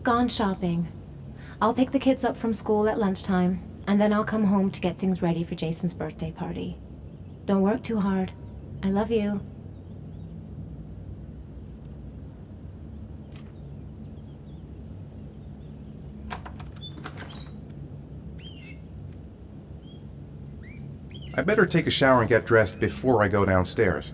gone shopping. I'll pick the kids up from school at lunchtime, and then I'll come home to get things ready for Jason's birthday party. Don't work too hard. I love you. I better take a shower and get dressed before I go downstairs.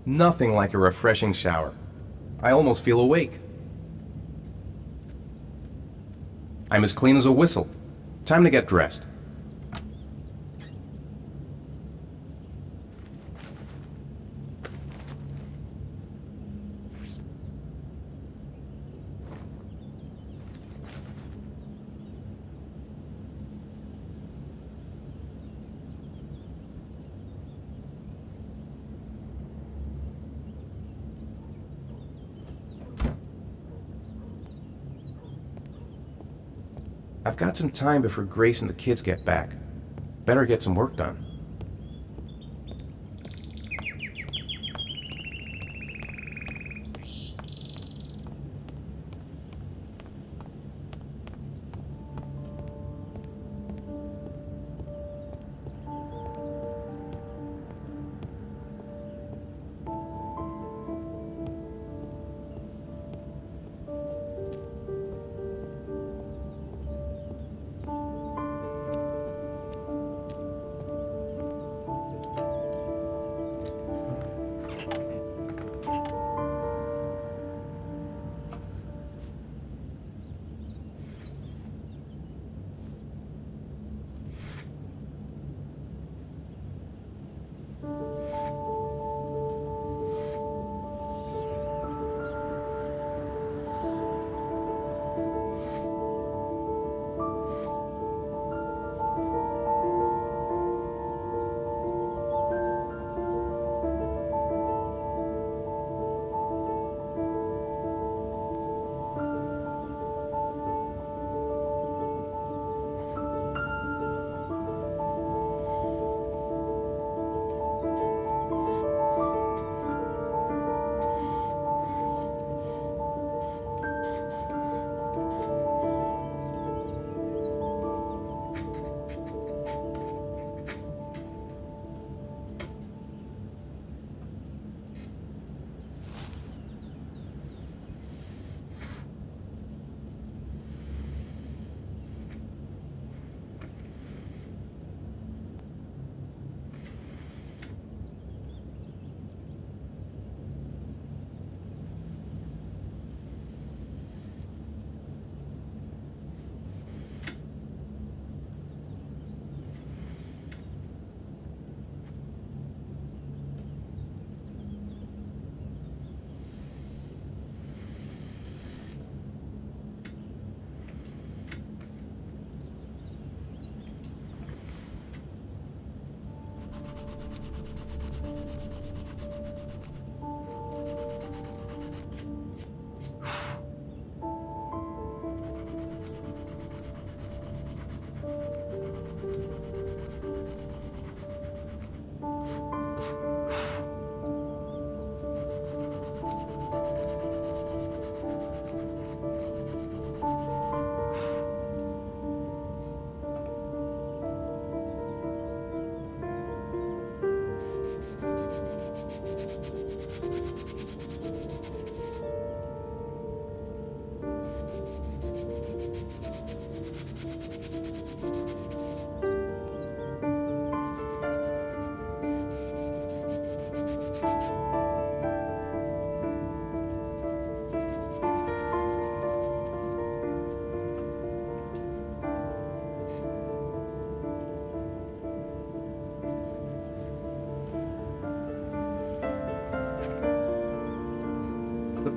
Nothing like a refreshing shower. I almost feel awake. I'm as clean as a whistle. Time to get dressed. I've got some time before Grace and the kids get back. Better get some work done.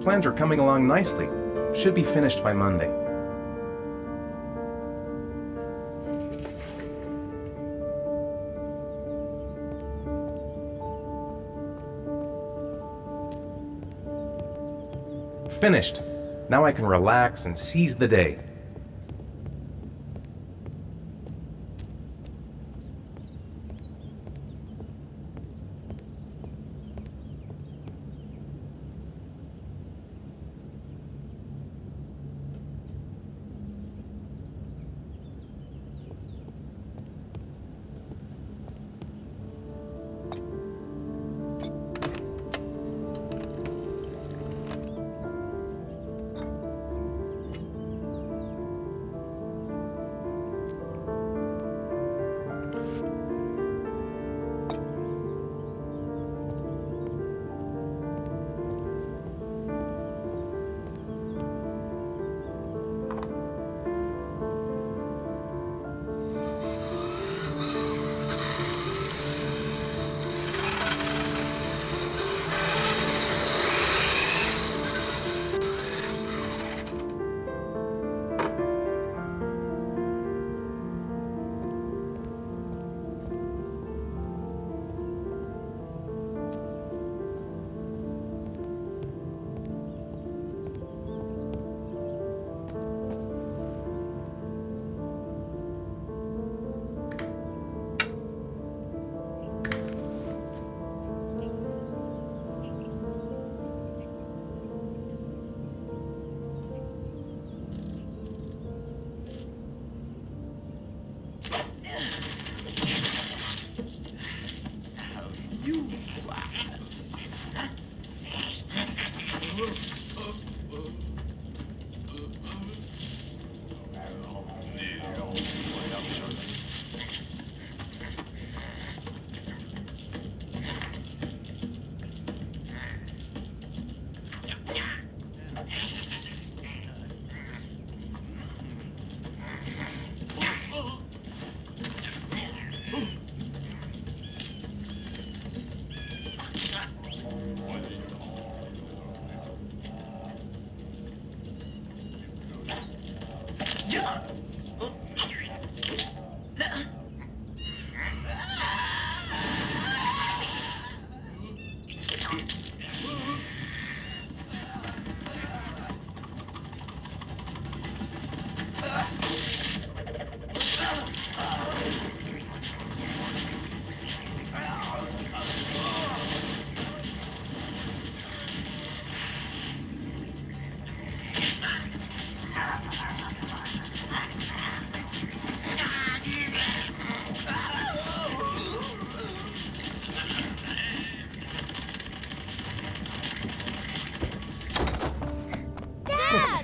Plans are coming along nicely. Should be finished by Monday. Finished. Now I can relax and seize the day.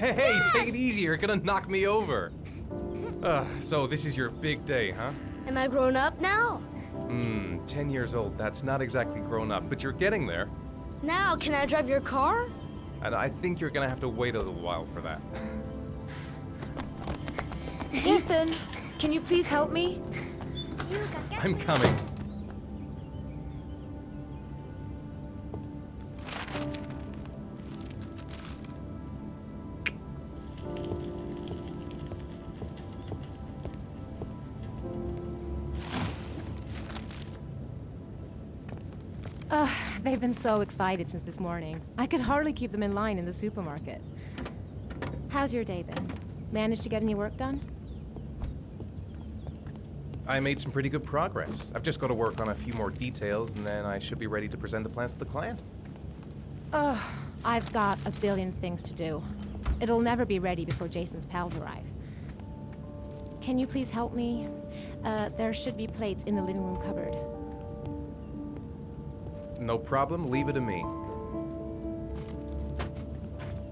Hey, take it easy. You're gonna knock me over. So this is your big day, huh? Am I grown up now? 10 years old. That's not exactly grown up, but you're getting there. Now, can I drive your car? And I think you're gonna have to wait a little while for that. Ethan, can you please help me? I'm coming. They've been so excited since this morning. I could hardly keep them in line in the supermarket. How's your day been? Managed to get any work done? I made some pretty good progress. I've just got to work on a few more details, and then I should be ready to present the plans to the client. I've got a billion things to do. It'll never be ready before Jason's pals arrive. Can you please help me? There should be plates in the living room cupboard. No problem. Leave it to me.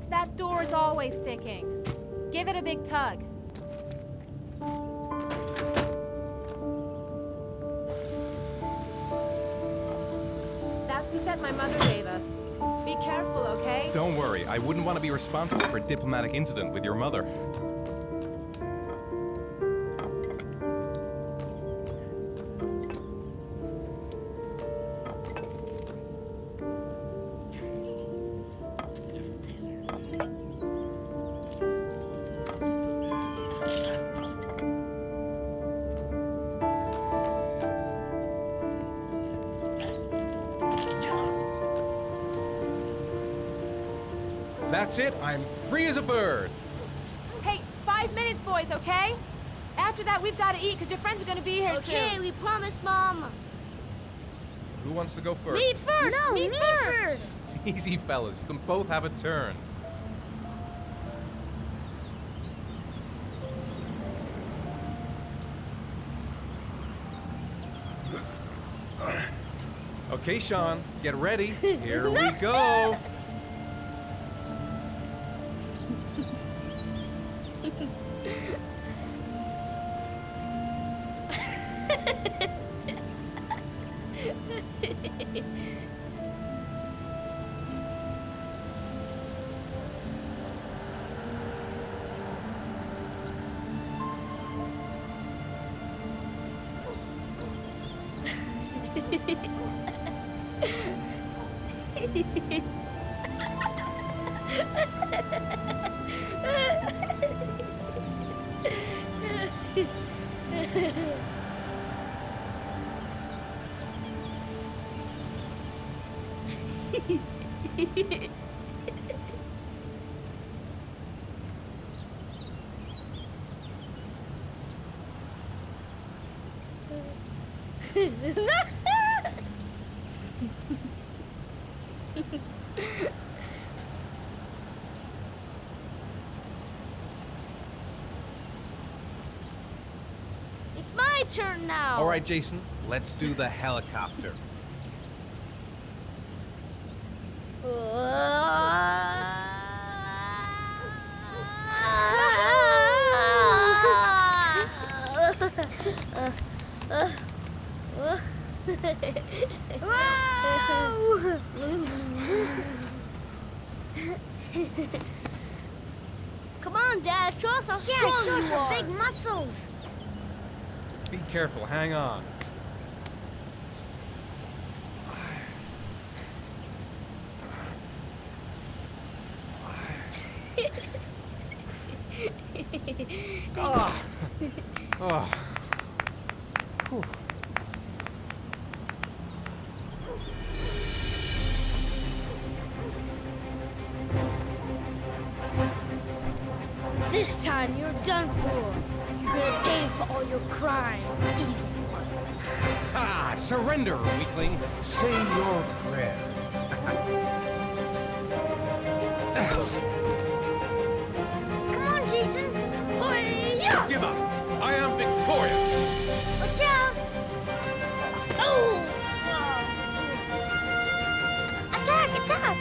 That door's always sticking. Give it a big tug. That's the set my mother gave us. Be careful, okay? Don't worry. I wouldn't want to be responsible for a diplomatic incident with your mother. That's it. I'm free as a bird. Hey, 5 minutes, boys, okay? After that, we've got to eat because your friends are going to be here Okay, soon. we promise, Mom. Who wants to go first? Me first. No, me me first. Easy, fellas. You can both have a turn. Okay, Shaun, get ready. Here we go. It's my turn now. All right, Jason, let's do the helicopter. Come on, Dad. Show us how strong you are. Big muscles. Be careful, hang on. Oh. Oh. Whew. This time you're done for. You're gonna pay for all your crimes, evil one. Ah, surrender, weakling. Say your prayer. Come on, Jason. Hi-ya! Give up. I am victorious. Watch out. Oh! Attack, attack.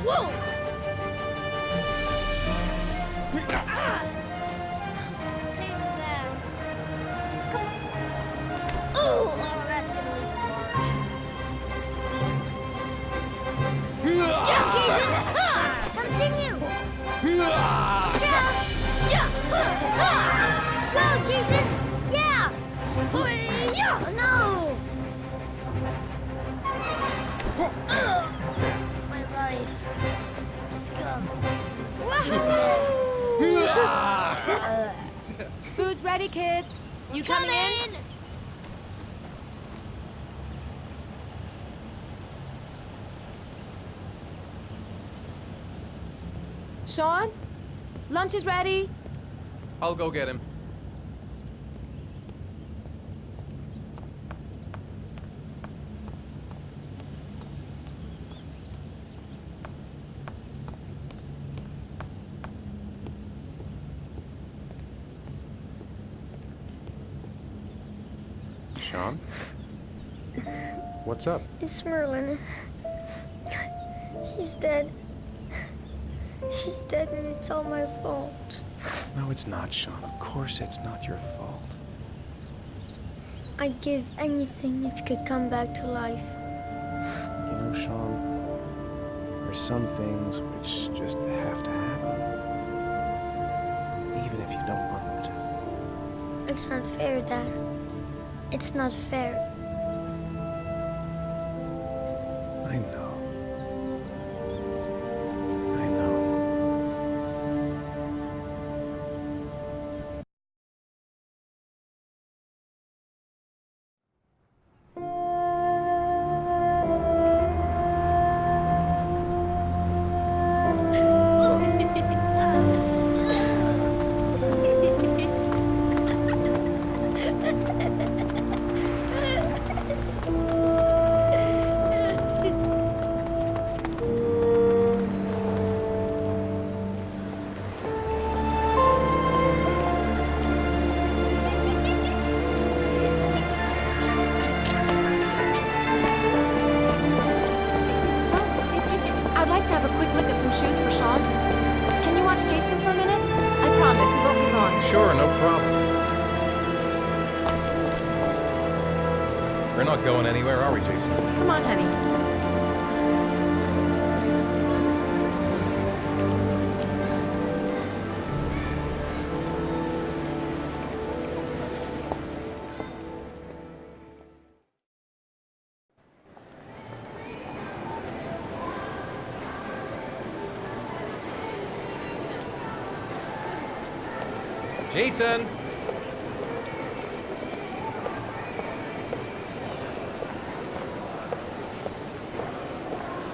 Whoa! Ah! Oh, that's gonna leave a mark. Yeah, Jesus! Ah! Continue. Yeah! Yeah! Ah! Go, Jason. Yeah! Hi-ya! No. My life. Go. Food's ready, kids. You coming in? Shaun? Lunch is ready. I'll go get him. Shaun? What's up? It's Merlin. He's dead. He's dead and it's all my fault. No, it's not, Shaun. Of course it's not your fault. I'd give anything if you could come back to life. You know, Shaun, there's some things which just have to happen. Even if you don't want them to. It's not fair, Dad. It's not fair. I know. I know. not going anywhere, are we, Jason? Come on, honey. Jason!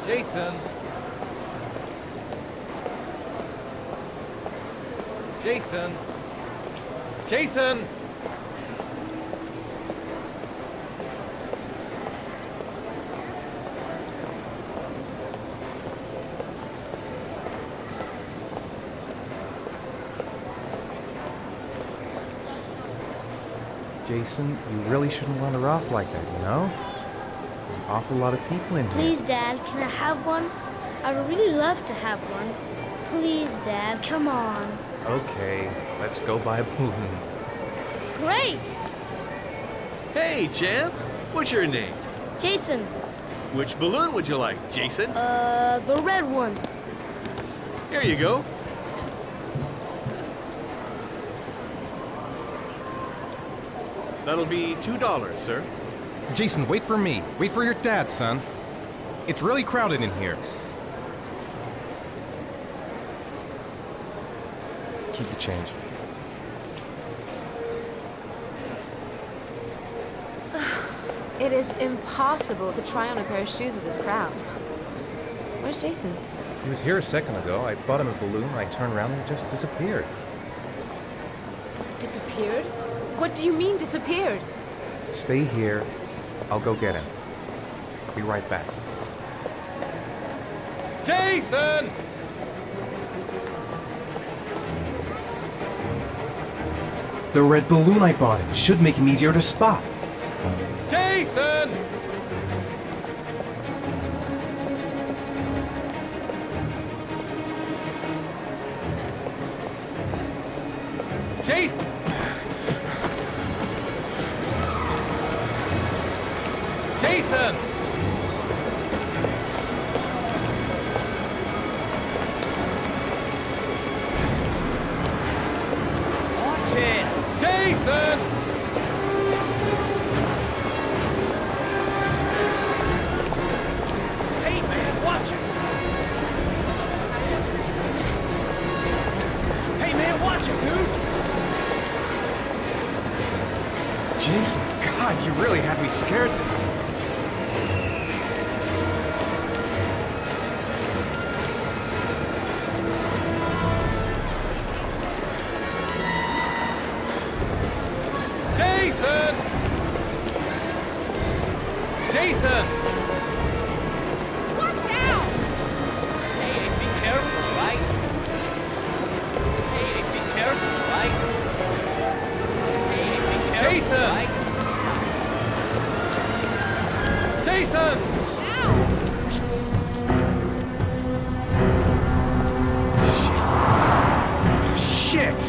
Jason! Jason! Jason! Jason, you really shouldn't wander off like that, you know? There's an awful lot of people in here. Please, Dad, can I have one? I would really love to have one. Please, Dad, come on. Okay, let's go buy a balloon. Great! Hey, champ. What's your name? Jason, Which balloon would you like, Jason? the red one. Here you go. That'll be $2, sir. Jason, wait for me. Wait for your dad, son. It's really crowded in here. Keep the change. It is impossible to try on a pair of shoes with this crowd. Where's Jason? He was here a second ago. I bought him a balloon, I turned around and it just disappeared. Disappeared? What do you mean disappeared? Stay here. I'll go get him. Be right back. Jason! The red balloon I bought him should make him easier to spot. Jason! Jason! Jason! Watch it! Jason! Hey man, watch it! Hey man, watch it, dude! Jason, God, you really had me scared today. Jason! Jason! Watch out! Hey, be careful, right? Hey, be careful, right? Hey, be careful, Jason! right? Jason! Shit!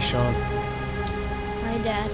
Bye, Shaun. Bye, Dad.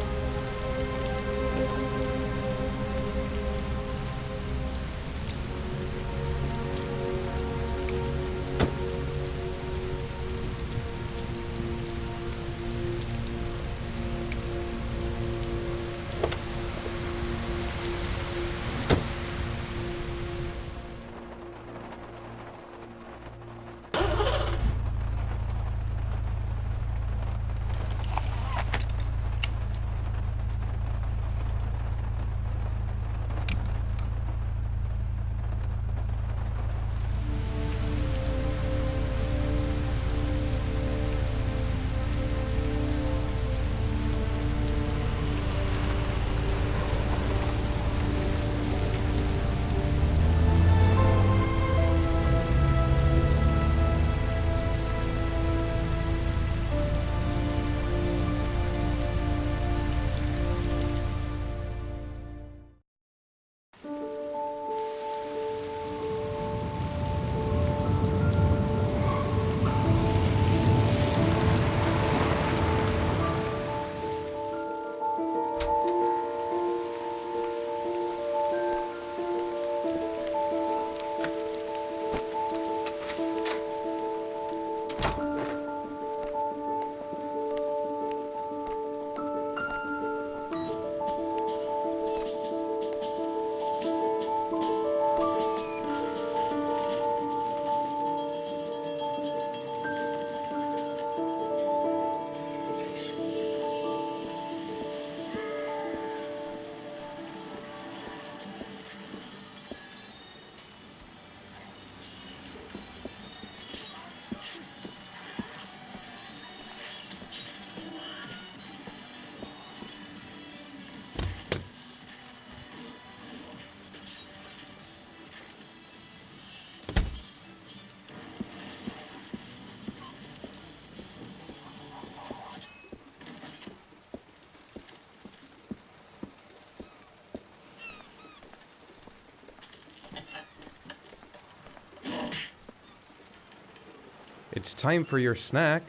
It's time for your snack.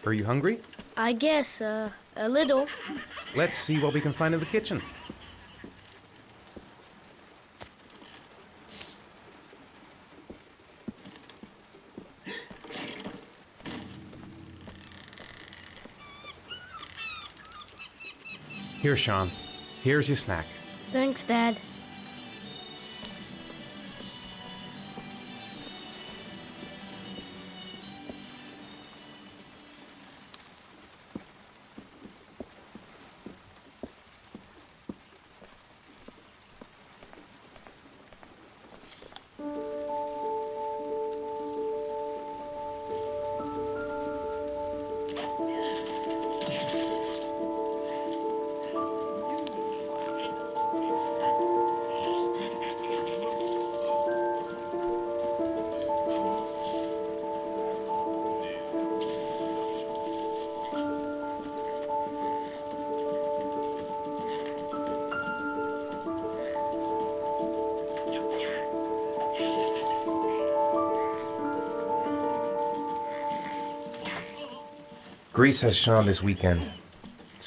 Are you hungry? I guess, a little. Let's see what we can find in the kitchen. Here, Shaun. Here's your snack. Thanks, Dad. Grease has Shaun this weekend.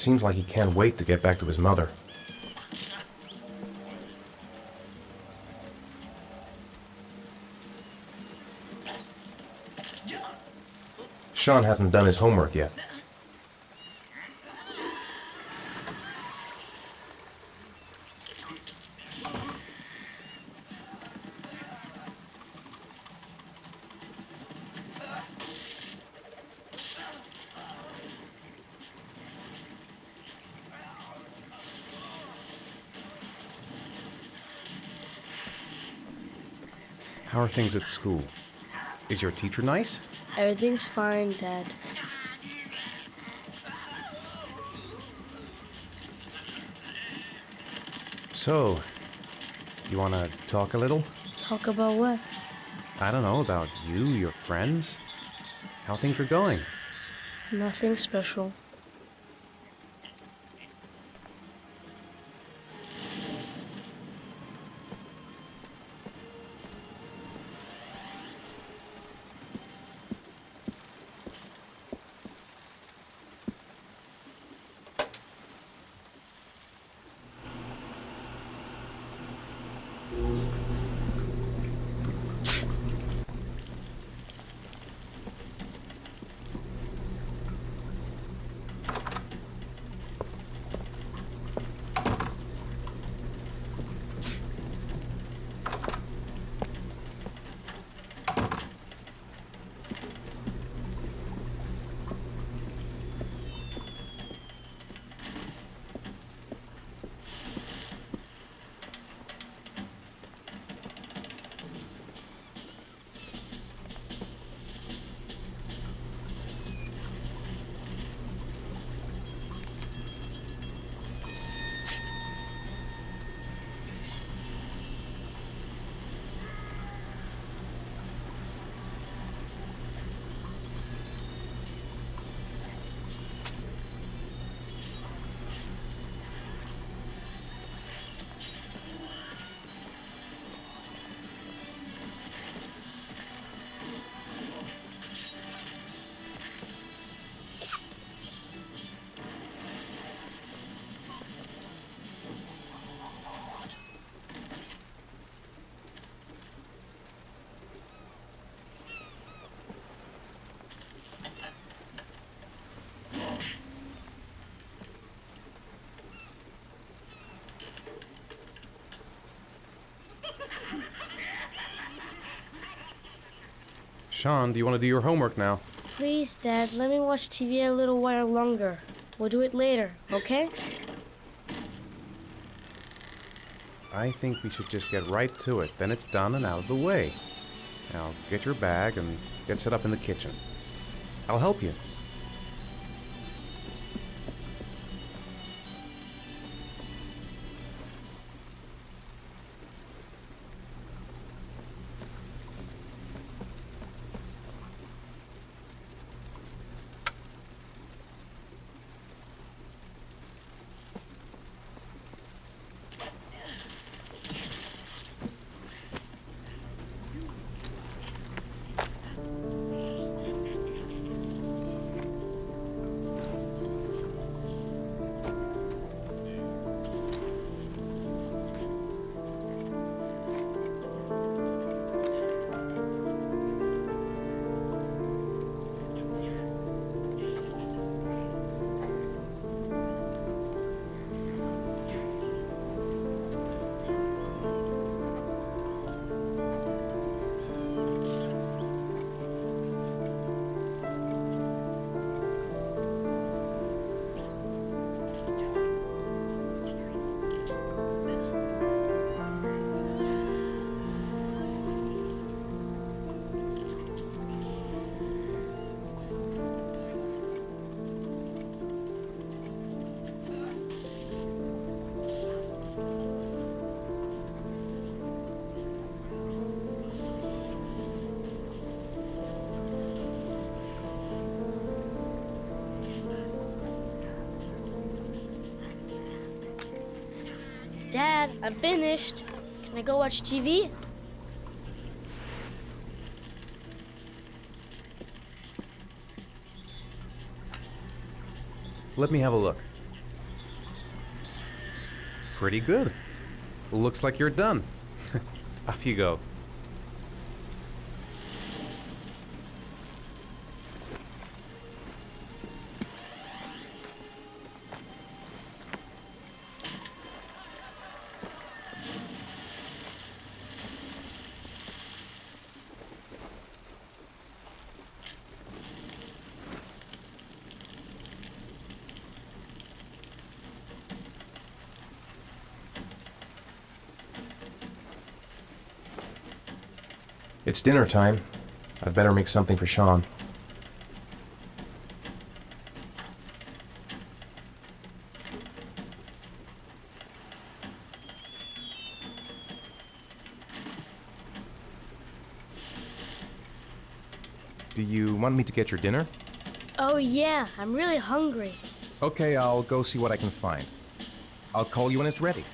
Seems like he can't wait to get back to his mother. Shaun hasn't done his homework yet. How are things at school? Is your teacher nice? Everything's fine, Dad. So, you want to talk a little? Talk about what? I don't know, about you, your friends, how things are going. Nothing special. Shaun, do you want to do your homework now? Please, Dad, let me watch TV a little while longer. We'll do it later, okay? I think we should just get right to it. Then it's done and out of the way. Now, get your bag and get set up in the kitchen. I'll help you. Dad, I'm finished. Can I go watch TV? Let me have a look. Pretty good. Looks like you're done. Off you go. It's dinner time. I'd better make something for Shaun. Do you want me to get your dinner? Oh yeah, I'm really hungry. Okay, I'll go see what I can find. I'll call you when it's ready.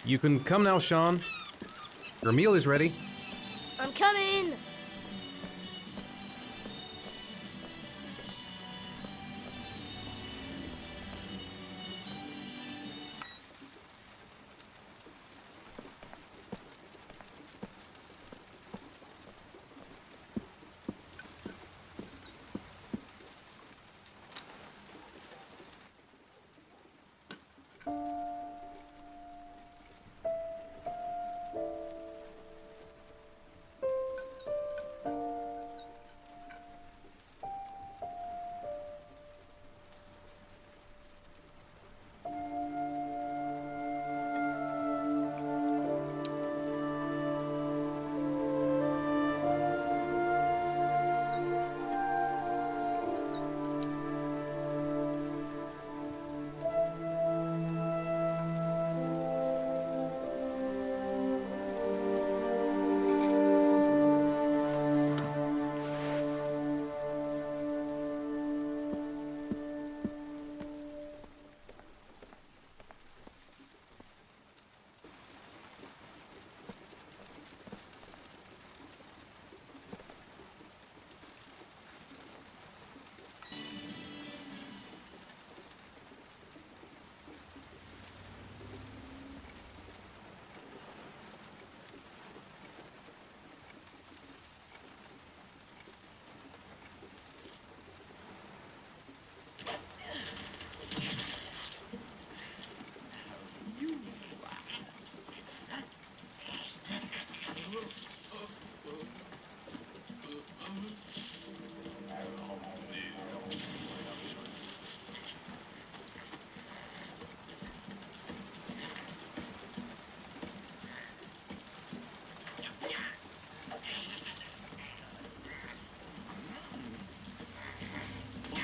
You can come now, Shaun. Your meal is ready. I'm coming!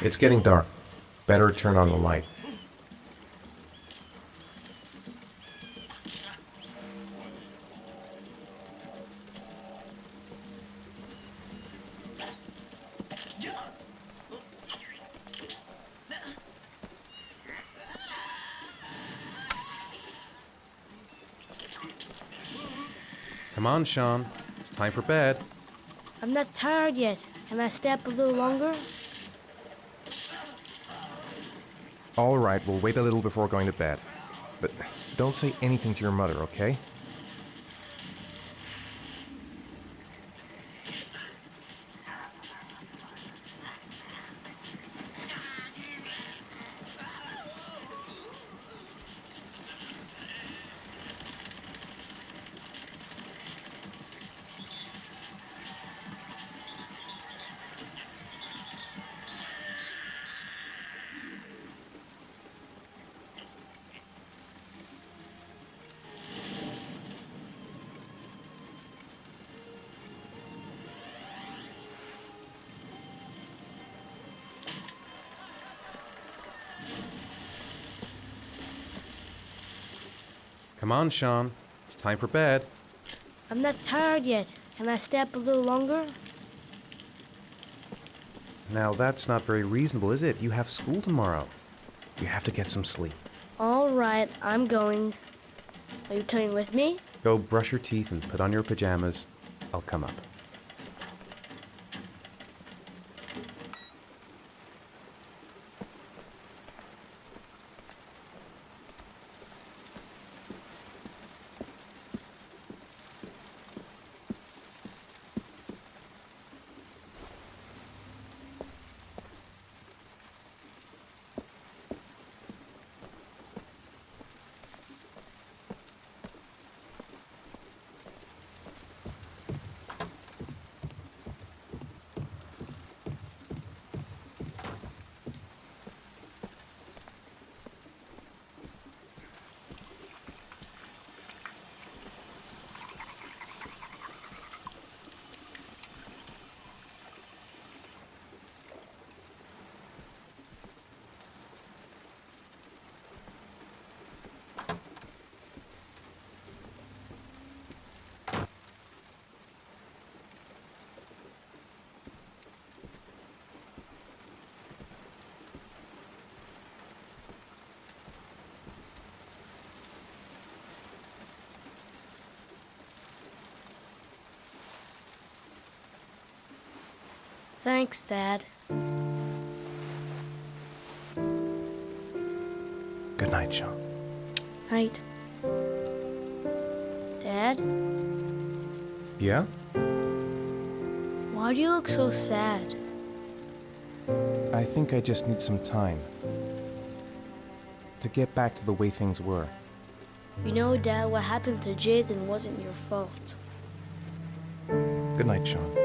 It's getting dark. Better turn on the light. Come on, Shaun. It's time for bed. I'm not tired yet. Can I stay up a little longer? All right, we'll wait a little before going to bed. But don't say anything to your mother, okay? Come on, Shaun. It's time for bed. I'm not tired yet. Can I stay up a little longer? Now, that's not very reasonable, is it? You have school tomorrow. You have to get some sleep. All right, I'm going. Are you coming with me? Go brush your teeth and put on your pajamas. I'll come up. Thanks, Dad. Good night, Shaun. Night. Dad? Yeah? Why do you look so sad? I think I just need some time to get back to the way things were. You know, Dad, what happened to Jason wasn't your fault. Good night, Shaun.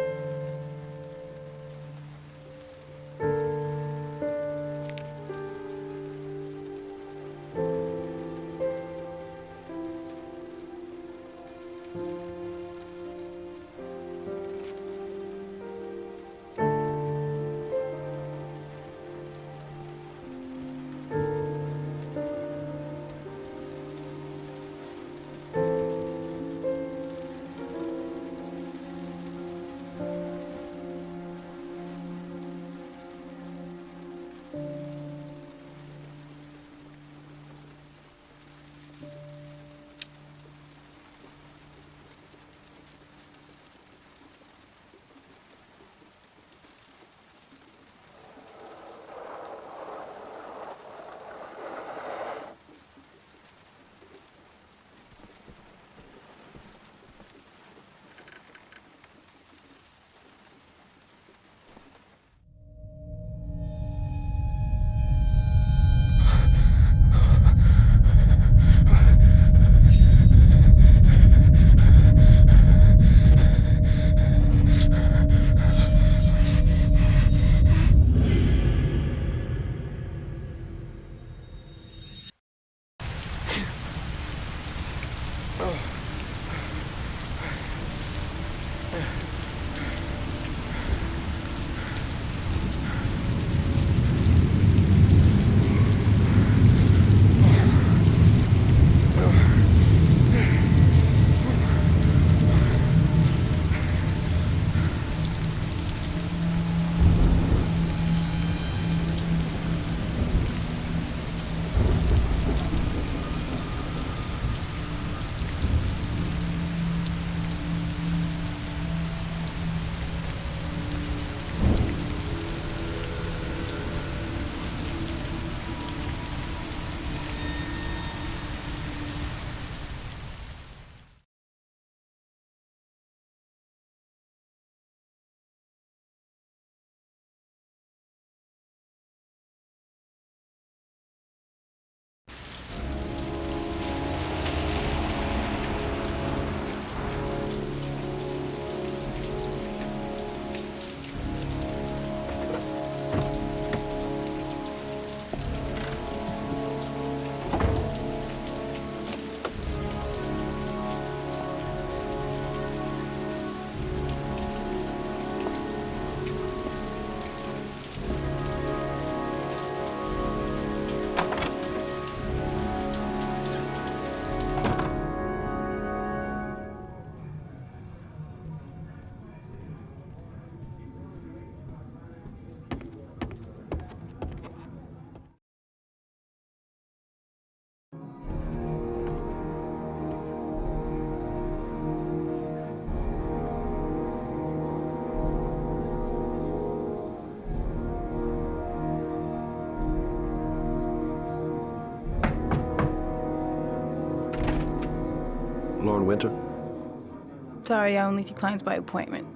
Lauren Winter? Sorry, I only see clients by appointment.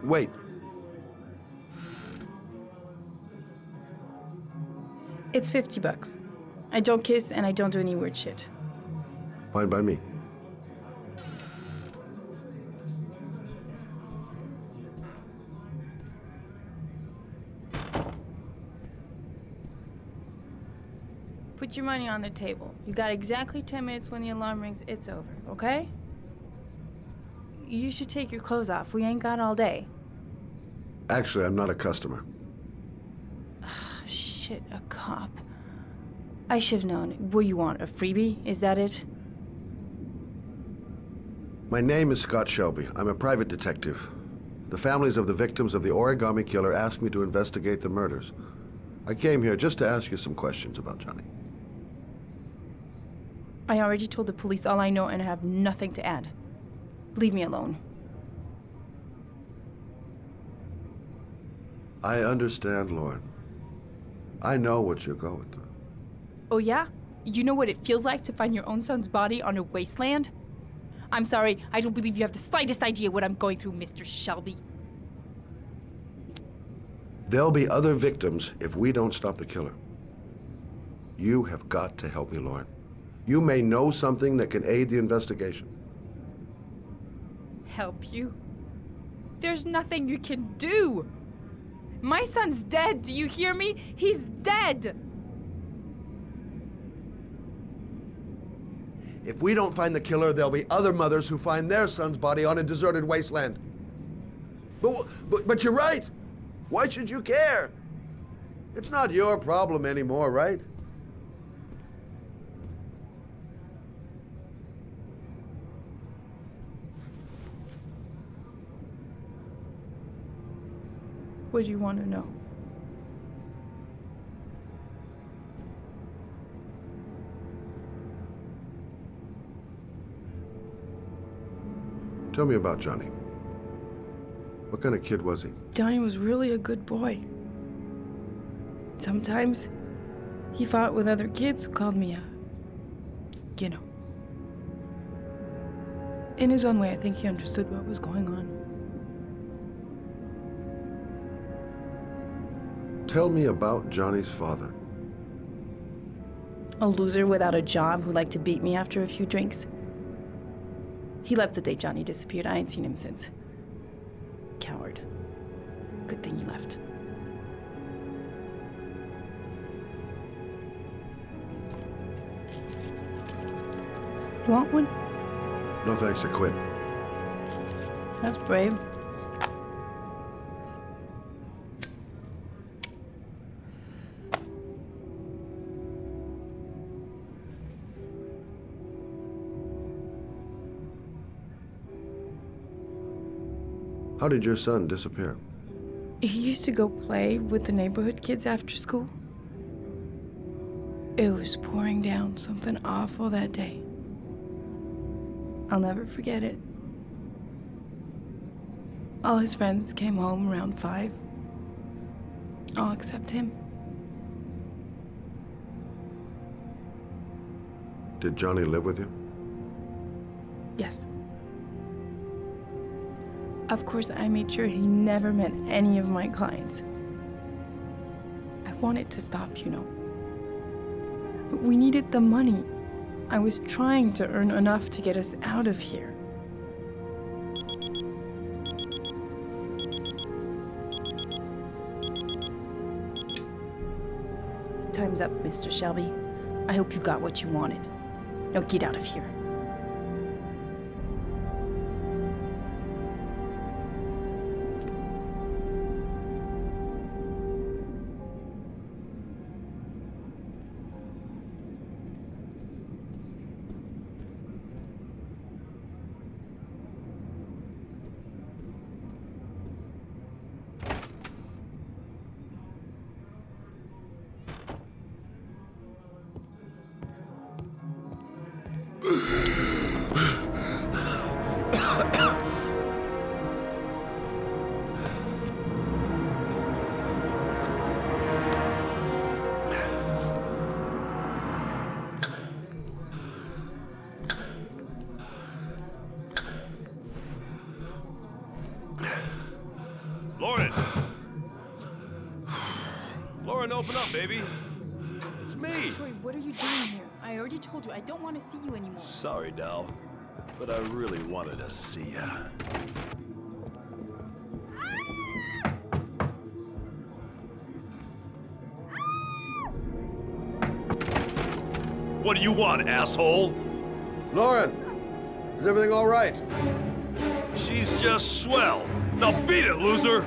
Wait. It's $50. I don't kiss and I don't do any weird shit. Fine by me. Put your money on the table. You got exactly 10 minutes. When the alarm rings, it's over, okay? You should take your clothes off. We ain't got all day. Actually, I'm not a customer. Shit, a cop. I should have known. What do you want, a freebie? Is that it? My name is Scott Shelby. I'm a private detective. The families of the victims of the Origami Killer asked me to investigate the murders. I came here just to ask you some questions about Johnny. I already told the police all I know and I have nothing to add. Leave me alone. I understand, Lauren. I know what you're going through. Oh yeah? You know what it feels like to find your own son's body on a wasteland? I'm sorry, I don't believe you have the slightest idea what I'm going through, Mr. Shelby. There'll be other victims if we don't stop the killer. You have got to help me, Lauren. You may know something that can aid the investigation. Help you? There's nothing you can do. My son's dead, do you hear me? He's dead! If we don't find the killer, there'll be other mothers who find their son's body on a deserted wasteland. But you're right. Why should you care? It's not your problem anymore, right? What do you want to know? Tell me about Johnny. What kind of kid was he? Johnny was really a good boy. Sometimes he fought with other kids who called me you know. In his own way, I think he understood what was going on. Tell me about Johnny's father. A loser without a job who liked to beat me after a few drinks. He left the day Johnny disappeared. I ain't seen him since. Coward. Good thing he left. You want one? No thanks, I quit. That's brave. How did your son disappear? He used to go play with the neighborhood kids after school. It was pouring down something awful that day. I'll never forget it. All his friends came home around 5. All except him. Did Johnny live with you? Yes. Of course, I made sure he never met any of my clients. I wanted to stop, you know. But we needed the money. I was trying to earn enough to get us out of here. Time's up, Mr. Shelby. I hope you got what you wanted. Now get out of here. Lauren! Lauren, open up, baby. It's me. Troy, what are you doing here? I already told you I don't want to see you anymore. Sorry, doll, but I really wanted to see ya. What do you want, asshole? Lauren, is everything all right? She's just swell. Now beat it, loser!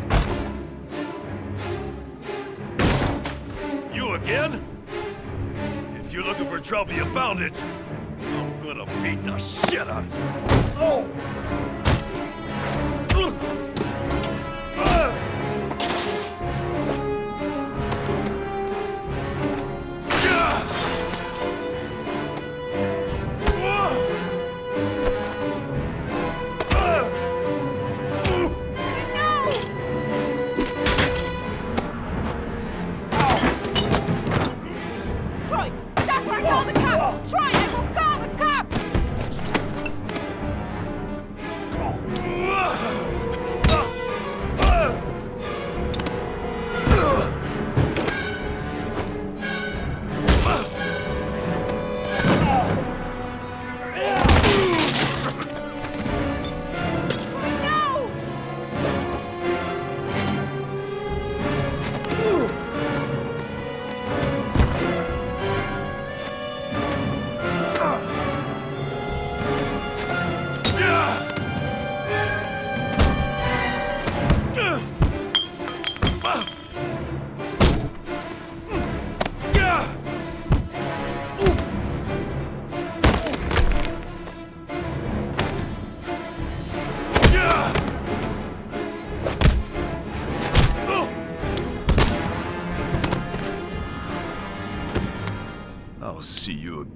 You again? If you're looking for trouble, you found it. I'm gonna beat the shit out of you. Oh!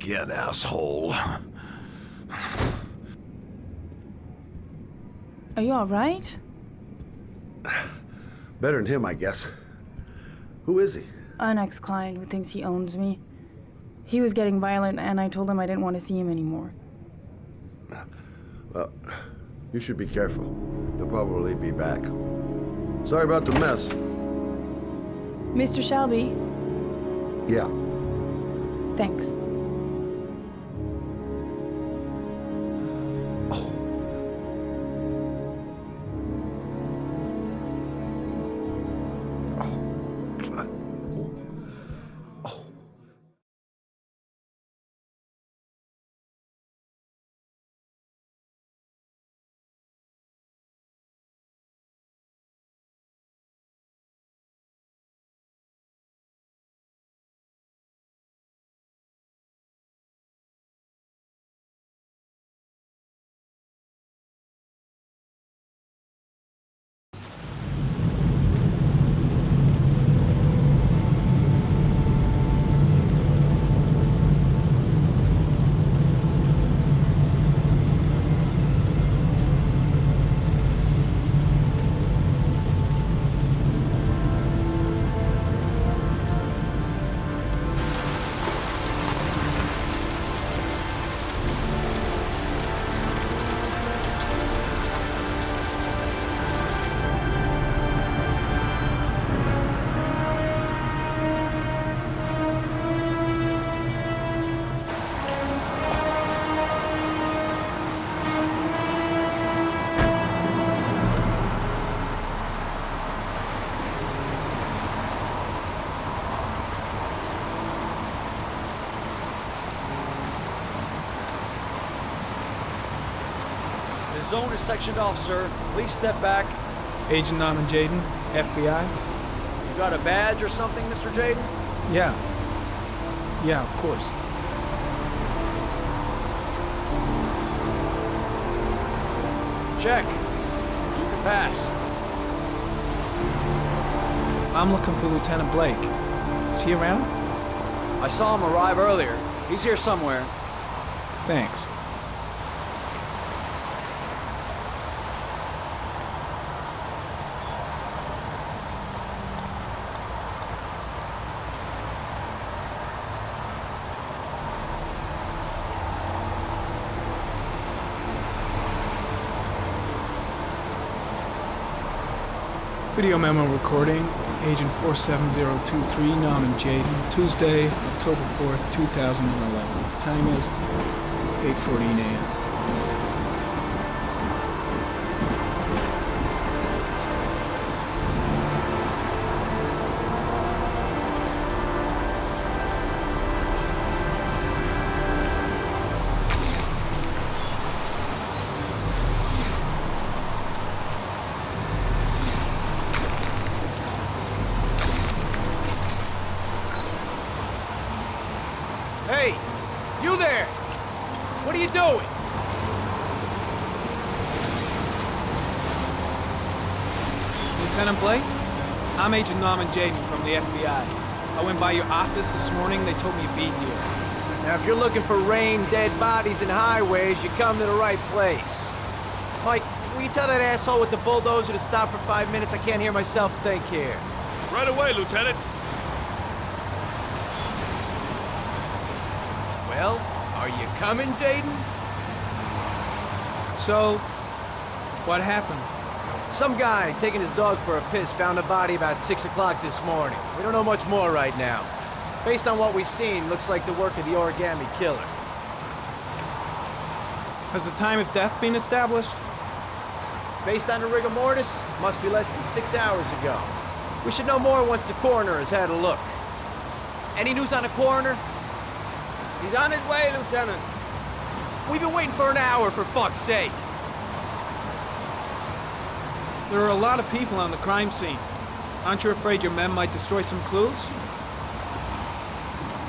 Again, asshole. Are you alright? Better than him, I guess. Who is he? An ex-client who thinks he owns me. He was getting violent, and I told him I didn't want to see him anymore. Well, you should be careful. They'll probably be back. Sorry about the mess. Mr. Shelby? Yeah. Thanks. Zone is sectioned off, sir. Please step back. Agent Norman Jaden, FBI. You got a badge or something, Mr. Jaden? Yeah. Yeah, of course. Check. You can pass. I'm looking for Lieutenant Blake. Is he around? I saw him arrive earlier. He's here somewhere. Thanks. Video memo recording, Agent 47023, Norman Jaden, Tuesday, October 4th, 2011. Time is 8:14 a.m. Hey, you there! What are you doing? Lieutenant Blake? I'm Agent Norman Jaden from the FBI. I went by your office this morning. They told me you'd be here. Now, if you're looking for rain, dead bodies, and highways, you come to the right place. Mike, will you tell that asshole with the bulldozer to stop for 5 minutes? I can't hear myself think here. Right away, Lieutenant. Well, are you coming, Jaden? So, what happened? Some guy taking his dog for a piss found a body about 6 o'clock this morning. We don't know much more right now. Based on what we've seen, looks like the work of the Origami Killer. Has the time of death been established? Based on the rigor mortis, must be less than 6 hours ago. We should know more once the coroner has had a look. Any news on the coroner? He's on his way, Lieutenant. We've been waiting for an hour, for fuck's sake. There are a lot of people on the crime scene. Aren't you afraid your men might destroy some clues?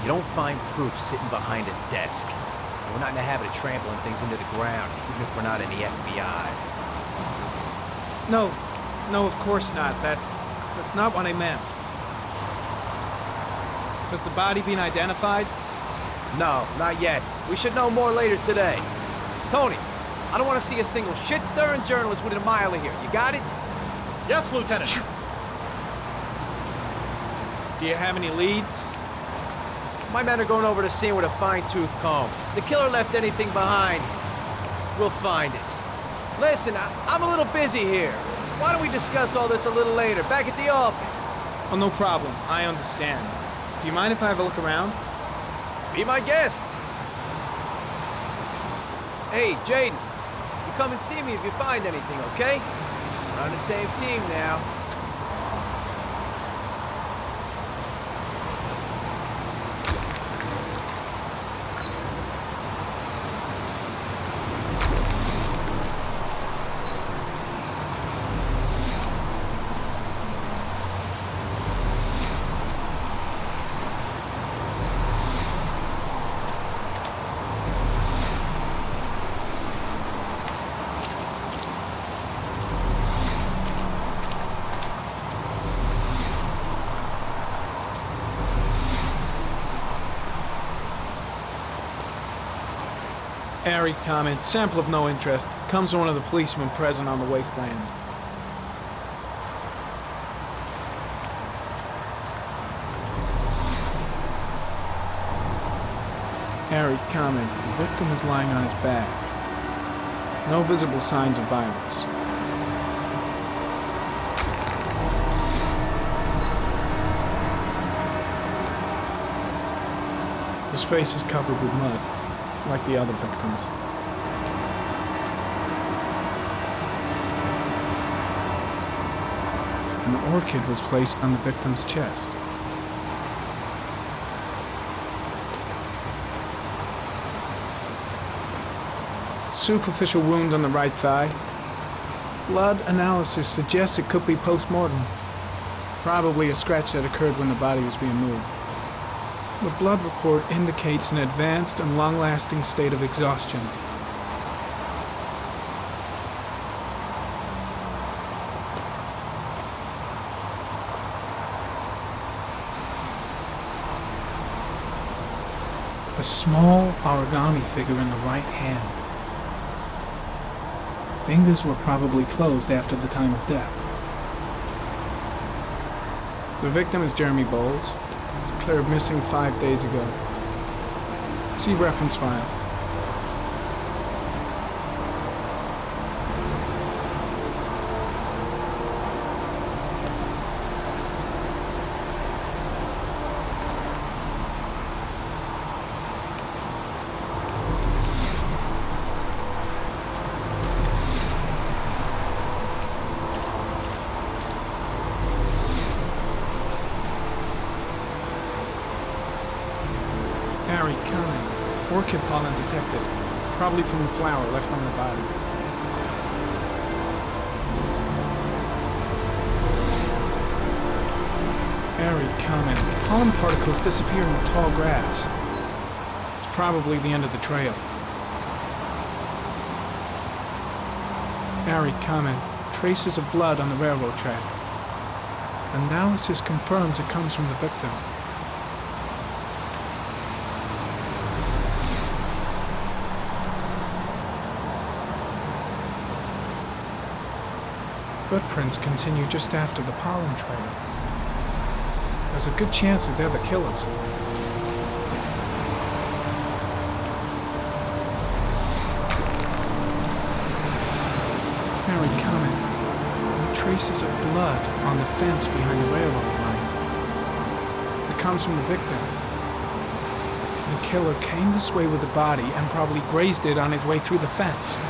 You don't find proof sitting behind a desk. And we're not in the habit of trampling things into the ground, even if we're not in the FBI. No, of course not. That's not what I meant. Has the body been identified? No, not yet. We should know more later today. Tony, I don't want to see a single shit-stirring journalist within a mile of here. You got it? Yes, Lieutenant. Do you have any leads? My men are going over the scene with a fine-tooth comb. The killer left anything behind. We'll find it. Listen, I'm a little busy here. Why don't we discuss all this a little later, back at the office? Oh, no problem. I understand. Do you mind if I have a look around? Be my guest. Hey, Jaden, you come and see me if you find anything, okay? We're on the same team now. Harry comment, sample of no interest. Comes from one of the policemen present on the wasteland. Harry comment, the victim is lying on his back. No visible signs of violence. His face is covered with mud, like the other victims. An orchid was placed on the victim's chest. Superficial wound on the right thigh. Blood analysis suggests it could be post-mortem. Probably a scratch that occurred when the body was being moved. The blood report indicates an advanced and long-lasting state of exhaustion. A small origami figure in the right hand. Fingers were probably closed after the time of death. The victim is Jeremy Bowles. Declared missing 5 days ago. See reference file. orchid pollen detected. Probably from the flower left on the body. Very common. Pollen particles disappear in the tall grass. It's probably the end of the trail. Very common. Traces of blood on the railroad track. Analysis confirms it comes from the victim. Footprints continue just after the pollen trail. There's a good chance that they're the killers. Very common. Traces of blood on the fence behind the railroad line. It comes from the victim. The killer came this way with the body and probably grazed it on his way through the fence.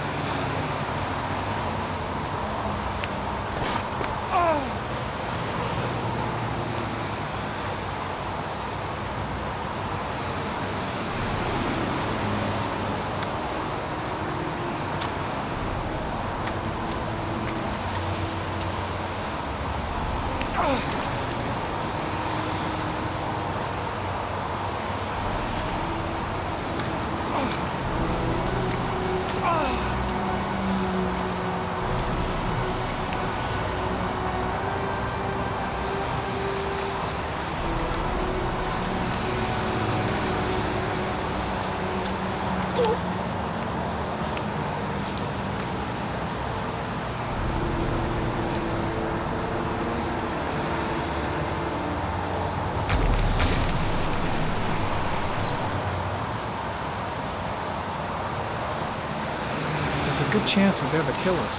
Good chance that they're the killers.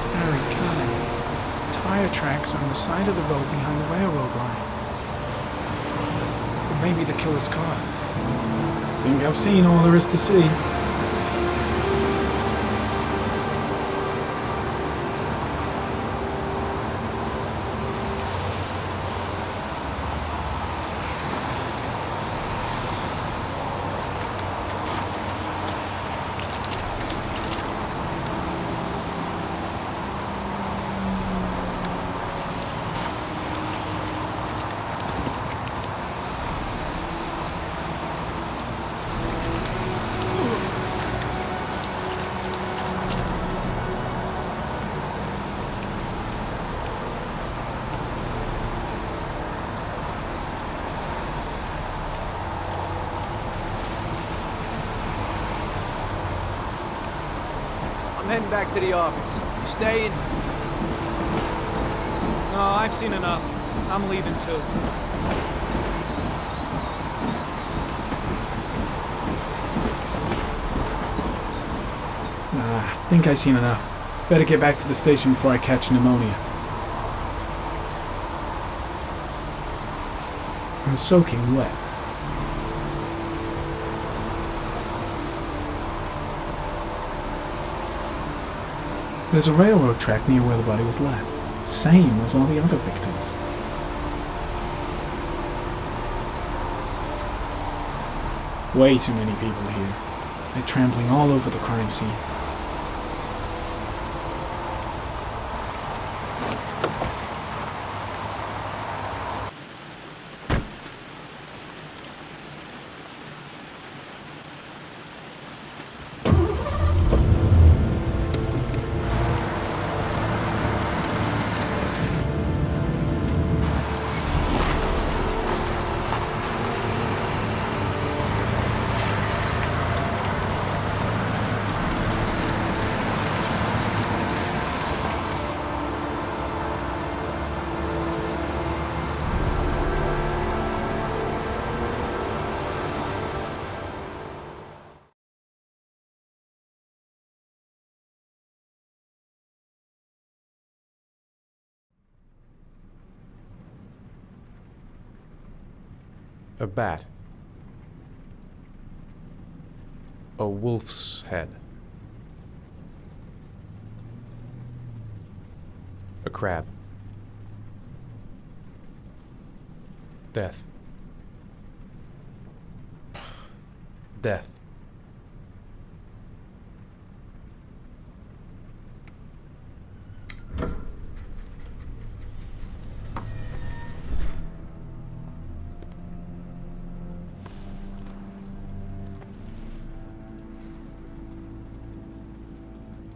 Very common. Tire tracks on the side of the road behind the railroad line. Or maybe the killer's car. Think I've seen all there is to see. I'm heading back to the office. You staying? No, I've seen enough. I'm leaving too. Nah, I think I've seen enough. Better get back to the station before I catch pneumonia. I'm soaking wet. There's a railroad track near where the body was left. Same as all the other victims. Way too many people here. They're trampling all over the crime scene. A bat. A wolf's head. A crab. Death. Death.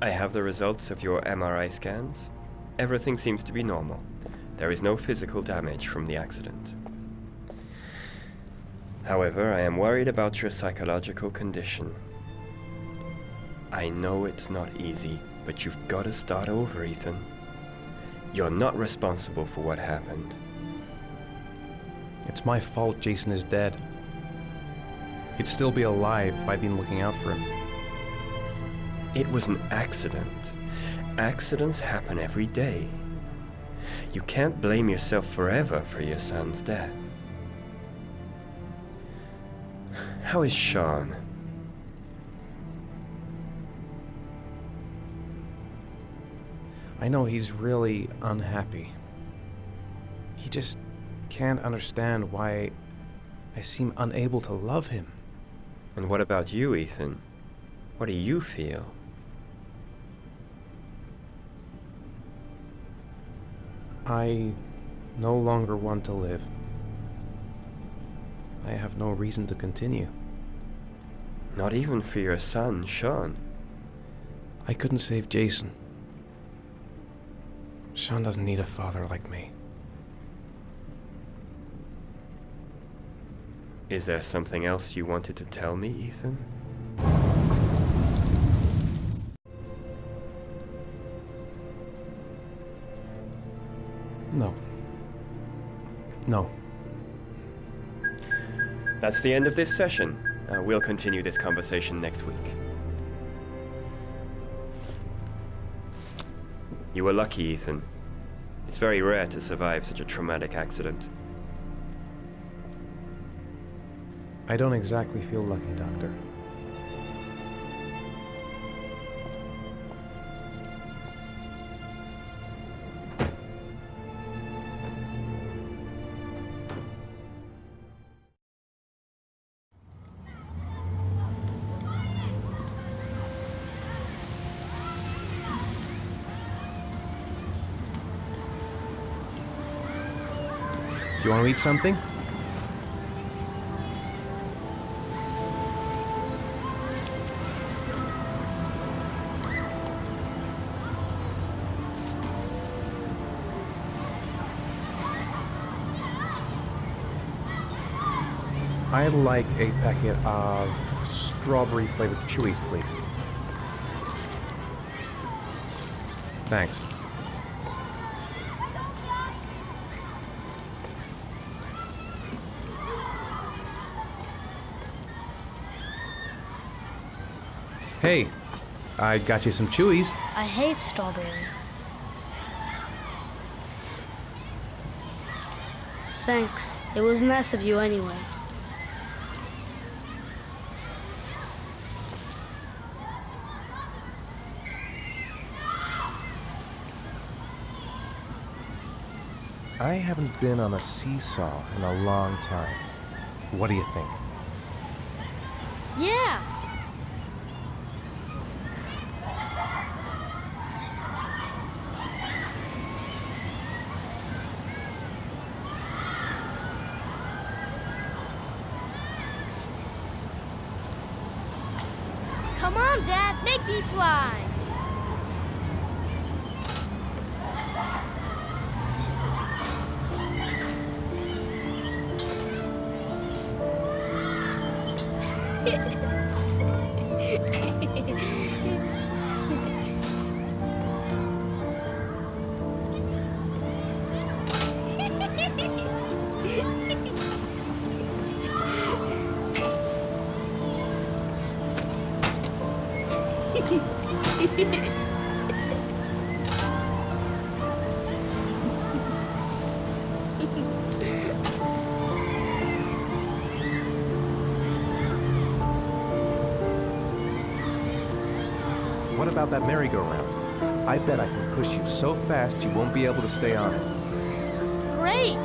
I have the results of your MRI scans. Everything seems to be normal. There is no physical damage from the accident. However, I am worried about your psychological condition. I know it's not easy, but you've got to start over, Ethan. You're not responsible for what happened. It's my fault Jason is dead. He'd still be alive if I'd been looking out for him. It was an accident. Accidents happen every day. You can't blame yourself forever for your son's death. How is Shaun? I know he's really unhappy. He just can't understand why I seem unable to love him. And what about you, Ethan? What do you feel? I no longer want to live. I have no reason to continue. Not even for your son, Shaun. I couldn't save Jason. Shaun doesn't need a father like me. Is there something else you wanted to tell me, Ethan? No. No. That's the end of this session. We'll continue this conversation next week. You were lucky, Ethan. It's very rare to survive such a traumatic accident. I don't exactly feel lucky, Doctor. Do you want to eat something? I'd like a packet of strawberry flavored chewies, please. Thanks. Hey, I got you some chewies. I hate strawberry. Thanks. It was nice of you anyway. I haven't been on a seesaw in a long time. What do you think? Yeah! Come on, Dad, make me fly! What about that merry-go-round? I bet I can push you so fast you won't be able to stay on it. Great!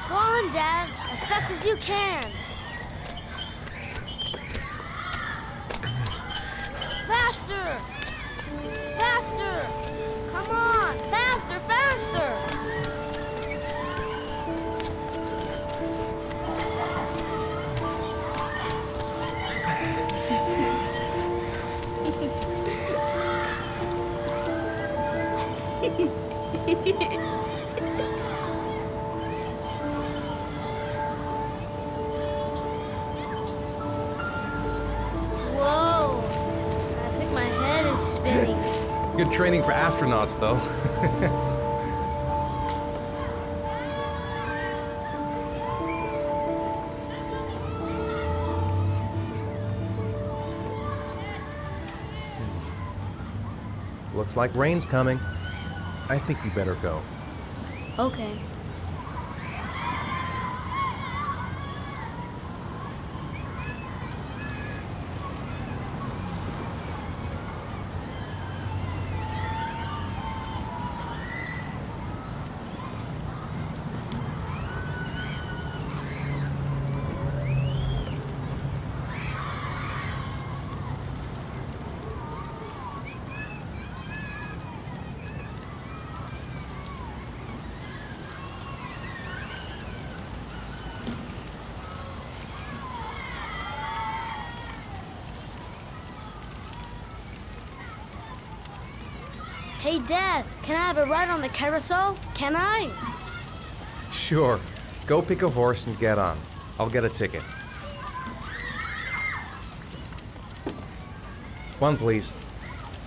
Go on, Dad, as fast as you can. Faster! Faster! Come on! Faster, faster! Whoa! I think my head is spinning. Good training for astronauts, though. Looks like rain's coming. I think you better go. Okay. Hey, Dad, can I have a ride on the carousel? Can I? Sure. Go pick a horse and get on. I'll get a ticket. One, please.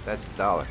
That's $1.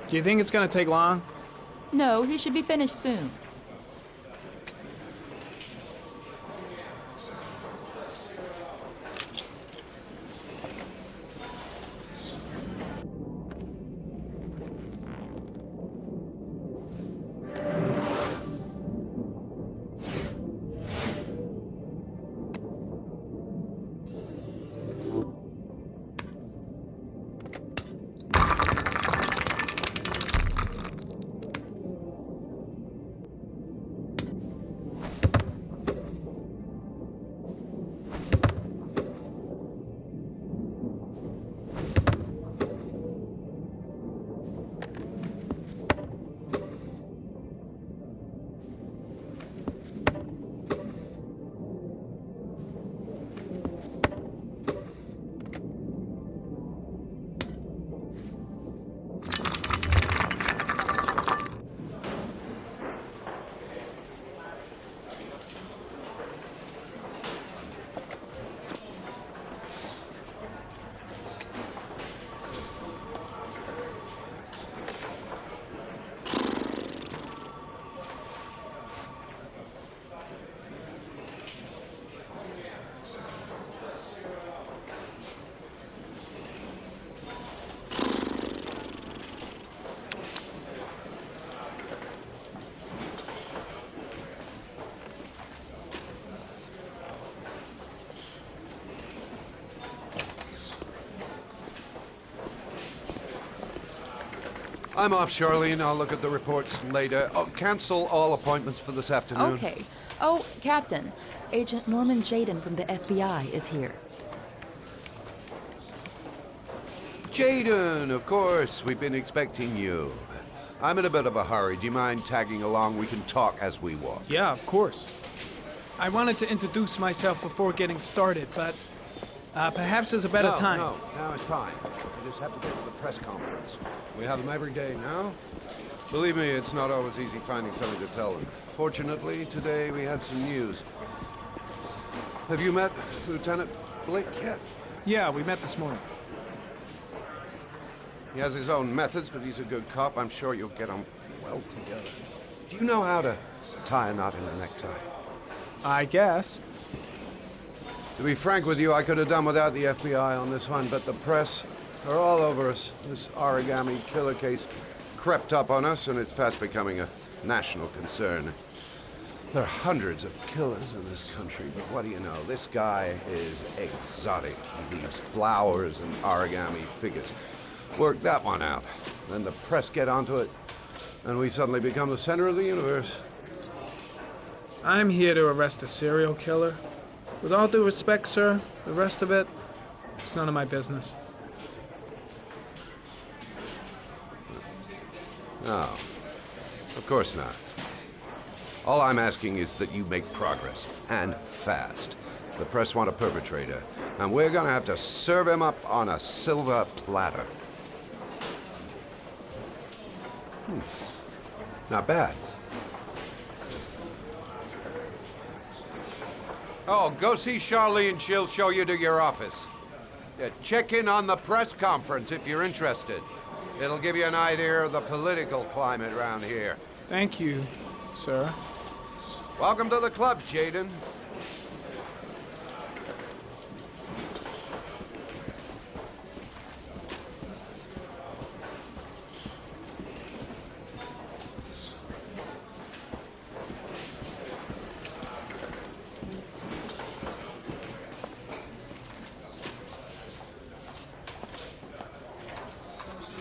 Do you think it's gonna take long? No, he should be finished soon. I'm off, Charlene. I'll look at the reports later. Oh, cancel all appointments for this afternoon. Okay. Oh, Captain, Agent Norman Jaden from the FBI is here. Jaden, of course. We've been expecting you. I'm in a bit of a hurry. Do you mind tagging along? We can talk as we walk. Yeah, of course. I wanted to introduce myself before getting started, but perhaps there's a better time. No, now it's fine. We just have to get to the press conference. We have them every day now. Believe me, it's not always easy finding something to tell them. Fortunately, today we have some news. Have you met Lieutenant Blake yet? Yeah, we met this morning. He has his own methods, but he's a good cop. I'm sure you'll get on well together. Do you know how to tie a knot in a necktie? I guess. To be frank with you, I could have done without the FBI on this one, but the press are all over us. This Origami Killer case crept up on us, and it's fast becoming a national concern. There are hundreds of killers in this country, but what do you know? This guy is exotic. He leaves flowers and origami figures. Work that one out. Then the press get onto it, and we suddenly become the center of the universe. I'm here to arrest a serial killer. With all due respect, sir, the rest of it, it's none of my business. No, of course not. All I'm asking is that you make progress, and fast. The press want a perpetrator, and we're gonna have to serve him up on a silver platter. Not bad. Oh, go see Charlene. She'll show you to your office. Check in on the press conference if you're interested. It'll give you an idea of the political climate around here. Thank you, sir. Welcome to the club, Jaden.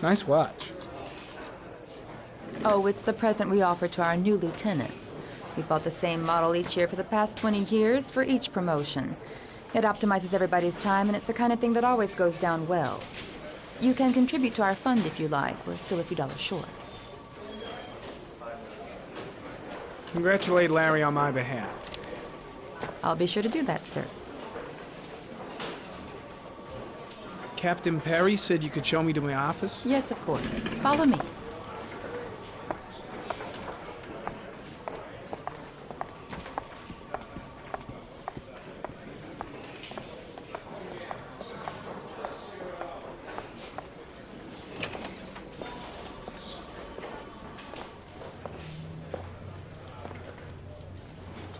Nice watch. Oh, it's the present we offer to our new lieutenants. We bought the same model each year for the past 20 years for each promotion. It optimizes everybody's time, and it's the kind of thing that always goes down well. You can contribute to our fund if you like. We're still a few dollars short. Congratulate Larry on my behalf. I'll be sure to do that, sir. Captain Perry said you could show me to my office? Yes, of course. Follow me.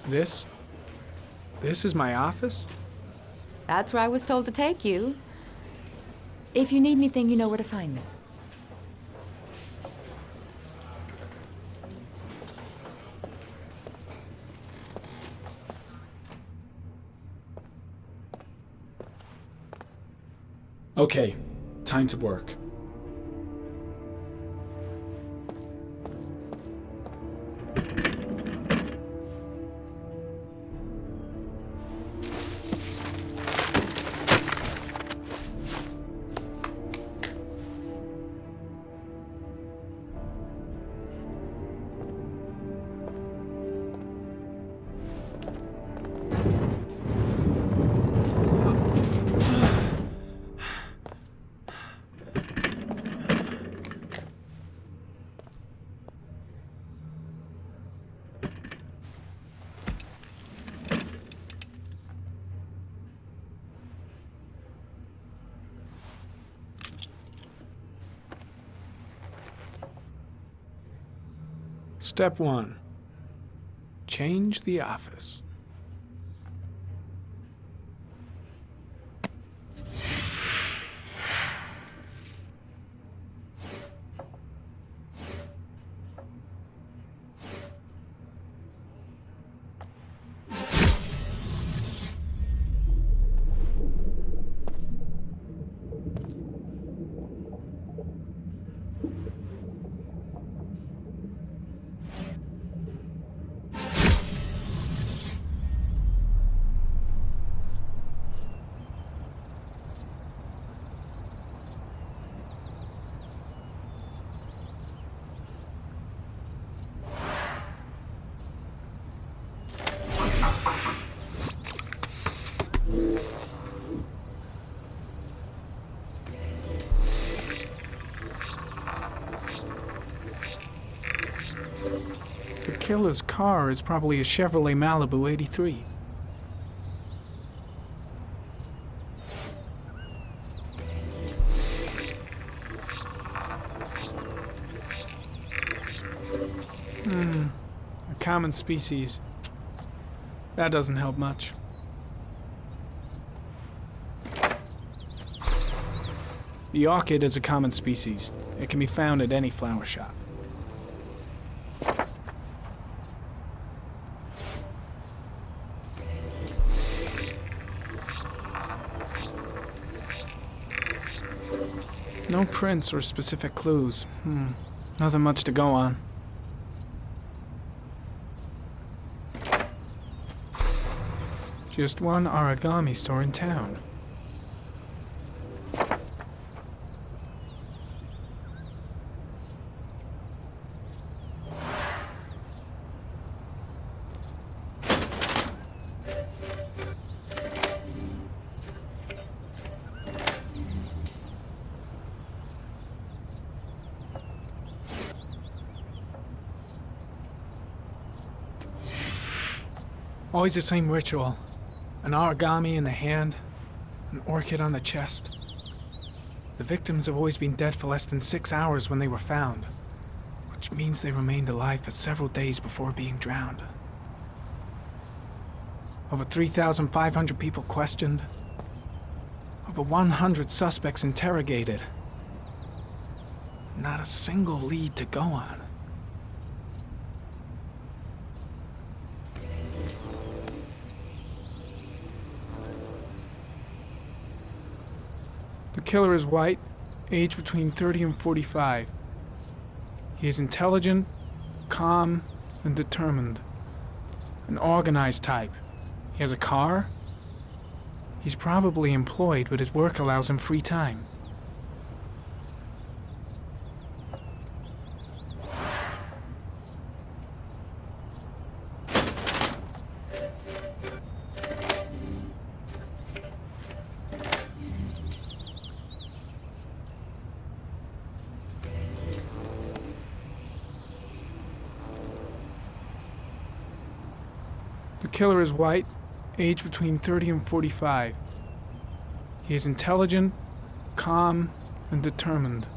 This is my office? That's where I was told to take you. If you need anything, you know where to find me. Okay, time to work. Step 1. Change the office. The killer's car is probably a Chevrolet Malibu 83. A common species. That doesn't help much. The orchid is a common species. It can be found at any flower shop. No prints or specific clues. Nothing much to go on. Just one origami store in town. Always the same ritual. An origami in the hand, an orchid on the chest. The victims have always been dead for less than 6 hours when they were found, which means they remained alive for several days before being drowned. Over 3,500 people questioned. Over 100 suspects interrogated. Not a single lead to go on. The killer is white, age between 30 and 45. He is intelligent, calm, and determined. An organized type. He has a car. He's probably employed, but his work allows him free time. The killer is white, age between 30 and 45. He is intelligent, calm, and determined.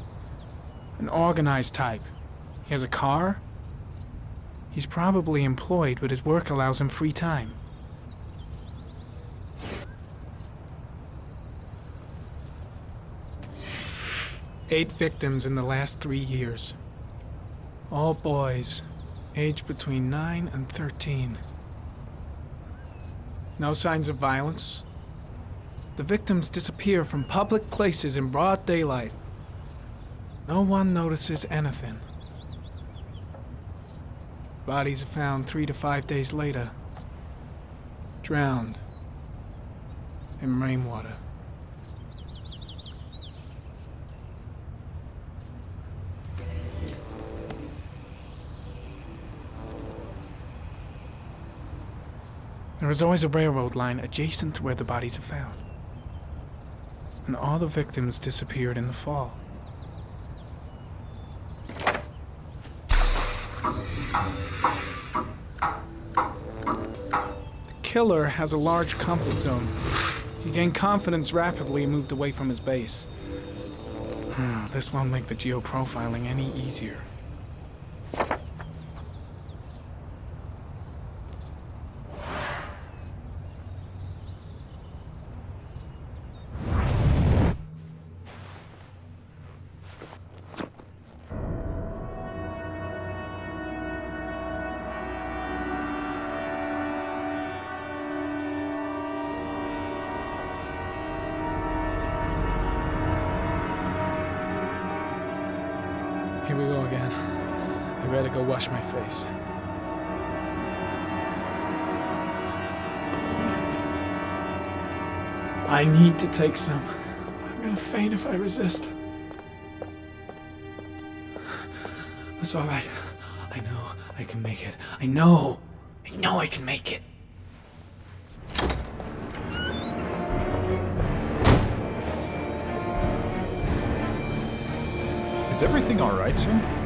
An organized type. He has a car. He's probably employed, but his work allows him free time. Eight victims in the last 3 years. All boys, aged between 9 and 13. No signs of violence. The victims disappear from public places in broad daylight. No one notices anything. Bodies are found 3 to 5 days later, drowned in rainwater. There is always a railroad line adjacent to where the bodies are found. And all the victims disappeared in the fall. The killer has a large comfort zone. He gained confidence rapidly and moved away from his base. This won't make the geoprofiling any easier. Here we go again. I better go wash my face. I need to take some. I'm gonna faint if I resist. That's alright. I know I can make it. I know I can make it. Is everything all right, sir?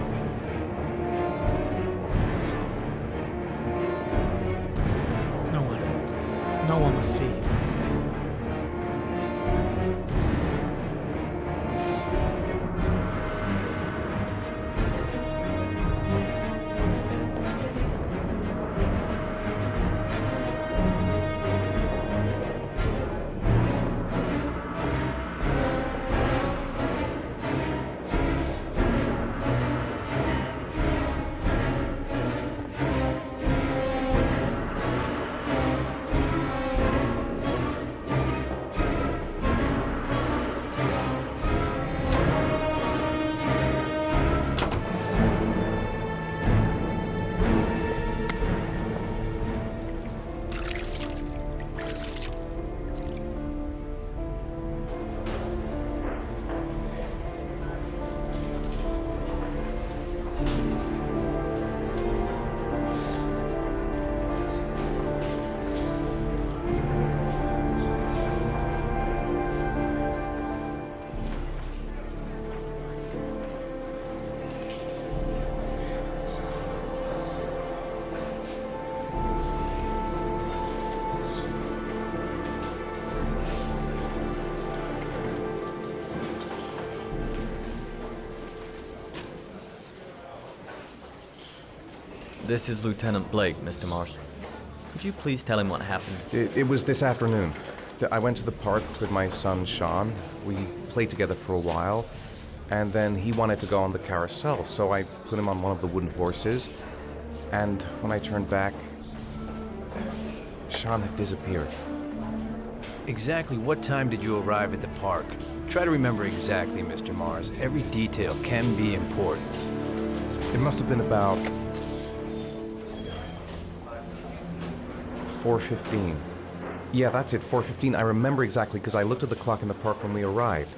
No one will see. This is Lieutenant Blake, Mr. Mars. Could you please tell him what happened? It was this afternoon. I went to the park with my son, Shaun. We played together for a while, and then he wanted to go on the carousel, so I put him on one of the wooden horses, and when I turned back, Shaun had disappeared. Exactly what time did you arrive at the park? Try to remember exactly, Mr. Mars. Every detail can be important. It must have been about 4:15. Yeah, that's it, 4:15. I remember exactly because I looked at the clock in the park when we arrived.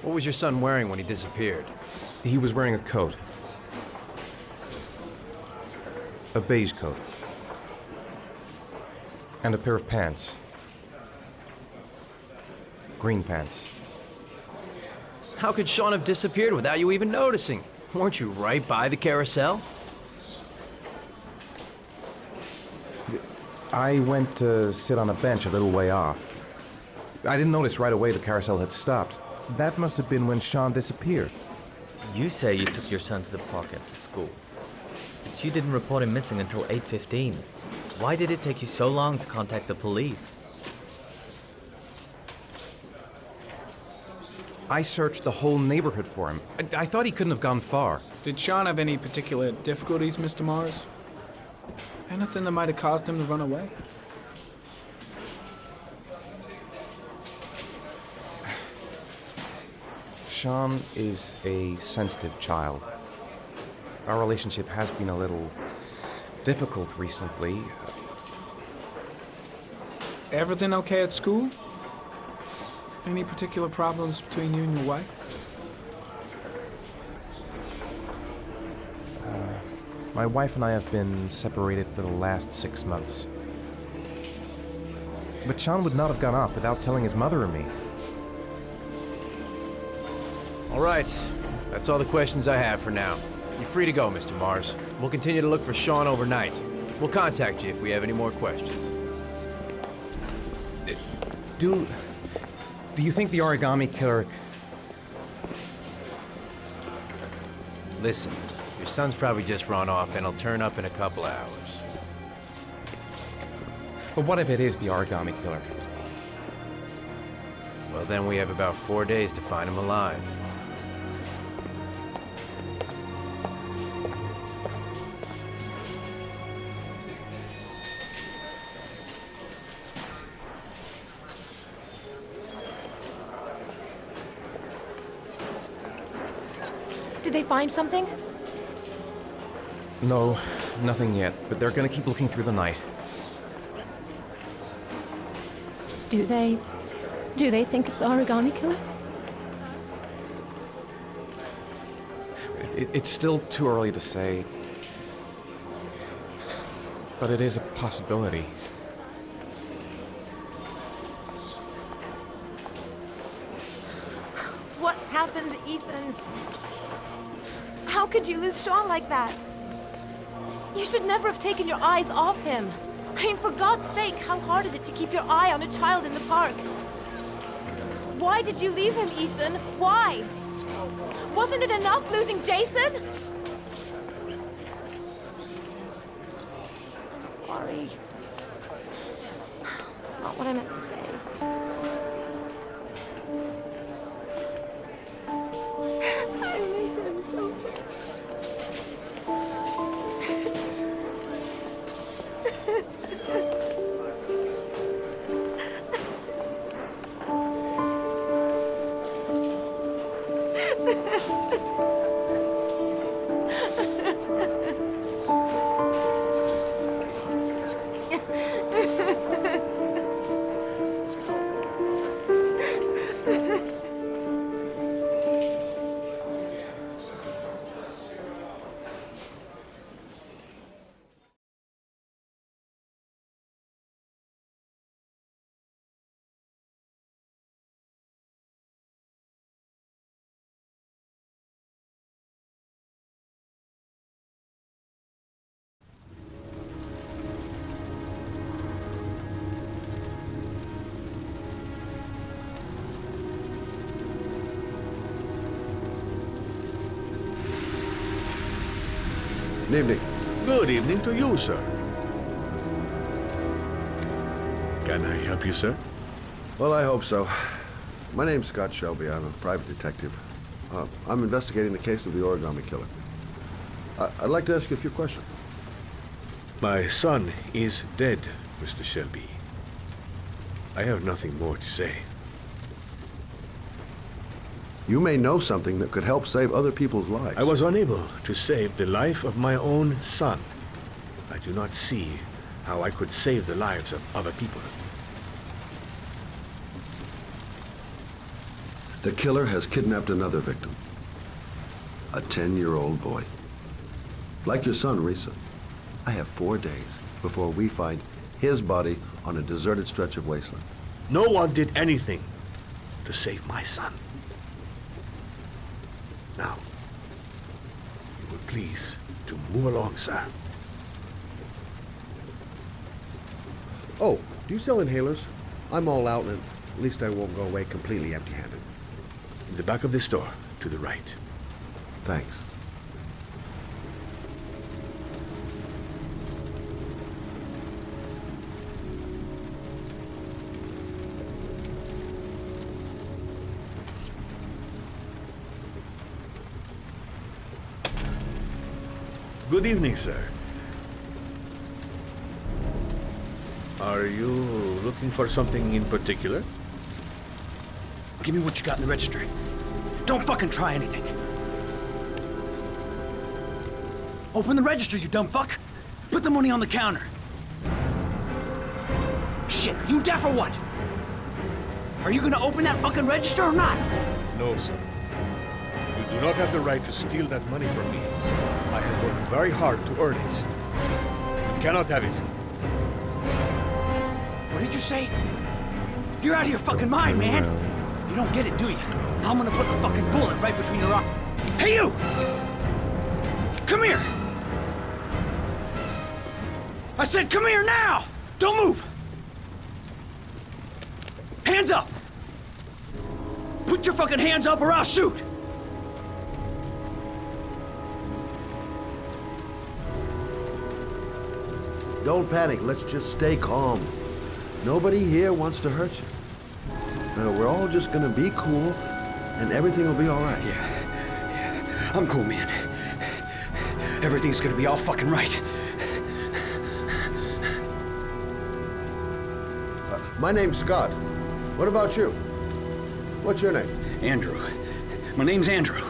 What was your son wearing when he disappeared? He was wearing a coat. A beige coat. And a pair of pants. Green pants. How could Shaun have disappeared without you even noticing? Weren't you right by the carousel? I went to sit on a bench a little way off. I didn't notice right away the carousel had stopped. That must have been when Shaun disappeared. You say you took your son to the park after school. But you didn't report him missing until 8:15. Why did it take you so long to contact the police? I searched the whole neighborhood for him. I thought he couldn't have gone far. Did Shaun have any particular difficulties, Mr. Mars? Anything that might have caused him to run away? Shaun is a sensitive child. Our relationship has been a little difficult recently. Everything okay at school? Any particular problems between you and your wife? My wife and I have been separated for the last 6 months. But Shaun would not have gone off without telling his mother or me. All right. That's all the questions I have for now. You're free to go, Mr. Mars. We'll continue to look for Shaun overnight. We'll contact you if we have any more questions. Do you think the Origami Killer... Listen, your son's probably just run off and he'll turn up in a couple hours. But what if it is the Origami Killer? Well, then we have about 4 days to find him alive. Did they find something? No, nothing yet, but they're gonna keep looking through the night. Do they think it's the Origami Killer? It's still too early to say, but it is a possibility. What happened, Ethan? How could you lose Shaun like that? You should never have taken your eyes off him. I mean, for God's sake, how hard is it to keep your eye on a child in the park? Why did you leave him, Ethan? Why? Wasn't it enough losing Jason? I'm sorry. That's not what I meant to say. I miss him so much. Good evening. Good evening to you, sir. Can I help you, sir? Well, I hope so. My name's Scott Shelby. I'm a private detective. I'm investigating the case of the Origami Killer. I'd like to ask you a few questions. My son is dead, Mr. Shelby. I have nothing more to say. You may know something that could help save other people's lives. I was unable to save the life of my own son. I do not see how I could save the lives of other people. The killer has kidnapped another victim. A 10-year-old boy. Like your son, Risa. I have 4 days before we find his body on a deserted stretch of wasteland. No one did anything to save my son. Now, you will please to move along, sir. Oh, do you sell inhalers? I'm all out, and at least I won't go away completely empty-handed. In the back of this store, to the right. Thanks. Good evening, sir. Are you looking for something in particular? Give me what you got in the register. Don't fucking try anything. Open the register, you dumb fuck. Put the money on the counter. Shit, you deaf or what? Are you gonna open that fucking register or not? No, sir. You do not have the right to steal that money from me. I have worked very hard to earn it. You cannot have it. What did you say? You're out of your fucking mind, man. You don't get it, do you? I'm gonna put the fucking bullet right between your eyes. Hey, you! Come here! I said come here now! Don't move! Hands up! Put your fucking hands up or I'll shoot! Don't panic. Let's just stay calm. Nobody here wants to hurt you. We're all just gonna be cool, and everything will be all right. Yeah. I'm cool, man. Everything's gonna be all fucking right. My name's Scott. What about you? What's your name? Andrew. My name's Andrew.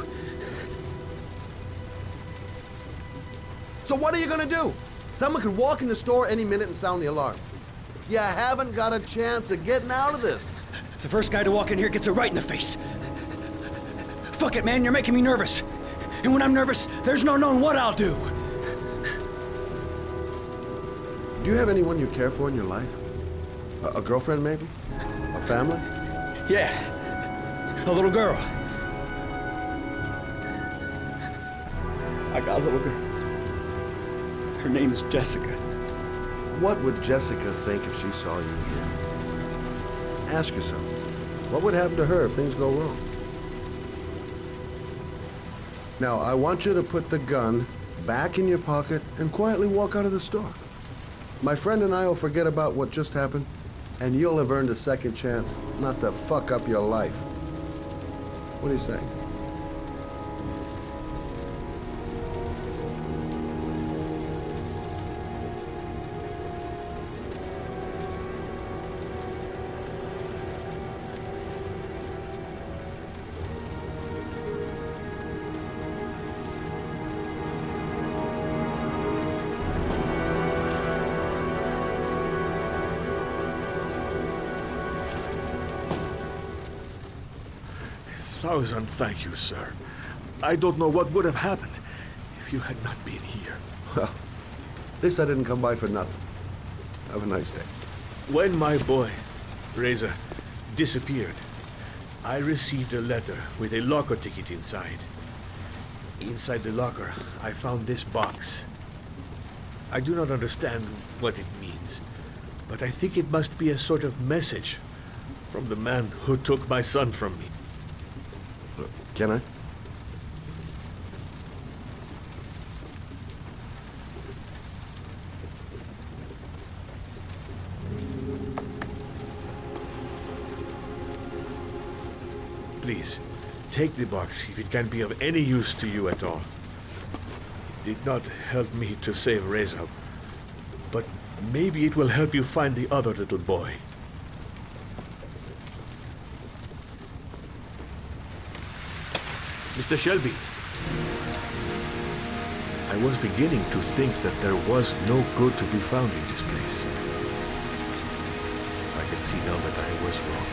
So what are you gonna do? Someone could walk in the store any minute and sound the alarm. You haven't got a chance of getting out of this. The first guy to walk in here gets it right in the face. Fuck it, man, you're making me nervous. And when I'm nervous, there's no knowing what I'll do. Do you have anyone you care for in your life? A girlfriend, maybe? A family? Yeah. A little girl. I got a little girl. Her name's Jessica. What would Jessica think if she saw you here? Ask yourself, what would happen to her if things go wrong? Now, I want you to put the gun back in your pocket and quietly walk out of the store. My friend and I will forget about what just happened, and you'll have earned a second chance not to fuck up your life. What do you say? Thousand thank you, sir. I don't know what would have happened if you had not been here. Well, at least I didn't come by for nothing. Have a nice day. When my boy, Reza, disappeared, I received a letter with a locker ticket inside. Inside the locker, I found this box. I do not understand what it means, but I think it must be a sort of message from the man who took my son from me. Can I? Please, take the box if it can be of any use to you at all. It did not help me to save Reza, but maybe it will help you find the other little boy. Mr. Shelby, I was beginning to think that there was no good to be found in this place. I can see now that I was wrong.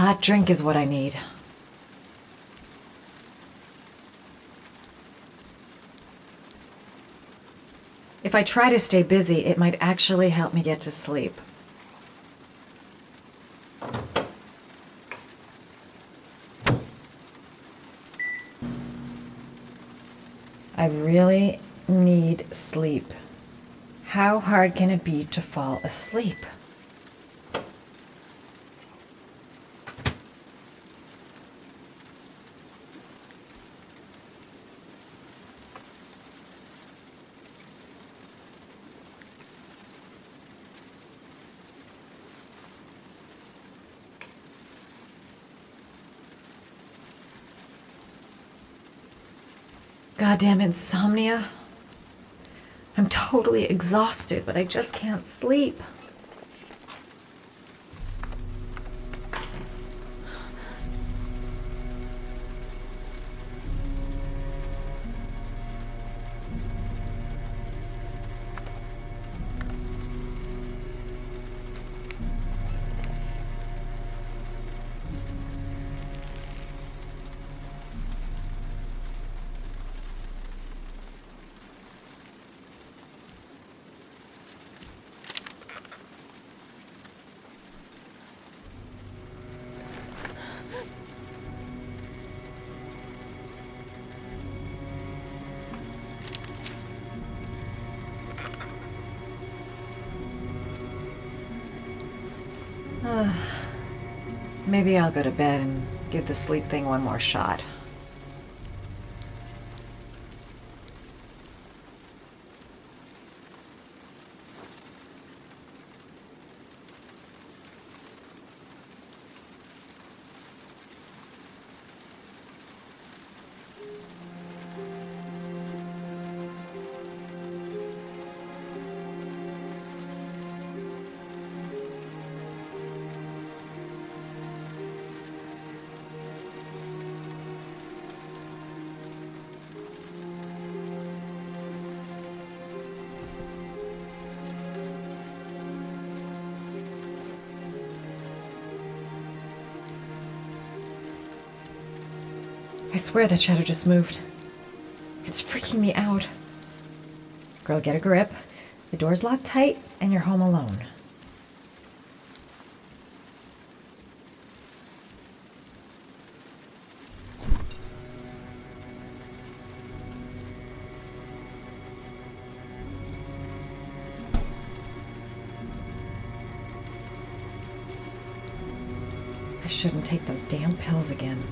hot drink is what I need. If I try to stay busy, it might actually help me get to sleep. I really need sleep. How hard can it be to fall asleep? Goddamn insomnia. I'm totally exhausted, but I just can't sleep. Maybe I'll go to bed and give the sleep thing one more shot. I swear that shadow just moved. It's freaking me out. Girl, get a grip. The door's locked tight, and you're home alone. I shouldn't take those damn pills again.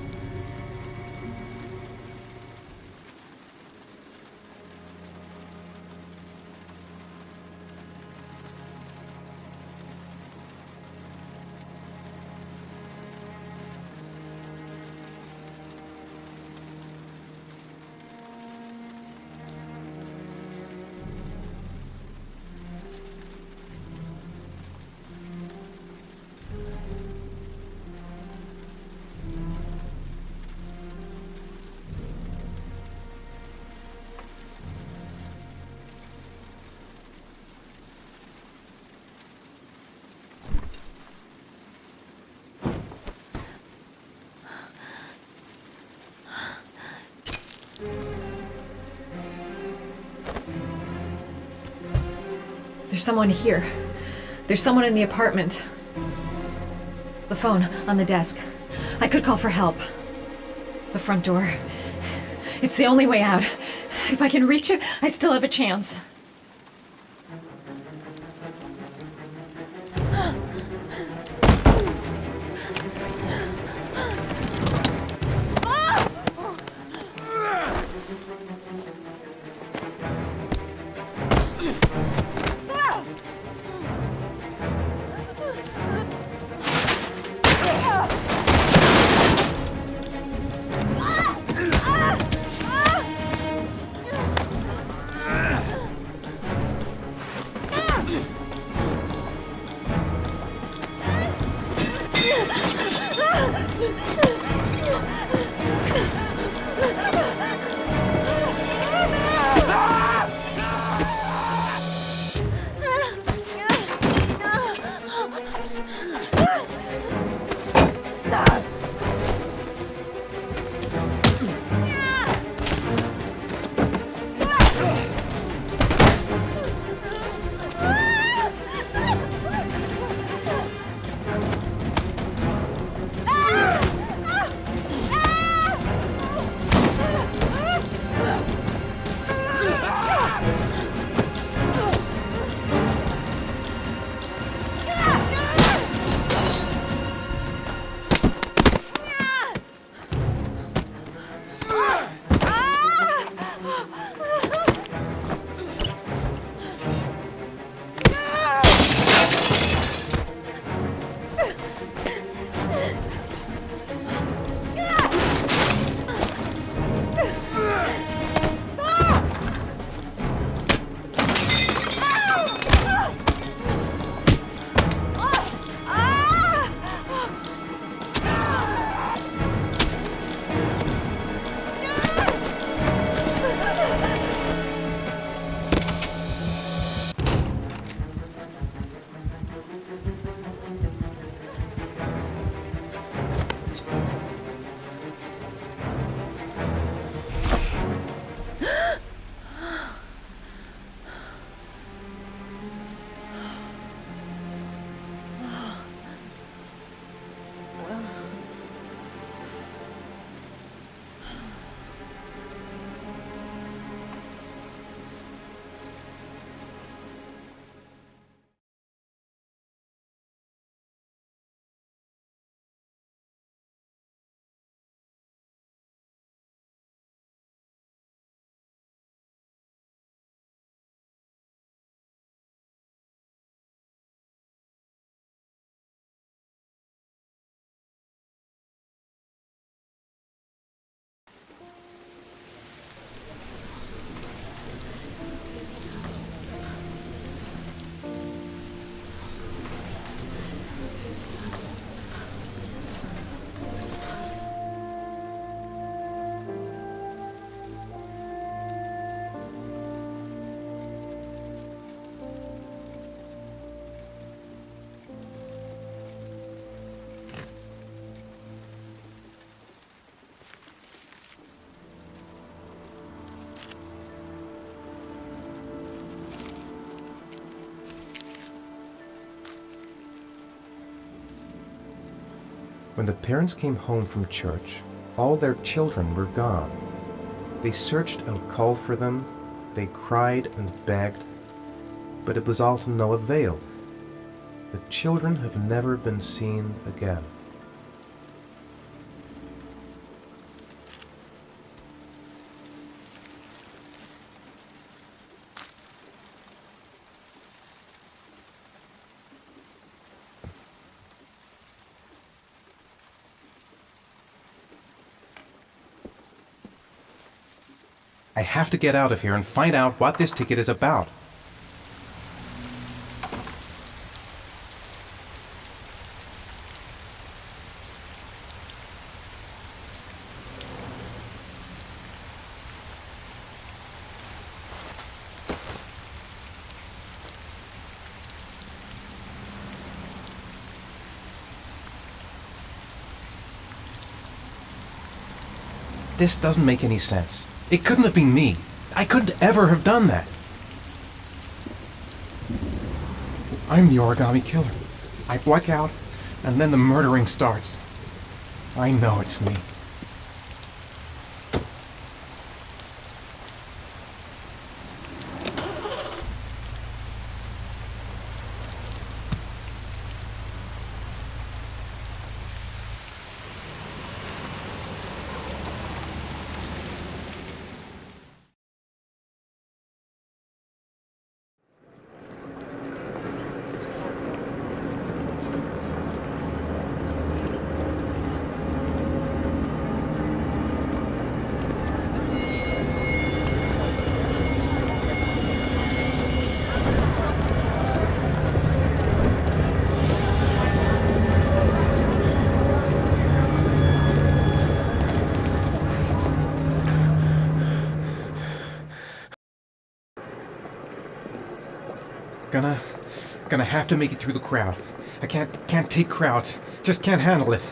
There's someone here. There's someone in the apartment. The phone on the desk. I could call for help. The front door. It's the only way out. If I can reach it, I still have a chance. When the parents came home from church, all their children were gone. They searched and called for them, they cried and begged, but it was all to no avail. The children have never been seen again. I have to get out of here and find out what this ticket is about. This doesn't make any sense. It couldn't have been me. I couldn't ever have done that. I'm the Origami Killer. I black out, and then the murdering starts. I know it's me. Gonna have to make it through the crowd. I can't take crowds. Just can't handle it.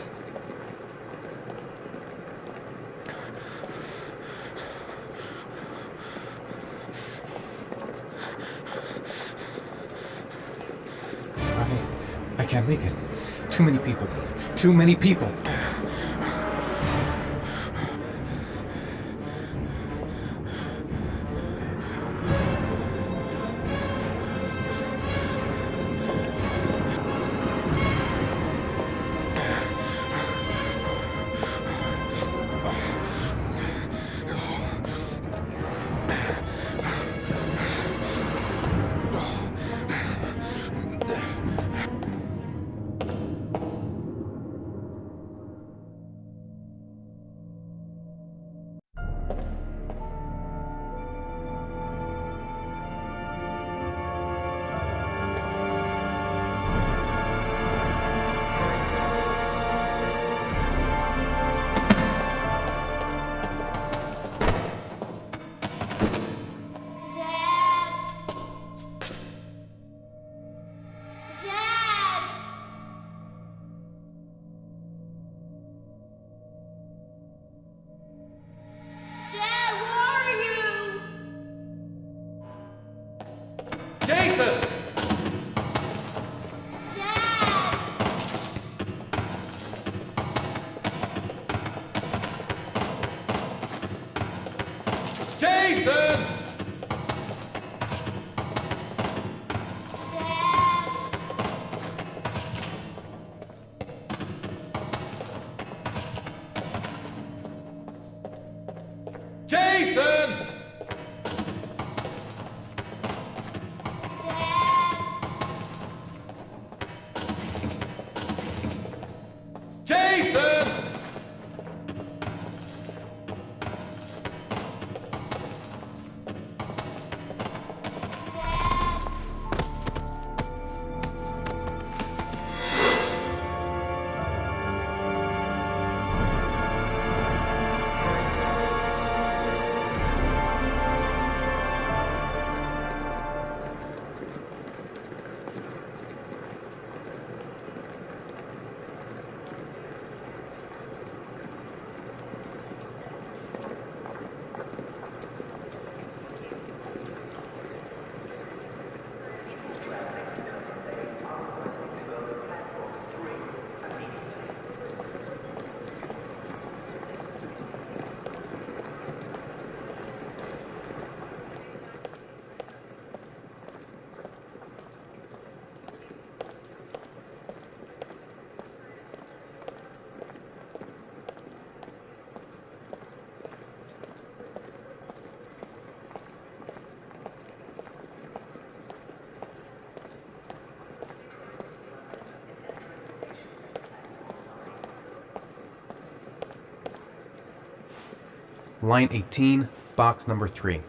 I can't make it. Too many people. Too many people. Jason! Line 18, box number 3.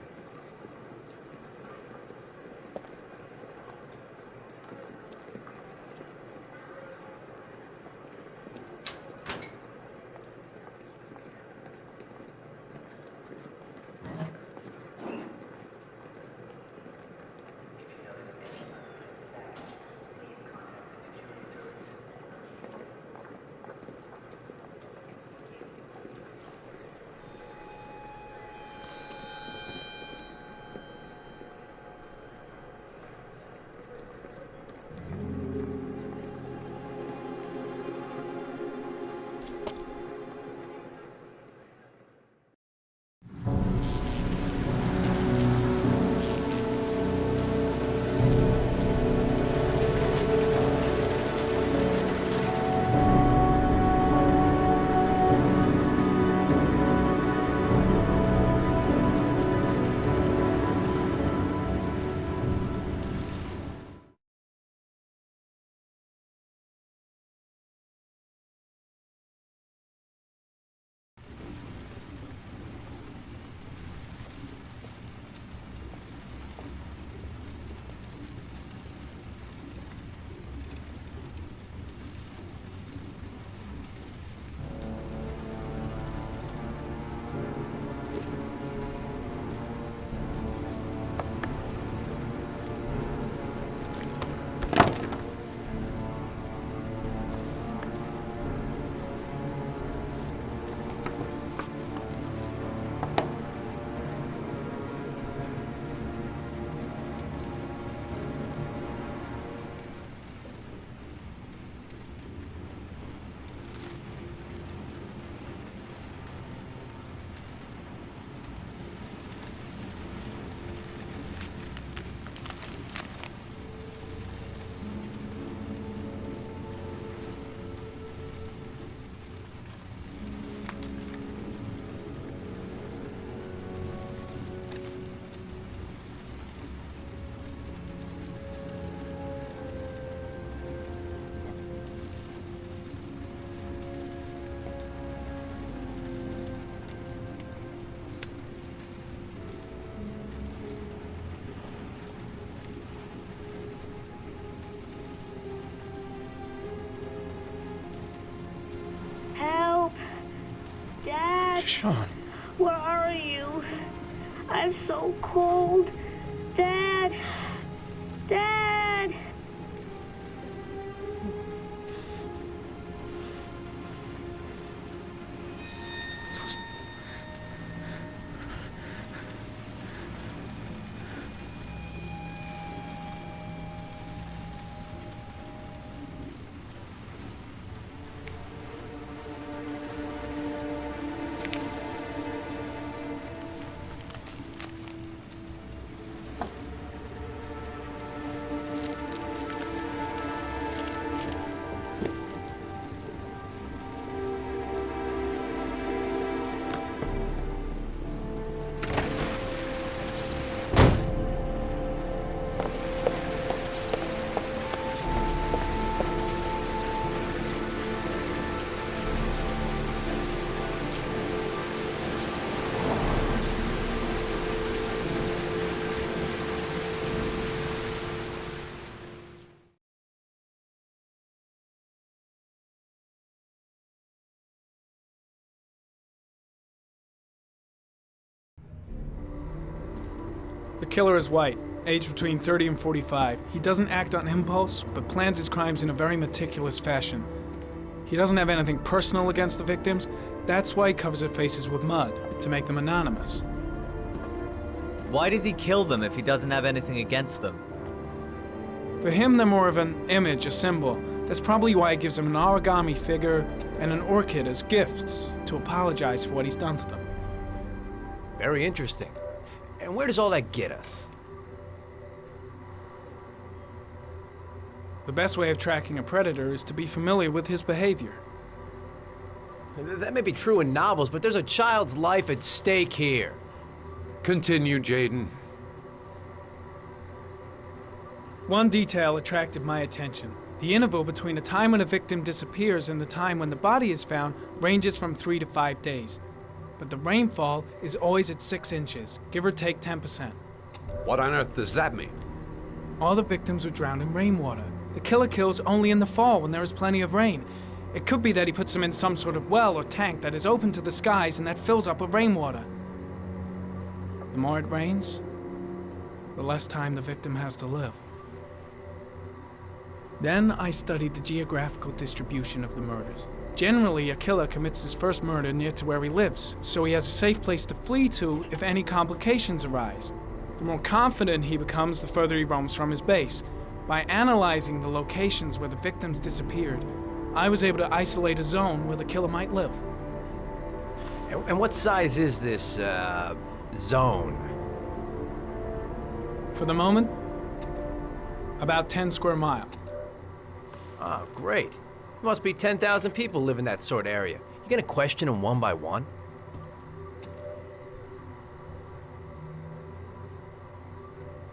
Shaun. Where are you? I'm so cold. Dad! Dad! The killer is white, aged between 30 and 45. He doesn't act on impulse, but plans his crimes in a very meticulous fashion. He doesn't have anything personal against the victims. That's why he covers their faces with mud, to make them anonymous. Why does he kill them if he doesn't have anything against them? For him, they're more of an image, a symbol. That's probably why he gives them an origami figure and an orchid as gifts, to apologize for what he's done to them. Very interesting. And where does all that get us? The best way of tracking a predator is to be familiar with his behavior. That may be true in novels, but there's a child's life at stake here. Continue, Jaden. One detail attracted my attention. The interval between the time when a victim disappears and the time when the body is found ranges from 3 to 5 days. but the rainfall is always at 6 inches, give or take 10%. What on earth does that mean? All the victims were drowned in rainwater. The killer kills only in the fall when there is plenty of rain. It could be that he puts them in some sort of well or tank that is open to the skies and that fills up with rainwater. The more it rains, the less time the victim has to live. Then I studied the geographical distribution of the murders. Generally, a killer commits his first murder near to where he lives, so he has a safe place to flee to if any complications arise. The more confident he becomes, the further he roams from his base. By analyzing the locations where the victims disappeared, I was able to isolate a zone where the killer might live. And what size is this, zone? For the moment, about 10 square miles. Oh, great. There must be 10,000 people live in that sort of area. You gonna question them one by one?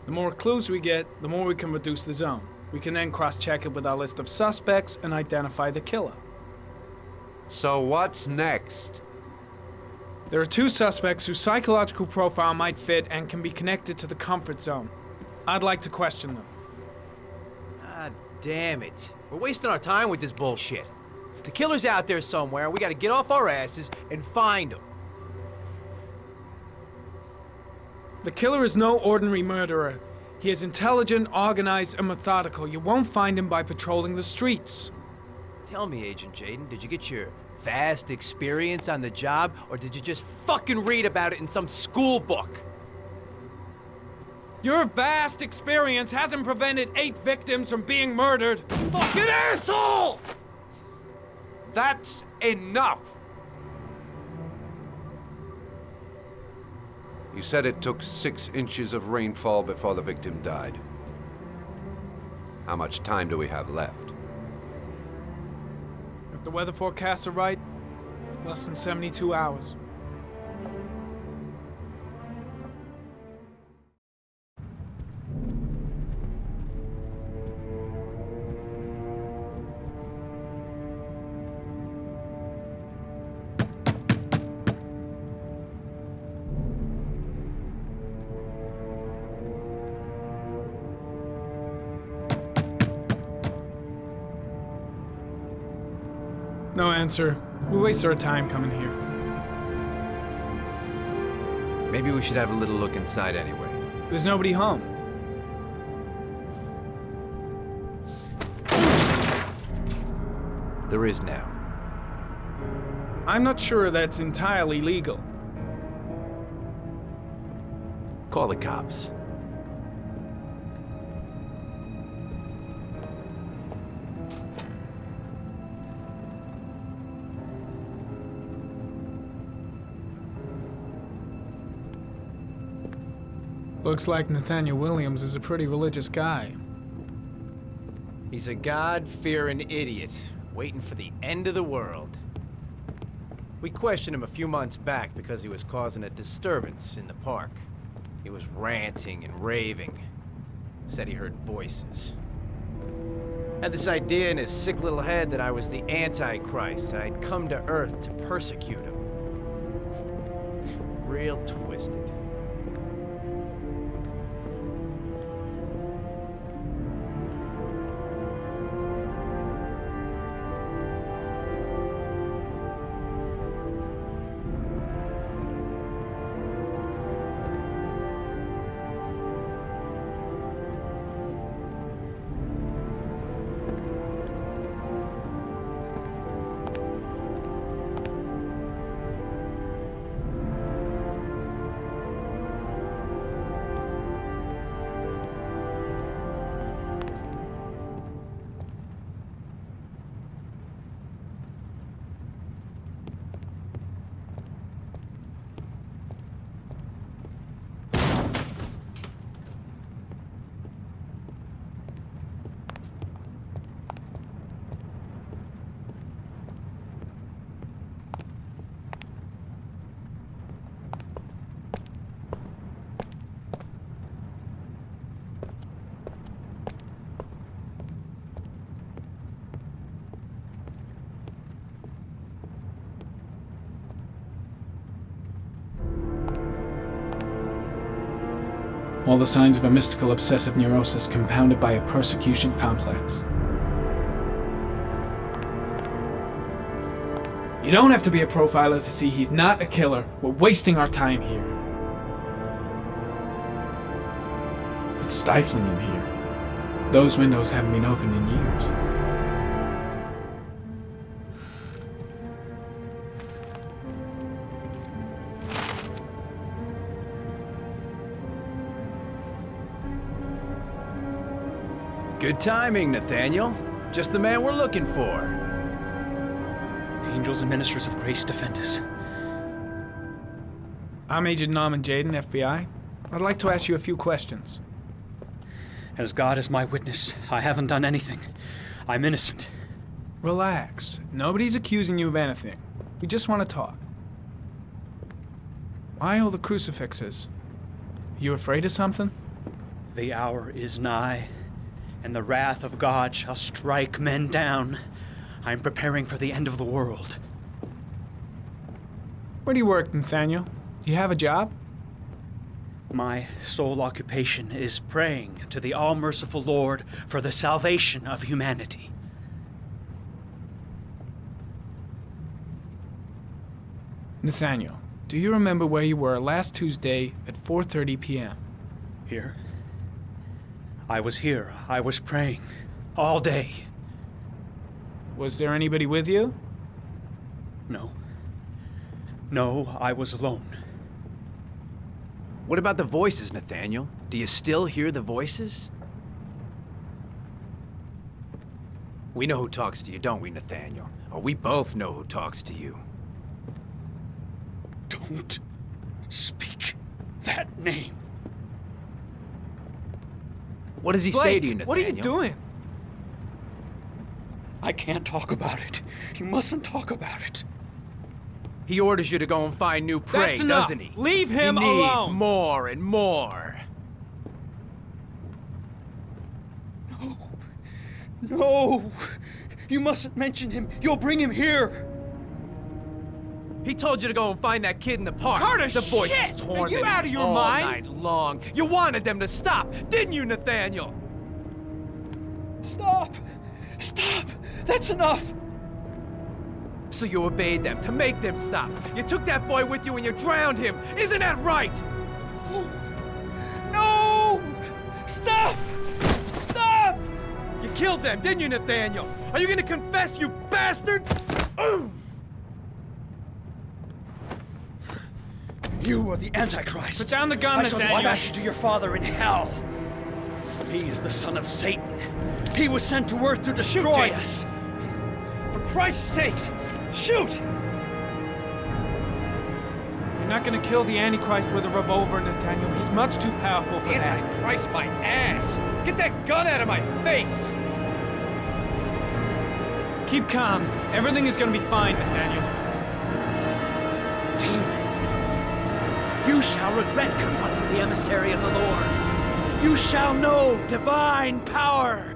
The more clues we get, the more we can reduce the zone. We can then cross-check it with our list of suspects and identify the killer. So what's next? There are 2 suspects whose psychological profile might fit and can be connected to the comfort zone. I'd like to question them. Ah, damn it. We're wasting our time with this bullshit. The killer's out there somewhere, and we gotta get off our asses and find him. The killer is no ordinary murderer. He is intelligent, organized, and methodical. You won't find him by patrolling the streets. Tell me, Agent Jaden, did you get your vast experience on the job, or did you just fucking read about it in some school book? Your vast experience hasn't prevented 8 victims from being murdered. Fucking asshole! That's enough! You said it took 6 inches of rainfall before the victim died. How much time do we have left? If the weather forecasts are right, less than 72 hours. No answer. We waste our time coming here. Maybe we should have a little look inside anyway. There's nobody home. There is now. I'm not sure that's entirely legal. Call the cops. Looks like Nathaniel Williams is a pretty religious guy. He's a God-fearing idiot, waiting for the end of the world. We questioned him a few months back because he was causing a disturbance in the park. He was ranting and raving. Said he heard voices. Had this idea in his sick little head that I was the Antichrist. I'd come to Earth to persecute him. Real twisted. All the signs of a mystical obsessive neurosis compounded by a persecution complex. You don't have to be a profiler to see he's not a killer. We're wasting our time here. It's stifling in here. Those windows haven't been opened in years. Good timing, Nathaniel. Just the man we're looking for. Angels and ministers of grace defend us. I'm Agent Norman Jaden, FBI. I'd like to ask you a few questions. As God is my witness, I haven't done anything. I'm innocent. Relax. Nobody's accusing you of anything. We just want to talk. Why all the crucifixes? You afraid of something? The hour is nigh, and the wrath of God shall strike men down. I'm preparing for the end of the world. Where do you work, Nathaniel? Do you have a job? My sole occupation is praying to the all-merciful Lord for the salvation of humanity. Nathaniel, do you remember where you were last Tuesday at 4:30 p.m.? Here? I was here. I was praying all day. Was there anybody with you? No. No, I was alone. What about the voices, Nathaniel? Do you still hear the voices? We know who talks to you, don't we, Nathaniel? Or we both know who talks to you. Don't speak that name. What does he Blake, say to you, Nathaniel? What are you doing? I can't talk about it. You mustn't talk about it. He orders you to go and find new prey, That's enough. doesn't he? Leave him he needs alone. more and more. No. No. You mustn't mention him. You'll bring him here. He told you to go and find that kid in the park. Carter, the voice shit! tormented Are you out of your all mind? night long. You wanted them to stop, didn't you, Nathaniel? Stop. Stop. That's enough. So you obeyed them to make them stop. You took that boy with you and you drowned him. Isn't that right? No! Stop! Stop! You killed them, didn't you, Nathaniel? Are you going to confess, you bastard? You are the Antichrist. Put down the gun, I shall Nathaniel. smash you to your father in hell. He is the son of Satan. He was sent to earth to destroy us. For Christ's sake, shoot! You're not going to kill the Antichrist with a revolver, Nathaniel. He's much too powerful for that. Antichrist, my ass! Get that gun out of my face! Keep calm. Everything is going to be fine, Nathaniel. Demon, you shall regret confronting the emissary of the Lord. You shall know divine power.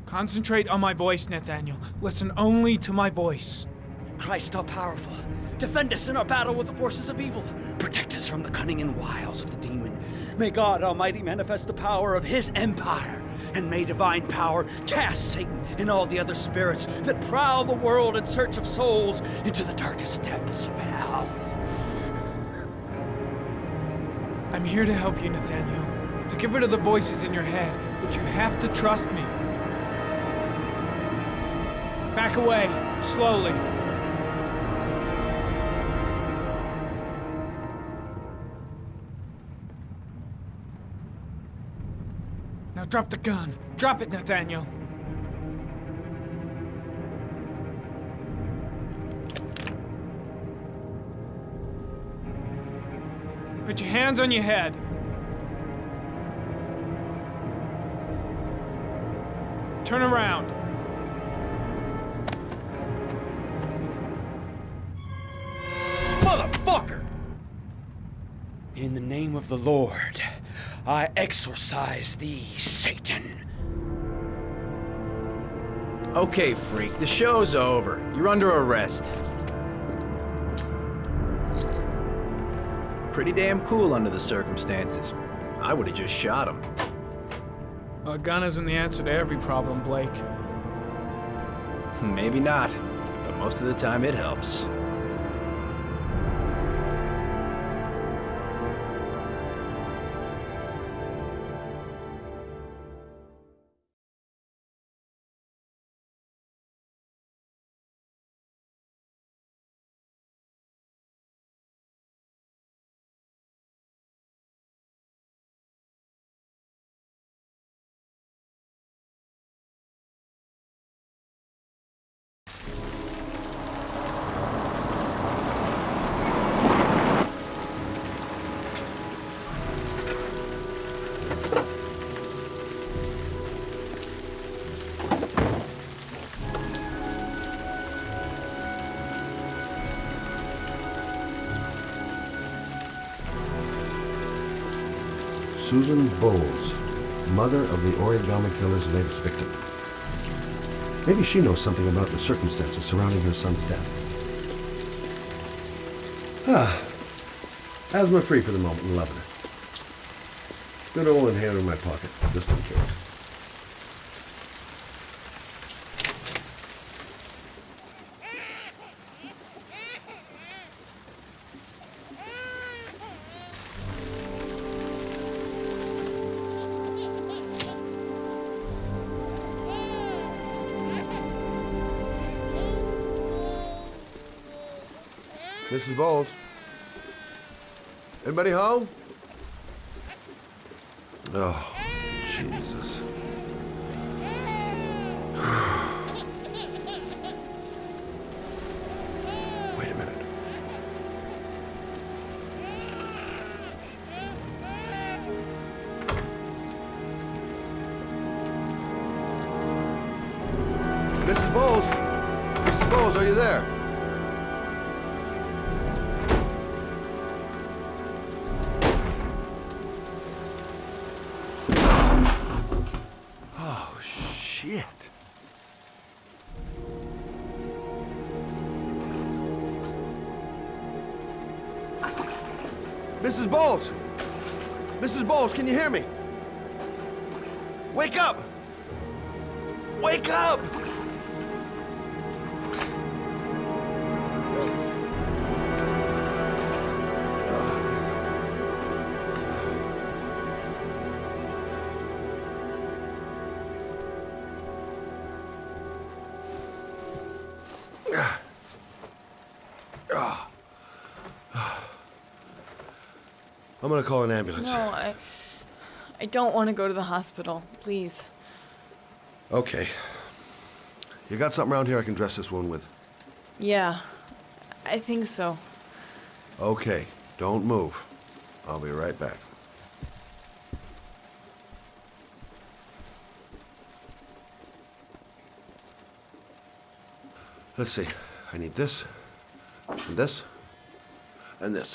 Concentrate on my voice, Nathaniel. Listen only to my voice. Christ all powerful, defend us in our battle with the forces of evil. Protect us from the cunning and wiles of the demon. May God Almighty manifest the power of His empire, and may divine power cast Satan and all the other spirits that prowl the world in search of souls into the darkest depths of hell. I'm here to help you, Nathaniel. To get rid of the voices in your head, but you have to trust me. Back away, slowly. Now drop the gun. Drop it, Nathaniel. Put your hands on your head. Turn around. Motherfucker! In the name of the Lord, I exorcise thee, Satan. Okay, freak, the show's over. You're under arrest. Pretty damn cool under the circumstances. I would have just shot him. A gun isn't the answer to every problem, Blake. Maybe not, but most of the time it helps. Susan Bowles, mother of the Origami Killer's latest victim. Maybe she knows something about the circumstances surrounding her son's death. Asthma-free for the moment and loving it. Good old inhaler in my pocket, just in case. Mrs. Bowles? Anybody home? Oh, Jesus. Wait a minute. Mrs. Bowles? Mrs. Bowles, are you there? Shit. Mrs. Bowles! Mrs. Bowles, can you hear me? Wake up! Wake up! I'm gonna call an ambulance. No, I don't want to go to the hospital. Please. Okay. You got something around here I can dress this wound with? Yeah, I think so. Okay, don't move. I'll be right back. Let's see. I need this, and this, and this.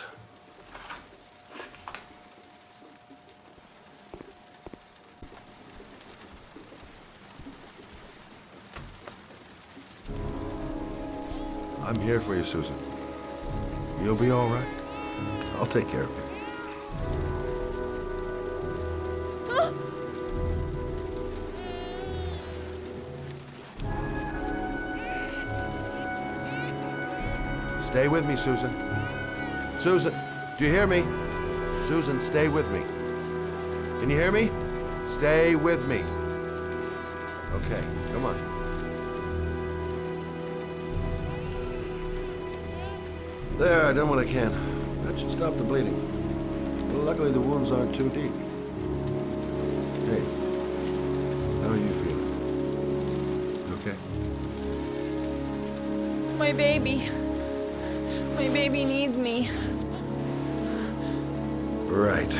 I'm here for you, Susan. You'll be all right. I'll take care of you. Stay with me, Susan. Susan, do you hear me? Susan, stay with me. Can you hear me? Stay with me. Okay, come on. There, I done what I can. That should stop the bleeding. Well, luckily the wounds aren't too deep. Hey, how are you feeling? Okay? My baby. My baby needs me. Right.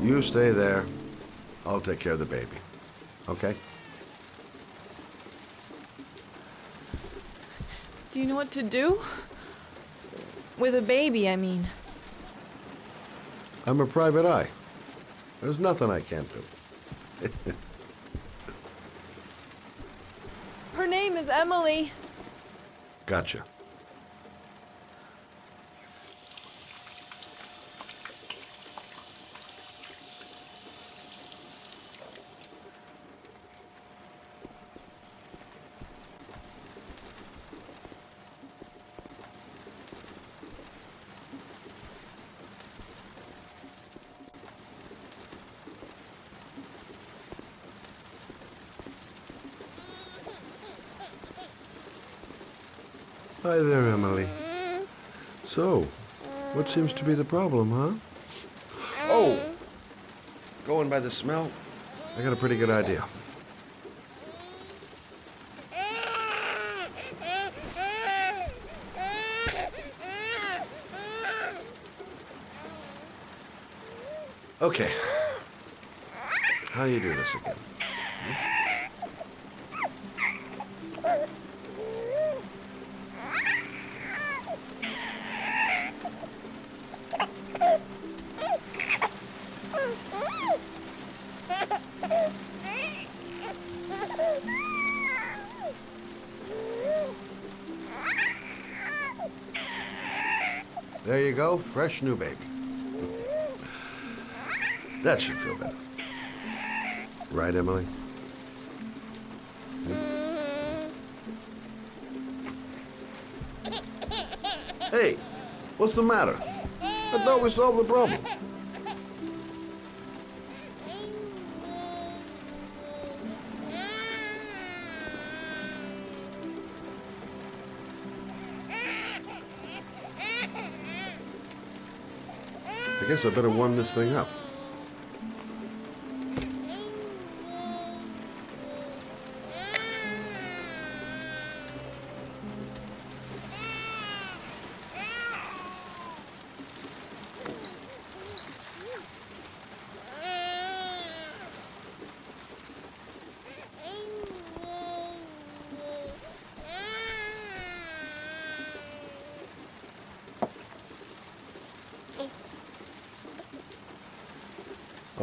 You stay there. I'll take care of the baby. Okay? Do you know what to do? With a baby, I mean. I'm a private eye. There's nothing I can't do. Her name is Emily. Gotcha. Hi there, Emily. So, what seems to be the problem, huh? Oh! Going by the smell, I got a pretty good idea. Okay. How do you do this again? There you go, fresh new baby. That should feel better. Right, Emily? Hey, what's the matter? I thought we solved the problem. I guess I better warm this thing up.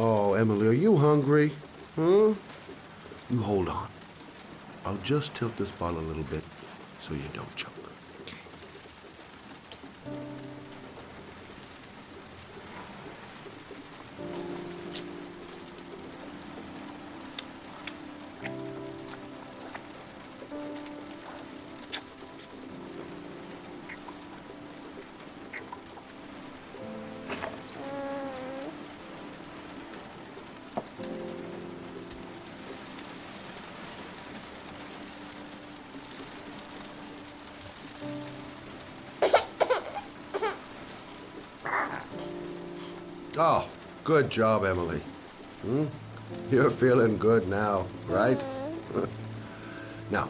Oh, Emily, are you hungry? Huh? You hold on. I'll just tilt this bottle a little bit so you don't choke. Oh, good job, Emily. You're feeling good now, right? Now,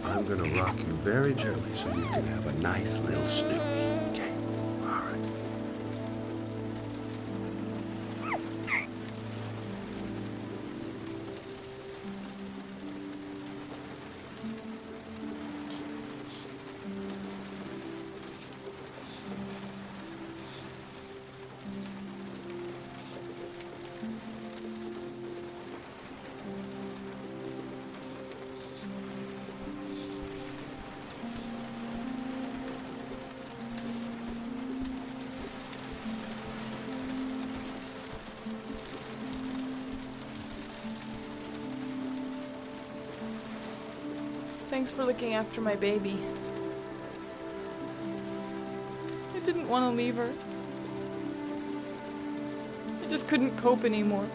I'm going to rock you very gently so you can have a nice little snooze. Okay? All right. Thanks for looking after my baby. I didn't want to leave her. I just couldn't cope anymore.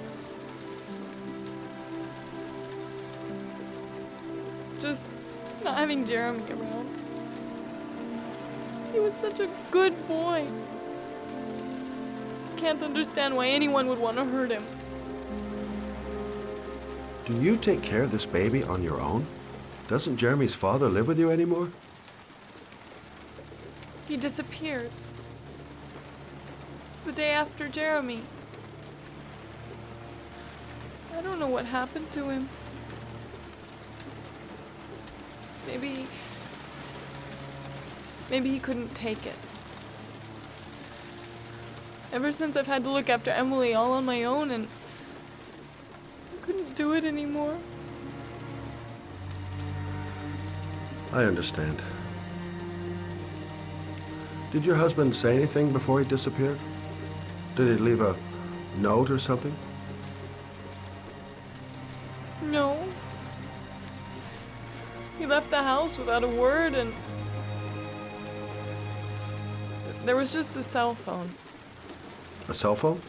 Just not having Jeremy around. He was such a good boy. I can't understand why anyone would want to hurt him. Do you take care of this baby on your own? Doesn't Jeremy's father live with you anymore? He disappeared. The day after Jeremy. I don't know what happened to him. Maybe he couldn't take it. Ever since I've had to look after Emily all on my own, and I couldn't do it anymore. I understand. Did your husband say anything before he disappeared? Did he leave a note or something? No. He left the house without a word, and there was just a cell phone. A cell phone?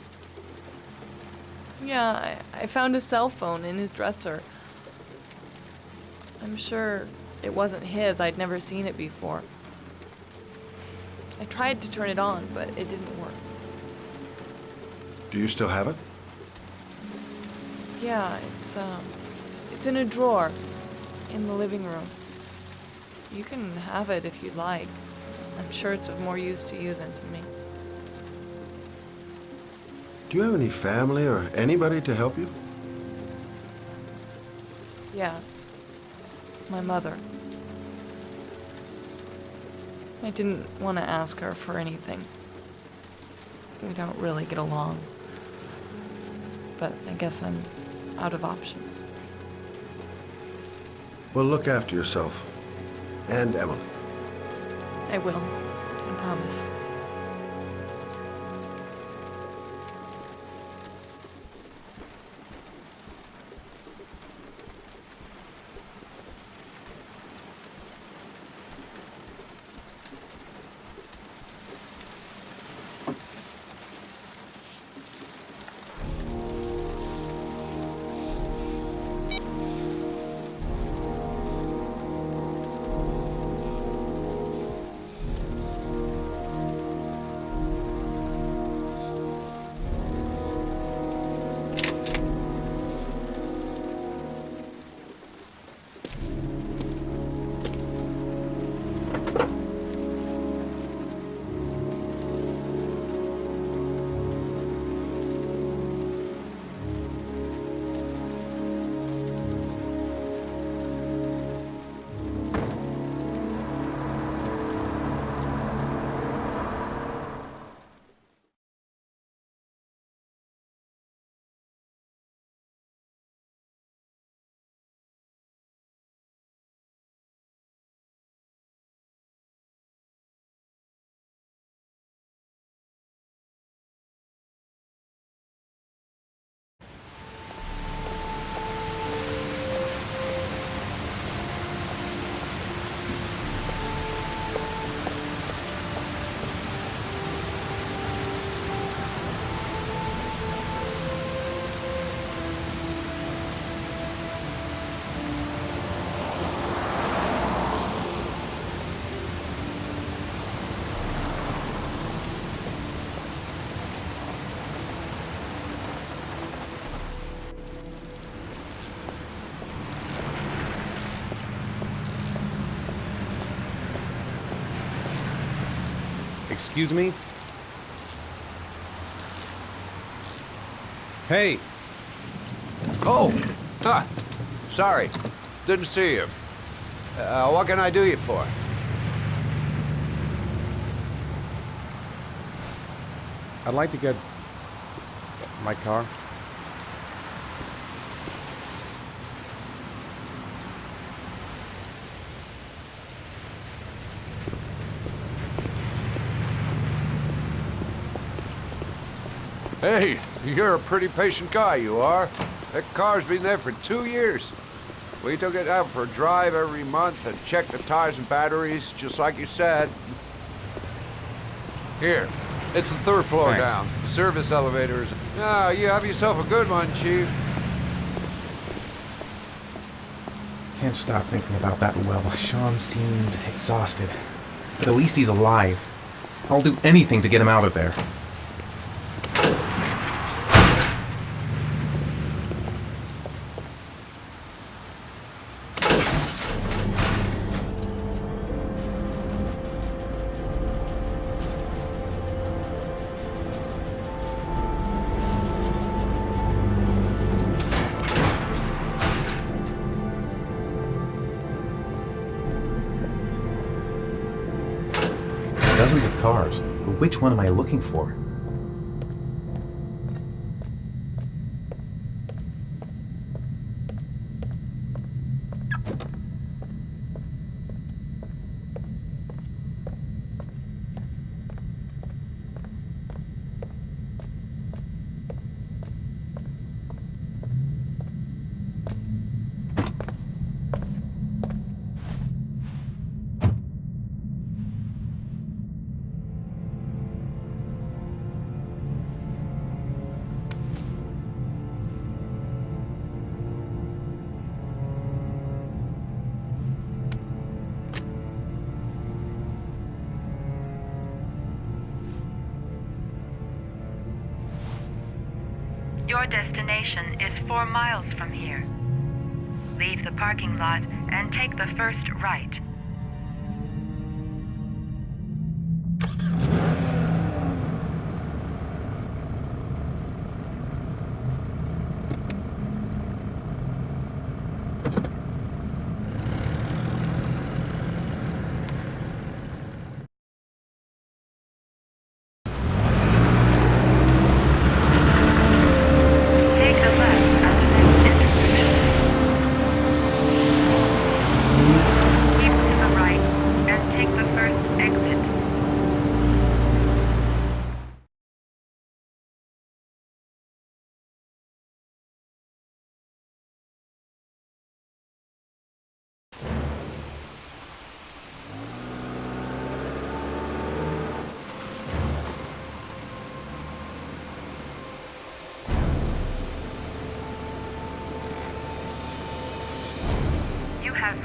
Yeah, I found a cell phone in his dresser. I'm sure it wasn't his. I'd never seen it before. I tried to turn it on, but it didn't work. Do you still have it? Yeah, it's in a drawer in the living room. You can have it if you'd like. I'm sure it's of more use to you than to me. Do you have any family or anybody to help you? Yeah. My mother. I didn't want to ask her for anything. We don't really get along. But I guess I'm out of options. Well, look after yourself. And Emily. I will. I promise. Excuse me? Hey! Oh! Huh. Sorry. Didn't see you. What can I do you for? I'd like to get my car. Hey, you're a pretty patient guy, you are. That car's been there for 2 years. We took it out for a drive every month and checked the tires and batteries, just like you said. Here, it's the 3rd floor Thanks. down. The service elevators. Ah, you have yourself a good one, Chief. Can't stop thinking about that well. Shaun seemed exhausted. But at least he's alive. I'll do anything to get him out of there. Dozens of cars, but which one am I looking for? Your destination is 4 miles from here. Leave the parking lot and take the first right.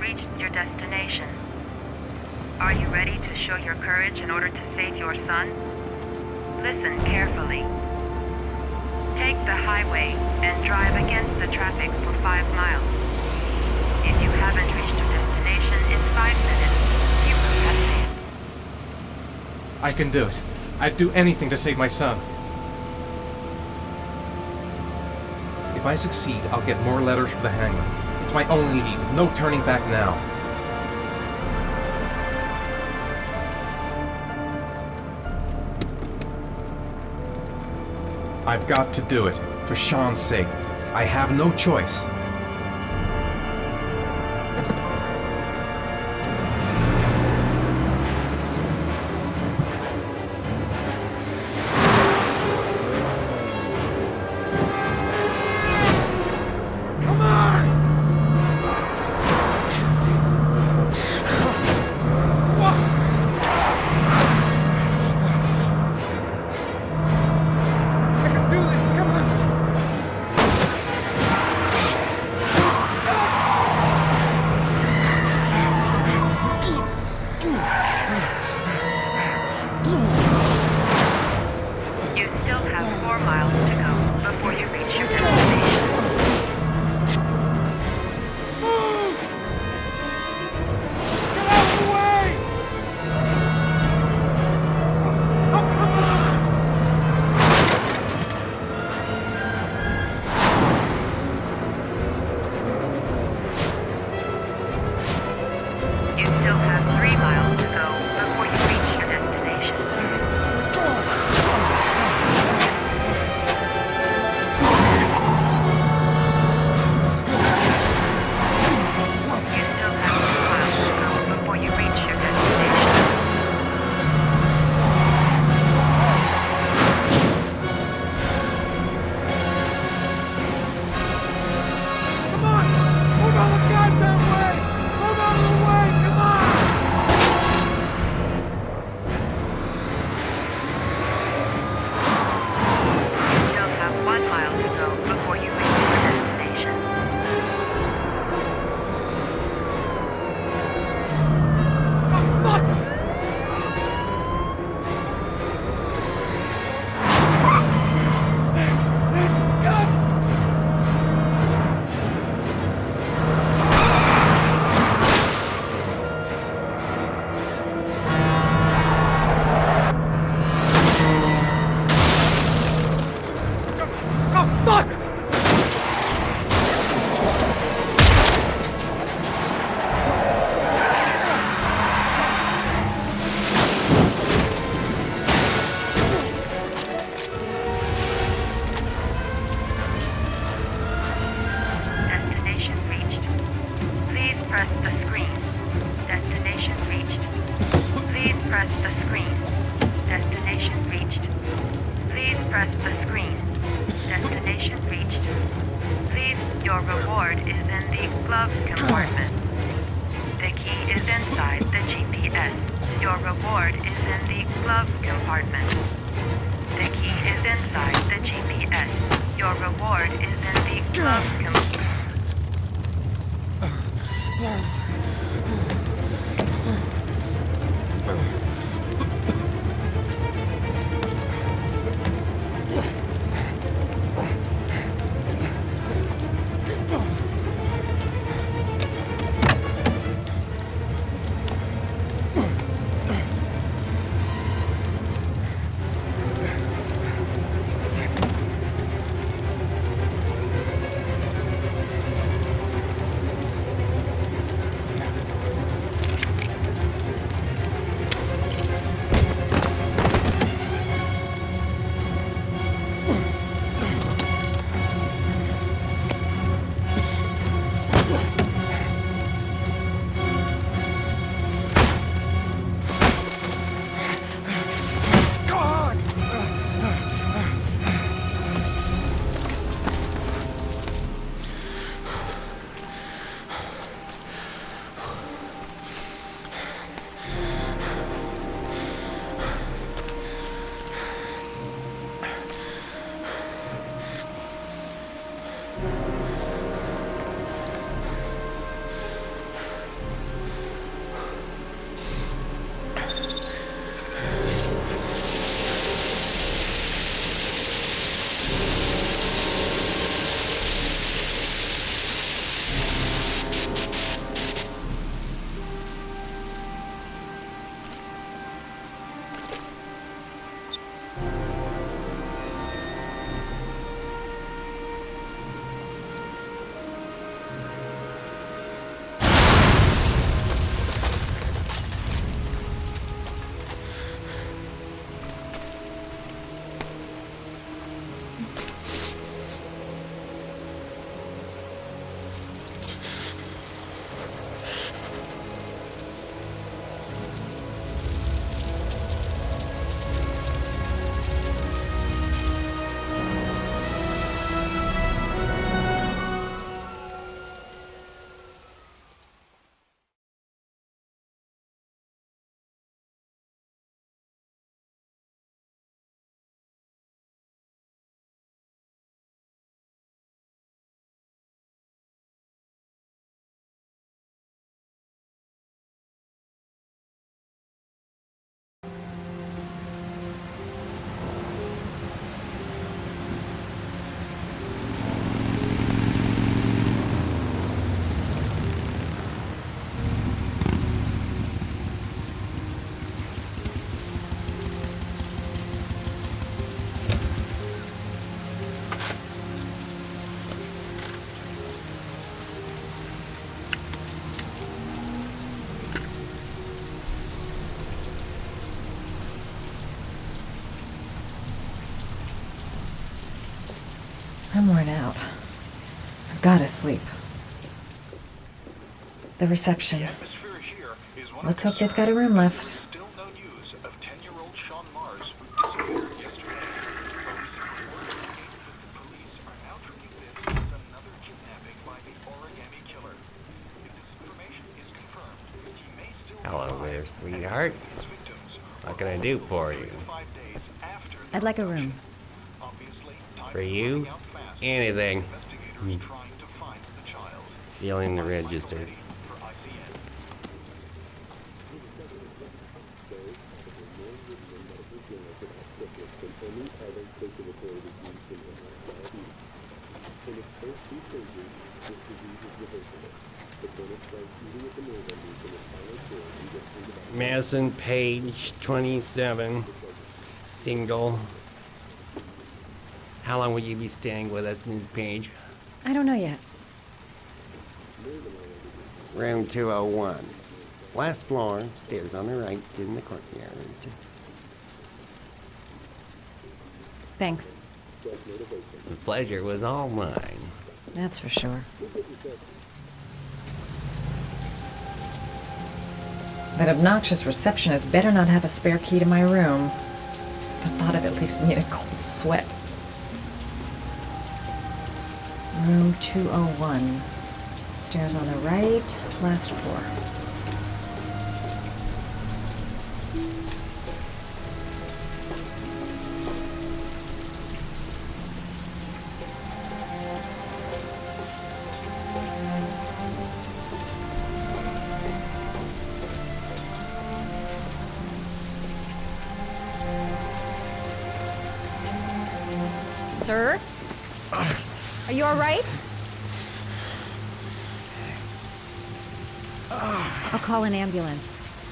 Reached your destination. Are you ready to show your courage in order to save your son? Listen carefully. Take the highway and drive against the traffic for 5 miles. If you haven't reached your destination in 5 minutes, you will have failed. I can do it. I'd do anything to save my son. If I succeed, I'll get more letters for the hangman. It's my only lead. No turning back now. I've got to do it. For Shaun's sake. I have no choice. I'm worn out. I've got to sleep. The reception. Let's hope they've got a room left. Still no news of 10-year-old Shaun Mars, who disappeared yesterday. The police are now treating this as another kidnapping by the Origami Killer. If this information is confirmed, he may still Hello there, sweetheart. What can I do for you? I'd like a room. For you? Anything. Feeling the register. Madison, page 27, single. How long will you be staying with us, Ms. Page? I don't know yet. Room 201. Last floor, stairs on the right, in the courtyard. Thanks. The pleasure was all mine. That's for sure. That obnoxious receptionist better not have a spare key to my room. The thought of it leaves me in a cold sweat. Room 201. Stairs on the right, last floor. Sir? Are you all right? I'll call an ambulance.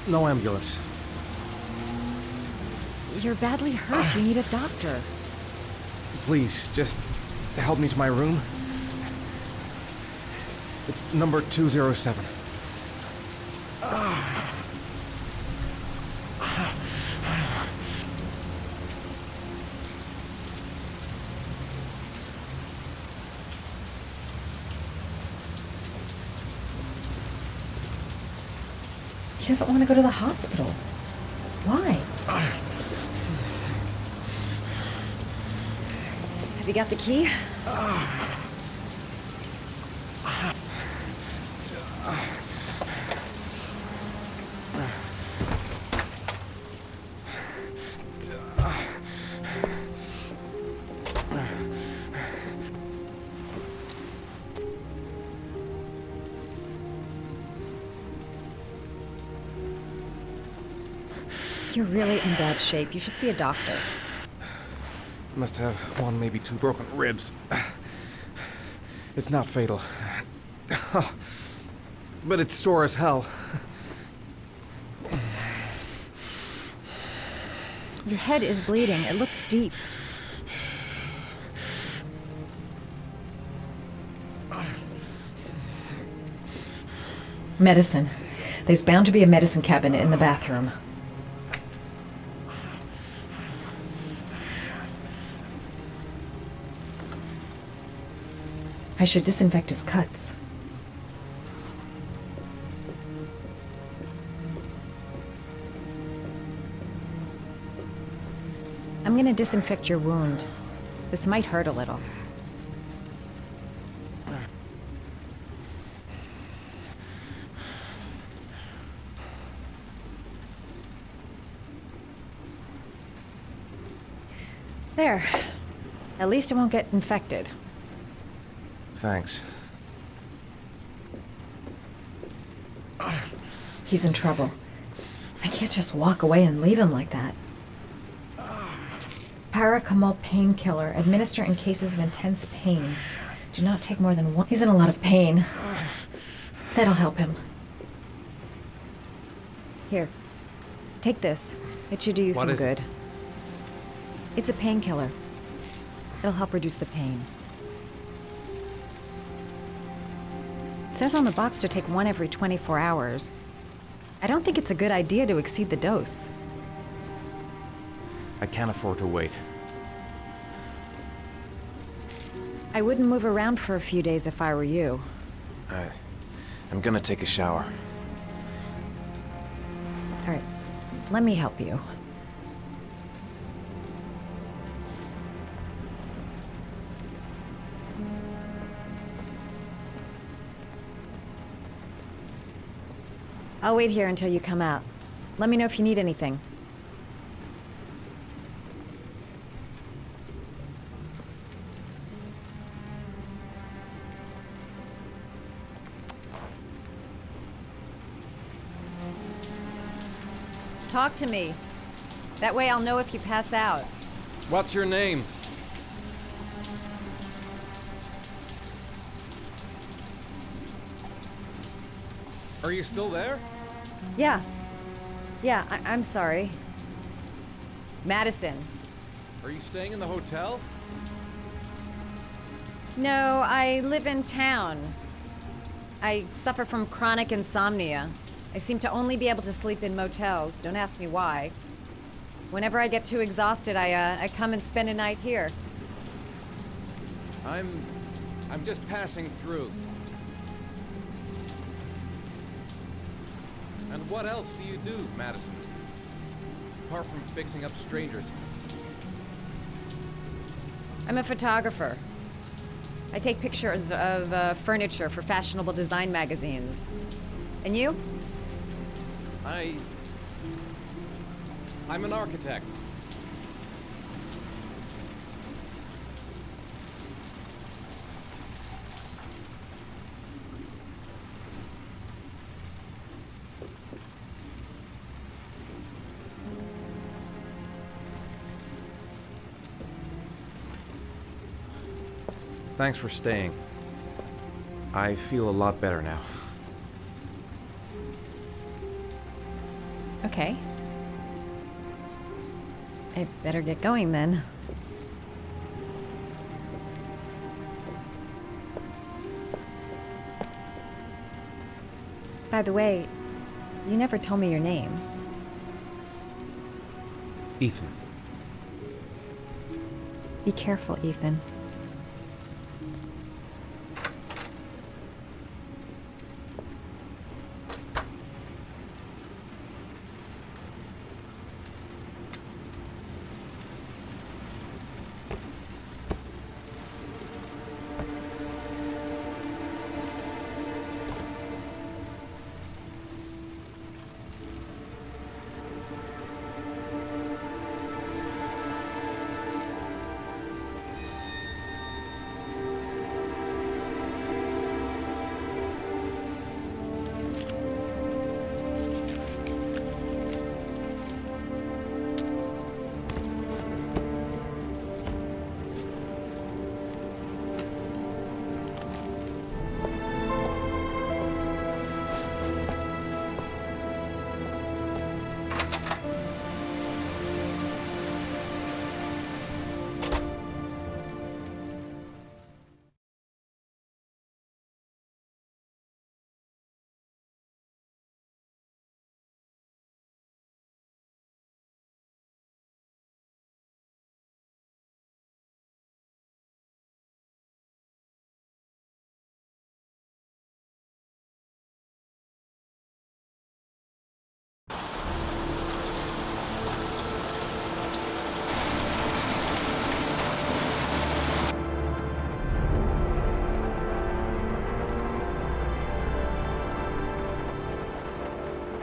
No ambulance. You're badly hurt. You need a doctor. Please, just help me to my room. It's number 207. He doesn't want to go to the hospital. Why? Have you got the key? You're really in bad shape. You should see a doctor. Must have one, maybe two broken ribs. It's not fatal. But it's sore as hell. Your head is bleeding. It looks deep. Medicine. There's bound to be a medicine cabinet in the bathroom. I should disinfect his cuts. I'm going to disinfect your wound. This might hurt a little. There. At least it won't get infected. Thanks. He's in trouble. I can't just walk away and leave him like that. Paracetamol painkiller. Administer in cases of intense pain. Do not take more than one. He's in a lot of pain. That'll help him. Here. Take this. It should do you some good. It? It's a painkiller. It'll help reduce the pain. It says on the box to take one every 24 hours. I don't think it's a good idea to exceed the dose. I can't afford to wait. I wouldn't move around for a few days if I were you. I'm gonna take a shower. All right, let me help you. I'll wait here until you come out. Let me know if you need anything. Talk to me. That way I'll know if you pass out. What's your name? Are you still there? Yeah. I'm sorry. Madison. Are you staying in the hotel? No, I live in town. I suffer from chronic insomnia. I seem to only be able to sleep in motels. Don't ask me why. Whenever I get too exhausted, I come and spend a night here. I'm just passing through. And what else do you do, Madison? Apart from fixing up strangers. I'm a photographer. I take pictures of furniture for fashionable design magazines. And you? I'm an architect. Thanks for staying. I feel a lot better now. Okay. I better get going then. By the way, you never told me your name. Ethan. Be careful, Ethan.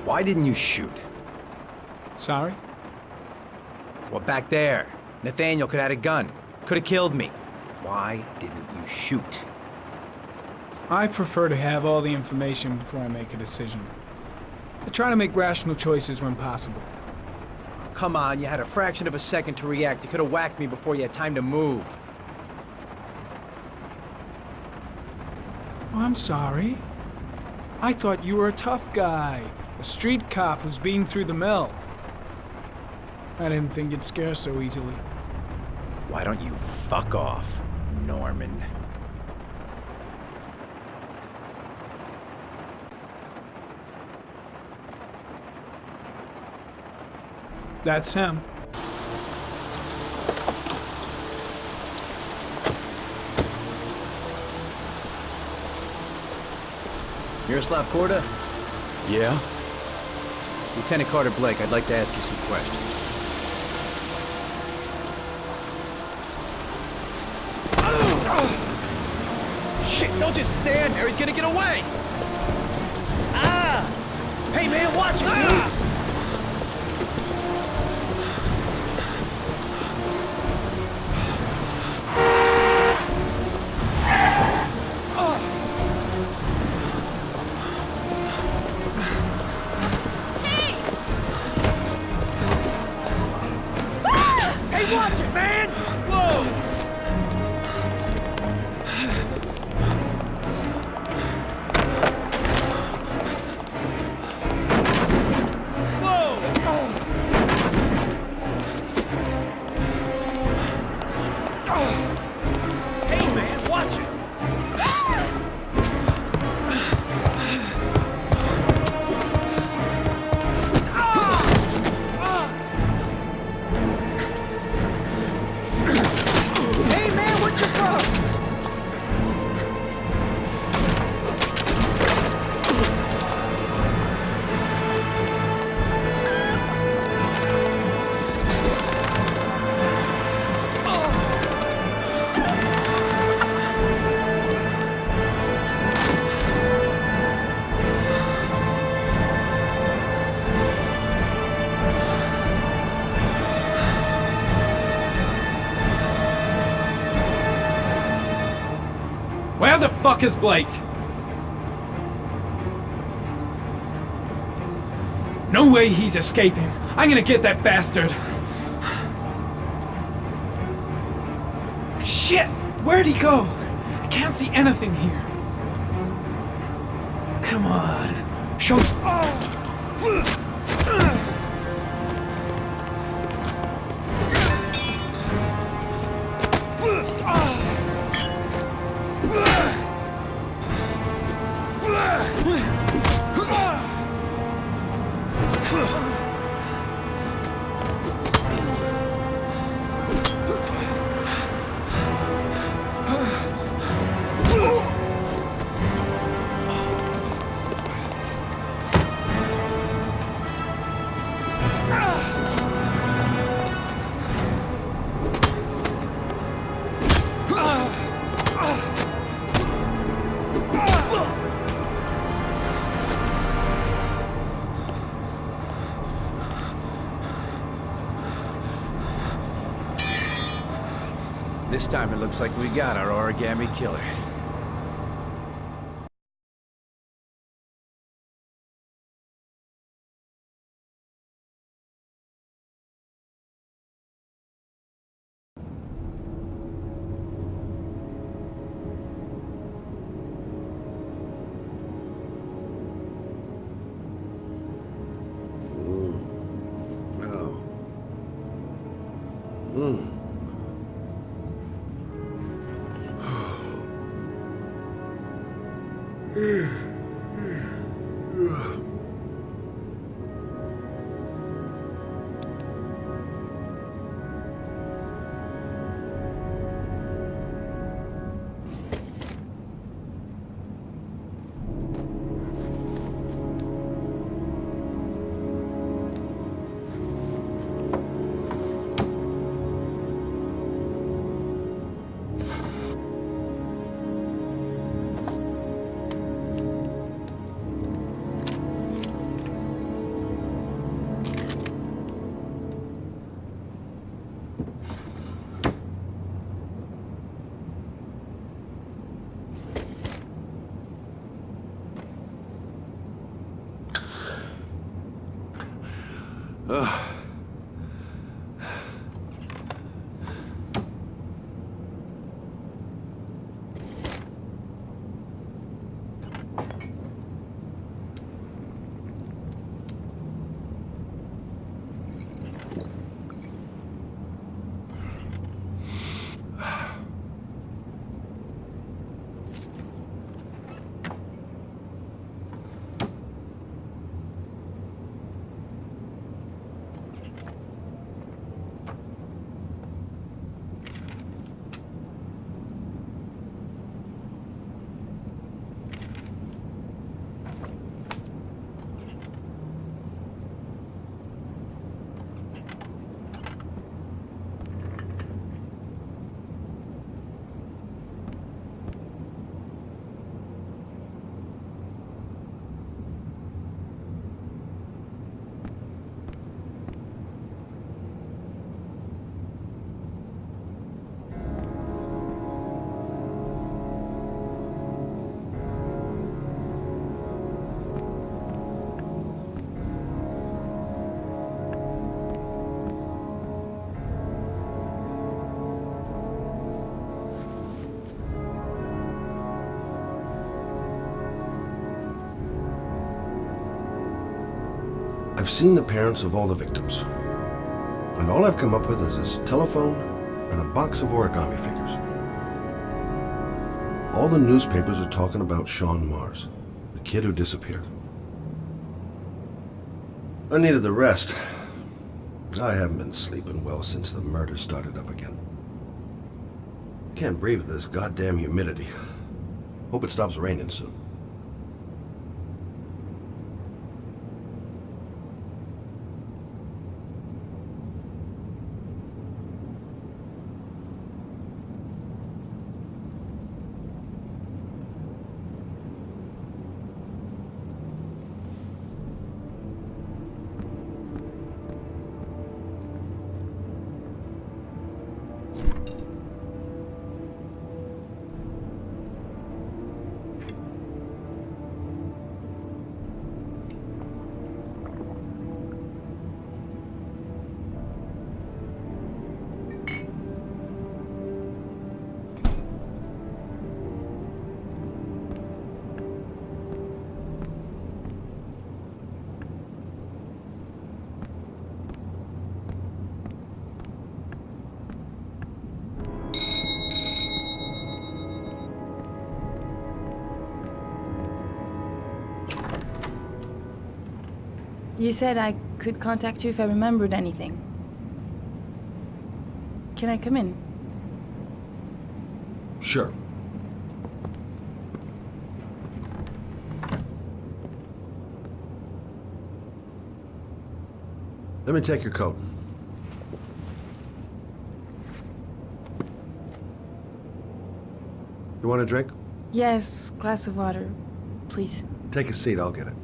Why didn't you shoot? Sorry? Well, back there. Nathaniel could have had a gun. Could have killed me. Why didn't you shoot? I prefer to have all the information before I make a decision. I try to make rational choices when possible. Come on, you had a fraction of a second to react. You could have whacked me before you had time to move. Oh, I'm sorry. I thought you were a tough guy. A street cop who's been through the mill. I didn't think you'd scare so easily. Why don't you fuck off, Norman? That's him. Miroslav Korda? Yeah? Lieutenant Carter Blake, I'd like to ask you some questions. Shit, don't just stand there. He's gonna get away. Ah! Hey, man, watch it, dude. Hey, watch it, man! Whoa! Where the fuck is Blake? No way he's escaping. I'm gonna get that bastard. Shit! Where'd he go? I can't see anything here. Come on. Show... This time it looks like we got our Origami Killer. I've seen the parents of all the victims. And all I've come up with is this telephone and a box of origami figures. All the newspapers are talking about Shaun Mars, the kid who disappeared. I needed the rest. I haven't been sleeping well since the murder started up again. Can't breathe with this goddamn humidity. Hope it stops raining soon. You said I could contact you if I remembered anything. Can I come in? Sure. Let me take your coat. You want a drink? Yes, glass of water, please. Take a seat, I'll get it.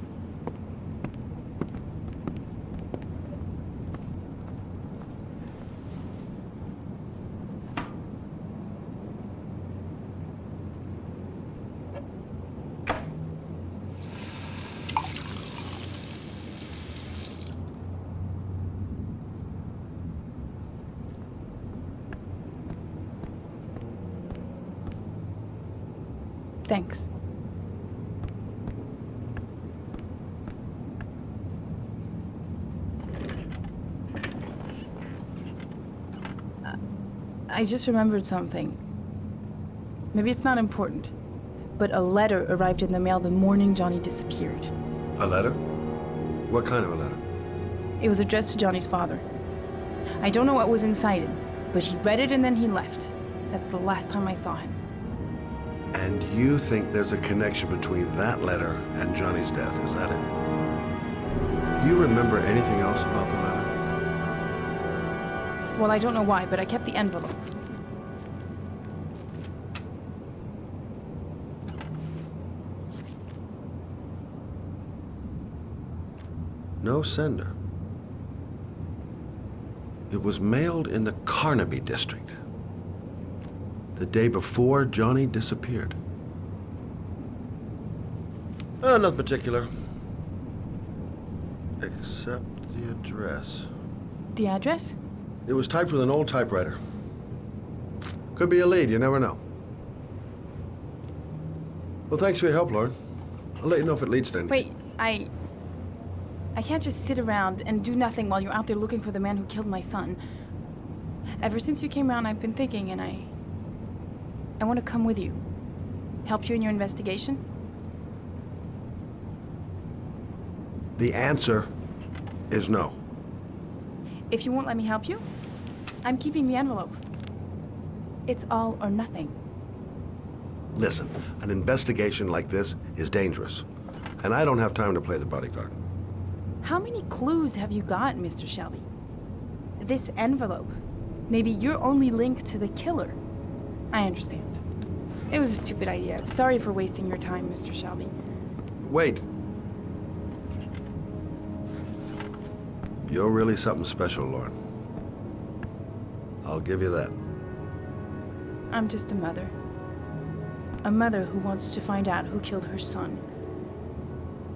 Thanks. I just remembered something. Maybe it's not important, but a letter arrived in the mail the morning Johnny disappeared. A letter? What kind of a letter? It was addressed to Johnny's father. I don't know what was inside it, but he read it and then he left. That's the last time I saw him. And you think there's a connection between that letter and Johnny's death, is that it? Do you remember anything else about the letter? Well, I don't know why, but I kept the envelope. No sender. It was mailed in the Carnaby district, the day before Johnny disappeared. Not particular. Except the address. The address? It was typed with an old typewriter. Could be a lead, you never know. Well, thanks for your help, Lauren. I'll let you know if it leads to anything. Wait, I can't just sit around and do nothing while you're out there looking for the man who killed my son. Ever since you came around, I've been thinking, and I want to come with you. Help you in your investigation? The answer is no. If you won't let me help you, I'm keeping the envelope. It's all or nothing. Listen, an investigation like this is dangerous, and I don't have time to play the bodyguard. How many clues have you got, Mr. Shelby? This envelope. Maybe your only link to the killer. I understand. It was a stupid idea. Sorry for wasting your time, Mr. Shelby. Wait. You're really something special, Lauren. I'll give you that. I'm just a mother. A mother who wants to find out who killed her son.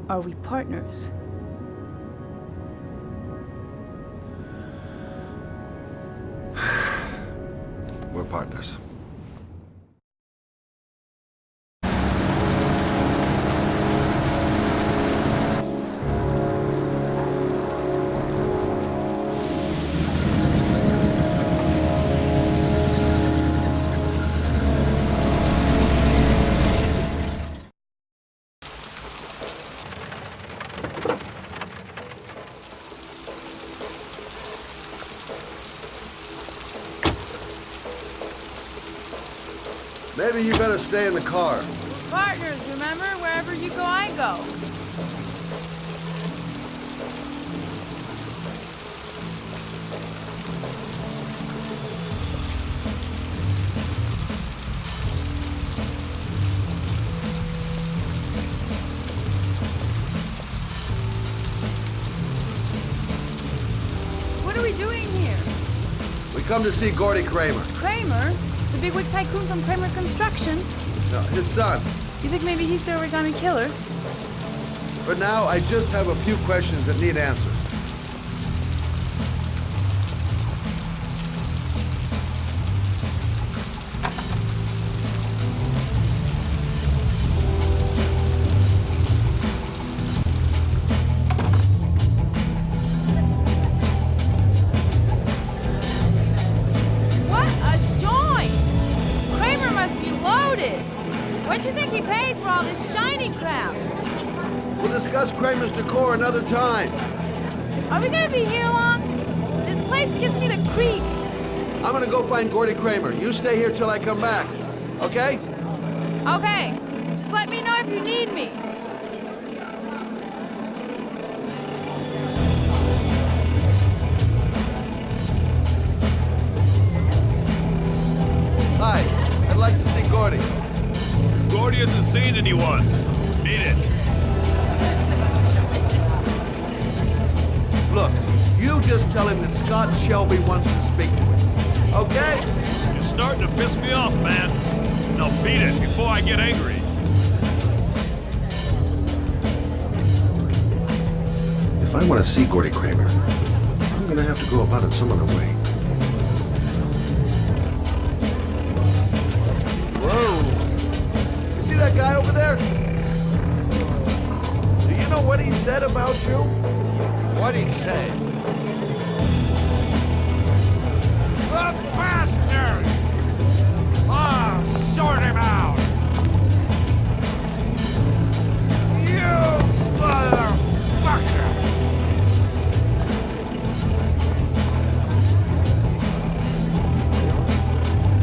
Are we partners? We're partners. maybe you better stay in the car. Partners, remember? Wherever you go, I go. What are we doing here? We come to see Gordy Kramer. Kramer? The bigwig tycoon from Kramer Construction? No, his son. You think maybe he's the Origami Killer? For now, I just have a few questions that need answers. What a joint! Kramer must be loaded. What do you think he paid for all this shiny crap? We'll discuss Kramer's decor another time. Are we gonna be here long? This place gives me the creeps. I'm gonna go find Gordy Kramer. You stay here till I come back. Okay? Okay. Just let me know if you need me. Hi. I'd like to see Gordy. Gordy hasn't seen anyone. Beat it. Look, you just tell him that Scott Shelby wants to speak to him. Okay? You're starting to piss me off, man. Now beat it before I get angry. If I want to see Gordy Kramer, I'm going to have to go about it some other way. Whoa. You see that guy over there? Do you know what he said about you? What'd he say? The bastard! Sort him out! You motherfucker!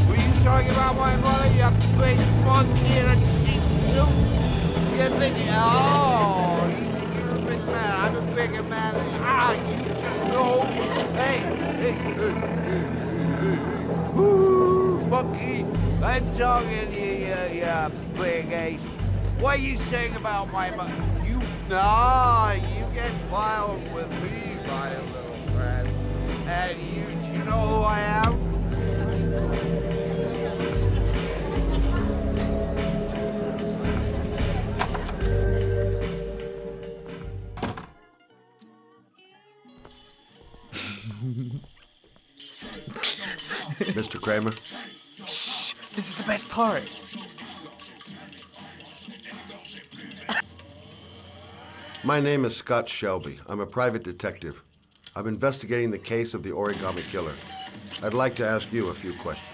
Were you talking about my mother, you big monkey in a cheap suit? You think, oh, you think you're a big man. I'm a bigger man than you know. Hey. Woo, monkey. I'm talking to you, big ape. What are you saying about my mother? You get wild with me, my little friend. And you know who I am? Mr. Kramer? This is the best part. My name is Scott Shelby. I'm a private detective. I'm investigating the case of the Origami Killer. I'd like to ask you a few questions.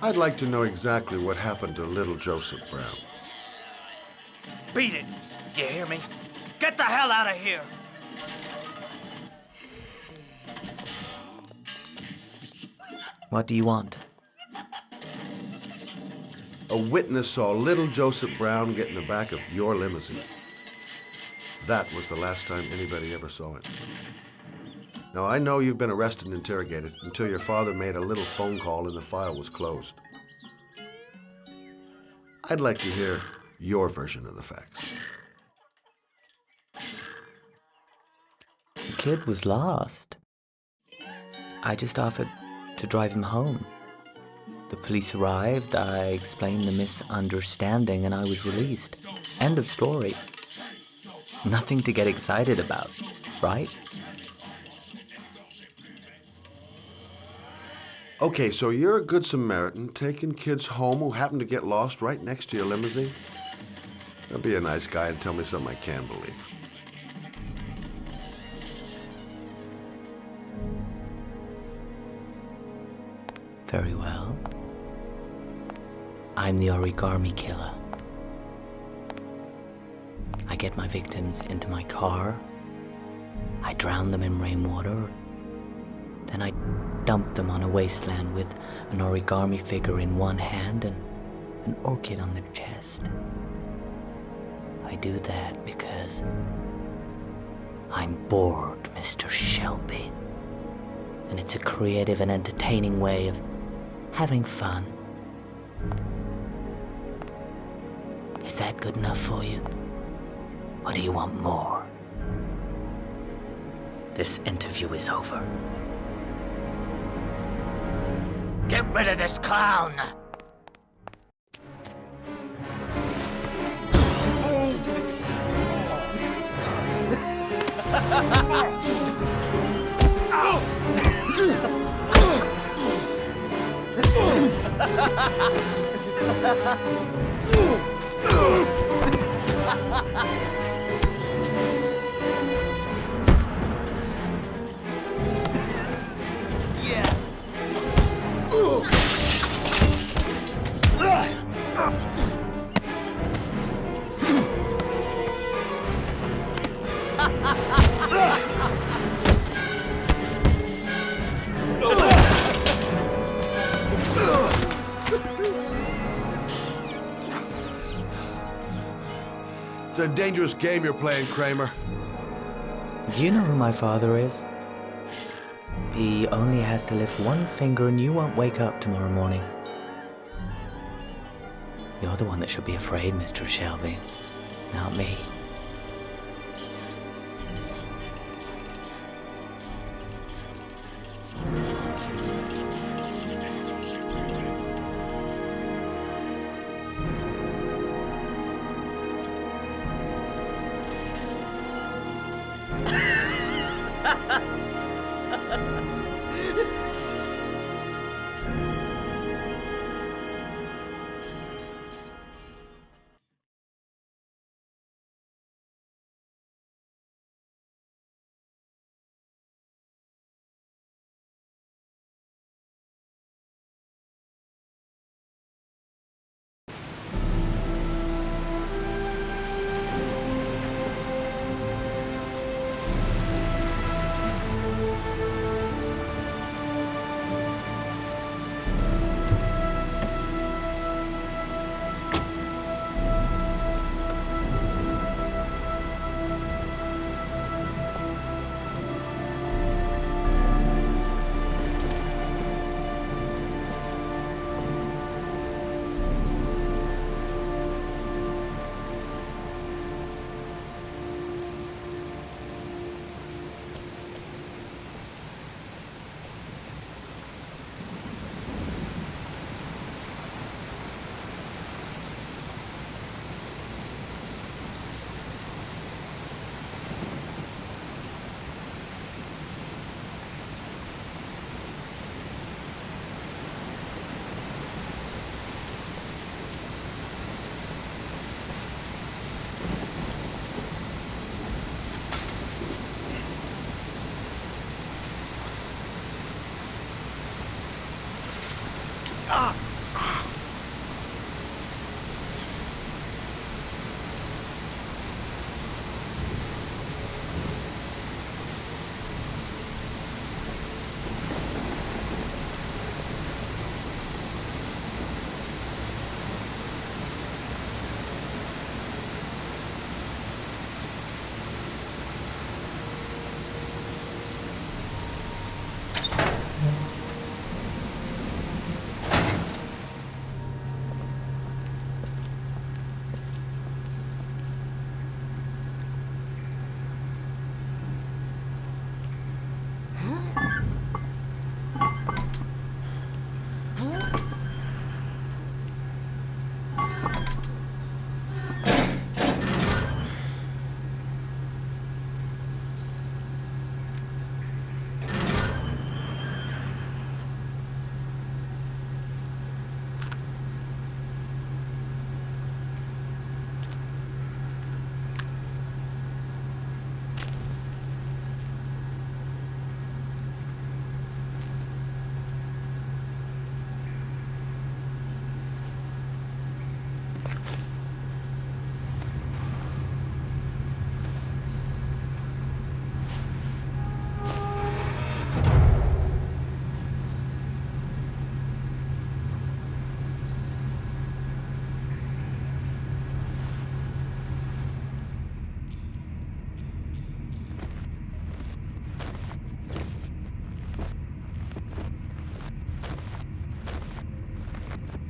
I'd like to know exactly what happened to little Joseph Brown. Beat it. You hear me? Get the hell out of here. What do you want? A witness saw little Joseph Brown get in the back of your limousine. That was the last time anybody ever saw it. Now, I know you've been arrested and interrogated until your father made a little phone call and the file was closed. I'd like to hear your version of the facts. The kid was lost. I just offered to drive him home. The police arrived, I explained the misunderstanding, and I was released. End of story. Nothing to get excited about, right? Okay, so you're a good Samaritan taking kids home who happen to get lost right next to your limousine? Now be a nice guy and tell me something I can believe. Very well. I'm the Origami Killer. I get my victims into my car. I drown them in rainwater. Then I dump them on a wasteland with an origami figure in one hand and an orchid on their chest. I do that because I'm bored, Mr. Shelby. And it's a creative and entertaining way of having fun. Is that good enough for you? Or do you want more? This interview is over. Get rid of this clown! It's a dangerous game you're playing, Kramer. Do you know who my father is? He only has to lift one finger and you won't wake up tomorrow morning. You're the one that should be afraid, Mr. Shelby, not me.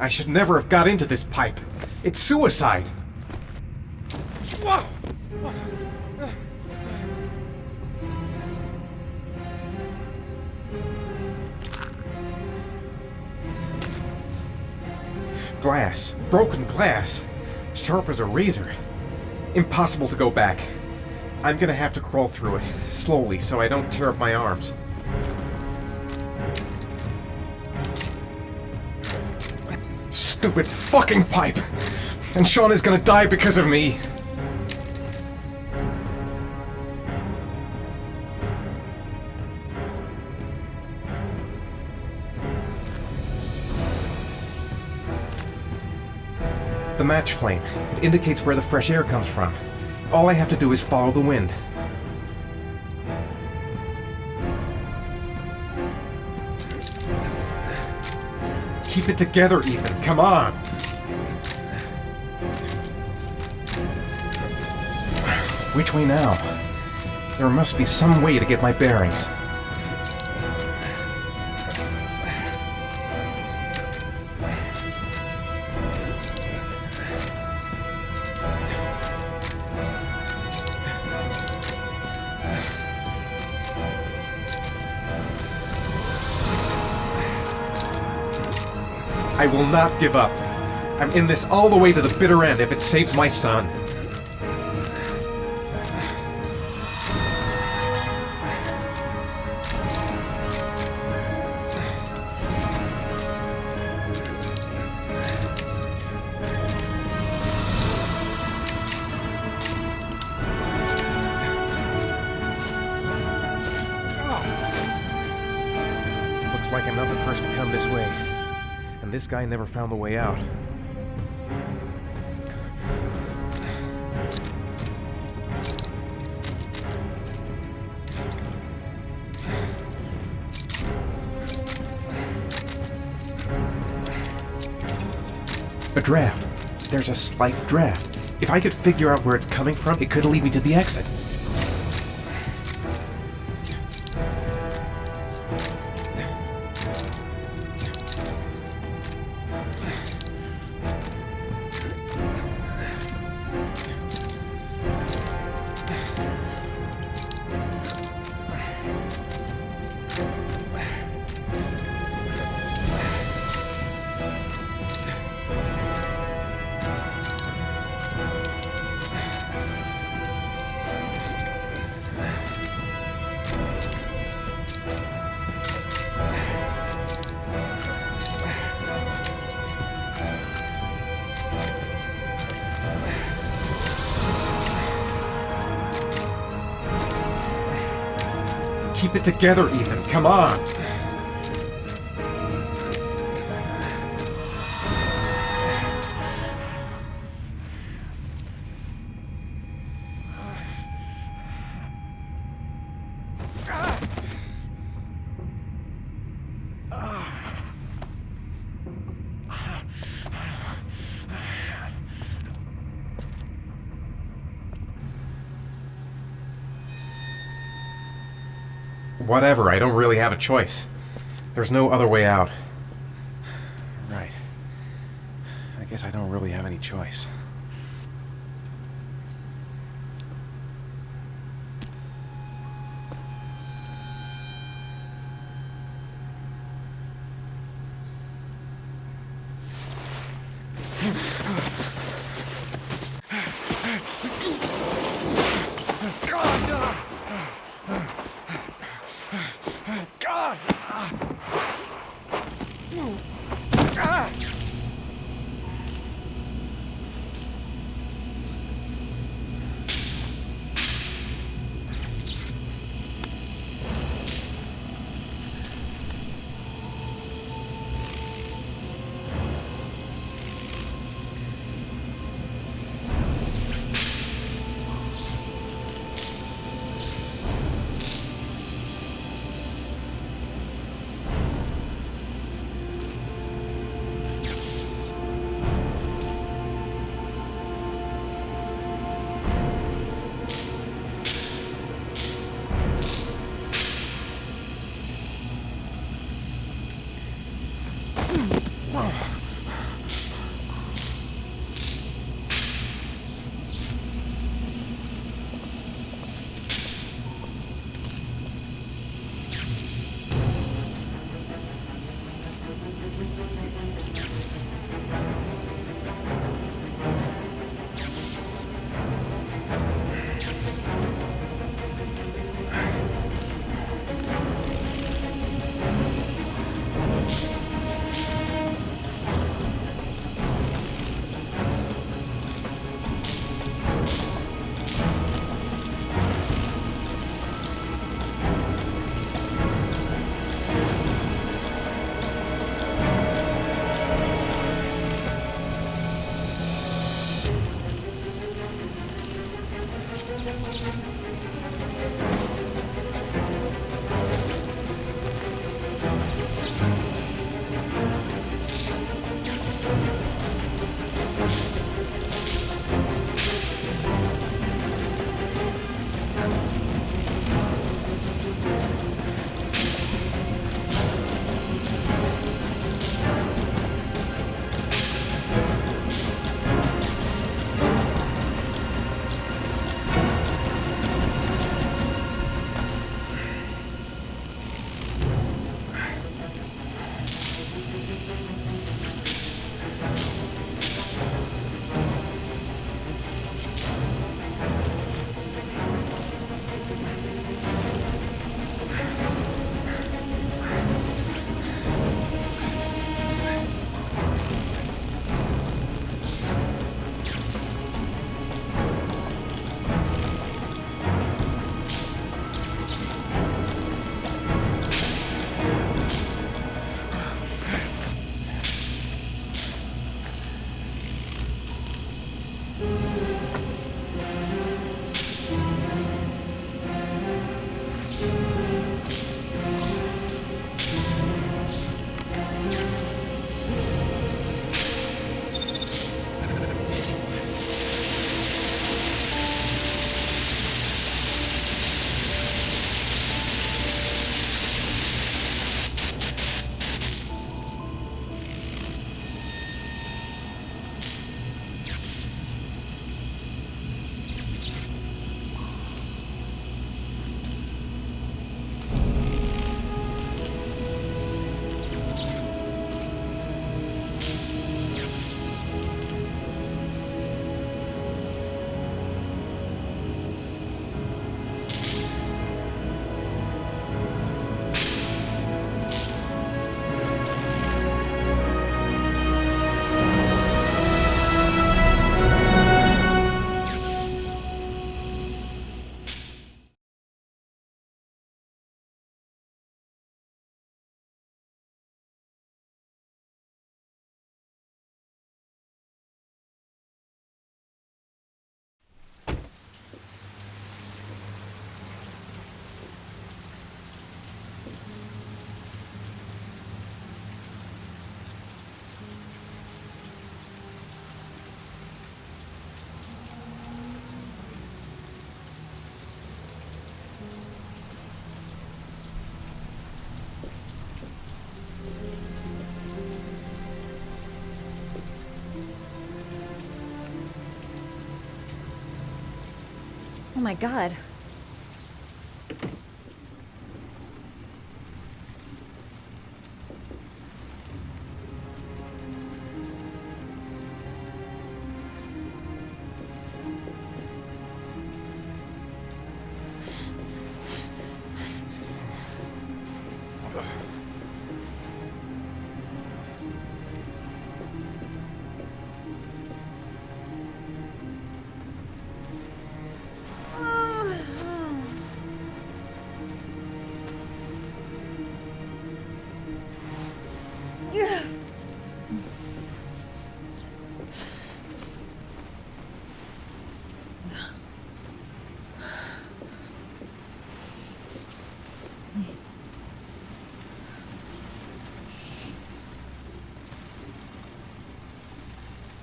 I should never have got into this pipe. It's suicide. Whoa! Glass. Broken glass. Sharp as a razor. Impossible to go back. I'm gonna have to crawl through it, slowly, so I don't tear up my arms. Stupid fucking pipe! And Shaun is gonna die because of me! The match flame. It indicates where the fresh air comes from. All I have to do is follow the wind. Keep it together, Ethan. Come on! Which way now? There must be some way to get my bearings. I will not give up. I'm in this all the way to the bitter end if it saves my son. Looks like I'm not the first to come this way. And this guy never found the way out. A draft. There's a slight draft. If I could figure out where it's coming from, it could lead me to the exit. Keep it together, Ethan. Come on. Whatever, I don't really have a choice. There's no other way out. Right. I guess I don't really have any choice. my God.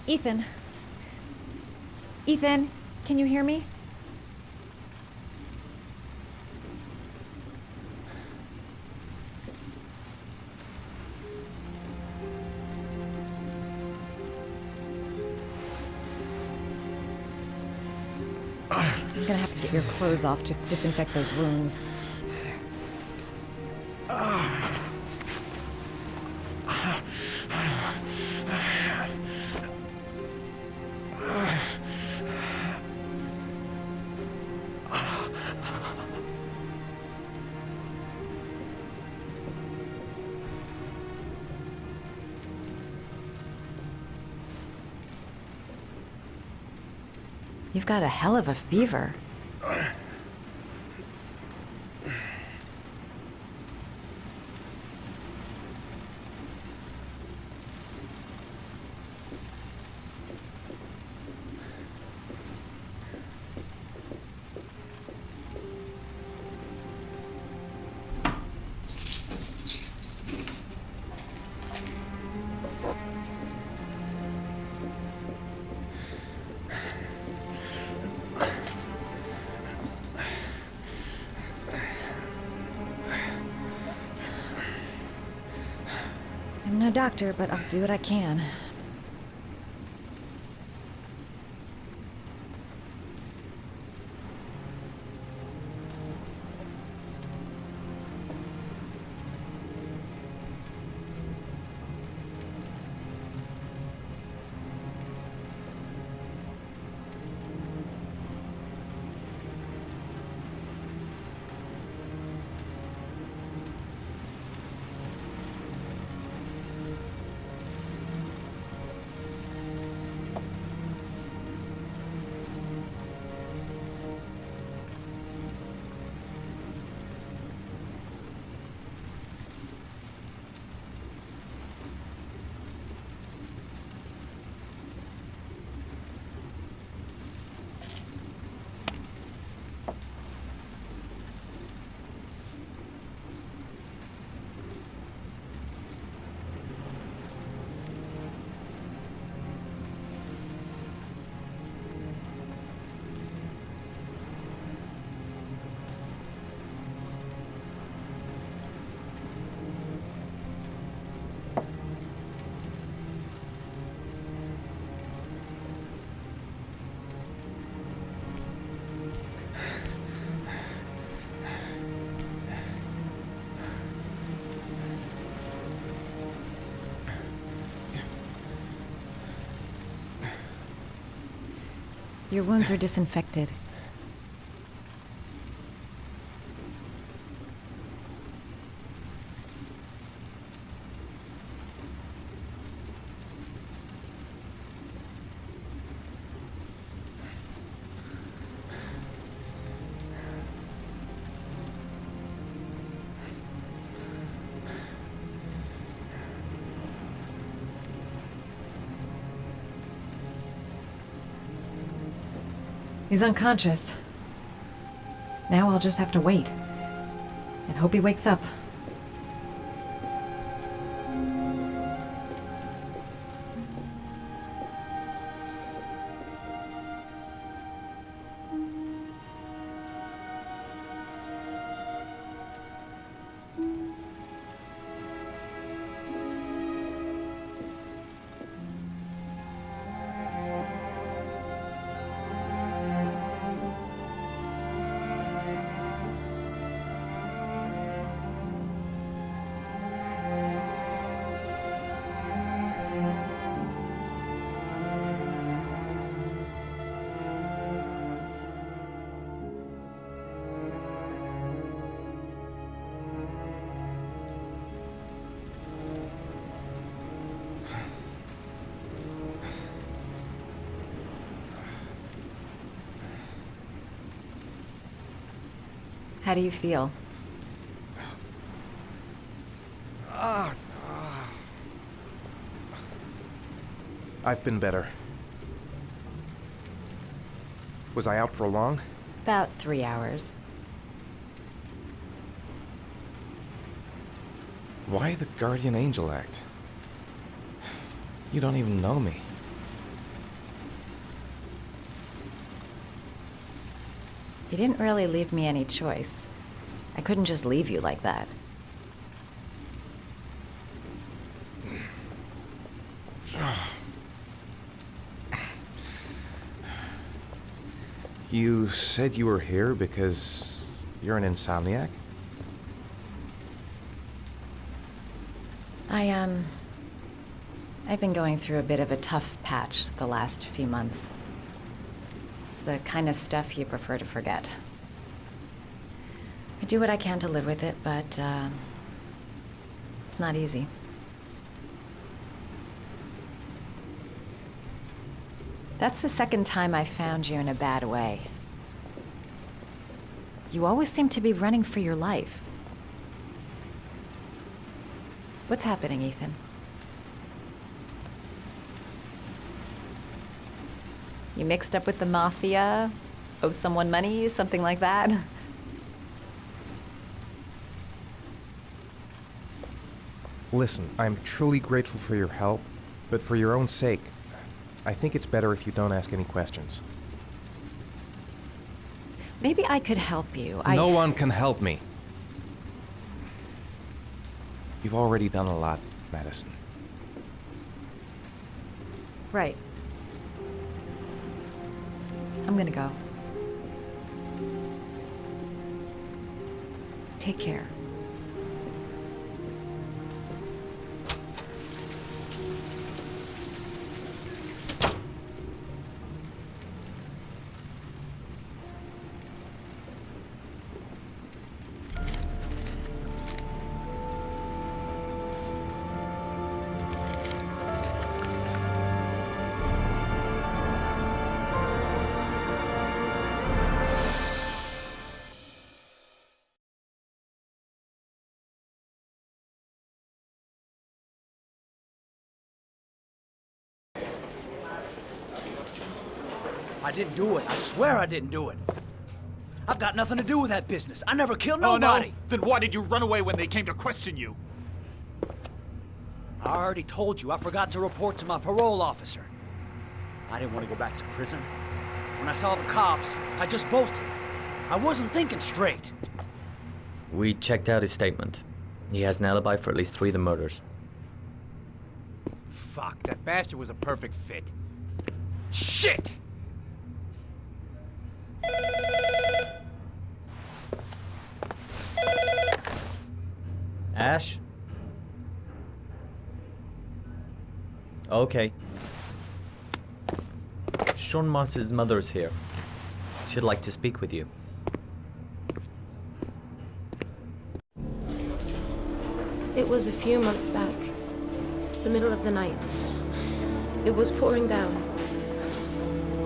Ethan. Ethan, can you hear me? I'm gonna have to get your clothes off to disinfect those wounds. You've got a hell of a fever. I'm no doctor, but I'll do what I can. Your wounds are disinfected. He's unconscious. Now I'll just have to wait. And hope he wakes up. How do you feel? I've been better. Was I out for long? About 3 hours. Why the guardian angel act? You don't even know me. You didn't really leave me any choice. I couldn't just leave you like that. You said you were here because you're an insomniac? I've been going through a bit of a tough patch the last few months. The kind of stuff you prefer to forget. I do what I can to live with it, but it's not easy. That's the second time I found you in a bad way. You always seem to be running for your life. What's happening, Ethan? You mixed up with the mafia? Owe someone money? Something like that? Listen, I'm truly grateful for your help, but for your own sake, I think it's better if you don't ask any questions. Maybe I could help you. No one can help me. You've already done a lot, Madison. Right. I'm gonna go. Take care. I didn't do it. I swear I didn't do it. I've got nothing to do with that business. I never killed nobody. Oh, no? Then why did you run away when they came to question you? I already told you I forgot to report to my parole officer. I didn't want to go back to prison. When I saw the cops, I just bolted. I wasn't thinking straight. We checked out his statement. He has an alibi for at least 3 of the murders. Fuck, that bastard was a perfect fit. Shit! Ash? Okay. Shaun Moss's mother is here. She'd like to speak with you. It was a few months back. The middle of the night. It was pouring down.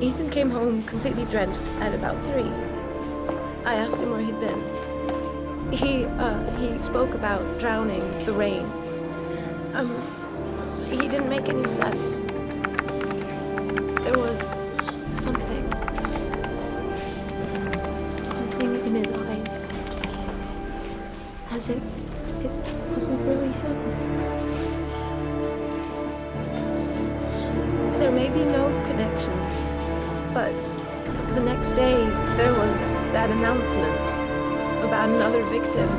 Ethan came home completely drenched at about 3. I asked him where he'd been. He spoke about drowning, the rain. He didn't make any sense. There was something in his eyes. As if it wasn't really him. There may be no connection, but the next day there was that announcement about another victim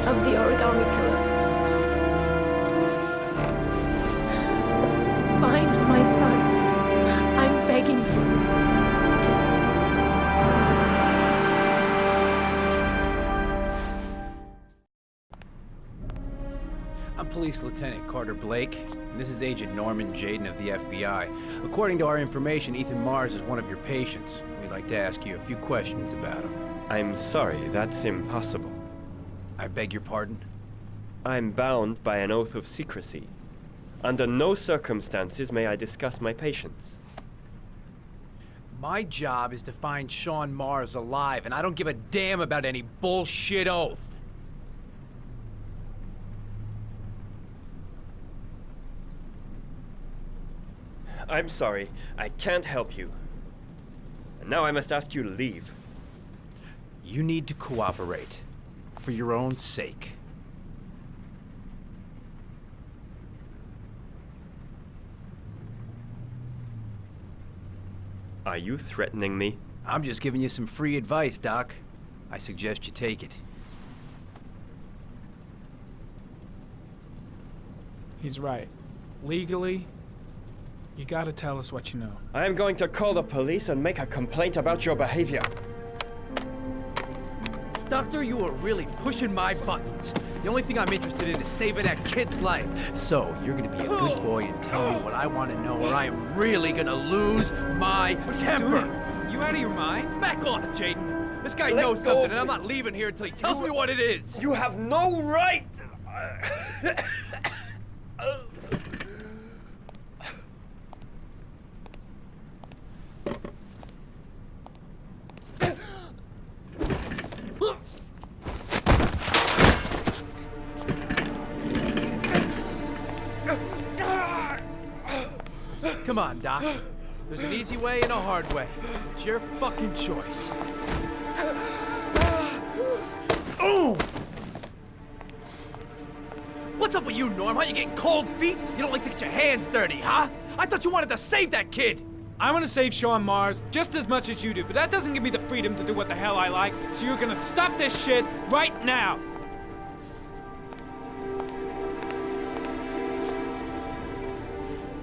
of the Origami Killer. Find my son. I'm begging you. I'm Police Lieutenant Carter Blake, and this is Agent Norman Jaden of the FBI. According to our information, Ethan Mars is one of your patients. We'd like to ask you a few questions about him. I'm sorry, that's impossible. I beg your pardon? I'm bound by an oath of secrecy. Under no circumstances may I discuss my patients. My job is to find Shaun Mars alive, and I don't give a damn about any bullshit oath. I'm sorry. I can't help you. And now I must ask you to leave. You need to cooperate. For your own sake. Are you threatening me? I'm just giving you some free advice, Doc. I suggest you take it. He's right. Legally, you gotta tell us what you know. I am going to call the police and make a complaint about your behavior. Doctor, you are really pushing my buttons. The only thing I'm interested in is saving that kid's life. So, you're gonna be a good boy and tell me what I want to know, or I am really gonna lose my temper. You out of your mind? Back off, Jaden. This guy knows something, and I'm not leaving here until he tells me what it is. You have no right! Come on, Doc. There's an easy way and a hard way. It's your fucking choice. Oh! What's up with you, Norm? Huh? You getting cold feet? You don't like to get your hands dirty, huh? I thought you wanted to save that kid. I want to save Shaun Mars just as much as you do, but that doesn't give me the freedom to do what the hell I like, so you're gonna stop this shit right now!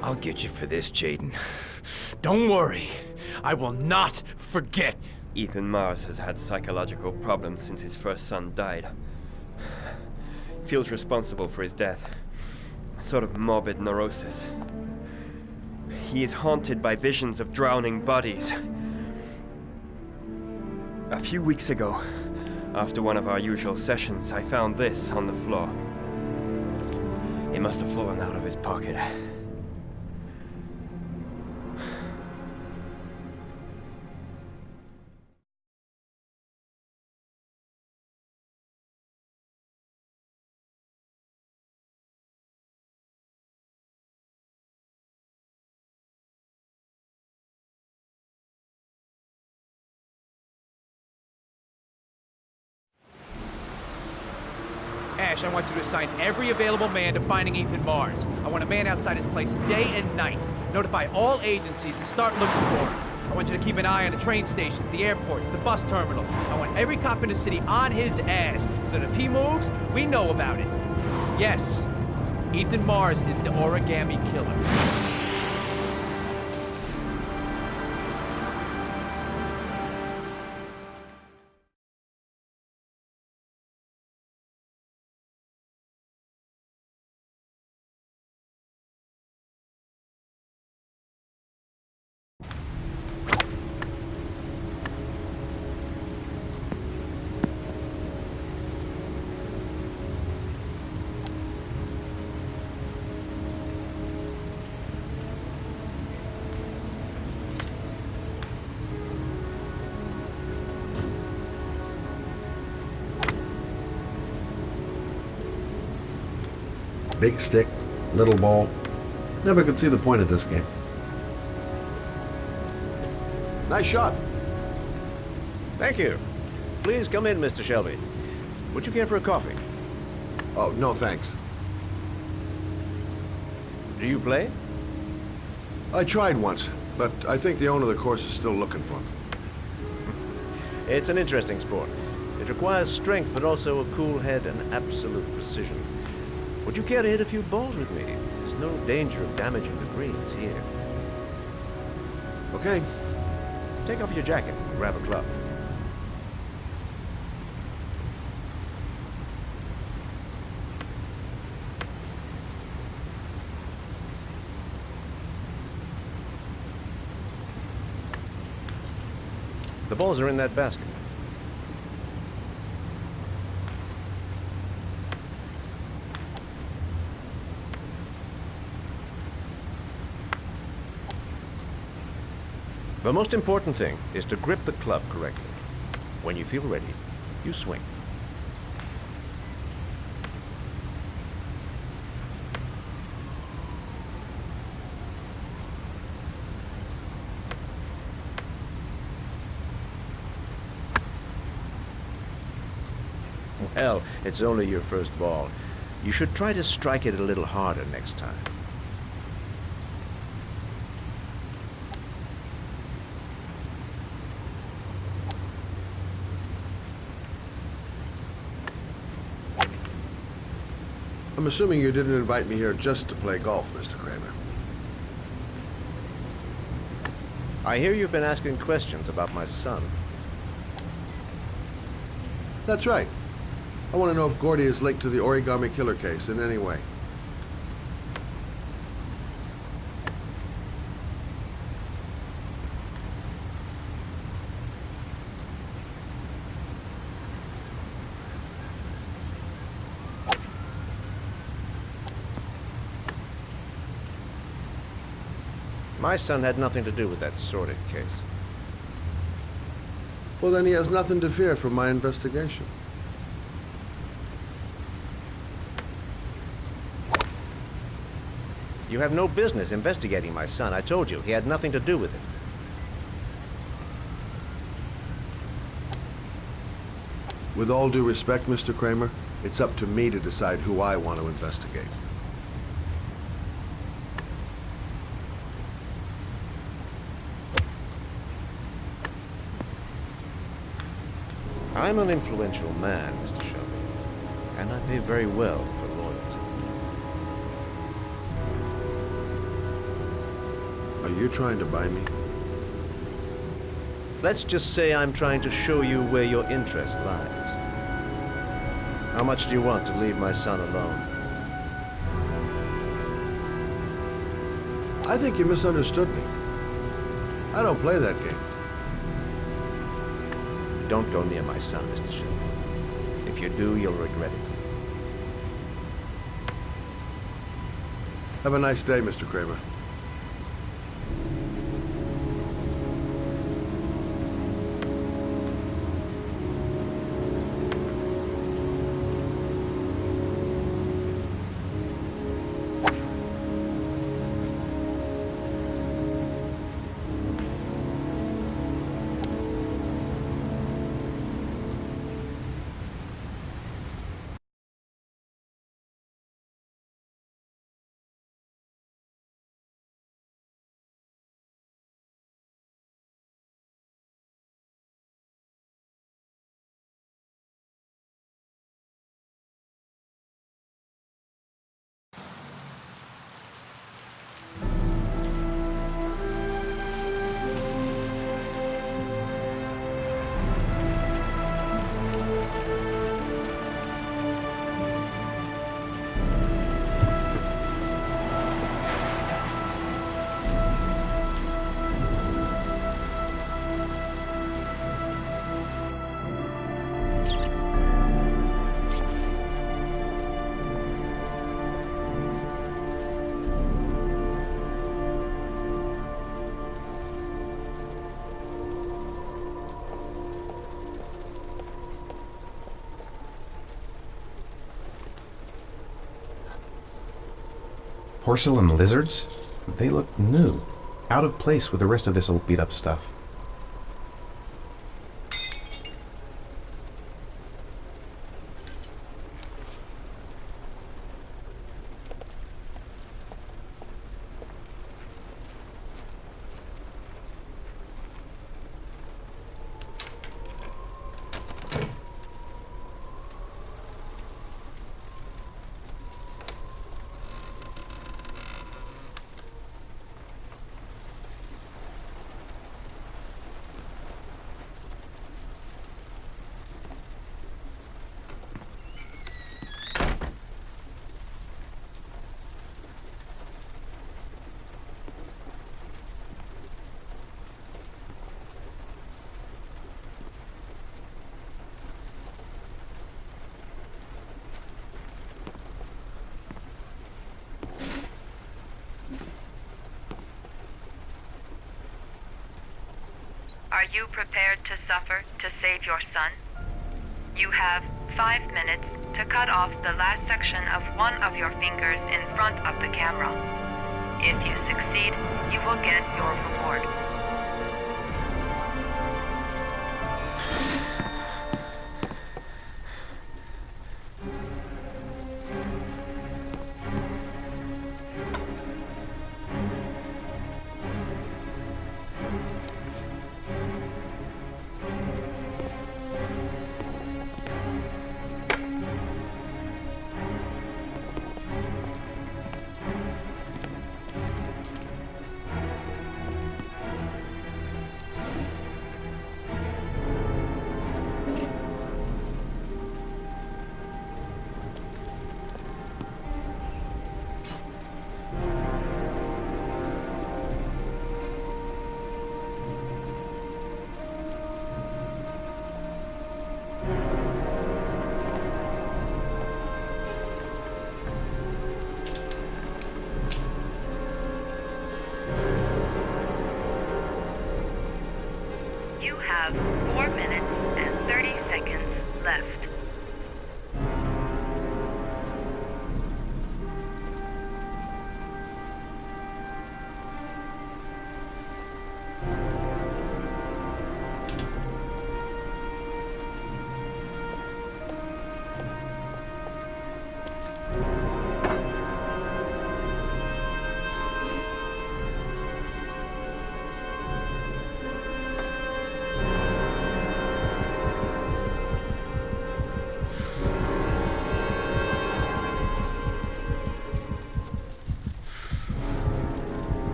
I'll get you for this, Jaden. Don't worry. I will not forget. Ethan Mars has had psychological problems since his first son died. Feels responsible for his death. A sort of morbid neurosis. He is haunted by visions of drowning bodies. A few weeks ago, after one of our usual sessions, I found this on the floor. It must have fallen out of his pocket. Ash, I want you to assign every available man to finding Ethan Mars. I want a man outside his place day and night. Notify all agencies to start looking for him. I want you to keep an eye on the train stations, the airports, the bus terminals. I want every cop in the city on his ass, so that if he moves, we know about it. Yes, Ethan Mars is the Origami Killer. Big stick, little ball. Never could see the point of this game. Nice shot. Thank you. Please come in, Mr. Shelby. Would you care for a coffee? Oh, no thanks. Do you play? I tried once, but I think the owner of the course is still looking for me. It's an interesting sport. It requires strength, but also a cool head and absolute precision. Would you care to hit a few balls with me? There's no danger of damaging the greens here. Okay. Take off your jacket and grab a club. The balls are in that basket. The most important thing is to grip the club correctly. When you feel ready, you swing. Well, it's only your first ball. You should try to strike it a little harder next time. I'm assuming you didn't invite me here just to play golf, Mr. Kramer. I hear you've been asking questions about my son. That's right. I want to know if Gordy is linked to the Origami Killer case in any way. My son had nothing to do with that sordid case. Well, then he has nothing to fear from my investigation. You have no business investigating my son. I told you, he had nothing to do with it. With all due respect, Mr. Kramer, it's up to me to decide who I want to investigate. I'm an influential man, Mr. Shaun, and I pay very well for loyalty. Are you trying to buy me? Let's just say I'm trying to show you where your interest lies. How much do you want to leave my son alone? I think you misunderstood me. I don't play that game. Don't go near my son, Mr. Shaun. If you do, you'll regret it. Have a nice day, Mr. Kramer. Porcelain lizards? They look new. Out of place with the rest of this old beat-up stuff. Are you prepared to suffer to save your son? You have 5 minutes to cut off the last section of one of your fingers in front of the camera. If you succeed, you will get your reward. You have 4 minutes and 30 seconds left.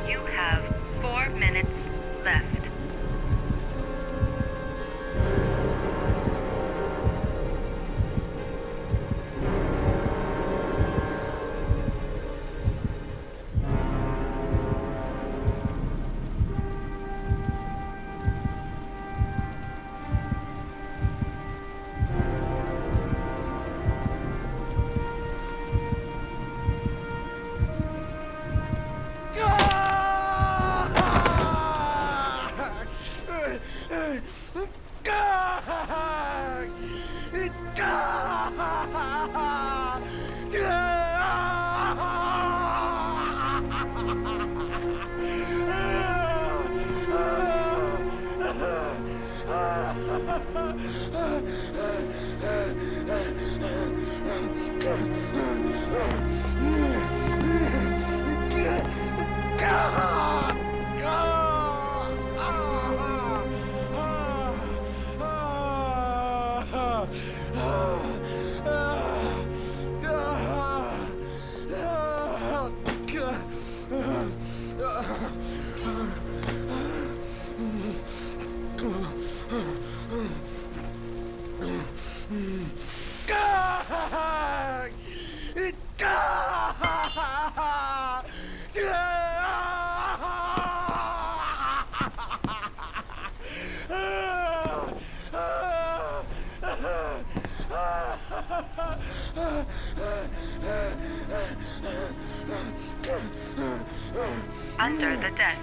You have 4 minutes left. Under the desk.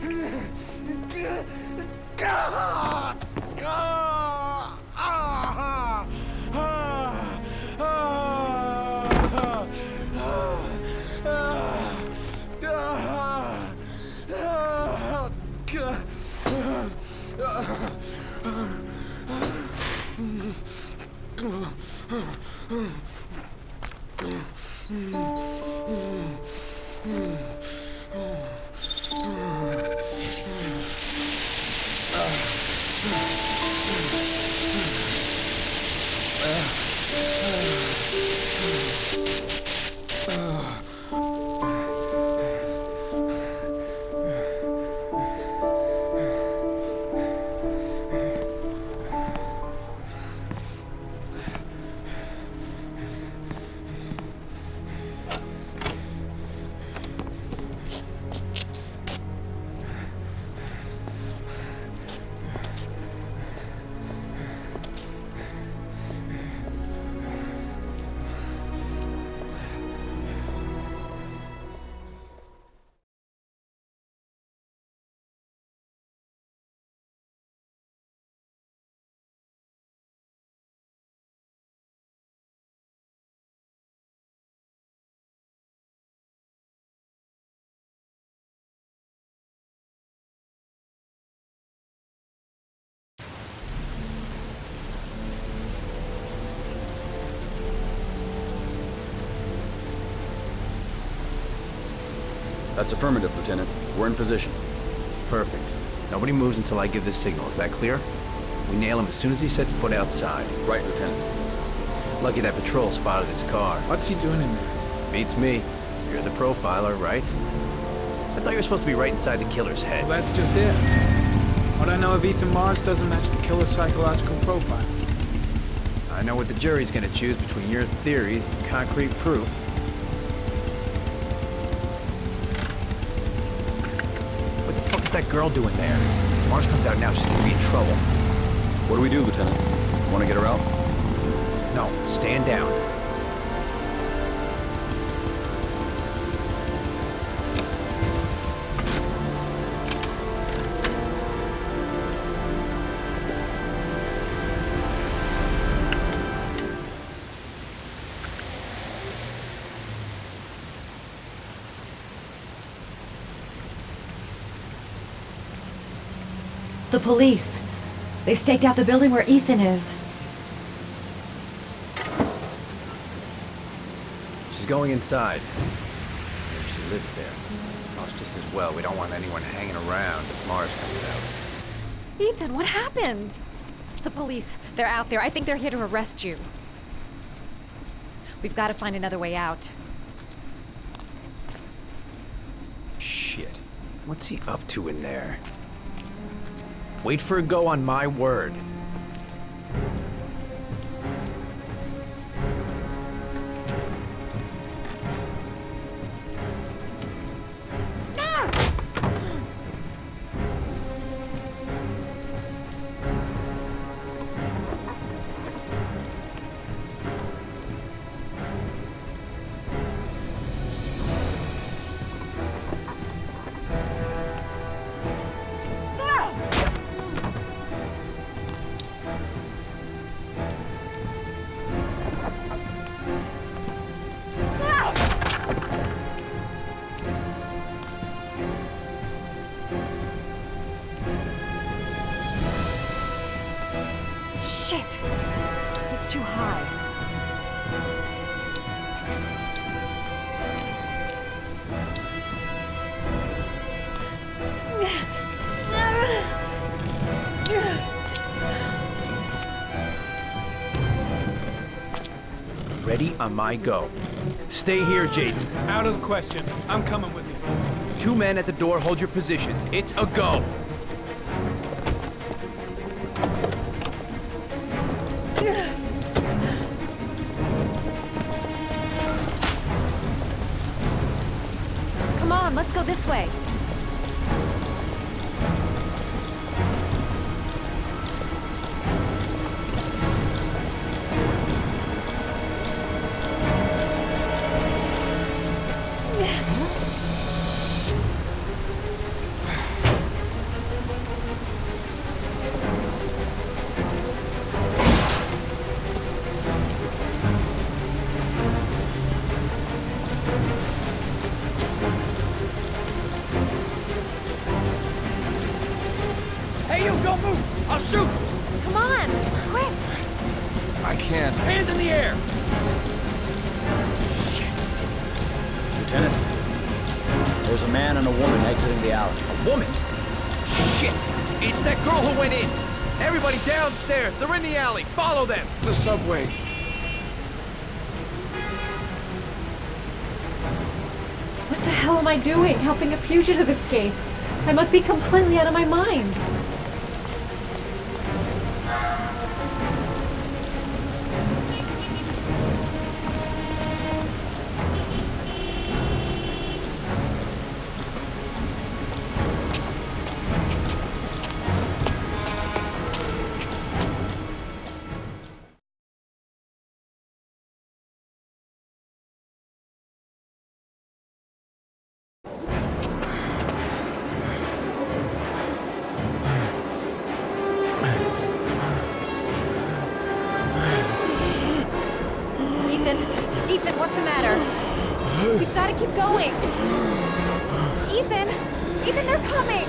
That's affirmative, Lieutenant. We're in position. Perfect. Nobody moves until I give the signal. Is that clear? We nail him as soon as he sets foot outside. Right, Lieutenant. Lucky that patrol spotted his car. What's he doing in there? Beats me. You're the profiler, right? I thought you were supposed to be right inside the killer's head. Well, that's just it. What I know of Ethan Mars doesn't match the killer's psychological profile. I know what the jury's gonna choose between your theories and concrete proof. What the fuck is that girl doing there? If Mars comes out now, she's gonna be in trouble. What do we do, Lieutenant? Want to get her out? No, stand down. The police. They staked out the building where Ethan is. She's going inside. She lives there. Oh, it's just as well. We don't want anyone hanging around if Mars comes out. Ethan, what happened? The police. They're out there. I think they're here to arrest you. We've got to find another way out. Shit. What's he up to in there? Wait for a go on my word. Ready on my go. Stay here, Jason. Out of the question. I'm coming with you. 2 men at the door, hold your positions. It's a go. Come on, let's go this way. They're in the alley. Follow them. The subway. What the hell am I doing? Helping a fugitive escape? I must be completely out of my mind. Ethan, what's the matter? We've got to keep going. Ethan, they're coming.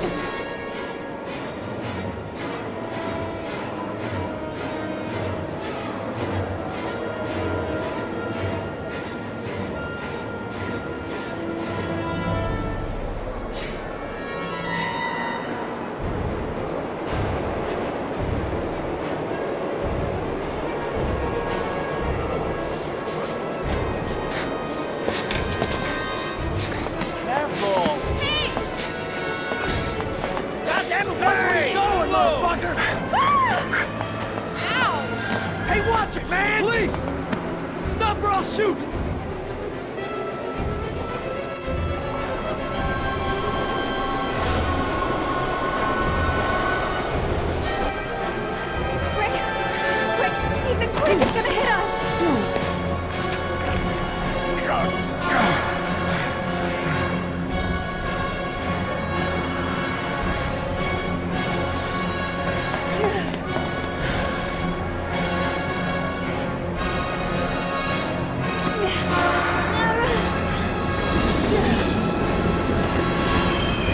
Shoot! Quick, he's gonna hit us!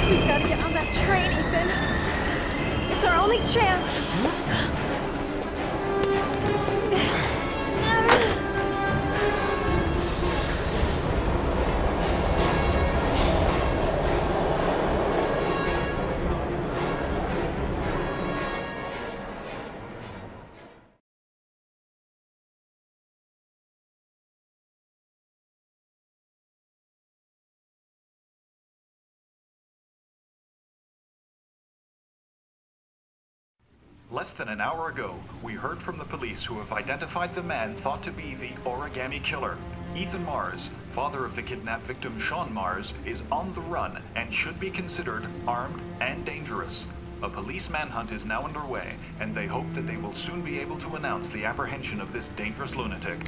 We've got to get on that train, Ethan. It's our only chance. Less than an hour ago, we heard from the police who have identified the man thought to be the Origami Killer. Ethan Mars, father of the kidnapped victim Shaun Mars, is on the run and should be considered armed and dangerous. A police manhunt is now underway, and they hope that they will soon be able to announce the apprehension of this dangerous lunatic.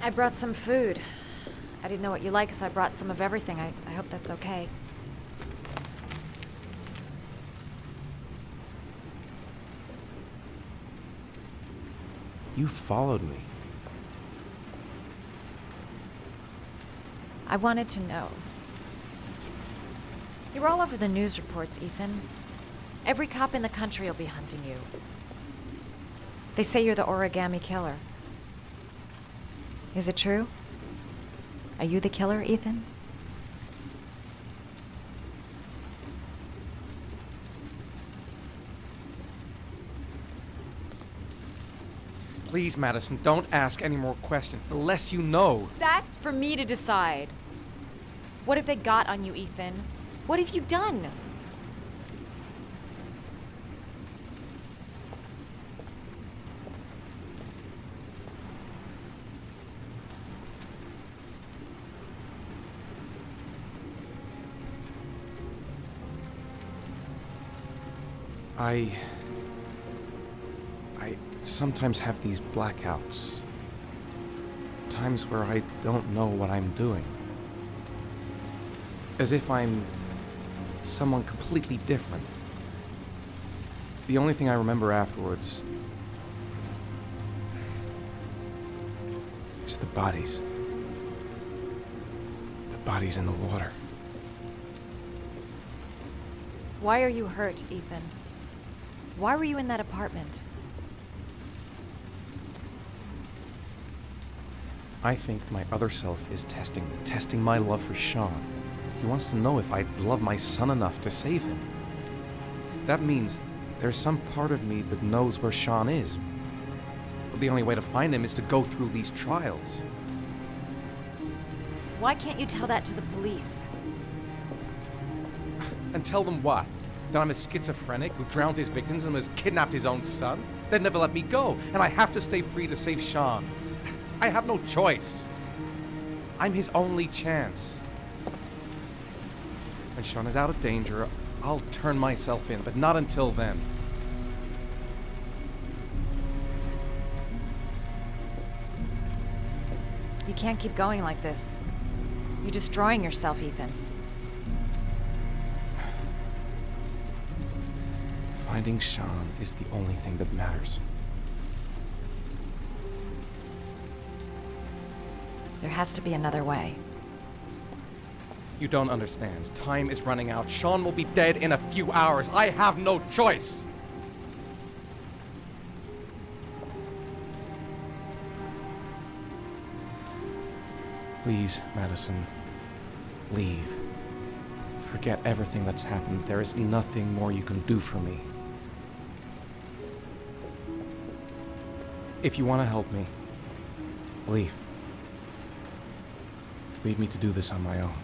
I brought some food. I didn't know what you like, so I brought some of everything. I hope that's okay. You followed me. I wanted to know. You're all over the news reports, Ethan. Every cop in the country will be hunting you. They say you're the Origami Killer. Is it true? Are you the killer, Ethan? Please, Madison, don't ask any more questions. The less you know. That's for me to decide. What have they got on you, Ethan? What have you done? I sometimes have these blackouts. Times where I don't know what I'm doing. As if I'm someone completely different. The only thing I remember afterwards is the bodies. The bodies in the water. Why are you hurt, Ethan? Why were you in that apartment? I think my other self is testing my love for Shaun. He wants to know if I love my son enough to save him. That means there's some part of me that knows where Shaun is. But the only way to find him is to go through these trials. Why can't you tell that to the police? And tell them what? That I'm a schizophrenic who drowned his victims and has kidnapped his own son? They'd never let me go, and I have to stay free to save Shaun. I have no choice. I'm his only chance. When Shaun is out of danger, I'll turn myself in, but not until then. You can't keep going like this. You're destroying yourself, Ethan. Finding Shaun is the only thing that matters. There has to be another way. You don't understand. Time is running out. Shaun will be dead in a few hours. I have no choice. Please, Madison, leave. Forget everything that's happened. There is nothing more you can do for me. If you want to help me, leave. Leave me to do this on my own.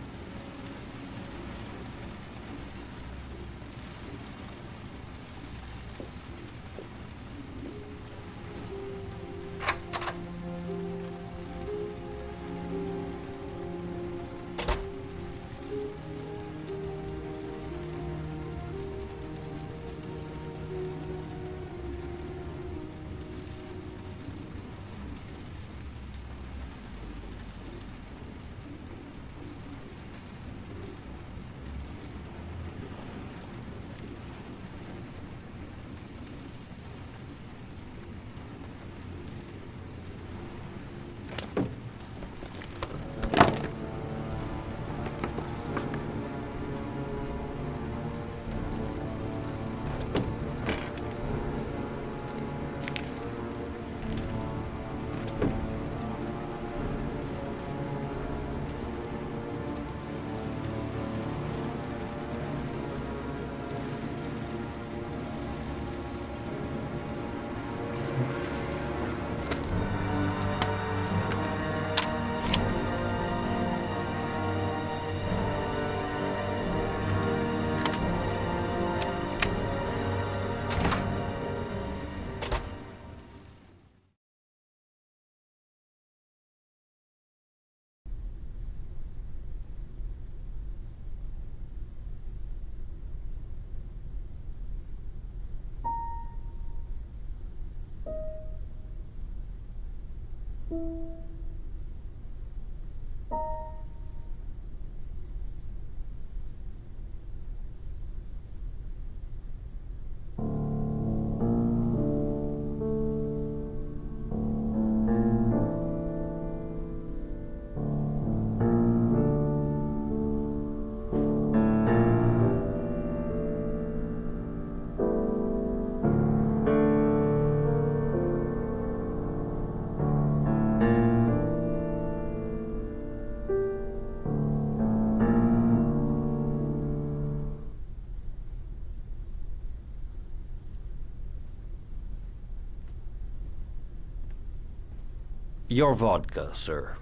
Your vodka, sir.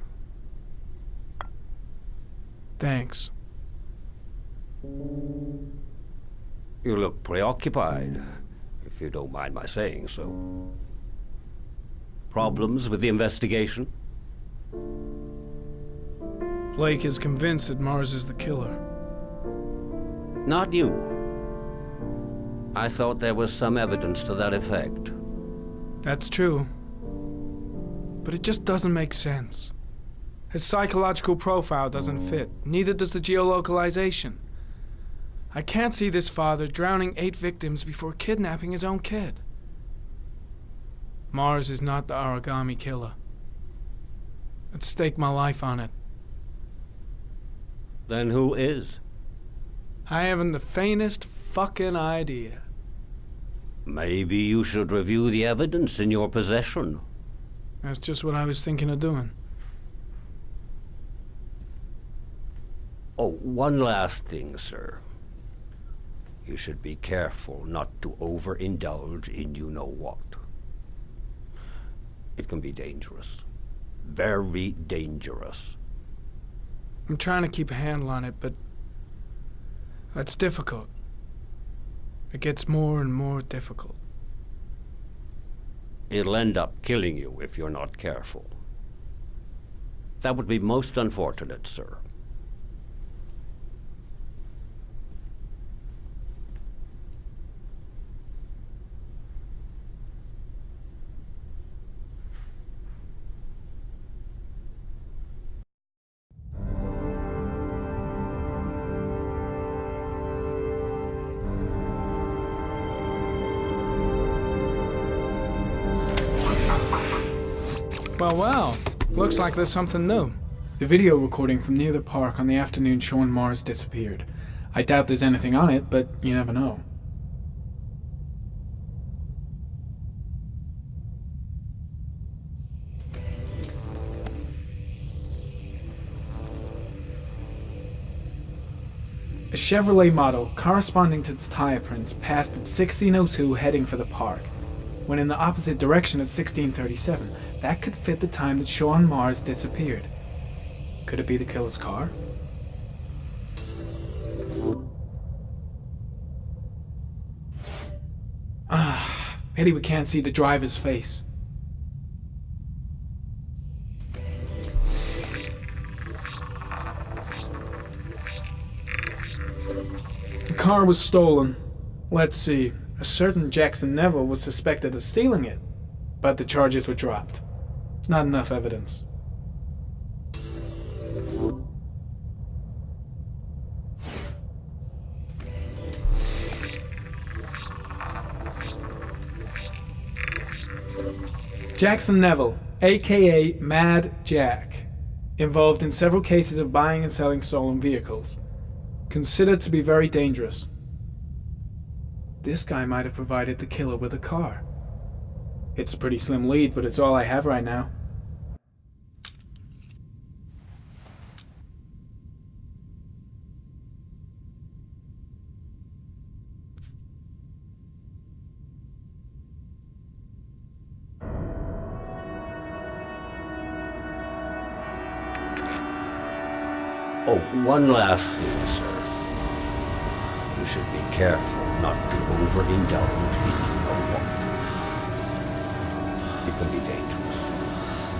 Thanks. You look preoccupied, if you don't mind my saying so. Problems with the investigation? Blake is convinced that Mars is the killer. Not you. I thought there was some evidence to that effect. That's true. But it just doesn't make sense. His psychological profile doesn't fit. Neither does the geolocalization. I can't see this father drowning 8 victims before kidnapping his own kid. Mars is not the Origami Killer. I'd stake my life on it. Then who is? I haven't the faintest fucking idea. Maybe you should review the evidence in your possession. That's just what I was thinking of doing. Oh, one last thing, sir. You should be careful not to overindulge in you-know-what. It can be dangerous. Very dangerous. I'm trying to keep a handle on it, but that's difficult. It gets more and more difficult. It'll end up killing you if you're not careful. That would be most unfortunate, sir. Well, looks like there's something new. The video recording from near the park on the afternoon Shaun Mars disappeared. I doubt there's anything on it, but you never know. A Chevrolet model corresponding to the tire prints passed at 1602 heading for the park, when in the opposite direction at 1637. That could fit the time that Shaun Mars disappeared. Could it be the killer's car? Pity we can't see the driver's face. The car was stolen. Let's see. A certain Jackson Neville was suspected of stealing it, but the charges were dropped. Not enough evidence. Jackson Neville, aka Mad Jack, involved in several cases of buying and selling stolen vehicles. Considered to be very dangerous. This guy might have provided the killer with a car. It's a pretty slim lead, but it's all I have right now. Oh, one last thing, sir. You should be careful not to overindulge in you-know-what. It can be dangerous.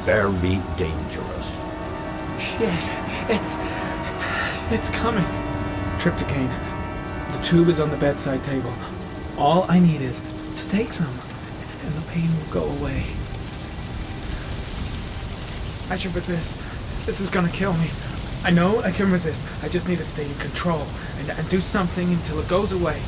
Very dangerous. Shit. It's coming. Trypticane. The tube is on the bedside table. All I need is to take some, and the pain will go away. I should resist. This is gonna kill me. I know I can resist. I just need to stay in control and do something until it goes away.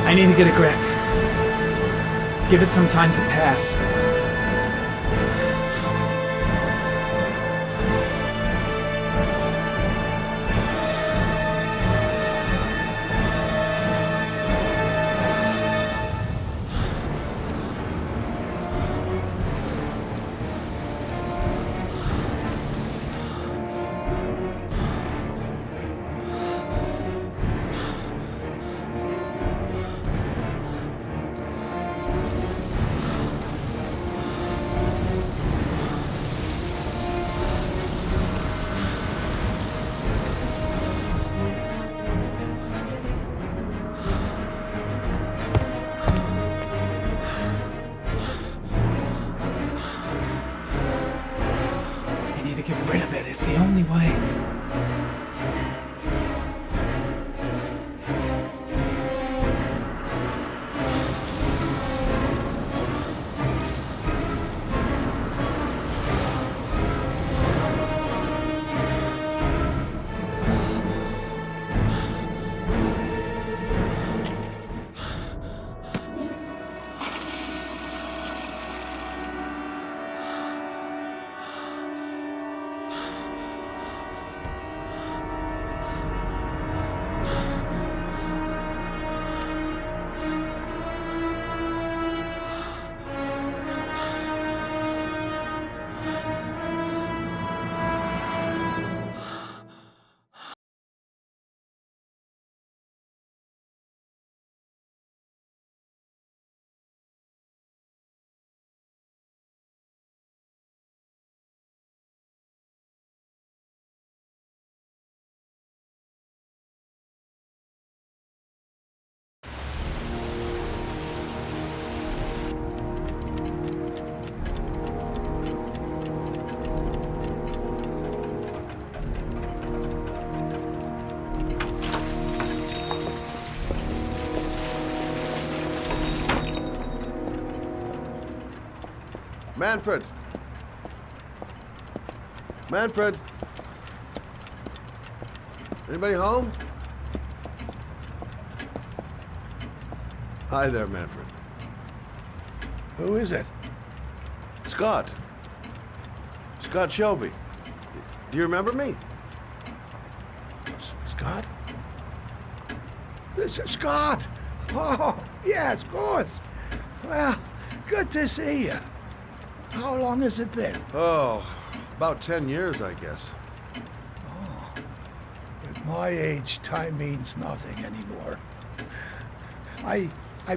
I need to get a grip. Give it some time to pass. Manfred! Manfred! Anybody home? Hi there, Manfred. Who is it? Scott. Scott Shelby. Do you remember me? Scott? This is Scott! Oh, yes, of course. Well, good to see you. How long has it been? Oh, about 10 years, I guess. Oh, at my age, time means nothing anymore. I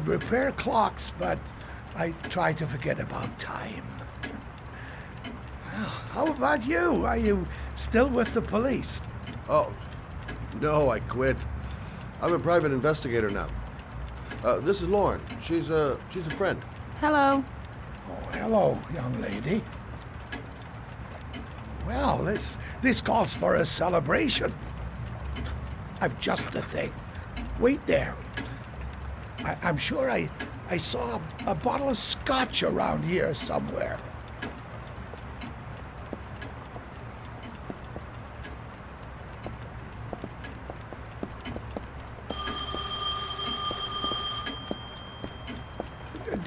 repair clocks, but I try to forget about time. Well, how about you? Are you still with the police? Oh, no, I quit. I'm a private investigator now. This is Lauren. She's a friend. Hello. Oh, hello, young lady. Well, this calls for a celebration. I've just the thing. Wait there. I'm sure I saw a bottle of scotch around here somewhere.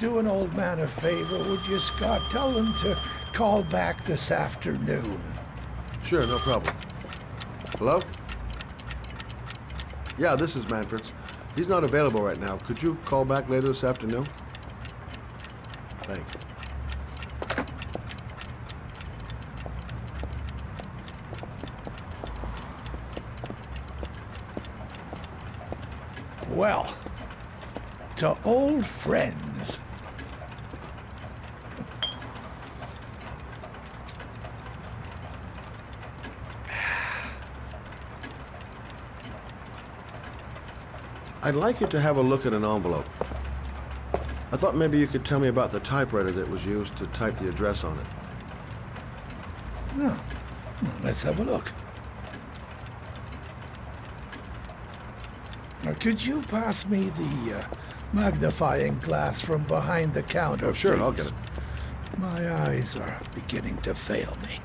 do an old man a favor, would you, Scott? Tell them to call back this afternoon. Sure, no problem. Hello? Yeah, this is Manfred's. He's not available right now. Could you call back later this afternoon? Thanks. Well, to old friends. I'd like you to have a look at an envelope. I thought maybe you could tell me about the typewriter that was used to type the address on it. Well, let's have a look. Now, could you pass me the magnifying glass from behind the counter? Oh, sure, please? I'll get it. My eyes are beginning to fail me.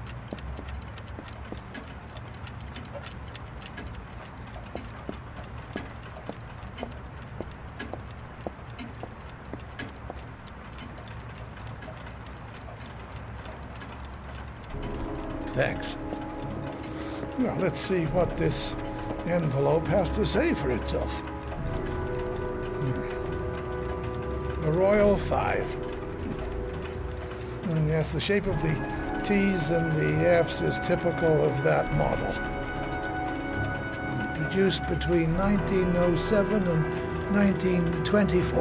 Thanks. Well, let's see what this envelope has to say for itself. The Royal 5. And yes, the shape of the T's and the F's is typical of that model. Produced between 1907 and 1924.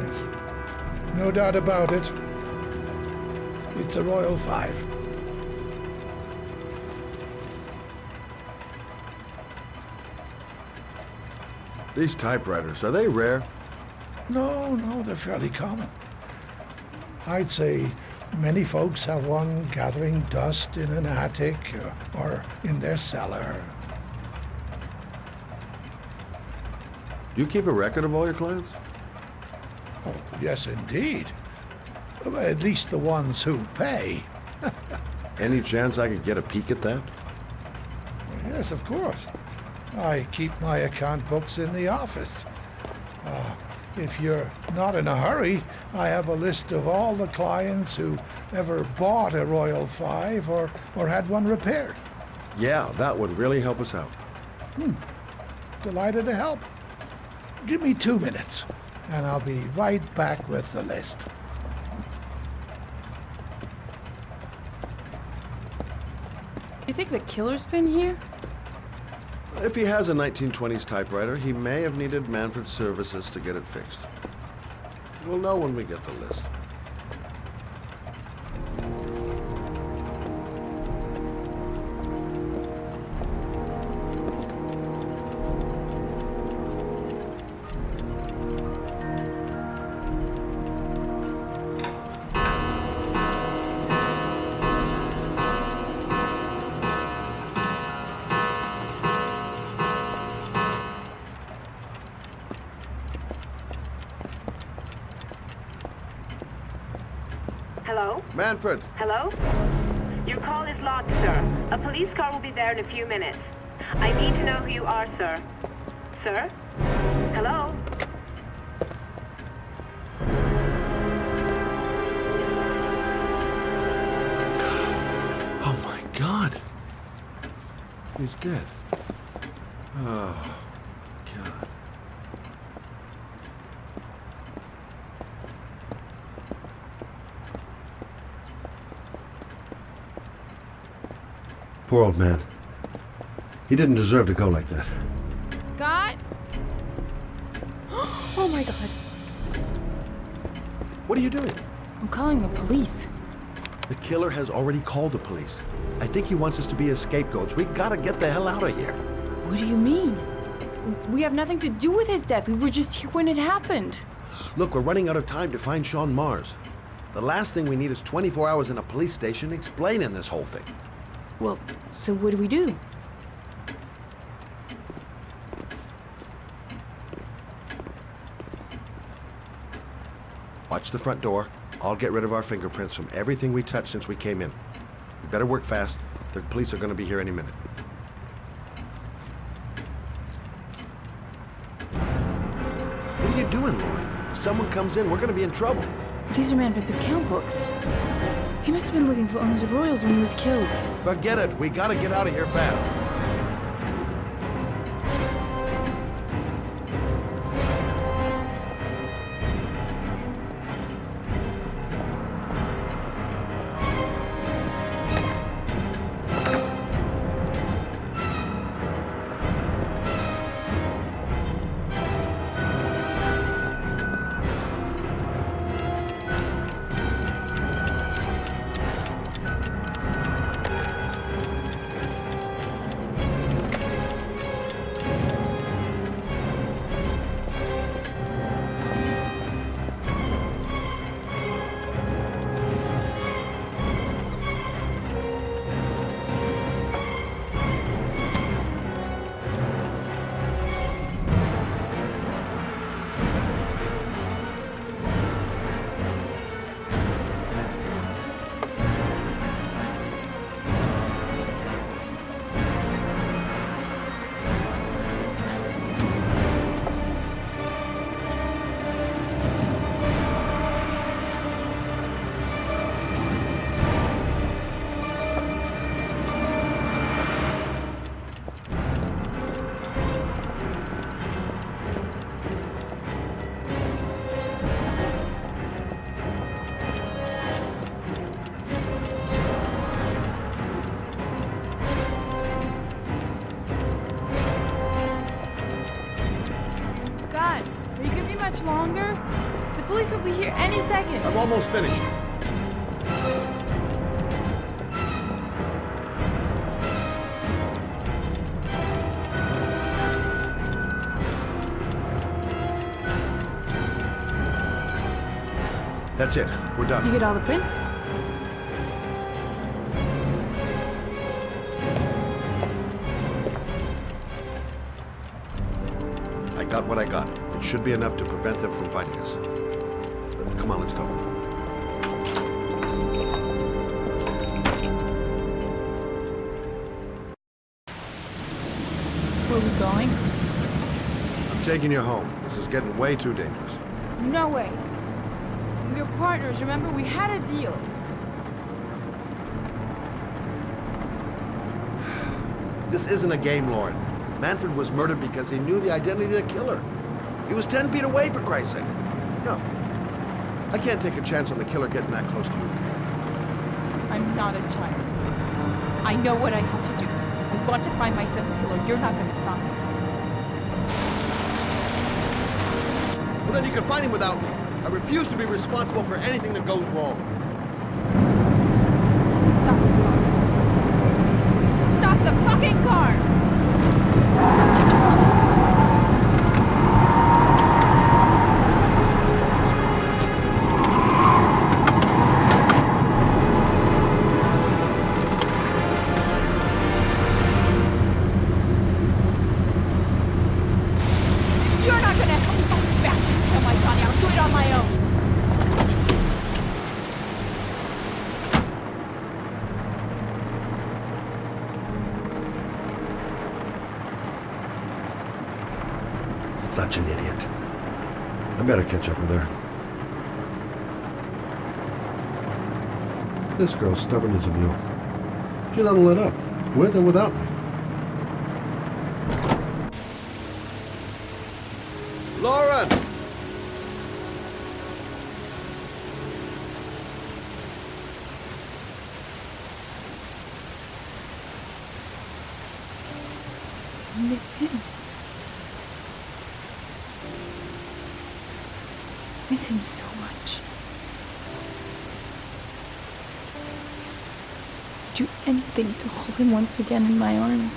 Yes. No doubt about it. It's a Royal 5. These typewriters, are they rare? No, they're fairly common. I'd say many folks have one gathering dust in an attic or in their cellar. Do you keep a record of all your clients? Oh, yes, indeed. At least the ones who pay. Any chance I could get a peek at that? Yes, of course. I keep my account books in the office. If you're not in a hurry, I have a list of all the clients who ever bought a Royal 5 or had one repaired. Yeah, that would really help us out. Delighted to help. Give me 2 minutes, and I'll be right back with the list. You think the killer's been here? If he has a 1920s typewriter, he may have needed Manfred's services to get it fixed. We'll know when we get the list. Hello? Manfred! Hello? Your call is logged, sir. A police car will be there in a few minutes. I need to know who you are, sir. Sir? Hello? Oh my God! He's dead. Oh, God. Poor old man. He didn't deserve to go like that. Scott? Oh my God. What are you doing? I'm calling the police. The killer has already called the police. I think he wants us to be his scapegoats. We gotta get the hell out of here. What do you mean? We have nothing to do with his death. We were just here when it happened. Look, we're running out of time to find Shaun Mars. The last thing we need is 24 hours in a police station explaining this whole thing. Well, so what do we do? Watch the front door. I'll get rid of our fingerprints from everything we touched since we came in. We better work fast. The police are going to be here any minute. What are are you doing, Lauren? If someone comes in, we're going to be in trouble. These are Manfred's account books. He must have been looking for owners of Royals when he was killed. Forget it. We got to get out of here fast. Longer? The police will be here any second. I'm almost finished. That's it. We're done. You get all the prints? I got what I got. It should be enough to prevent them from fighting us. Come on, let's go. Where are we going? I'm taking you home. This is getting way too dangerous. No way. We're partners, remember? We had a deal. This isn't a game, Lauren. Manfred was murdered because he knew the identity of the killer. He was 10 feet away, for Christ's sake. No. I can't take a chance on the killer getting that close to you. I'm not a child. I know what I have to do. I want to find my son's killer. You're not going to stop me. Well, then you can find him without me. I refuse to be responsible for anything that goes wrong. Stop the fucking car! You're not gonna help me find back and kill my Johnny. I'll do it on my own. Such an idiot. I better catch up with her. This girl's stubborn as a mule. She doesn't let up, with or without me. Lauren! Miss him. Miss him so much. Do anything to hold him once again in my arms.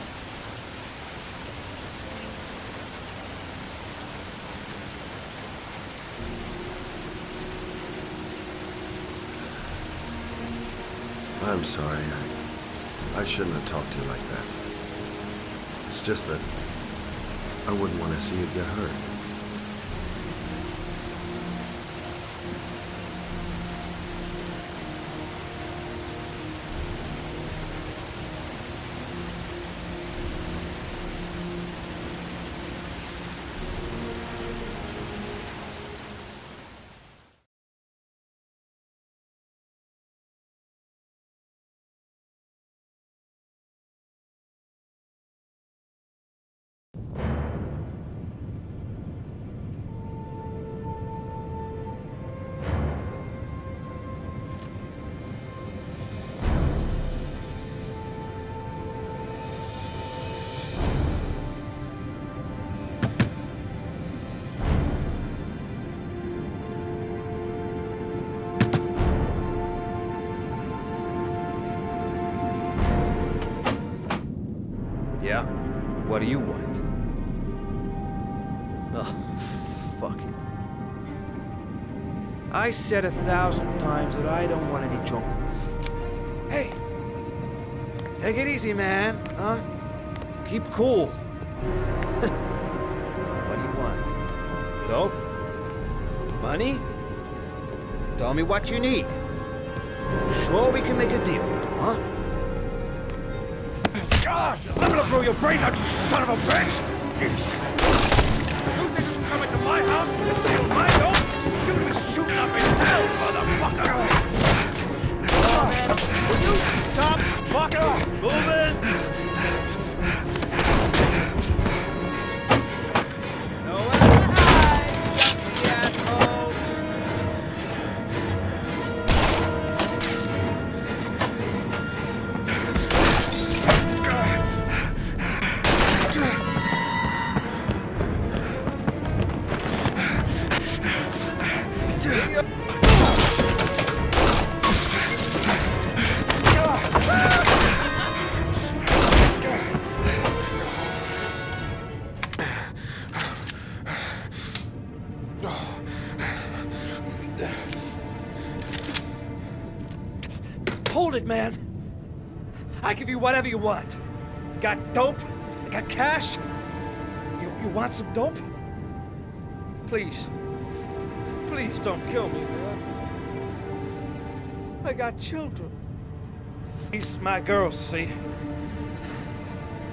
I'm sorry. I shouldn't have talked to you like that. It's just that I wouldn't want to see you get hurt. do you want? Oh, fuck it. I said 1,000 times that I don't want any trouble. Hey! Take it easy, man, huh? Keep cool. What do you want? Dope? Money? Tell me what you need. Sure we can make a deal, huh? Gosh, I'm gonna blow your brains out, you son of a bitch! You think you can come into my house and steal my dope? You're gonna be shooting up in hell, motherfucker! Will you stop fucking moving? Hold it, man. I give you whatever you want. Got dope? Got cash? You want some dope? Please. Please don't kill me, man. I got children. These my girls, see?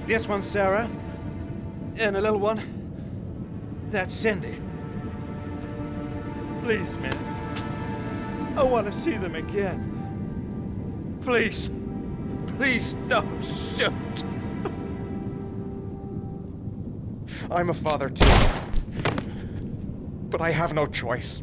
This one's Sarah. And the little one. That's Cindy. Please, man. I want to see them again. Please. Please don't shoot. I'm a father too. But I have no choice.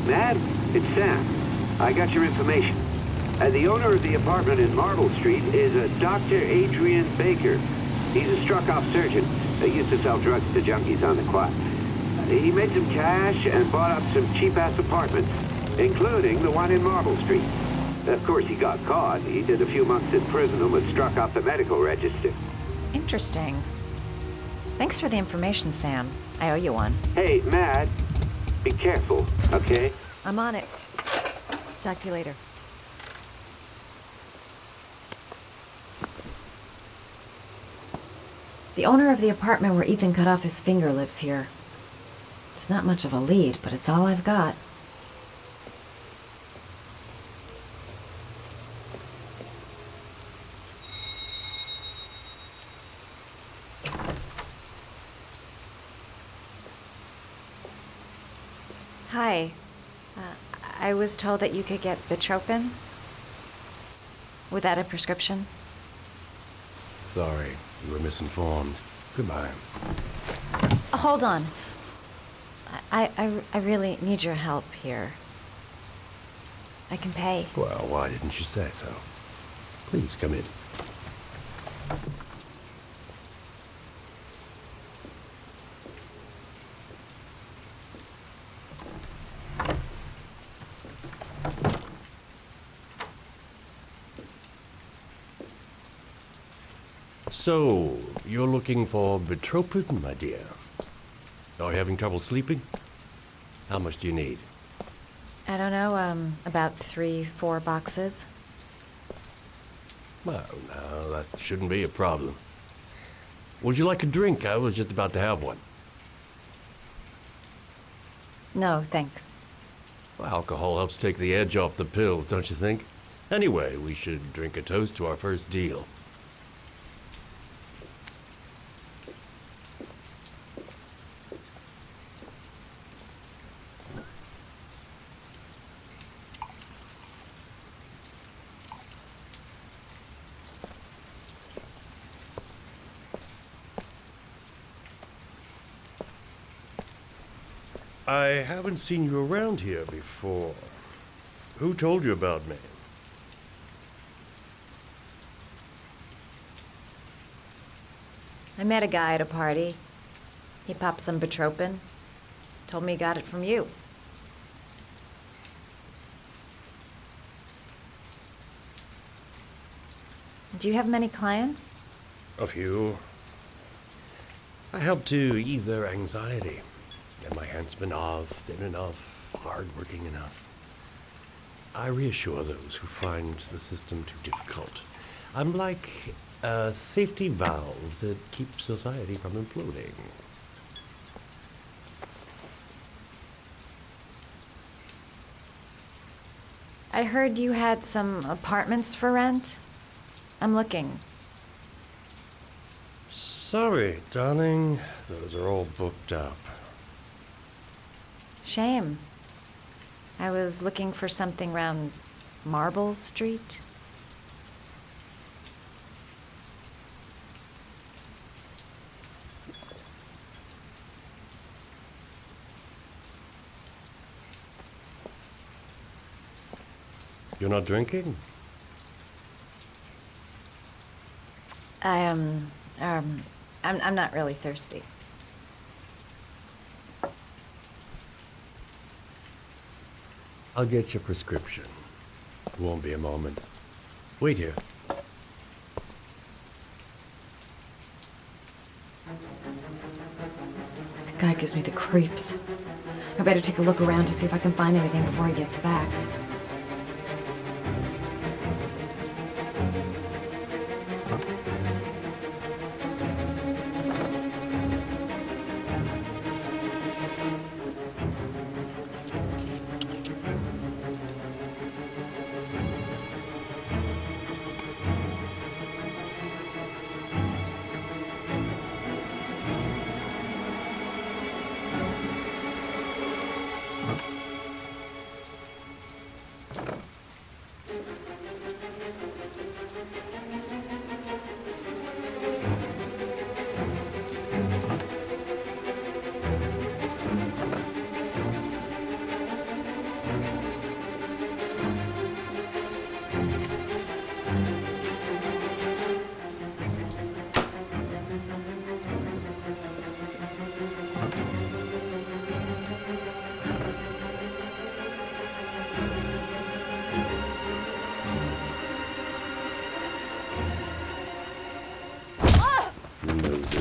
Matt, it's Sam. I got your information. The owner of the apartment in Marble Street is a Dr. Adrian Baker. He's a struck-off surgeon. He used to sell drugs to junkies on the quad. He made some cash and bought up some cheap-ass apartments, including the one in Marble Street. Of course, he got caught. He did a few months in prison and was struck off the medical register. Interesting. Thanks for the information, Sam. I owe you one. Hey, Matt, be careful, okay? I'm on it. Talk to you later. The owner of the apartment where Ethan cut off his finger lives here. It's not much of a lead, but it's all I've got. Hi. I was told that you could get Bitropin without a prescription. Sorry, you were misinformed. Goodbye. Hold on. I really need your help here. I can pay. Well, why didn't you say so? Please come in. So, you're looking for Bitropin, my dear? Are you having trouble sleeping? How much do you need? I don't know, about 3-4 boxes. Well, no, that shouldn't be a problem. Would you like a drink? I was just about to have one. No, thanks. Well, alcohol helps take the edge off the pills, don't you think? Anyway, we should drink a toast to our first deal. I haven't seen you around here before. Who told you about me? I met a guy at a party. He popped some Bitropin. Told me he got it from you. Do you have many clients? A few. I help to ease their anxiety. And my handsmen are thin enough, hard-working enough. I reassure those who find the system too difficult. I'm like a safety valve that keeps society from imploding. I heard you had some apartments for rent. I'm looking. Sorry, darling. Those are all booked up. Shame. I was looking for something around Marble Street. You're not drinking? I'm not really thirsty. I'll get your prescription. It won't be a moment. Wait here. That guy gives me the creeps. I better take a look around to see if I can find anything before he gets back.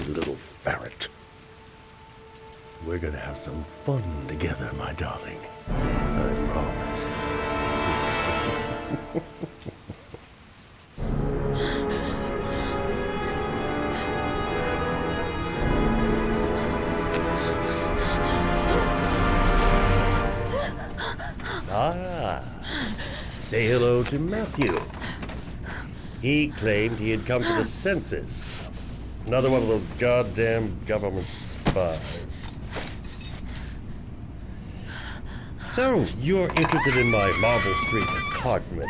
Little ferret. We're gonna have some fun together, my darling. I promise. spoke to Matthew. He claimed he had come to the senses. Another one of those goddamn government spies. So, you're interested in my Marble Street apartment.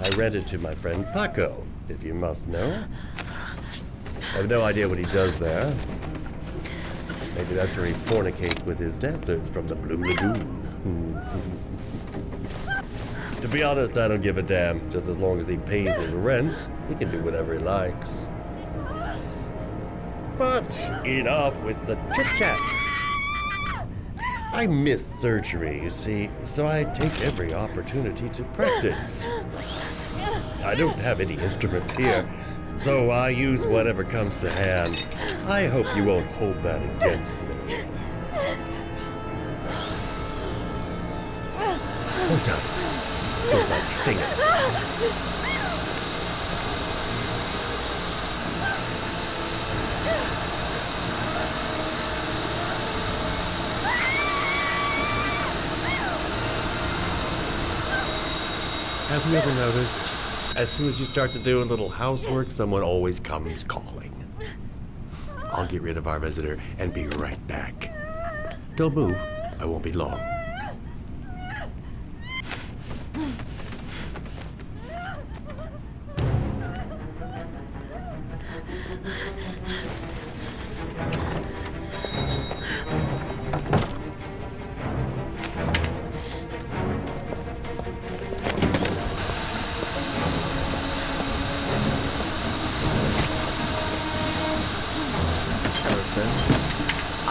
I rented to my friend Paco, if you must know. I have no idea what he does there. Maybe that's where he fornicates with his dancers from the Blue Lagoon. To be honest, I don't give a damn. Just as long as he pays his rent, he can do whatever he likes. But enough with the chit-chat. I miss surgery, you see, so I take every opportunity to practice. I don't have any instruments here, so I use whatever comes to hand. I hope you won't hold that against me. Hold up. Feels like singing. Have you ever noticed, as soon as you start to do a little housework, someone always comes calling? I'll get rid of our visitor and be right back. Don't move. I won't be long.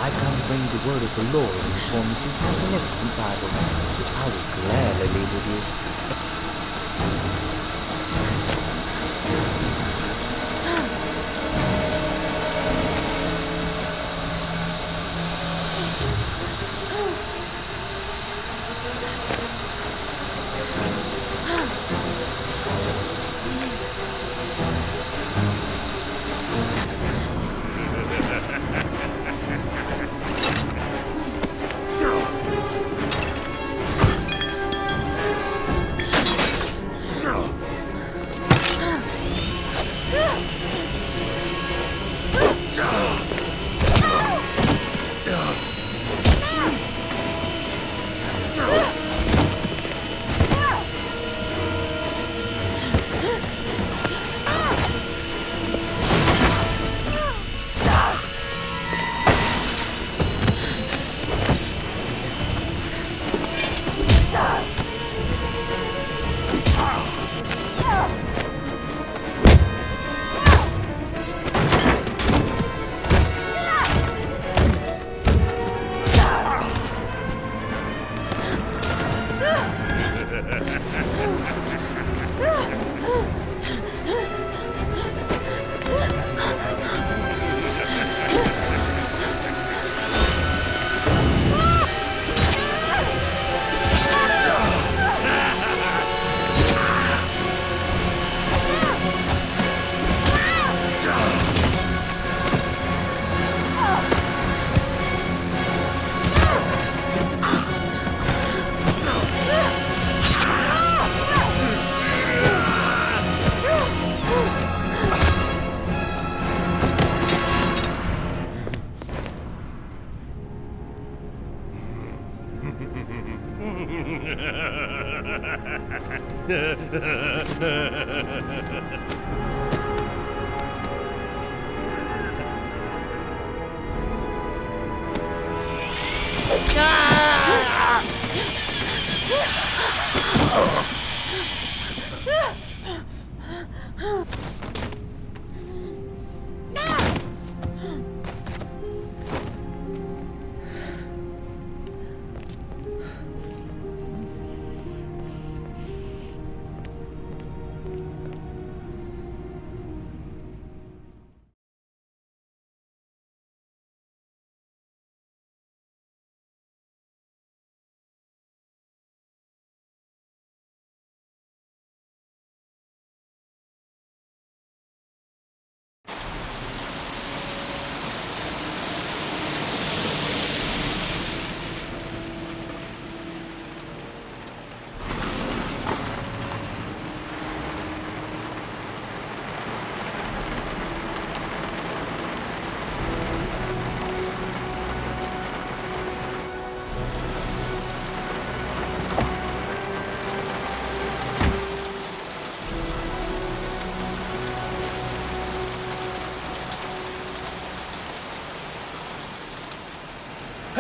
I come bring the word of the Lord and inform you some magnificent Bible, which I will gladly leave with you.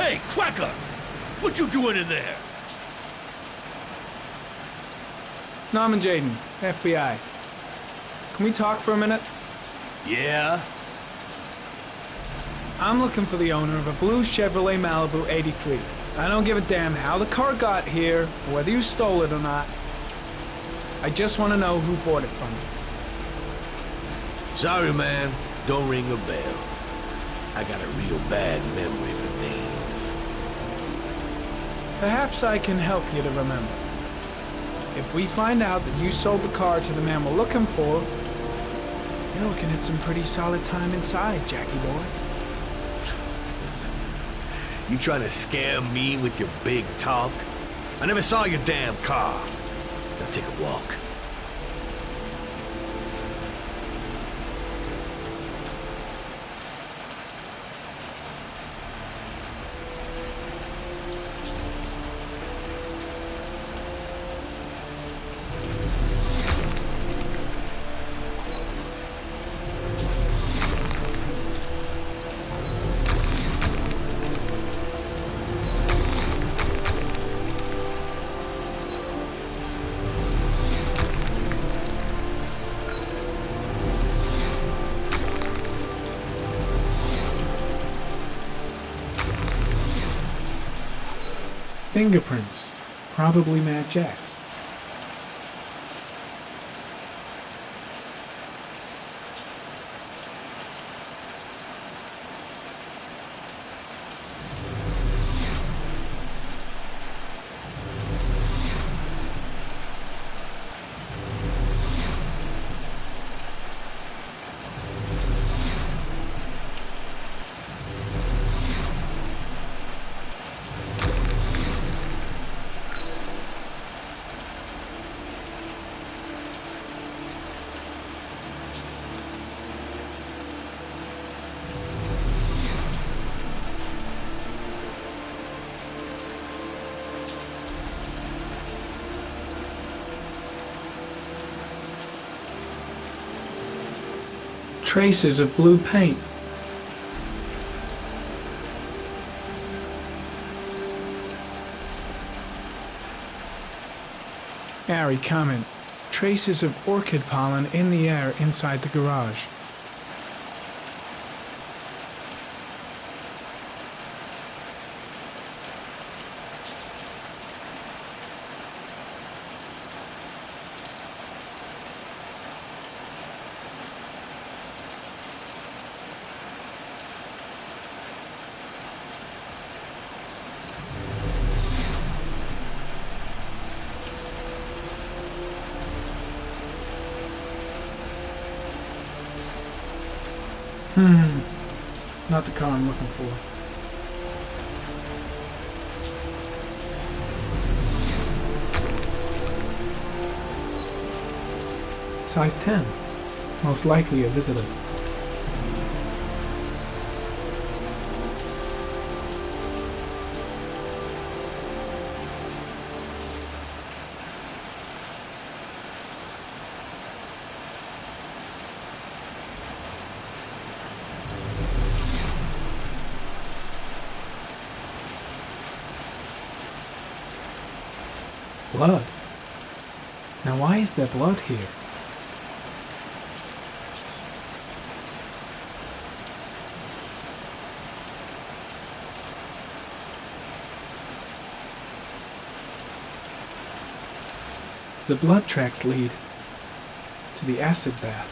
Hey, Quacker! What you doing in there? Norman Jaden, FBI. Can we talk for a minute? Yeah? I'm looking for the owner of a blue Chevrolet Malibu 83. I don't give a damn how the car got here, or whether you stole it or not. I just want to know who bought it from you. Sorry, man. Don't ring a bell. I got a real bad memory for names. Perhaps I can help you to remember. If we find out that you sold the car to the man we're looking for, you're looking at some pretty solid time inside, Jackie boy. You trying to scare me with your big talk? I never saw your damn car. Now take a walk. Fingerprints. Probably Matt Jack's. Traces of blue paint. Harry, comment. Traces of orchid pollen in the air inside the garage. Not the car I'm looking for. Size 10. Most likely a visitor. Blood. Now why is there blood here? The blood tracks lead to the acid bath.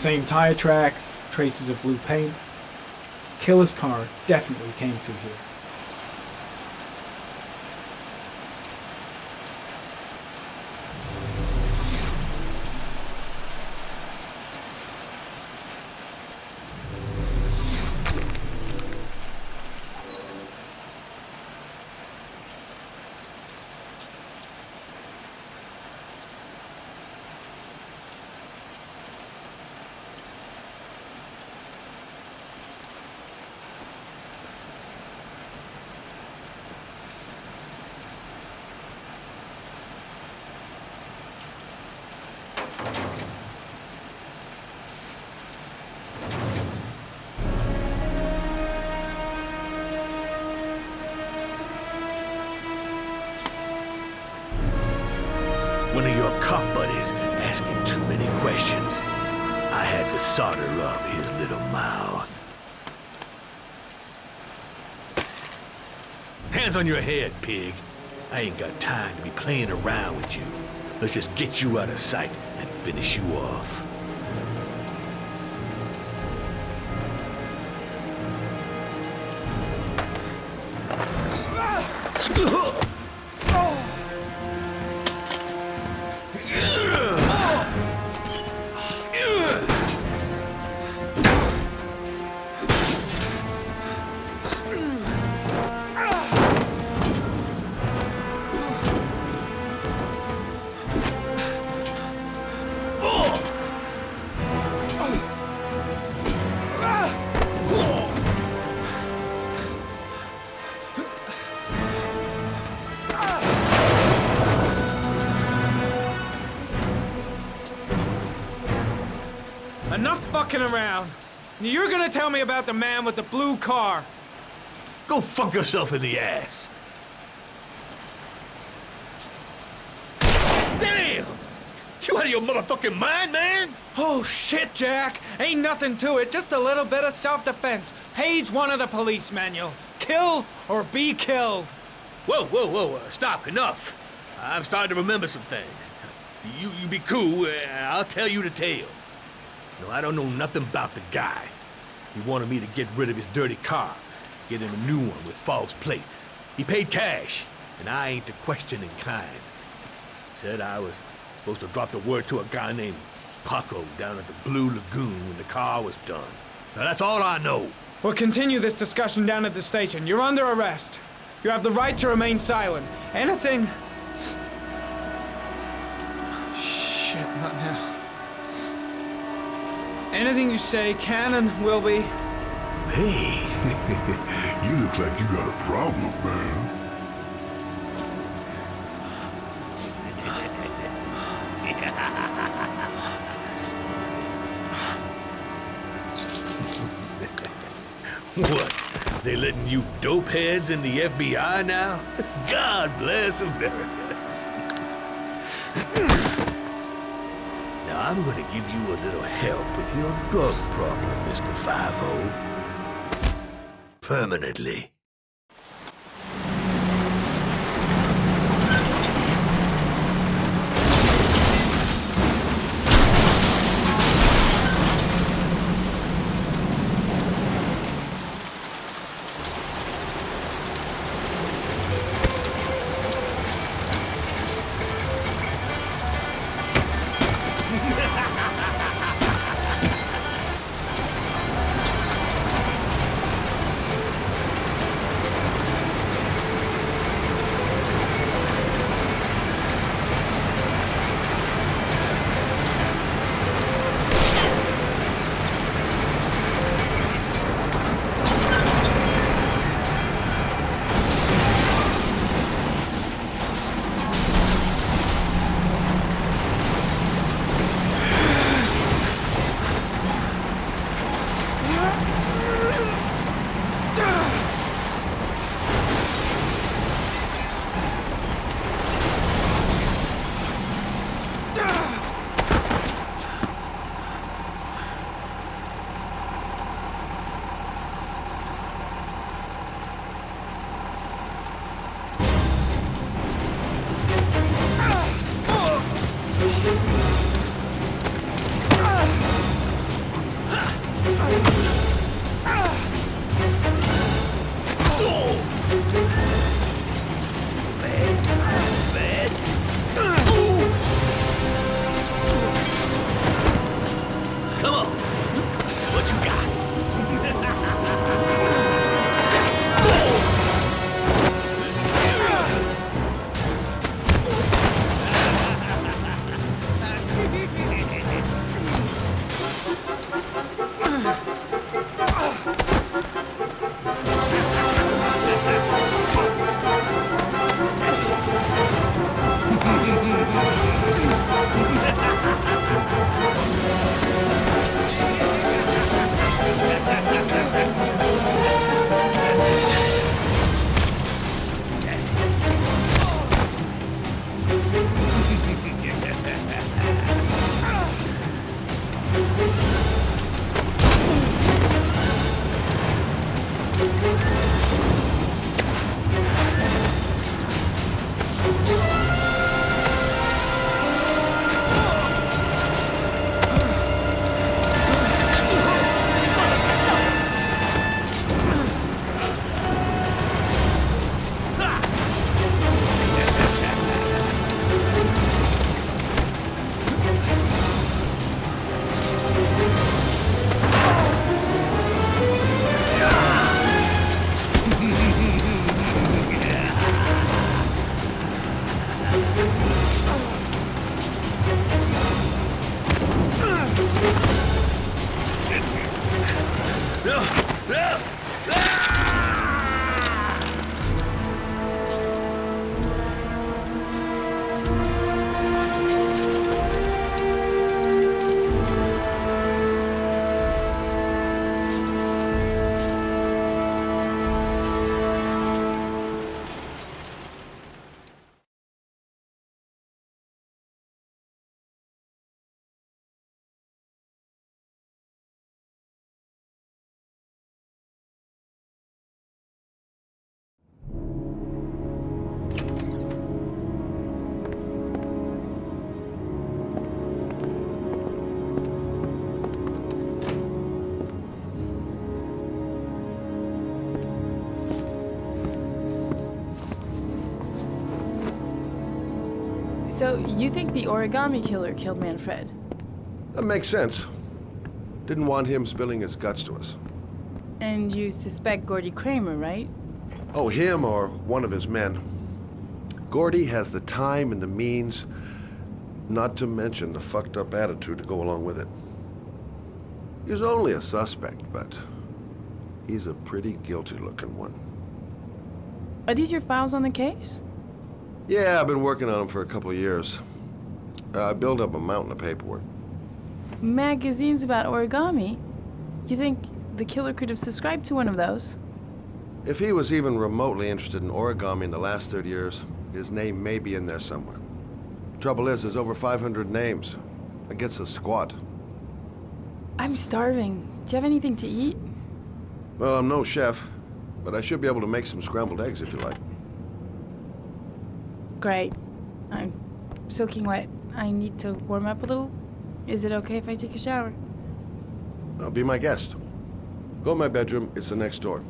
Same tire tracks, traces of blue paint. Killer's car definitely came through here. my buddies asking too many questions. I had to solder up his little mouth. Hands on your head, pig. I ain't got time to be playing around with you. Let's just get you out of sight and finish you off. Enough fucking around. You're gonna tell me about the man with the blue car. Go fuck yourself in the ass. Damn! You out of your motherfucking mind, man? Oh, shit, Jack. Ain't nothing to it. Just a little bit of self-defense. Page 1 of the police manual. Kill or be killed. Whoa. Stop. Enough. I'm starting to remember some things. You be cool. I'll tell you the tale. No, I don't know nothing about the guy. He wanted me to get rid of his dirty car, get him a new one with false plates. He paid cash, and I ain't the questioning kind. Said I was supposed to drop the word to a guy named Paco down at the Blue Lagoon when the car was done. Now, that's all I know. We'll continue this discussion down at the station. You're under arrest. You have the right to remain silent. Anything... Shit, not now. Anything you say can and will be... Hey, you look like you got a problem, man. What? They letting you dope heads in the FBI now? God bless America. Now, I'm going to give you a little help with your drug problem, Mr. 5-0. Permanently. So, you think the Origami Killer killed Manfred? That makes sense. Didn't want him spilling his guts to us. And you suspect Gordy Kramer, right? Oh, him or one of his men. Gordy has the time and the means, not to mention the fucked up attitude to go along with it. He's only a suspect, but he's a pretty guilty looking one. Are these your files on the case? Yeah, I've been working on him for a couple of years. I built up a mountain of paperwork. Magazines about origami? You think the killer could have subscribed to one of those? If he was even remotely interested in origami in the last 30 years, his name may be in there somewhere. Trouble is, there's over 500 names. That gets us squat. I'm starving. Do you have anything to eat? Well, I'm no chef, but I should be able to make some scrambled eggs if you like. Great. I'm soaking wet. I need to warm up a little. Is it okay if I take a shower? Be my guest. Go in my bedroom. It's the next door.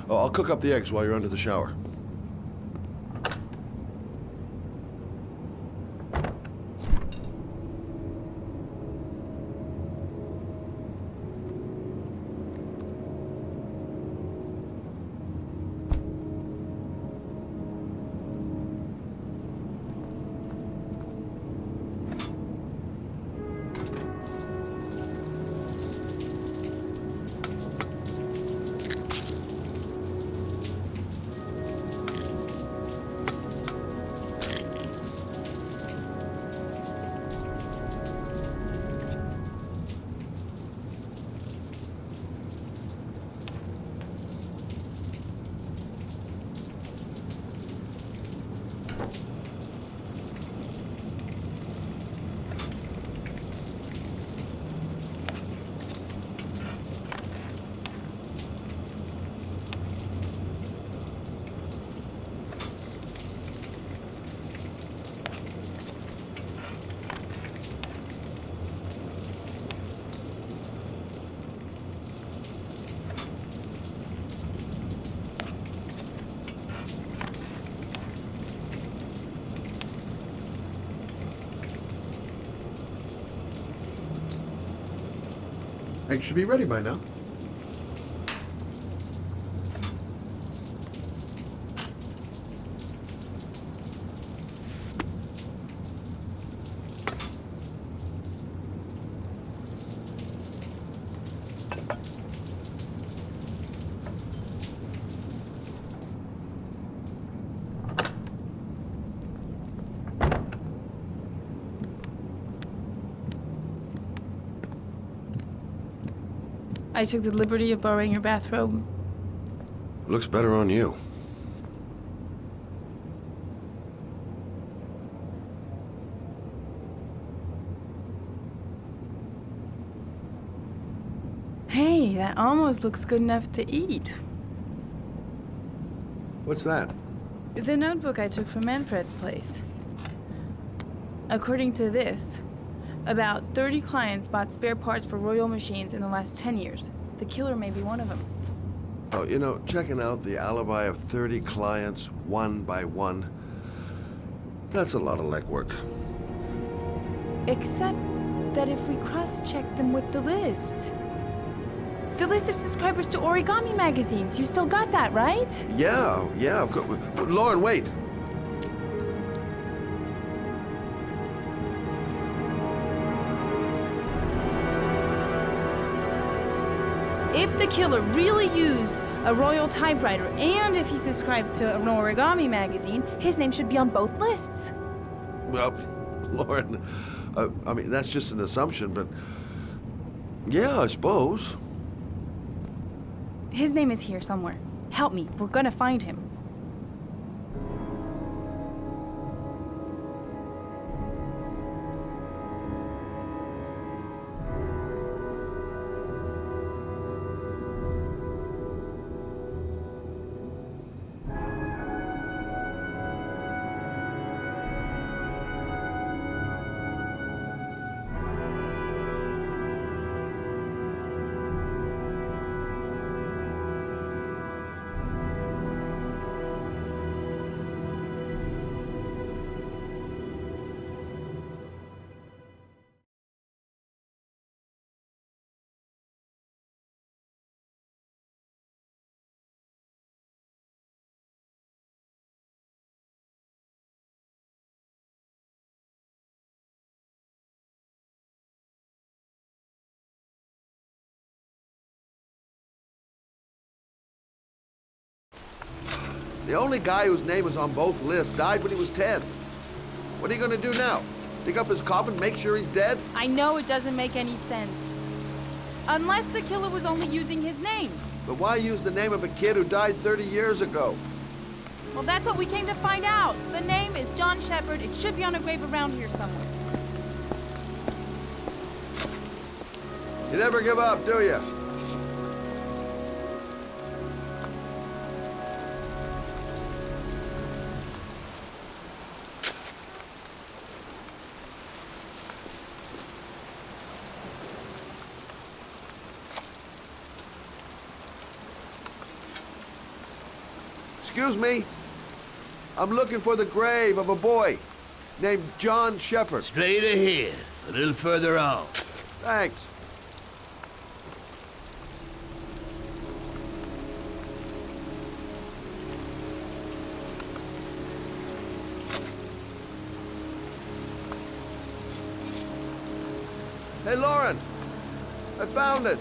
Oh, I'll cook up the eggs while you're under the shower. Eggs should be ready by now. I took the liberty of borrowing your bathrobe. Looks better on you. Hey, that almost looks good enough to eat. What's that? The notebook I took from Manfred's place. According to this, about 30 clients bought spare parts for Royal machines in the last 10 years. The killer may be one of them. Oh, you know, checking out the alibi of 30 clients one by one, that's a lot of legwork. Except that if we cross-check them with the list of subscribers to Origami magazines, you still got that, right? Yeah, of course. Lauren, wait. If the killer really used a Royal typewriter, and if he subscribed to an Origami magazine, his name should be on both lists. Well, Lauren, I mean, that's just an assumption, but yeah, I suppose. His name is here somewhere. Help me. We're gonna find him. The only guy whose name was on both lists died when he was 10. What are you going to do now? Dig up his coffin, make sure he's dead? I know it doesn't make any sense. Unless the killer was only using his name. But why use the name of a kid who died 30 years ago? Well, that's what we came to find out. The name is John Shepard. It should be on a grave around here somewhere. You never give up, do you? Excuse me. I'm looking for the grave of a boy named John Shepard. Straight ahead, a little further on. Thanks. Hey, Lauren. I found it.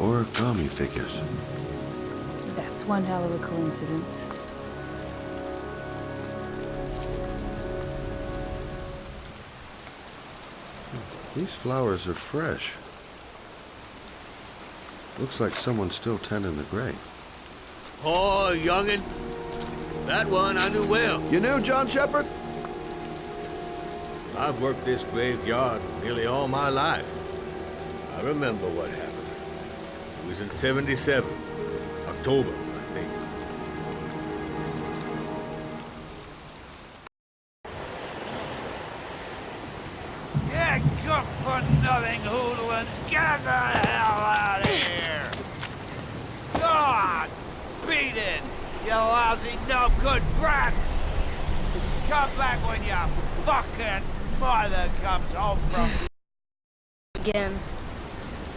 Origami figures. That's one hell of a coincidence. These flowers are fresh. Looks like someone's still tending the grave. Oh, youngin'. That one I knew well. You knew John Shepard? I've worked this graveyard nearly all my life. I remember what happened. It was in 77. October, I think. You good-for-nothing hoodlums, get the hell out of here! God, beat it, you lousy, no-good brat! Come back when your fucking mother comes home from... Again.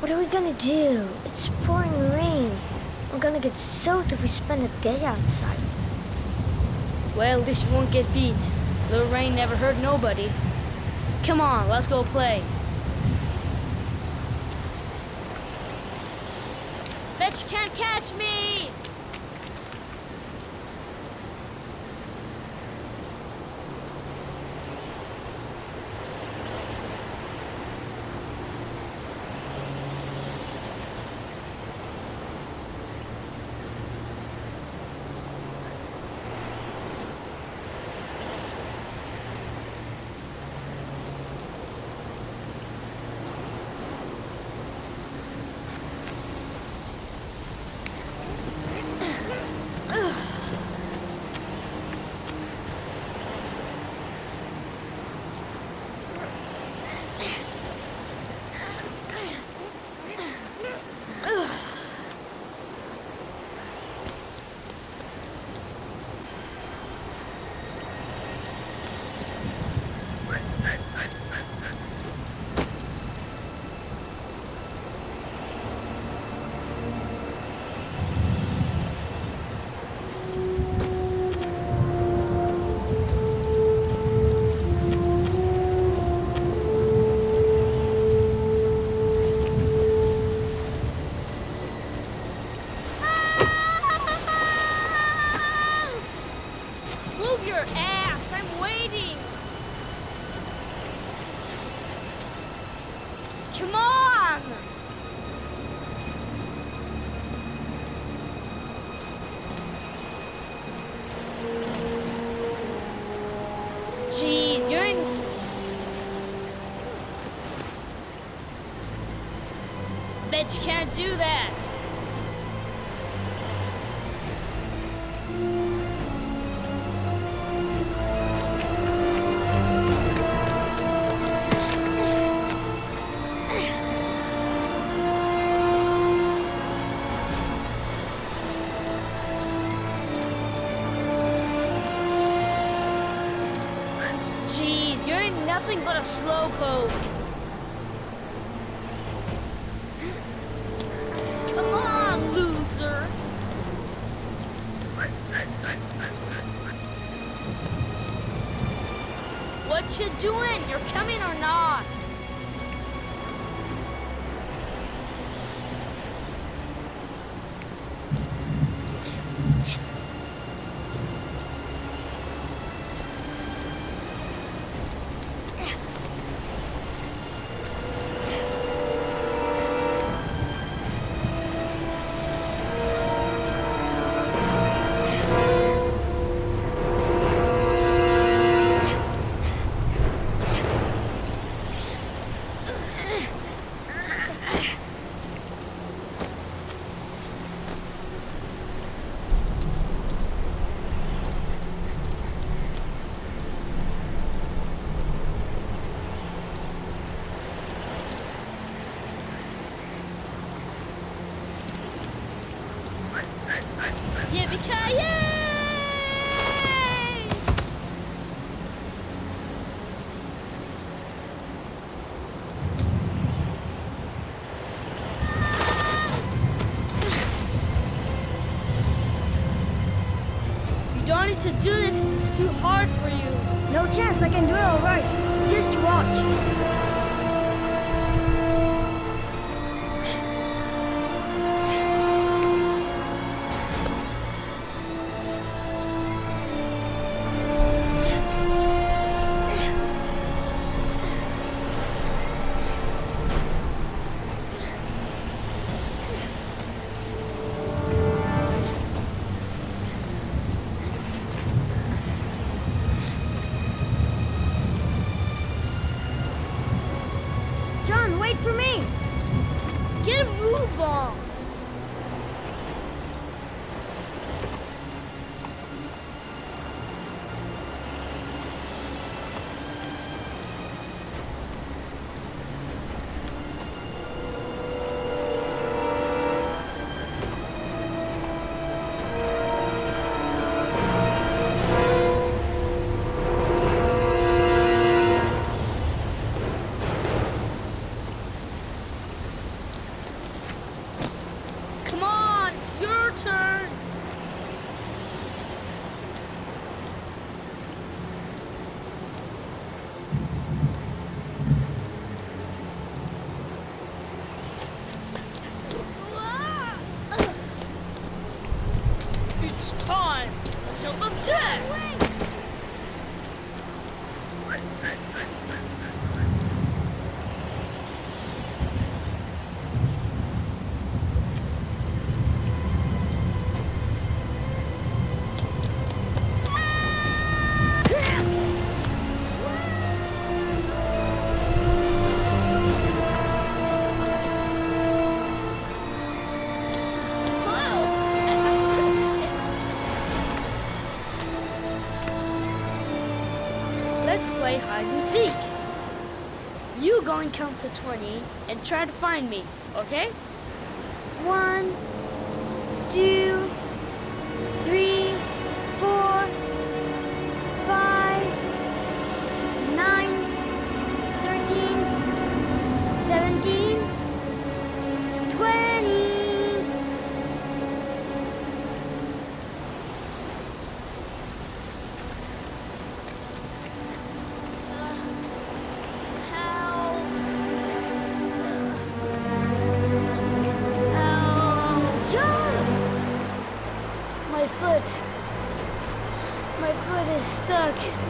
What are we gonna do? It's pouring rain. We're gonna get soaked if we spend a day outside. Well, at least you won't get beat. Little rain never hurt nobody. Come on, let's go play. Bet you can't catch me! Bet you can't do that. Jeez, you're nothing but a slowpoke. Come on, loser. What you doing? You're coming or not? don't need to do this. It's too hard for you. No chance, I can do it alright. Just watch. Wait for me! Get a move on! Count to 20 and try to find me, okay? 1, 2, 3, 4, 5, 9, 13, 17, 20.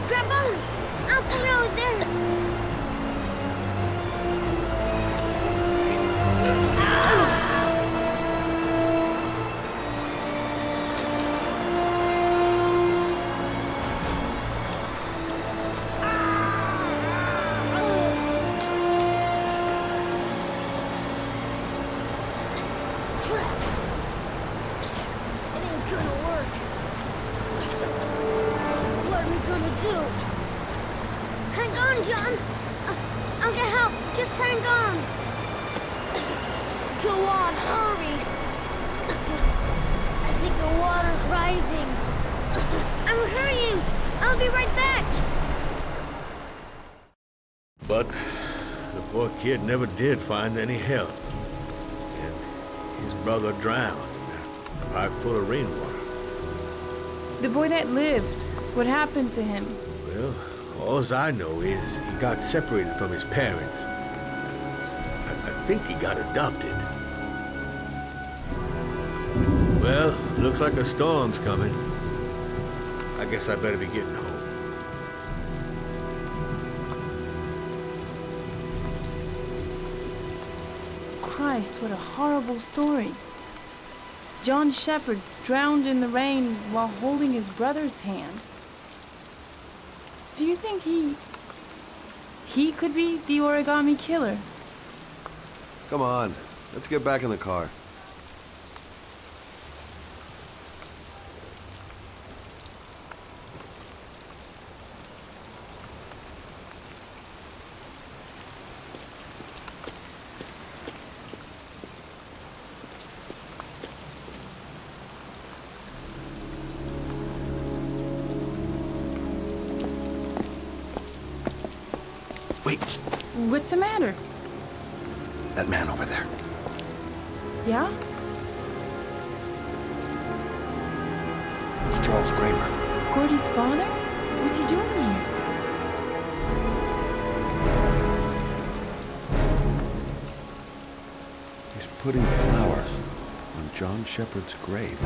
Grab on! I'll come out with this! But the poor kid never did find any help. And his brother drowned in a pipe full of rainwater. The boy that lived, what happened to him? Well, all I know is he got separated from his parents. I think he got adopted. Well, looks like a storm's coming. I guess I better be getting home. Christ, what a horrible story. John Shepherd drowned in the rain while holding his brother's hand. Do you think he could be the Origami Killer? Come on, let's get back in the car. Wait. What's the matter? That man over there. Yeah? It's Charles Kramer. Father? What's he doing here? He's putting flowers on John Shepard's grave.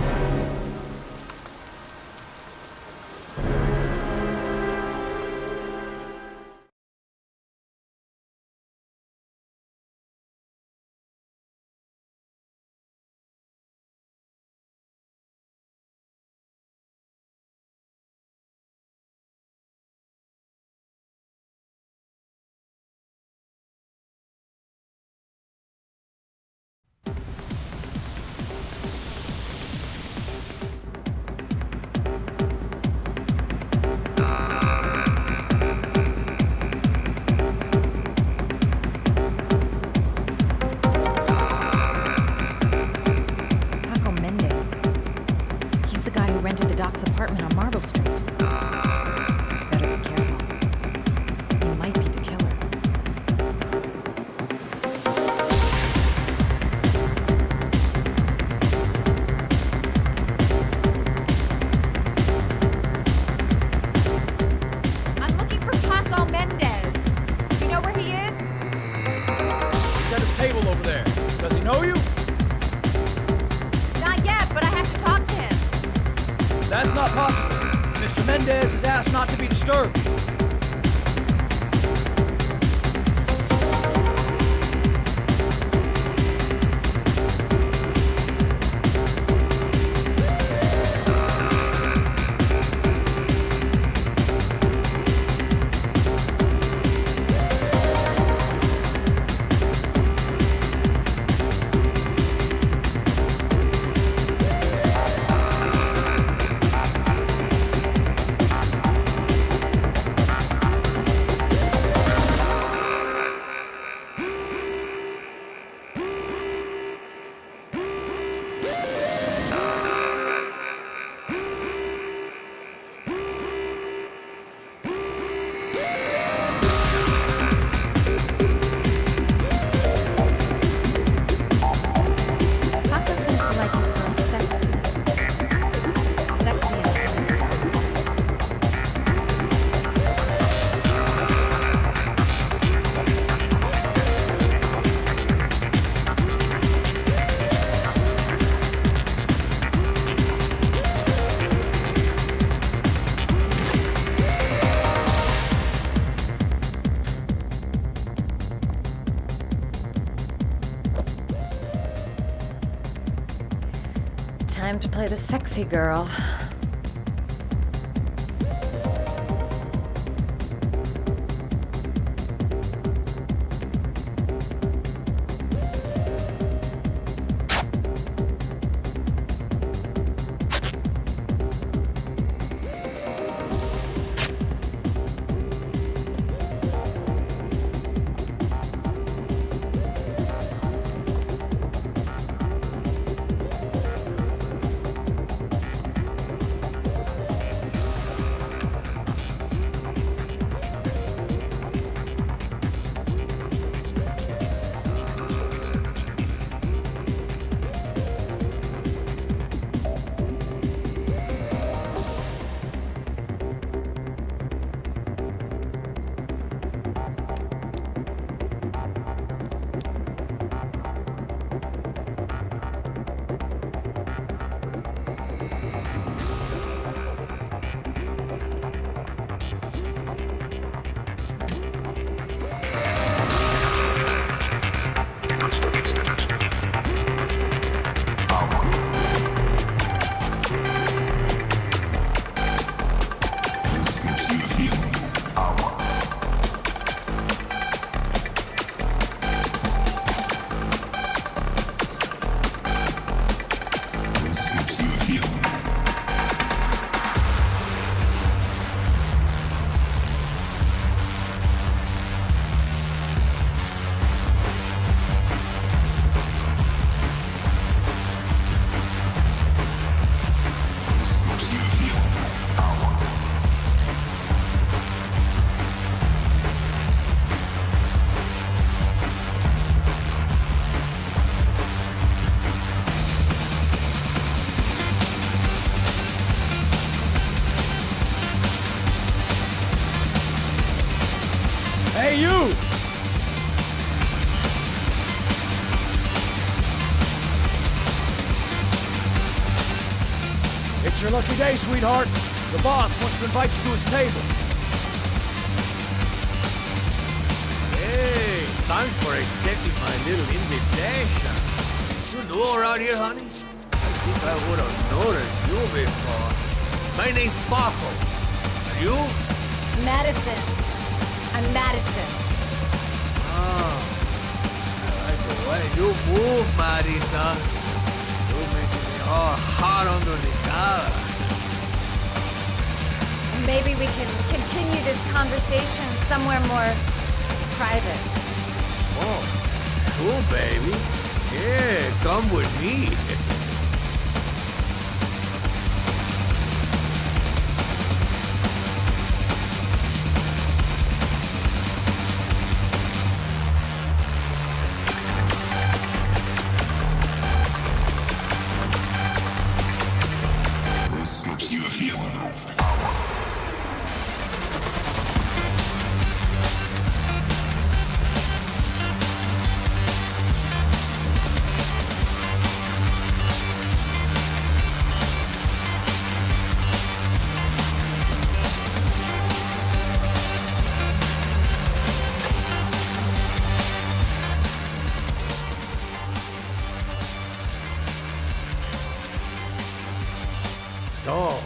Time to play the sexy girl. you! It's your lucky day, sweetheart. The boss wants to invite you to his table. Hey, thanks for accepting my little invitation. You new around here, honey? I think I would have noticed you before. My name's Paco. And you? Madison. I'm Madison. Ah, I like the way you move, Marita. You're making me all hot under the collar. Maybe we can continue this conversation somewhere more private. Oh, cool, baby. Yeah, come with me. So,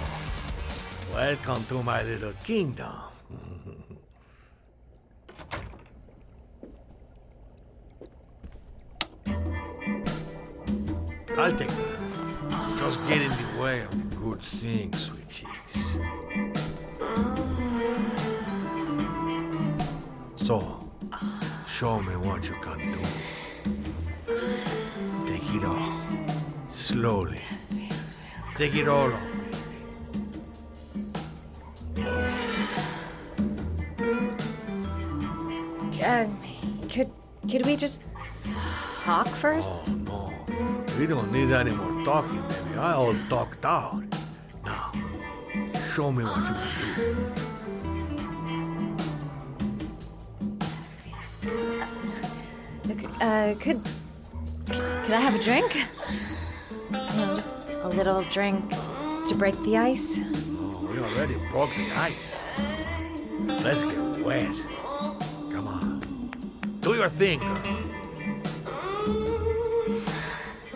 welcome to my little kingdom. I'll take that. Just get in the way of the good things, sweet cheeks. So, show me what you can do. Take it all. Slowly. Take it all off. Could we just talk first? Oh, no. We don't need any more talking, baby. I all talked out. Now, show me what you can do. Could I have a drink? Just a little drink to break the ice? Oh, we already broke the ice. Let's get wet. Come on. Do your thing, girl.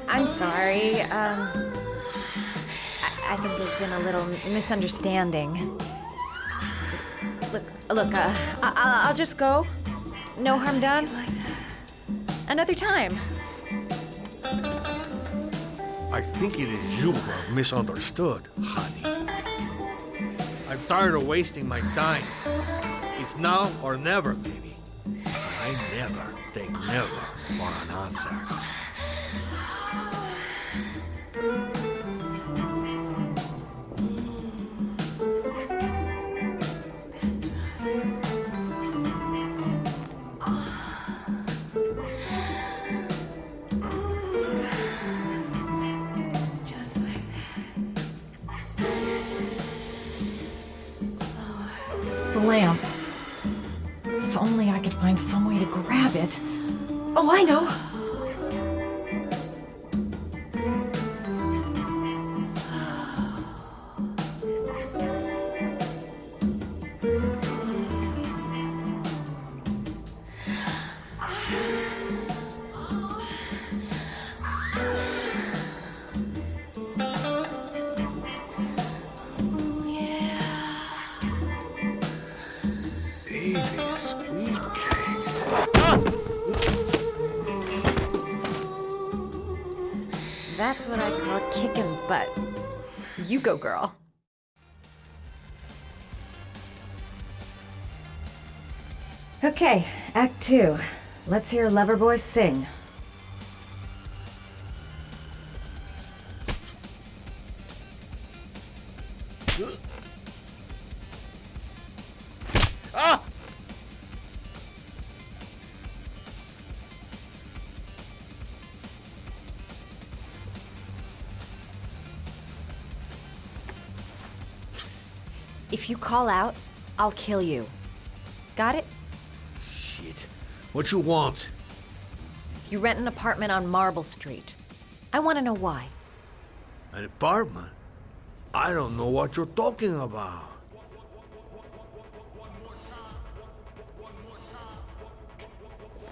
I'm sorry. I think there's been a little misunderstanding. Look, I'll just go. No harm done. Another time. I think it is you who have misunderstood, honey. I'm tired of wasting my time. It's now or never, baby. I never take never for an answer. The lamp. If only I could find some way to grab it. Oh, I know. That's what I call kicking butt. You go, girl. Okay, Act 2. Let's hear Loverboy sing. Ah! If you call out, I'll kill you. Got it? shit. What you want? You rent an apartment on Marble Street. I want to know why. An apartment? I don't know what you're talking about.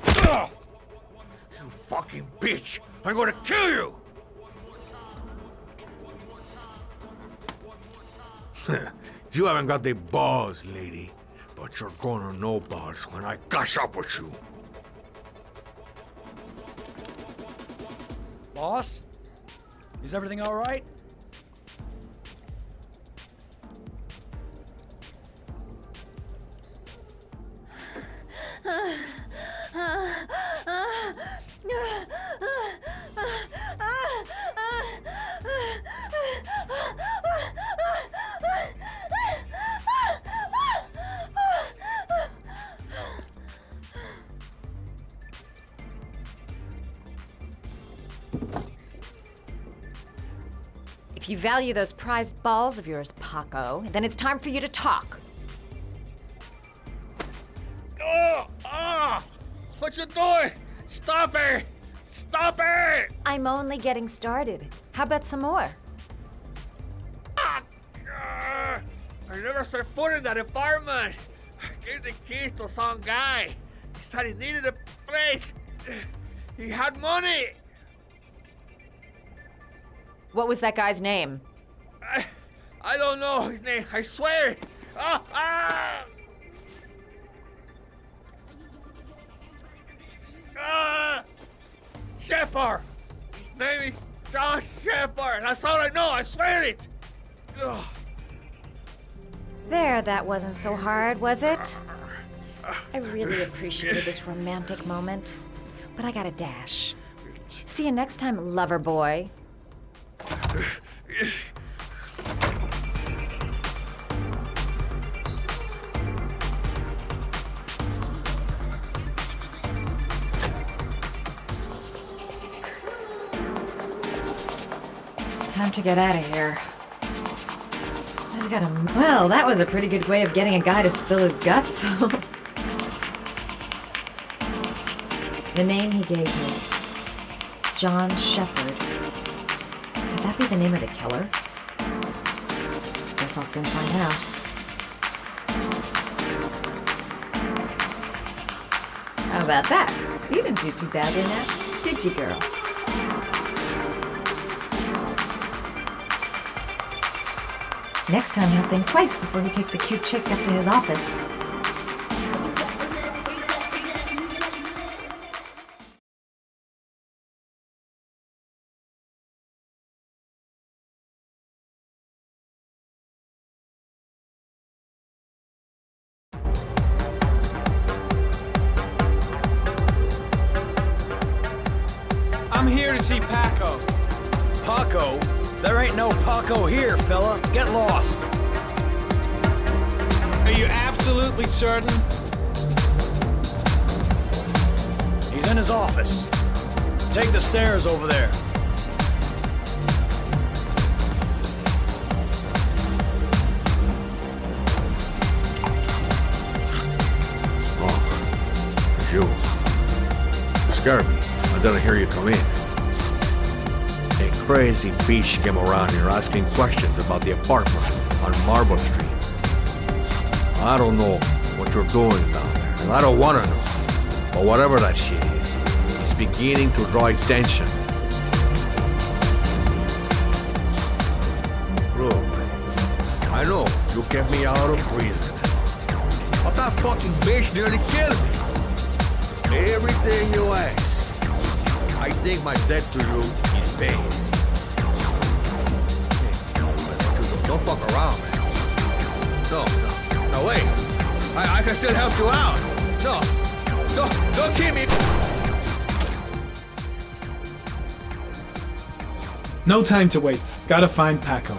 Ugh! You fucking bitch! I'm gonna kill you! You haven't got the balls, lady. But you're gonna know balls when I catch up with you. Boss? Is everything all right? If you value those prized balls of yours, Paco, then it's time for you to talk. What you doing? Stop it! Stop it! I'm only getting started. How about some more? I never set foot in that apartment. I gave the keys to some guy. He said he needed a place. He had money. What was that guy's name? I don't know his name. I swear. Shepard. His name is John Shepard. That's all I know. I swear it. There, that wasn't so hard, was it? I really appreciated this romantic moment, but I gotta dash. See you next time, lover boy. Time to get out of here. I got a... Well, that was a pretty good way of getting a guy to spill his guts. The name he gave me, John Shepard. Could that be the name of the killer? Guess I'll soon find out. How about that? You didn't do too badly now, did you, girl? Next time he'll think twice before he takes a cute chick up to his office. I'm here to see Paco. Paco? There ain't no Paco here, fella. Get lost. Are you absolutely certain? He's in his office. Take the stairs over there. Oh, it's you. You scared me. I didn't hear you come in. A crazy bitch came around here asking questions about the apartment on Marble Street. I don't know what you're doing down there, and I don't want to know. But whatever that shit is, it's beginning to draw attention. Look, I know you kept me out of prison, but that fucking bitch nearly killed me. Everything you ask, I think my debt to you is paid. Don't fuck around, man. No, wait. I can still help you out. Don't keep me. No time to wait. Gotta find Paco.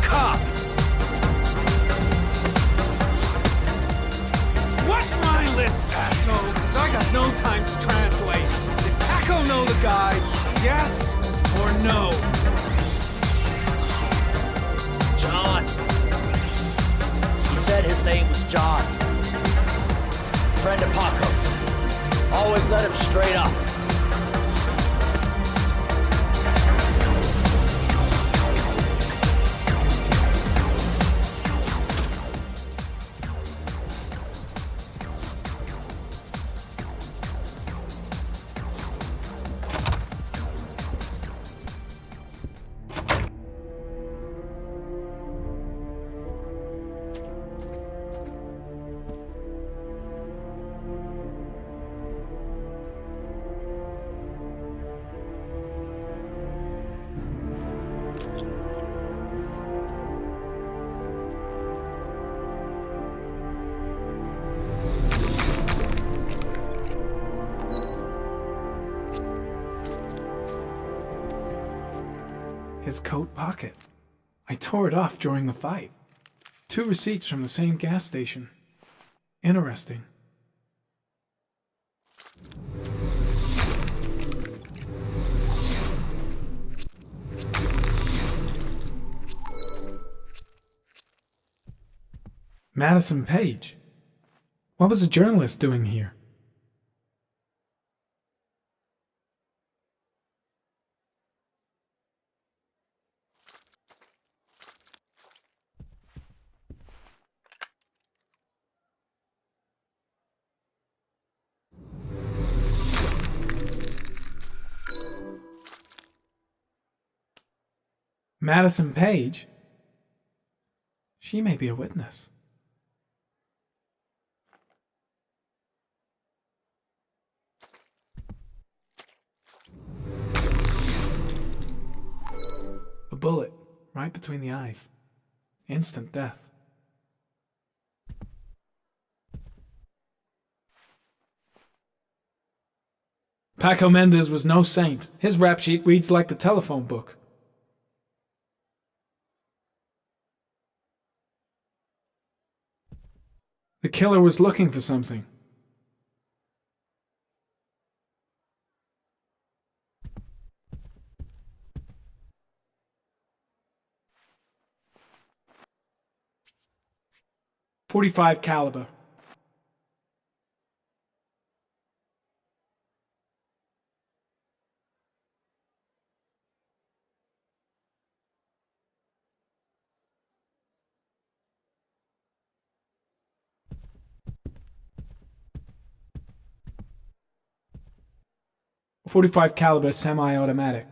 cop! What's my list, asshole? 'Cause I got no time to translate. Did Paco know the guy? Yes or no? John. He said his name was John. Friend of Paco's. Always let him straight up. His coat pocket. I tore it off during the fight. 2 receipts from the same gas station. Interesting. Madison Page. What was a journalist doing here? Madison Page? She may be a witness. A bullet, right between the eyes. Instant death. Paco Mendez was no saint. His rap sheet reads like the telephone book. The killer was looking for something. .45 caliber. .45 caliber semi-automatic.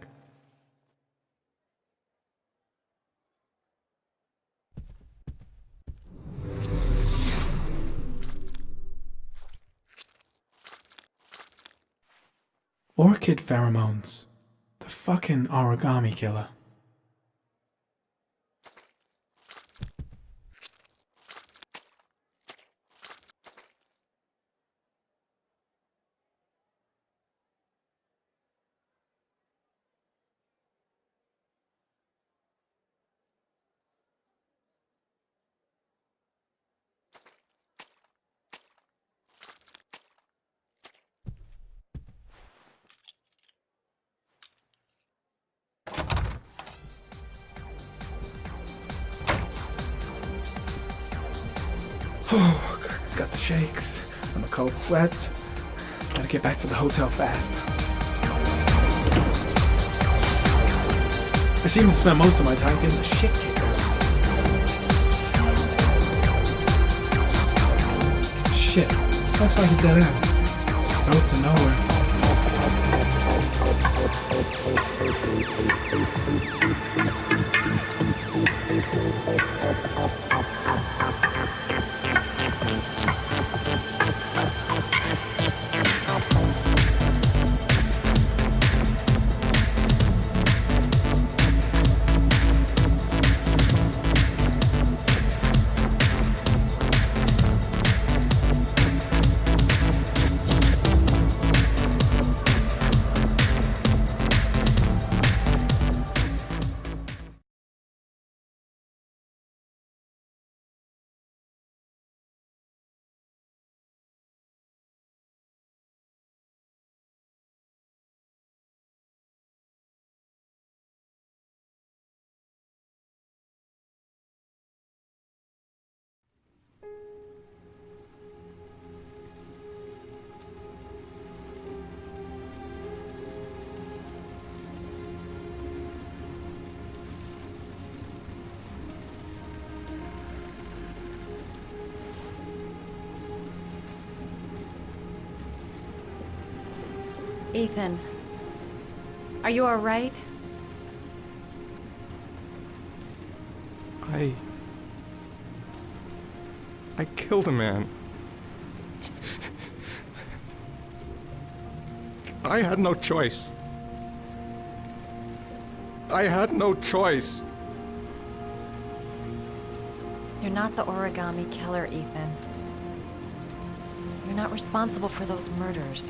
Orchid pheromones. The fucking Origami Killer. Oh, got the shakes and the cold sweats. Gotta get back to the hotel fast. I seem to spend most of my time getting the shit kicked out of me. Shit, looks like a dead end. Road to Ethan, are you all right? I killed a man. I had no choice. I had no choice. You're not the Origami Killer, Ethan. You're not responsible for those murders.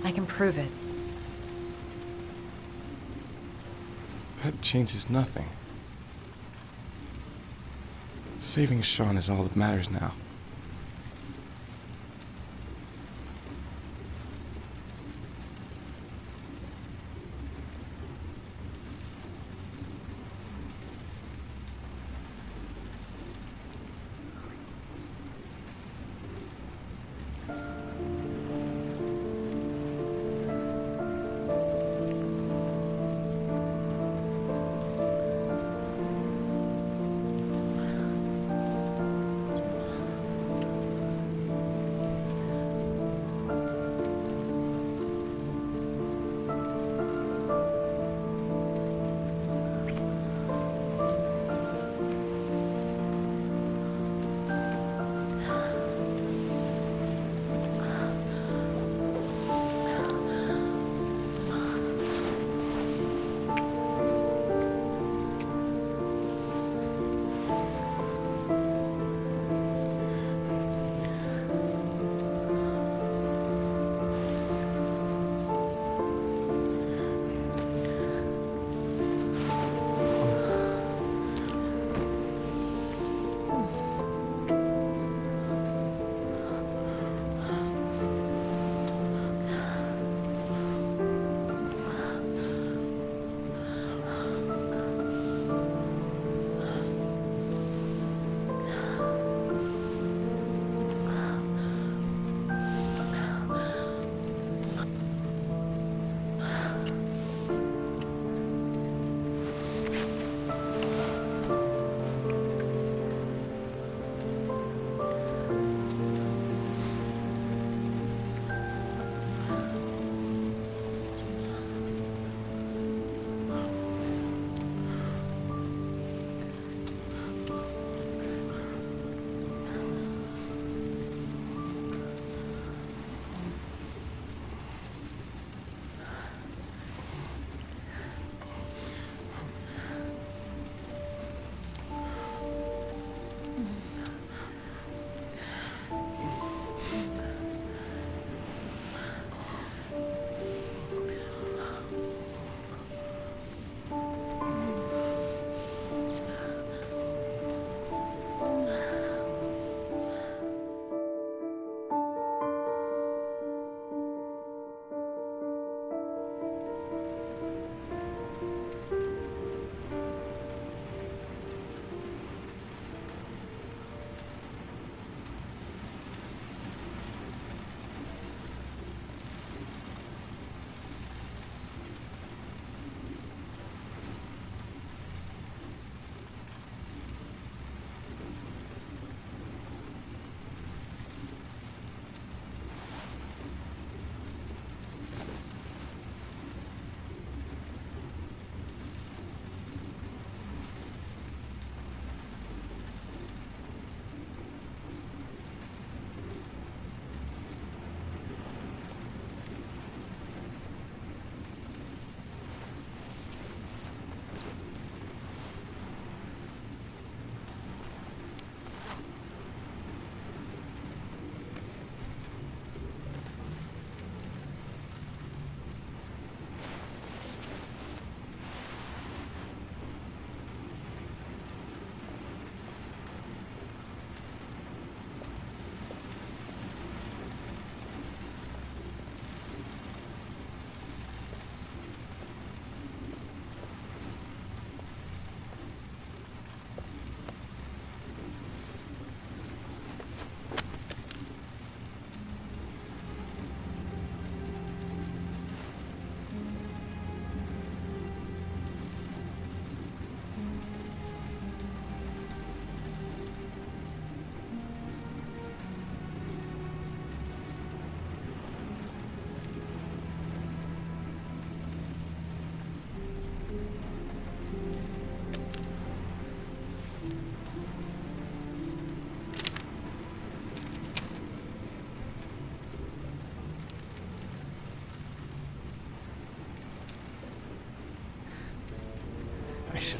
I can prove it. That changes nothing. Saving Shaun is all that matters now.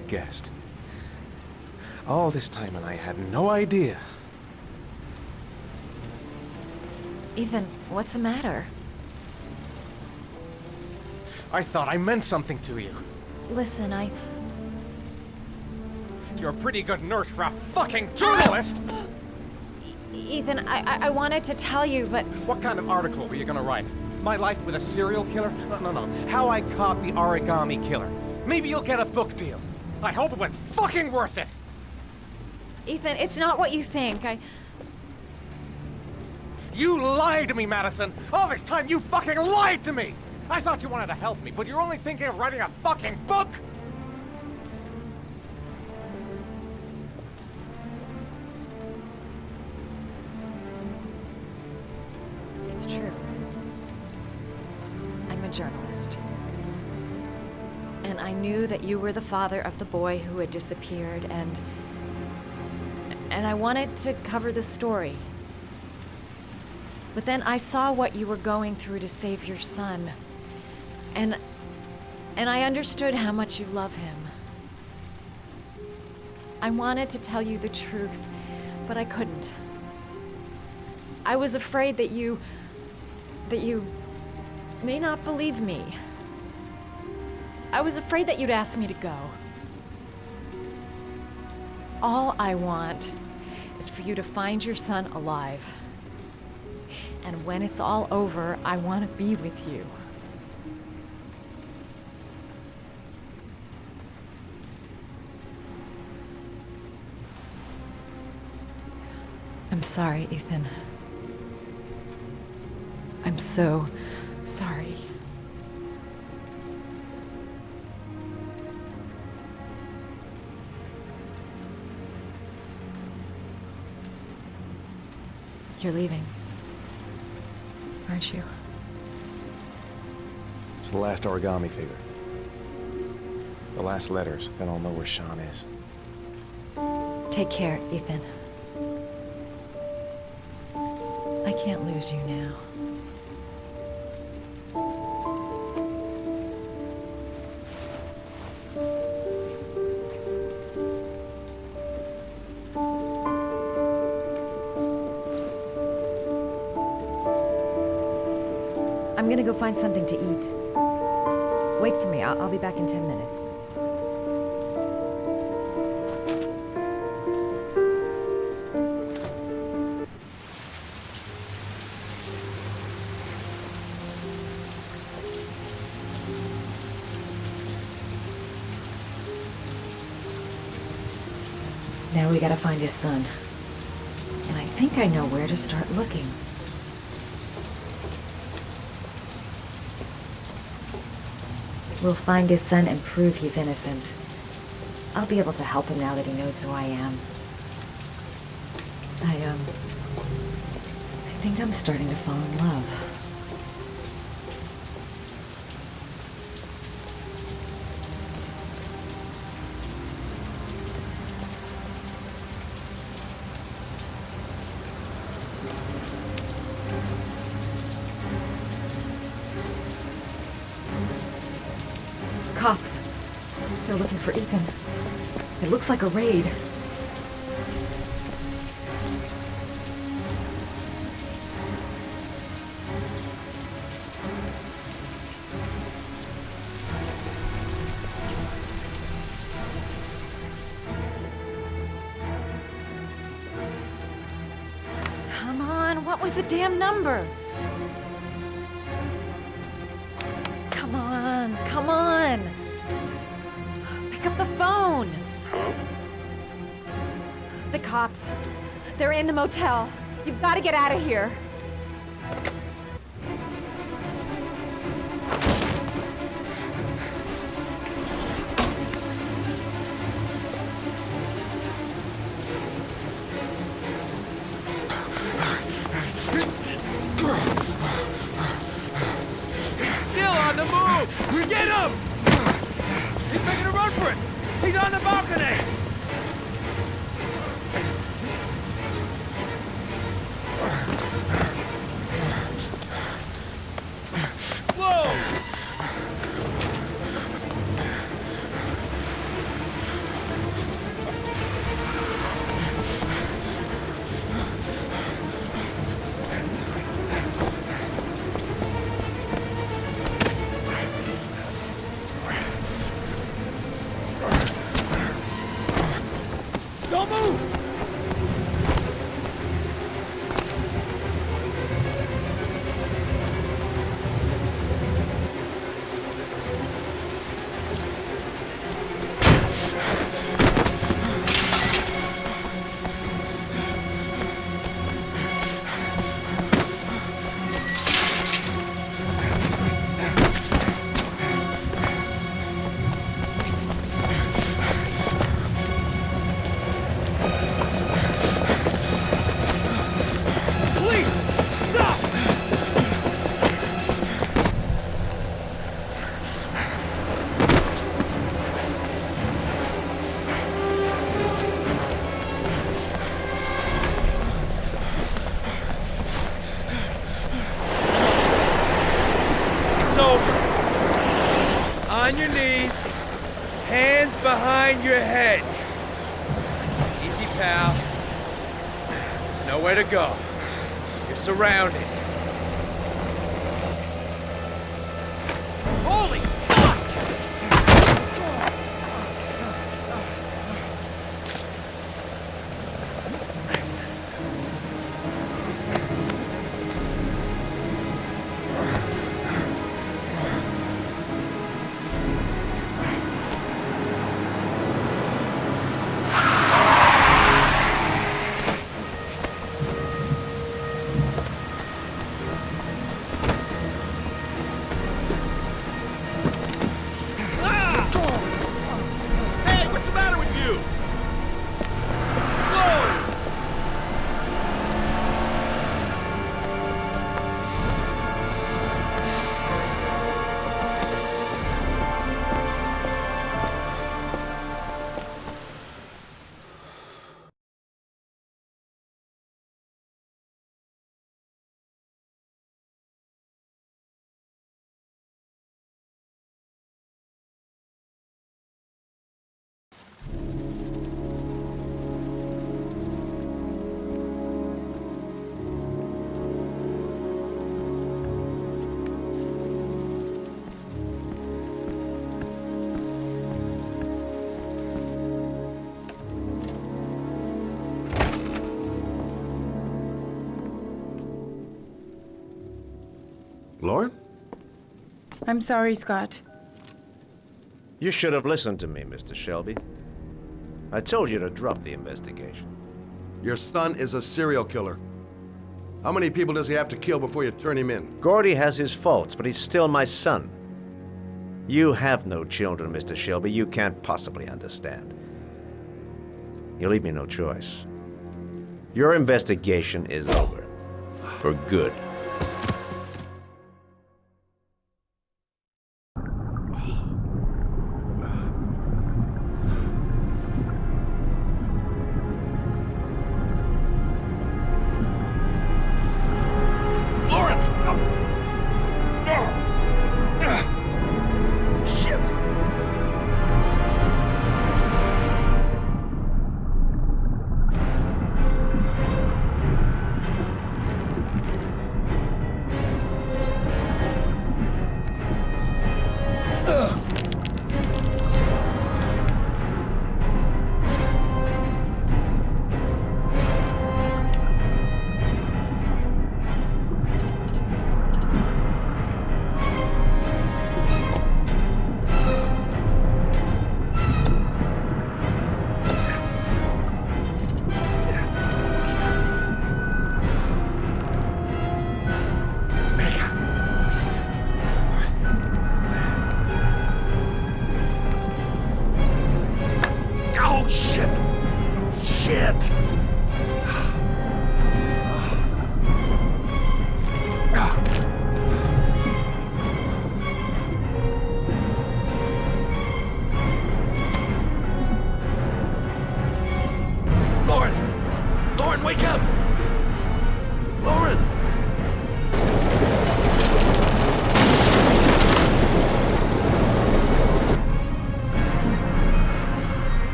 have guessed. All this time and I had no idea. Ethan, what's the matter? I thought I meant something to you. Listen, You're a pretty good nurse for a fucking journalist! Ethan, I wanted to tell you, but... What kind of article were you gonna write? My life with a serial killer? No. How I caught the Origami Killer. Maybe you'll get a book deal. I hope it was fucking worth it! Ethan, it's not what you think. You lied to me, Madison! All this time you fucking lied to me! I thought you wanted to help me, but you're only thinking of writing a fucking book! It's true. I'm a journalist. And I knew that you were the father of the boy who had disappeared, and I wanted to cover the story. But then I saw what you were going through to save your son. And I understood how much you love him. I wanted to tell you the truth, but I couldn't. I was afraid that you may not believe me. I was afraid that you'd ask me to go. All I want is for you to find your son alive. And when it's all over, I want to be with you. I'm sorry, Ethan. I'm so sorry. You're leaving, aren't you? It's the last origami figure. The last letters, then I'll know where Shaun is. Take care, Ethan. I can't lose you now. I'm gonna go find something to eat. Wait for me. I'll be back in 10 minutes. Now we gotta find his son. And I think I know where to start looking. We'll find his son and prove he's innocent. I'll be able to help him now that he knows who I am. I think I'm starting to fall in love. Cops. They're looking for Ethan. It looks like a raid. Come on, what was the damn number? Come on, come on. Pick up the phone. The cops. They're in the motel. You've got to get out of here. Still on the move! Get him! He's making a run for it! He's on the balcony! Whoa! behind your head. Easy, pal. There's nowhere to go. You're surrounded. Holy fuck! Lauren? I'm sorry, Scott. You should have listened to me, Mr. Shelby. I told you to drop the investigation. Your son is a serial killer. How many people does he have to kill before you turn him in? Gordy has his faults, but he's still my son. You have no children, Mr. Shelby. You can't possibly understand. You leave me no choice. Your investigation is over. For good.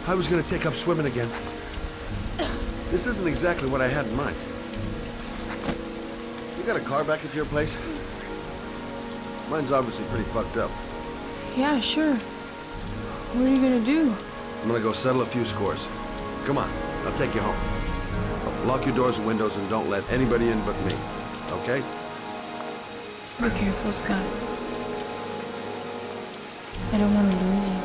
I was going to take up swimming again. This isn't exactly what I had in mind. You got a car back at your place? Mine's obviously pretty fucked up. Yeah, sure. What are you gonna do? I'm gonna go settle a few scores. Come on, I'll take you home. Lock your doors and windows and don't let anybody in but me. Okay? Be careful, Scott. I don't want to lose you.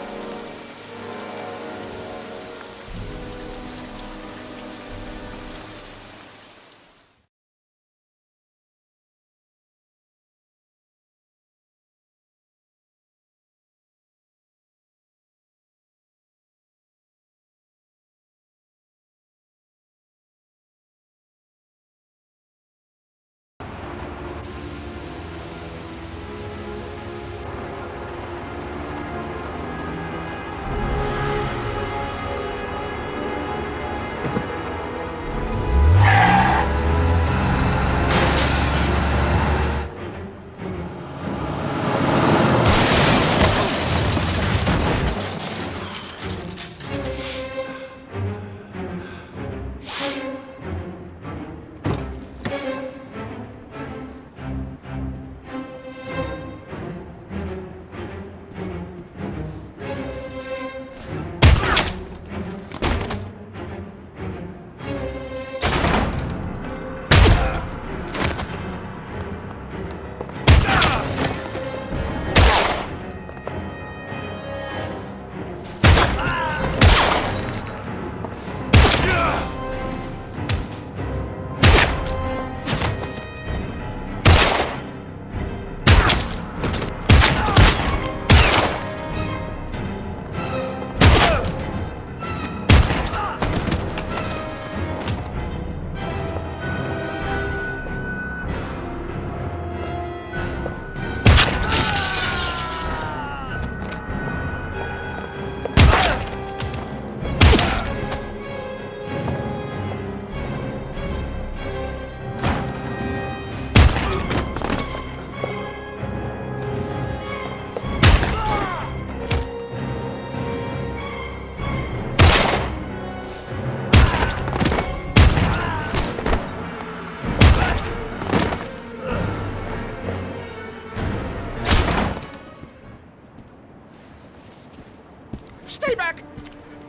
Stay back!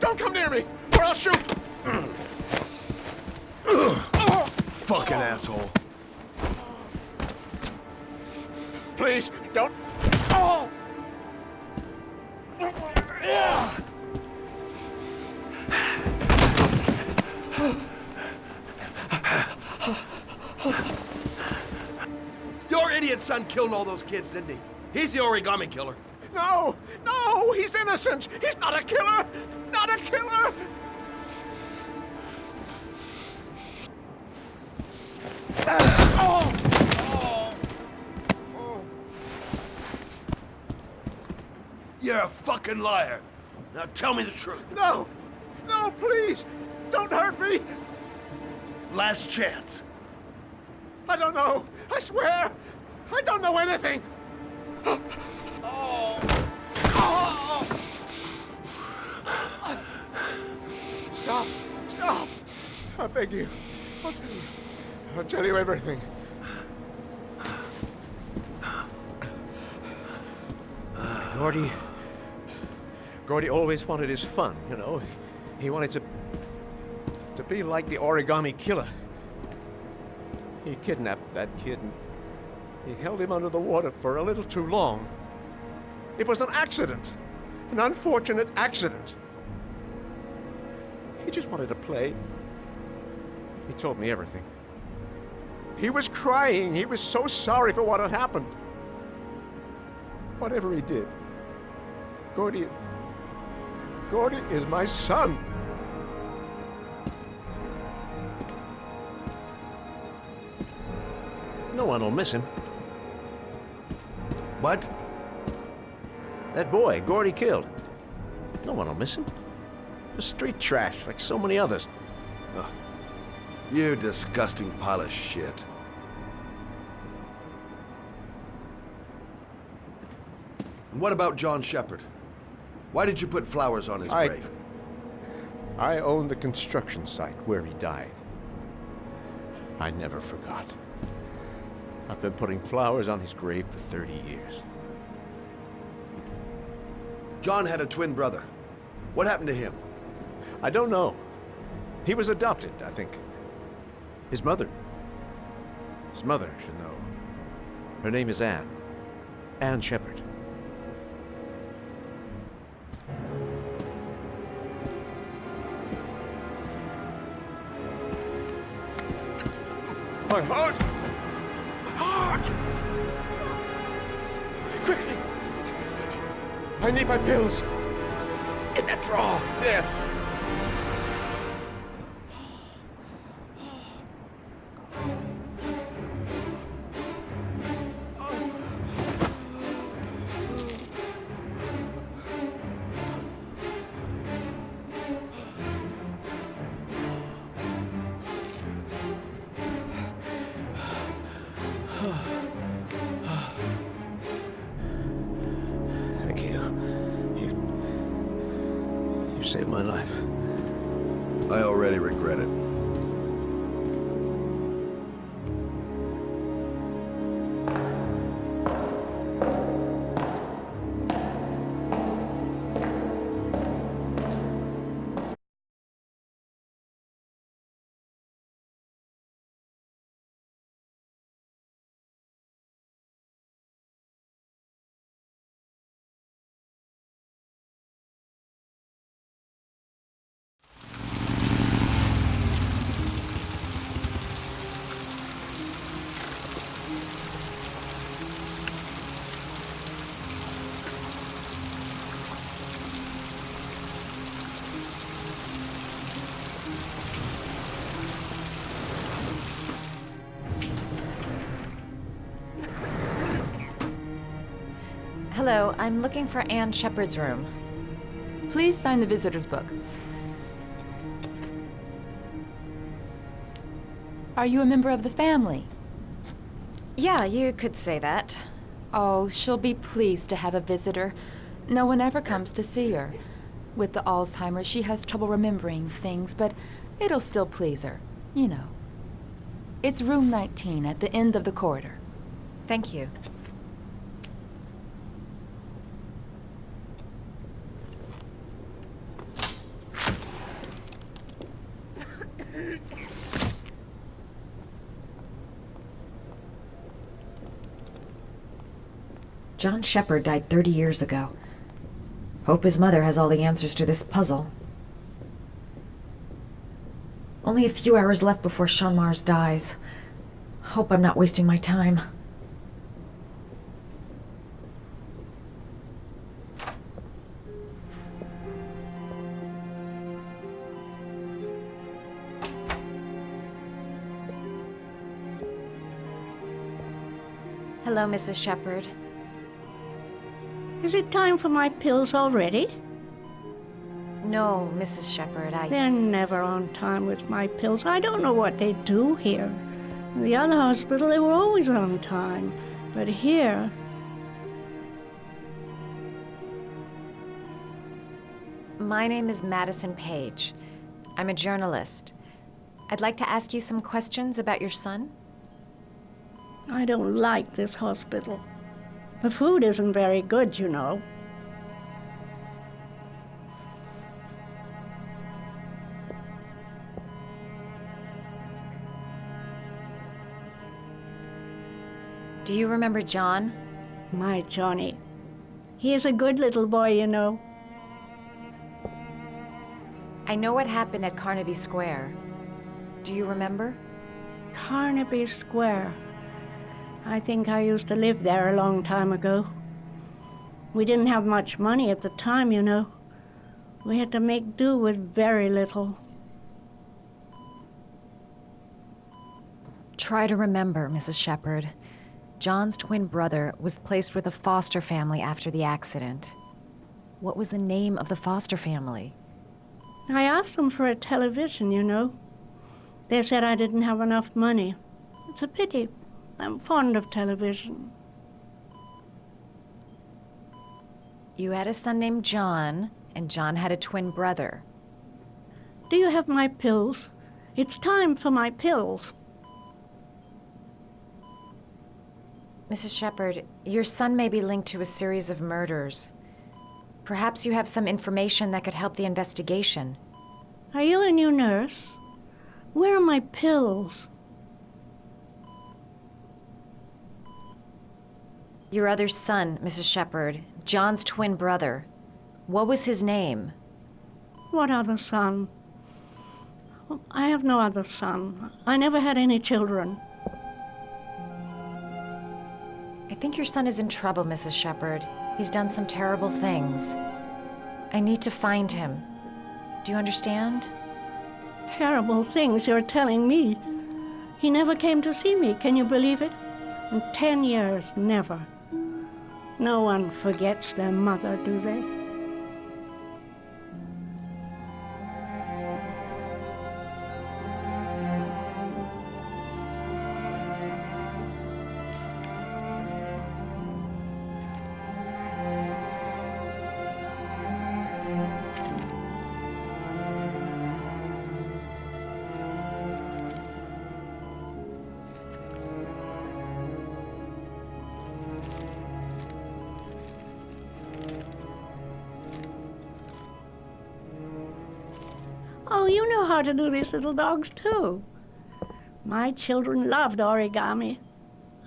Don't come near me, or I'll shoot! Fucking asshole. Please, don't... Oh! Your idiot son killed all those kids, didn't he? He's the Origami Killer. No! No! He's innocent! He's not a killer! Not a killer! You're a fucking liar. Now tell me the truth. No! No, please! Don't hurt me! Last chance. I don't know. I swear. I don't know anything. Stop. Stop. I beg you. I'll tell you. I'll tell you everything. Gordy always wanted his fun, you know. He wanted to be like the Origami Killer. He kidnapped that kid and he held him under the water for a little too long. It was an accident. An unfortunate accident. He just wanted to play. He told me everything. He was crying. He was so sorry for what had happened. Whatever he did, Gordy is my son. No one will miss him. What? That boy, Gordy killed. No one will miss him. The street trash, like so many others. Oh, you disgusting pile of shit. And what about John Shepard? Why did you put flowers on his grave? I owned the construction site where he died. I never forgot. I've been putting flowers on his grave for 30 years. John had a twin brother. What happened to him? I don't know. He was adopted, I think. His mother should know. Her name is Anne. Anne Shepard. My heart! Heart! Quickly! I need my pills! In that drawer! There! Saved my life. I already regret it. Hello, I'm looking for Anne Shepard's room. Please sign the visitor's book. Are you a member of the family? Yeah, you could say that. Oh, she'll be pleased to have a visitor. No one ever comes to see her. With the Alzheimer's, she has trouble remembering things, but it'll still please her, you know. It's room 19 at the end of the corridor. Thank you. John Shepard died 30 years ago. Hope his mother has all the answers to this puzzle. Only a few hours left before Shaun Mars dies. Hope I'm not wasting my time. Hello, Mrs. Shepard. Is it time for my pills already? No, Mrs. Shepard, They're never on time with my pills. I don't know what they do here. In the other hospital, they were always on time. But here... My name is Madison Page. I'm a journalist. I'd like to ask you some questions about your son. I don't like this hospital. The food isn't very good, you know. Do you remember John? My Johnny. He is a good little boy, you know. I know what happened at Carnaby Square. Do you remember? Carnaby Square. I think I used to live there a long time ago. We didn't have much money at the time, you know. We had to make do with very little. Try to remember, Mrs. Shepard. John's twin brother was placed with a foster family after the accident. What was the name of the foster family? I asked them for a television, you know. They said I didn't have enough money. It's a pity. I'm fond of television. You had a son named John, and John had a twin brother. Do you have my pills? It's time for my pills. Mrs. Shepard, your son may be linked to a series of murders. Perhaps you have some information that could help the investigation. Are you a new nurse? Where are my pills? Your other son, Mrs. Shepherd, John's twin brother. What was his name? What other son? I have no other son. I never had any children. I think your son is in trouble, Mrs. Shepherd. He's done some terrible things. I need to find him. Do you understand? Terrible things you're telling me. He never came to see me. Can you believe it? In 10 years, never. No one forgets their mother, do they? Oh, you know how to do these little dogs, too. My children loved origami.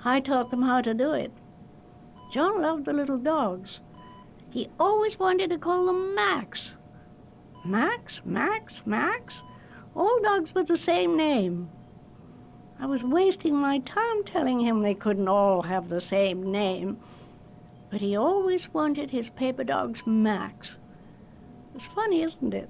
I taught them how to do it. John loved the little dogs. He always wanted to call them Max. Max, Max, Max. All dogs with the same name. I was wasting my time telling him they couldn't all have the same name. But he always wanted his paper dogs Max. It's funny, isn't it?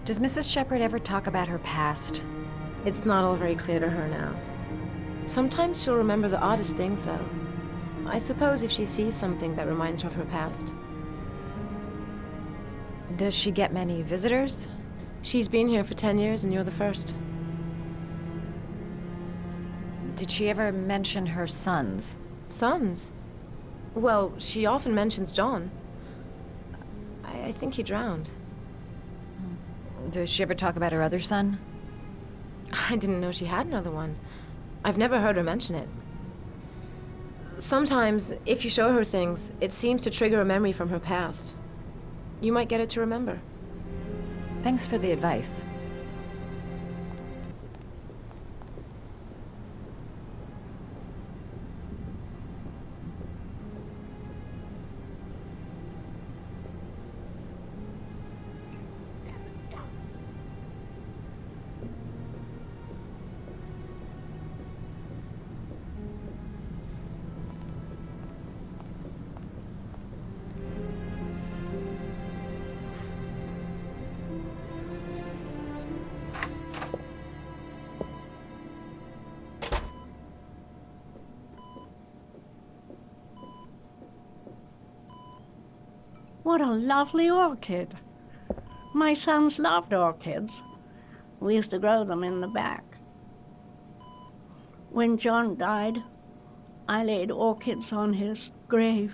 Does Mrs. Shepherd ever talk about her past? It's not all very clear to her now. Sometimes she'll remember the oddest things, though. I suppose if she sees something that reminds her of her past. Does she get many visitors? She's been here for 10 years, and you're the first. Did she ever mention her sons? Sons? Well, she often mentions John. I think he drowned. Does she ever talk about her other son? I didn't know she had another one. I've never heard her mention it. Sometimes, if you show her things, it seems to trigger a memory from her past. You might get it to remember. Thanks for the advice. What a lovely orchid. My sons loved orchids. We used to grow them in the back. When John died, I laid orchids on his grave.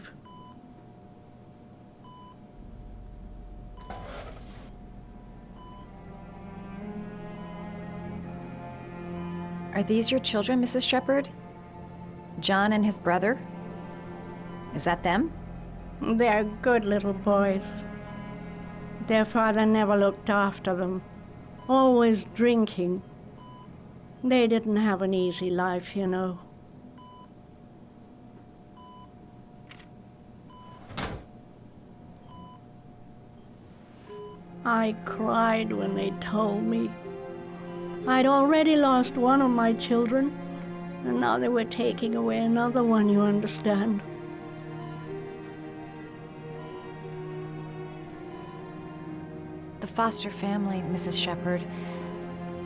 Are these your children, Mrs. Shepherd? John and his brother? Is that them? They're good little boys. Their father never looked after them, always drinking. They didn't have an easy life, you know. I cried when they told me. I'd already lost one of my children, and now they were taking away another one, you understand. Foster family, Mrs. Shepherd.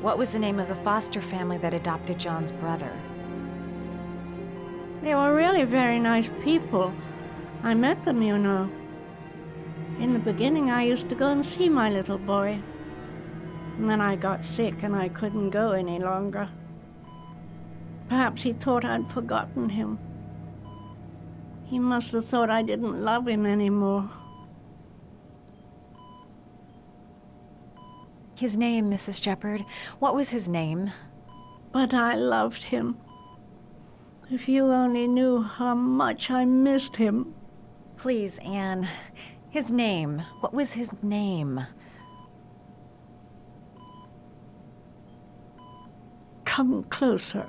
What was the name of the foster family that adopted John's brother? They were really very nice people. I met them, you know. In the beginning, I used to go and see my little boy. And then I got sick and I couldn't go any longer. Perhaps he thought I'd forgotten him. He must have thought I didn't love him anymore. His name, Mrs. Shepherd. What was his name? But I loved him. If you only knew how much I missed him. Please, Anne. His name. What was his name? Come closer.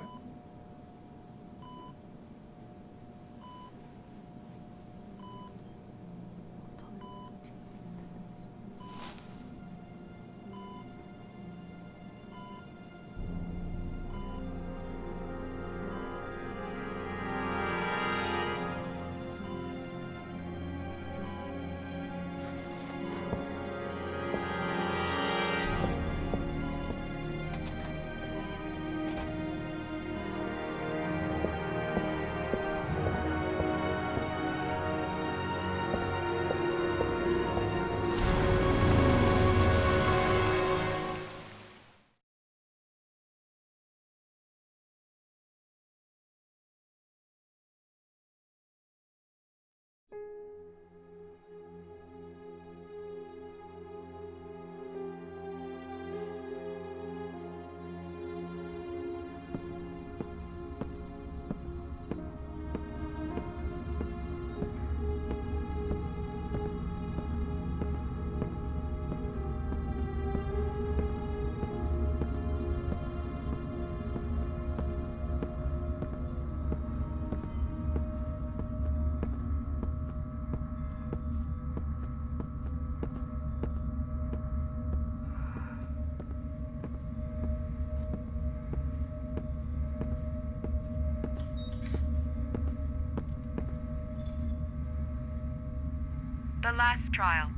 The last trial.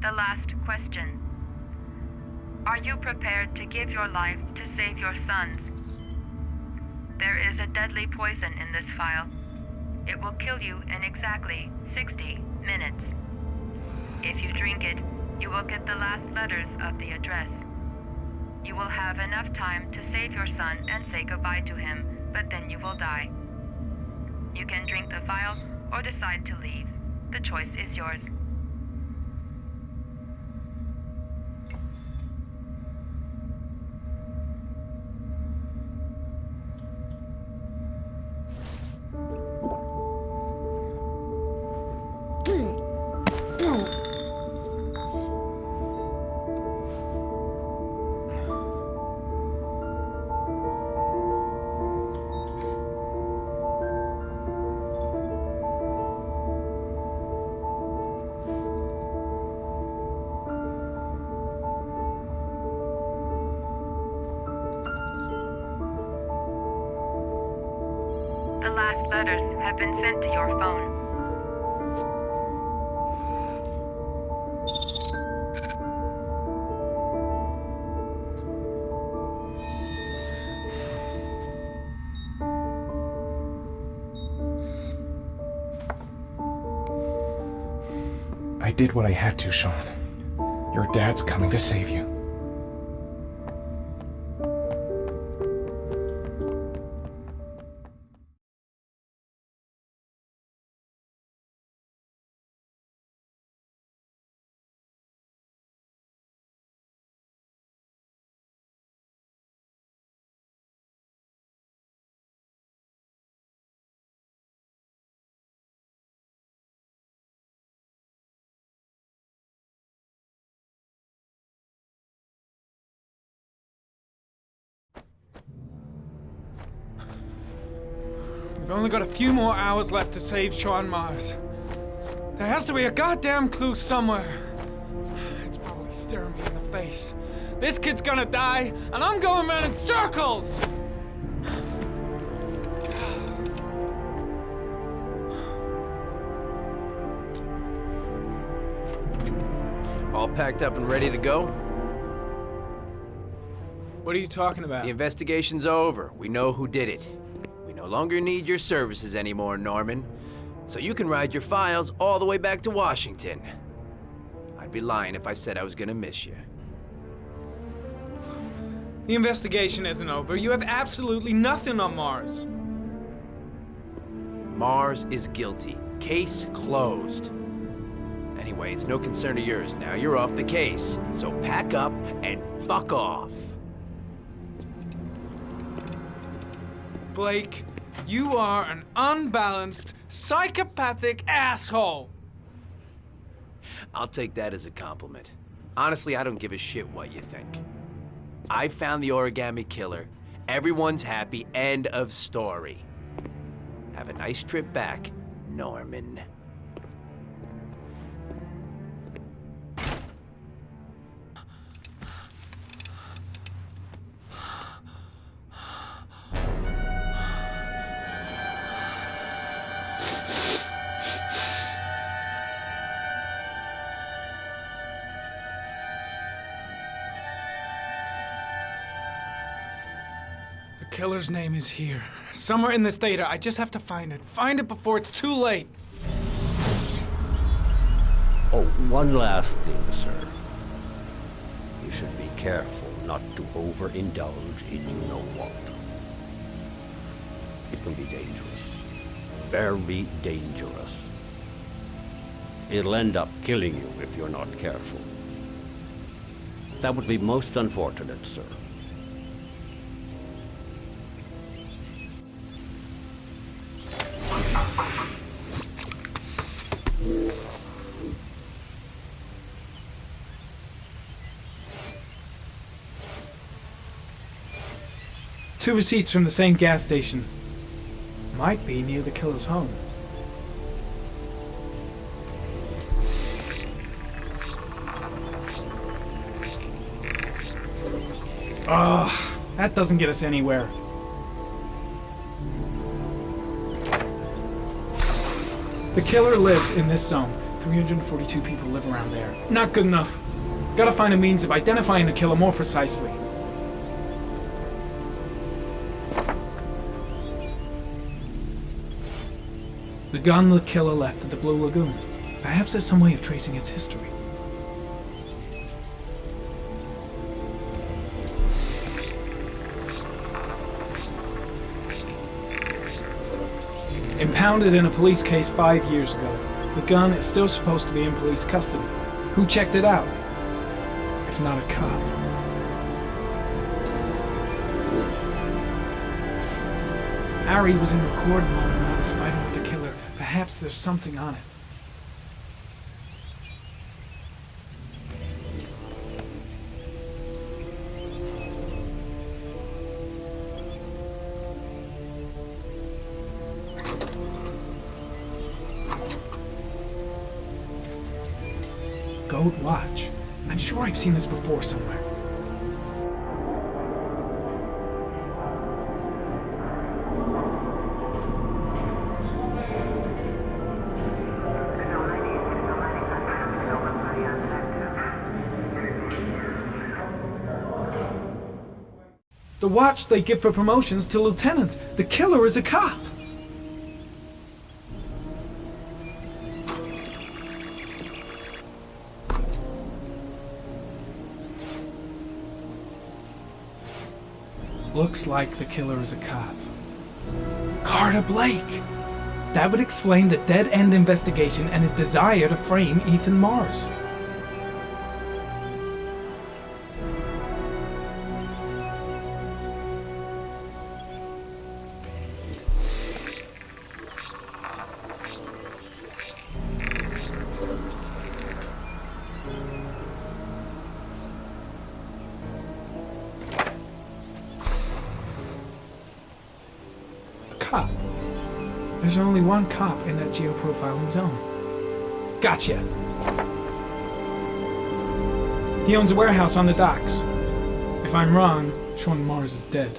The last question. Are you prepared to give your life to save your sons? There is a deadly poison in this file. It will kill you in exactly 60 minutes. If you drink it, you will get the last letters of the address. You will have enough time to save your son and say goodbye to him, but then you will die. You can drink the file or decide to leave. The choice is yours. The last letters have been sent to your phone. I did what I had to, Shaun. Your dad's coming to save you. We've only got a few more hours left to save Shaun Mars. There has to be a goddamn clue somewhere. It's probably staring me in the face. This kid's gonna die, and I'm going around in circles! All packed up and ready to go? What are you talking about? The investigation's over. We know who did it. We no longer need your services anymore, Norman. So you can ride your files all the way back to Washington. I'd be lying if I said I was gonna miss you. The investigation isn't over. You have absolutely nothing on Mars. Mars is guilty. Case closed. And Anyway, it's no concern of yours now. You're off the case. So pack up and fuck off. Blake, you are an unbalanced, psychopathic asshole. I'll take that as a compliment. Honestly, I don't give a shit what you think. I found the Origami Killer. Everyone's happy. End of story. Have a nice trip back, Norman. The killer's name is here. Somewhere in this data. I just have to find it. Find it before it's too late. Oh, one last thing, sir. You should be careful not to overindulge in you know what. It can be dangerous. Very dangerous. It'll end up killing you if you're not careful. That would be most unfortunate, sir. Two receipts from the same gas station. Might be near the killer's home. Ugh, that doesn't get us anywhere. The killer lives in this zone. 342 people live around there. Not good enough. Gotta find a means of identifying the killer more precisely. The gun the killer left at the Blue Lagoon. Perhaps there's some way of tracing its history. Impounded in a police case 5 years ago, the gun is still supposed to be in police custody. Who checked it out? If not a cop. Ari was in record mode when I was fighting with the killer. Perhaps there's something on it. Gold watch. I'm sure I've seen this before somewhere. The watch they give for promotions to lieutenant. The killer is a cop. Looks like the killer is a cop. Carter Blake! That would explain the dead-end investigation and his desire to frame Ethan Mars. Cop. There's only one cop in that geoprofiling zone. Gotcha. He owns a warehouse on the docks. If I'm wrong, Shaun Mars is dead.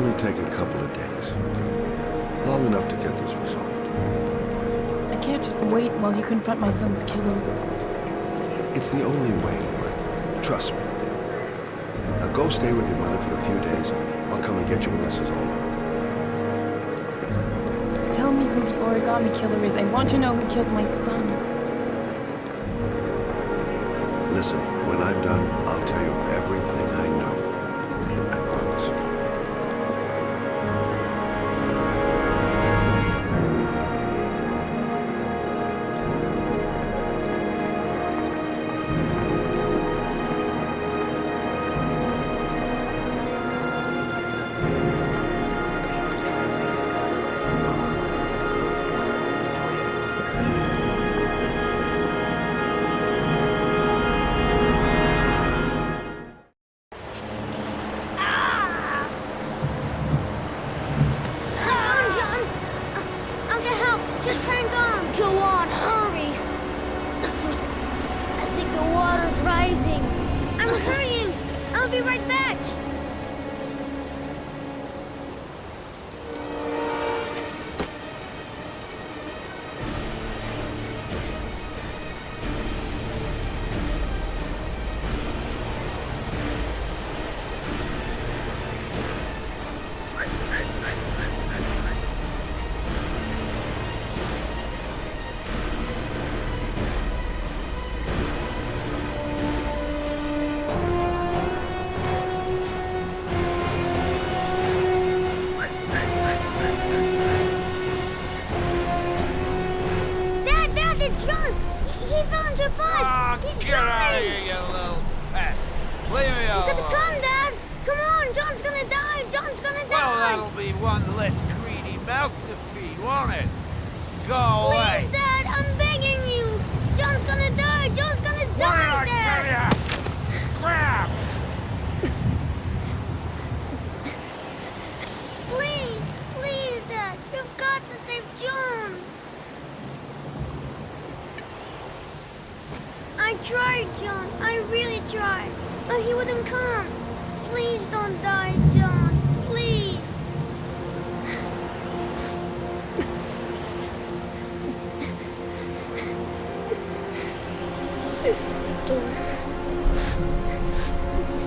only take a couple of days. Long enough to get this resolved. I can't just wait while you confront my son's killer. It's the only way, Lauren. Trust me. Now go stay with your mother for a few days. I'll come and get you when this is all over. Tell me who the Origami Killer is. I want to know who killed my son. Listen, when I'm done, I'll tell you everything I know. I promise.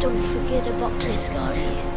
Don't forget about this guardian.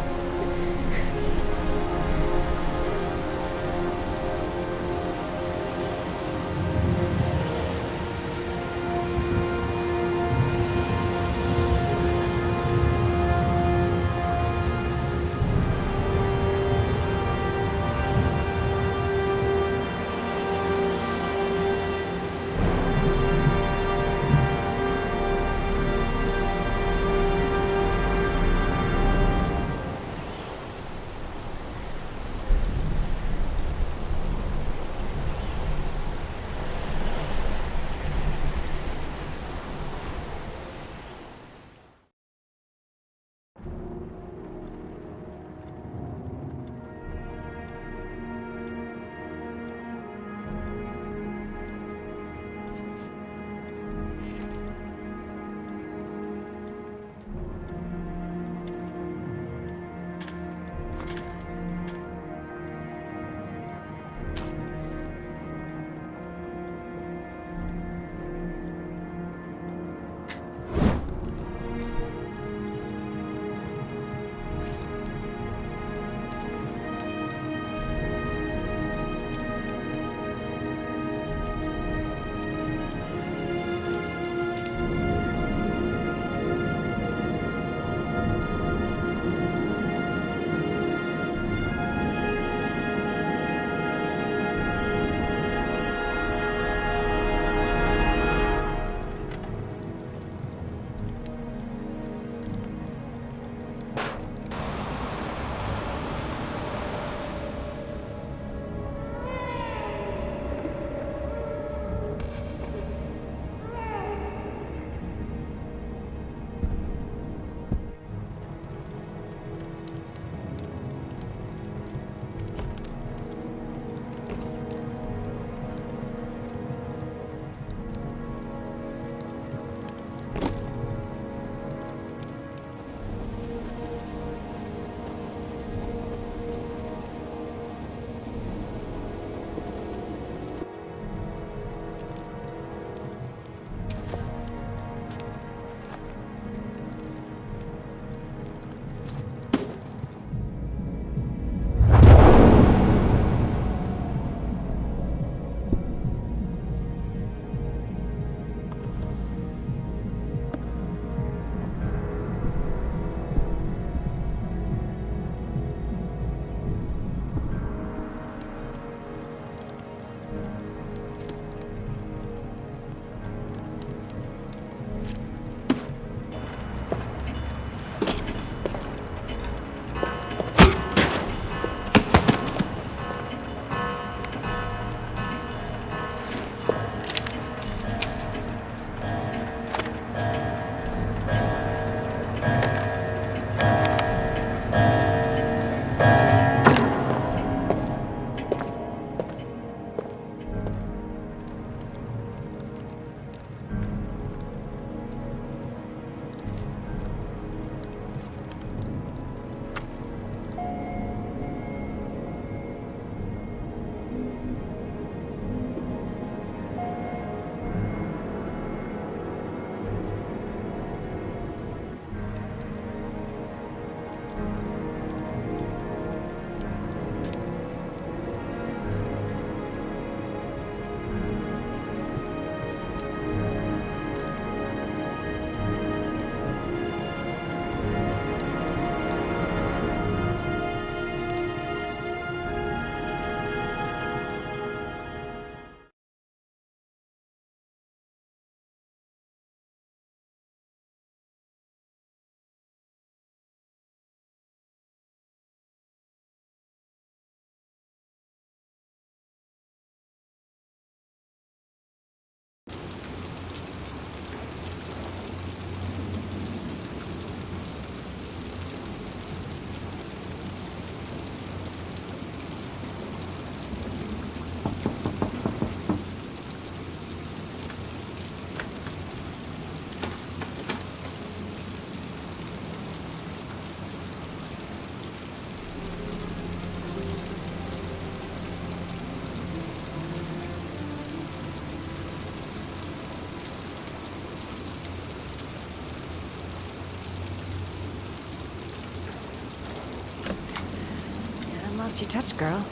Nice you touch, girl.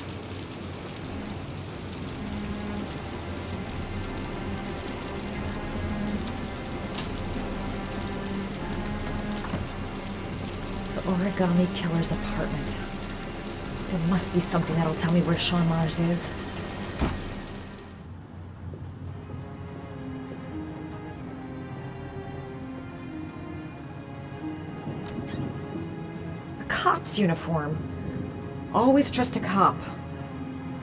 The Origami Killer's apartment. There must be something that'll tell me where Shaun Mars is. A cop's uniform. Always trust a cop.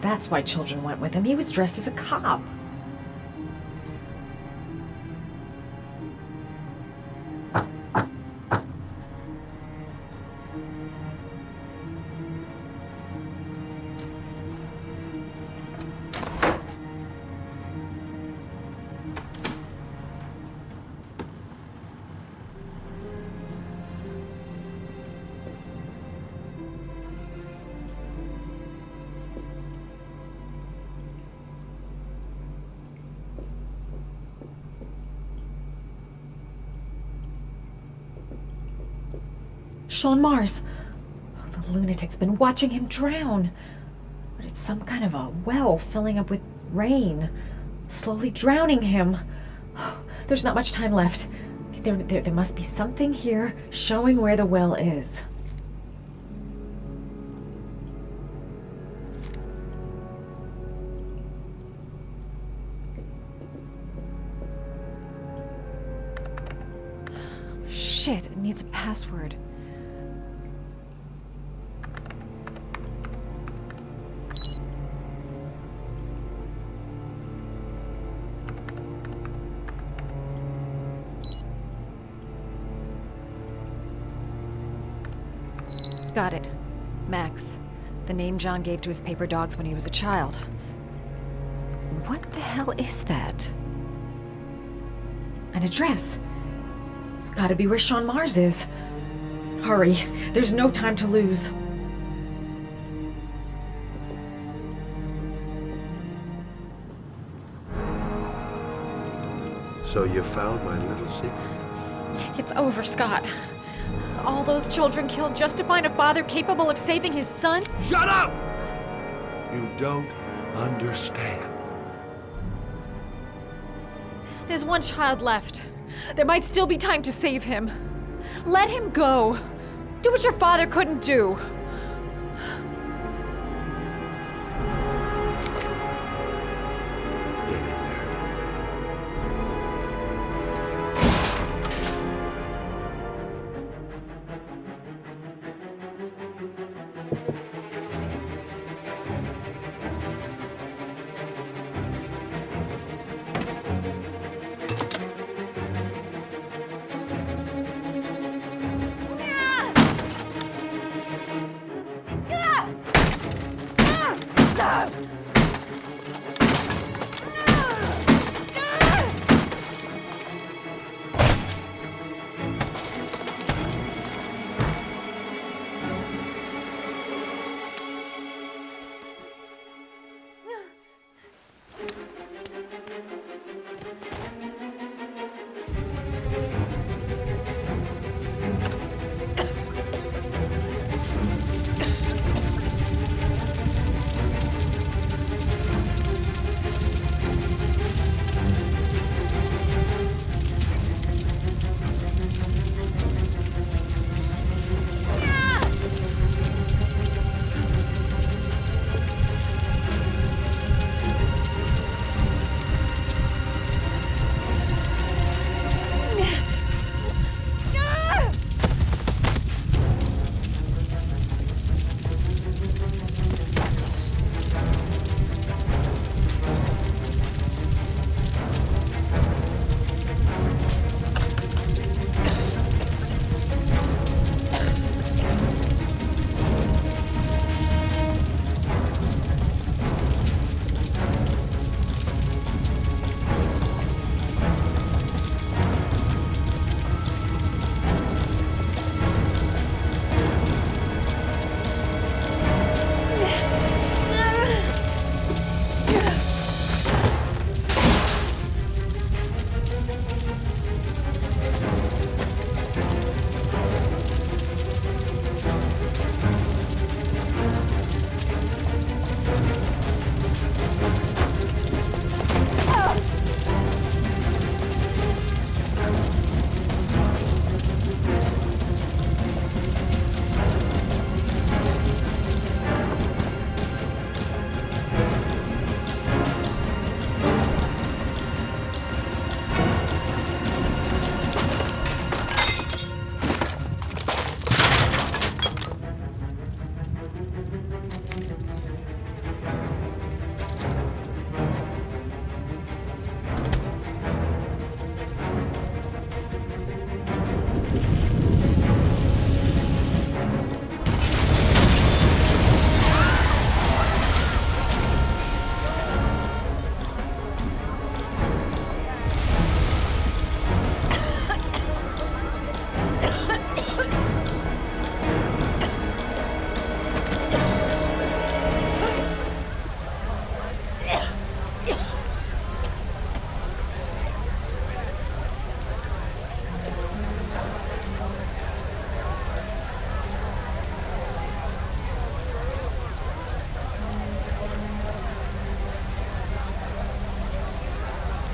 That's why children went with him. He was dressed as a cop. Shaun Mars. Oh, the lunatic's been watching him drown. But it's some kind of a well filling up with rain, slowly drowning him. Oh, there's not much time left. There must be something here showing where the well is. Shit, it needs a password. Got it. Max. The name John gave to his paper dogs when he was a child. What the hell is that? An address. It's gotta be where Shaun Mars is. Hurry. There's no time to lose. So you found my little secret? It's over, Scott. All those children killed just to find a father capable of saving his son? Shut up! You don't understand. There's one child left. There might still be time to save him. Let him go. Do what your father couldn't do.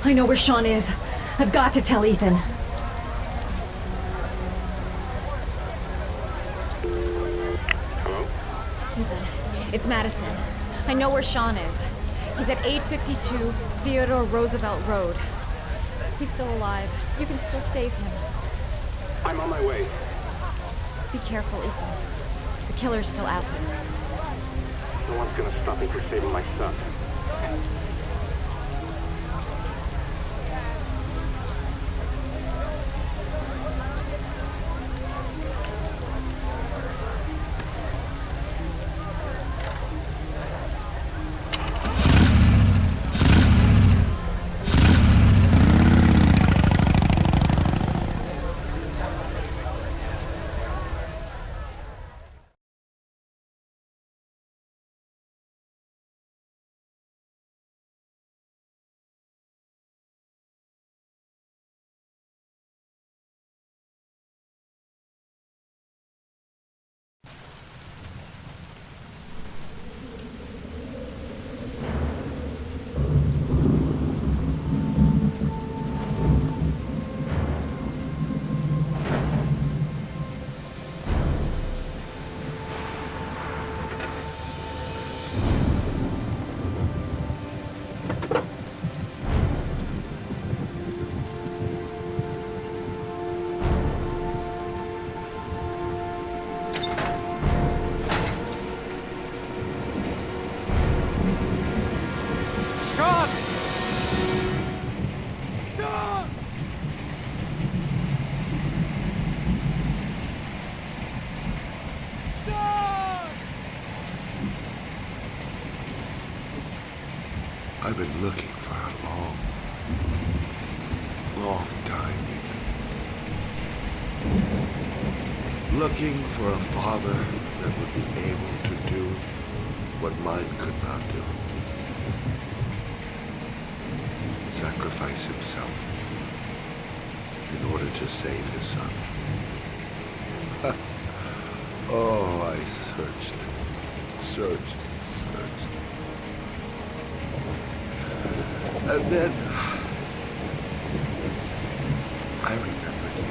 I know where Shaun is. I've got to tell Ethan. Hello? Ethan, it's Madison. I know where Shaun is. He's at 852 Theodore Roosevelt Road. He's still alive. You can still save him. I'm on my way. Be careful, Ethan. The killer's still out there. No one's gonna stop me from saving my son. I've been looking for a long, long time. Looking for a father that would be able to do what mine could not do. Sacrifice himself in order to save his son. Oh, I searched. And then I remembered you.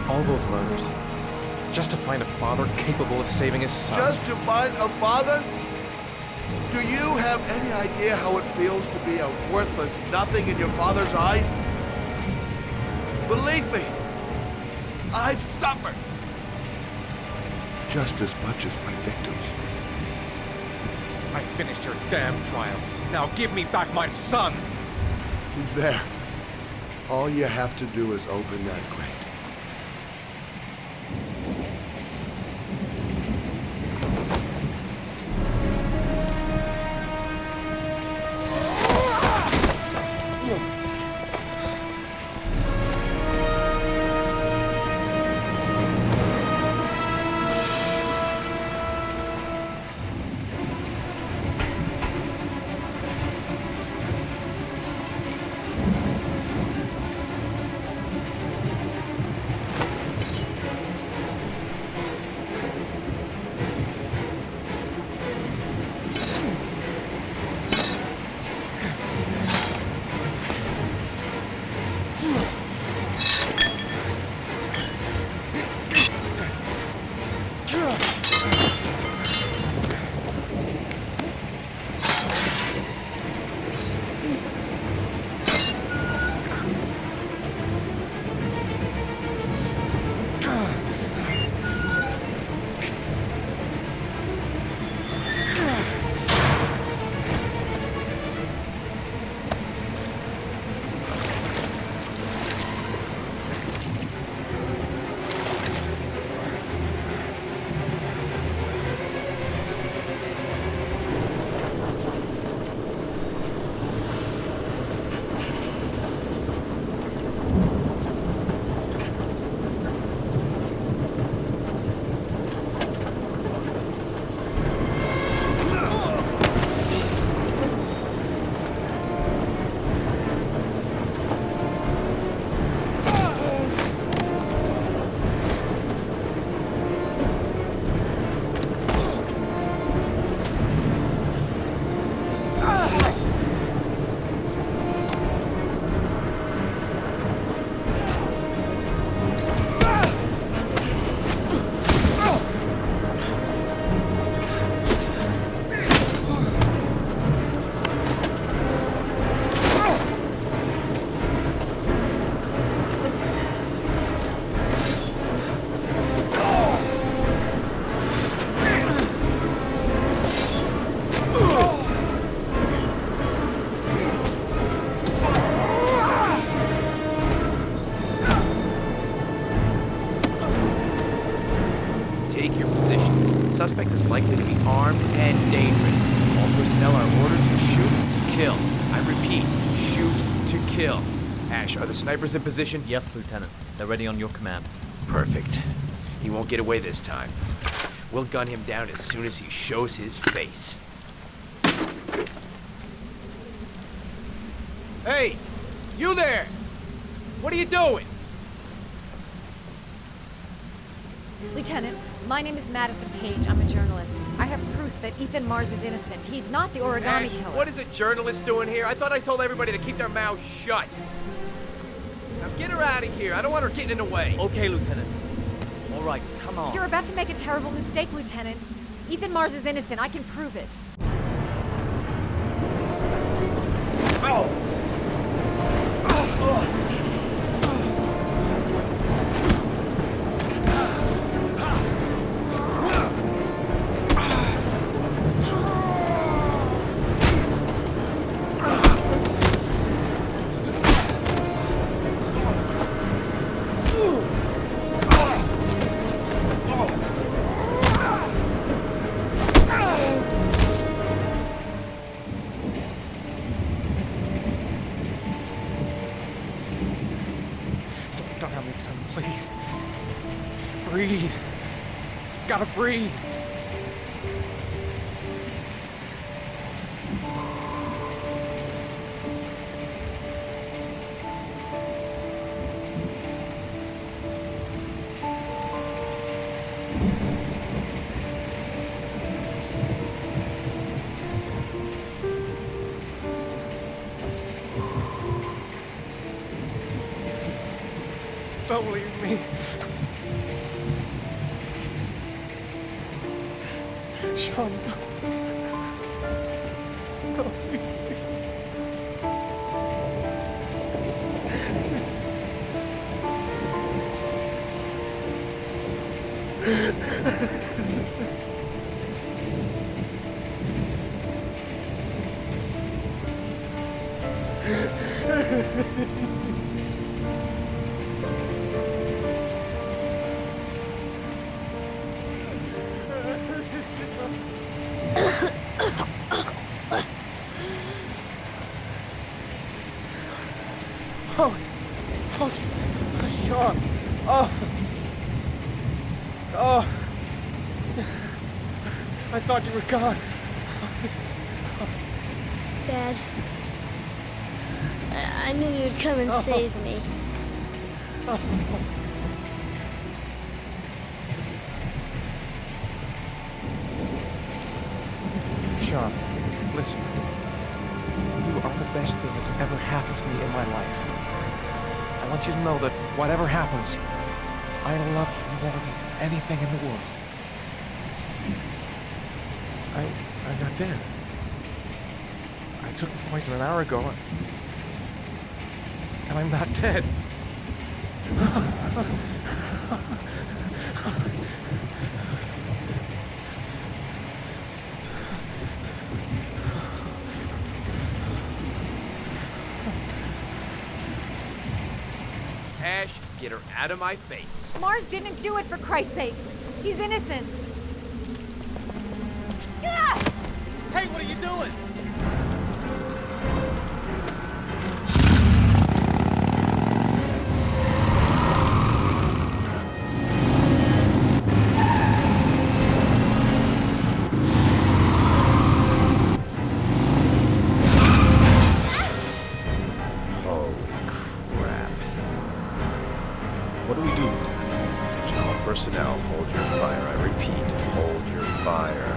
All those letters, just to find a father capable of saving his son. Just to find a father? Do you have any idea how it feels to be a worthless nothing in your father's eyes? Believe me, I've suffered just as much as my victims. I finished your damn trial. Now give me back my son! He's there. All you have to do is open that grate. repeat, shoot to kill. Ash, are the snipers in position? Yes, Lieutenant. They're ready on your command. Perfect. He won't get away this time. We'll gun him down as soon as he shows his face. Hey! You there! What are you doing? Lieutenant, my name is Madison Page. I'm a journalist. I have proof that Ethan Mars is innocent. He's not the Origami Killer. What is a journalist doing here? I thought I told everybody to keep their mouths shut. Now get her out of here. I don't want her getting in the way. Okay, Lieutenant. All right, come on. You're about to make a terrible mistake, Lieutenant. Ethan Mars is innocent. I can prove it. Breathe. Gotta breathe. Don't leave me. Shaun, don't leave me. Shaun. I thought you were gone. Dad, I knew you'd come and save me. Shaun, listen. You are the best thing that's ever happened to me in my life. I want you to know that whatever happens, I love you more than anything in the world. I'm not dead. I took the poison an hour ago, and I'm not dead. Ash, get her out of my face. Mars didn't do it, for Christ's sake. He's innocent. Ah! Hey, what are you doing? What do we do? Attention all personnel, hold your fire. I repeat, hold your fire.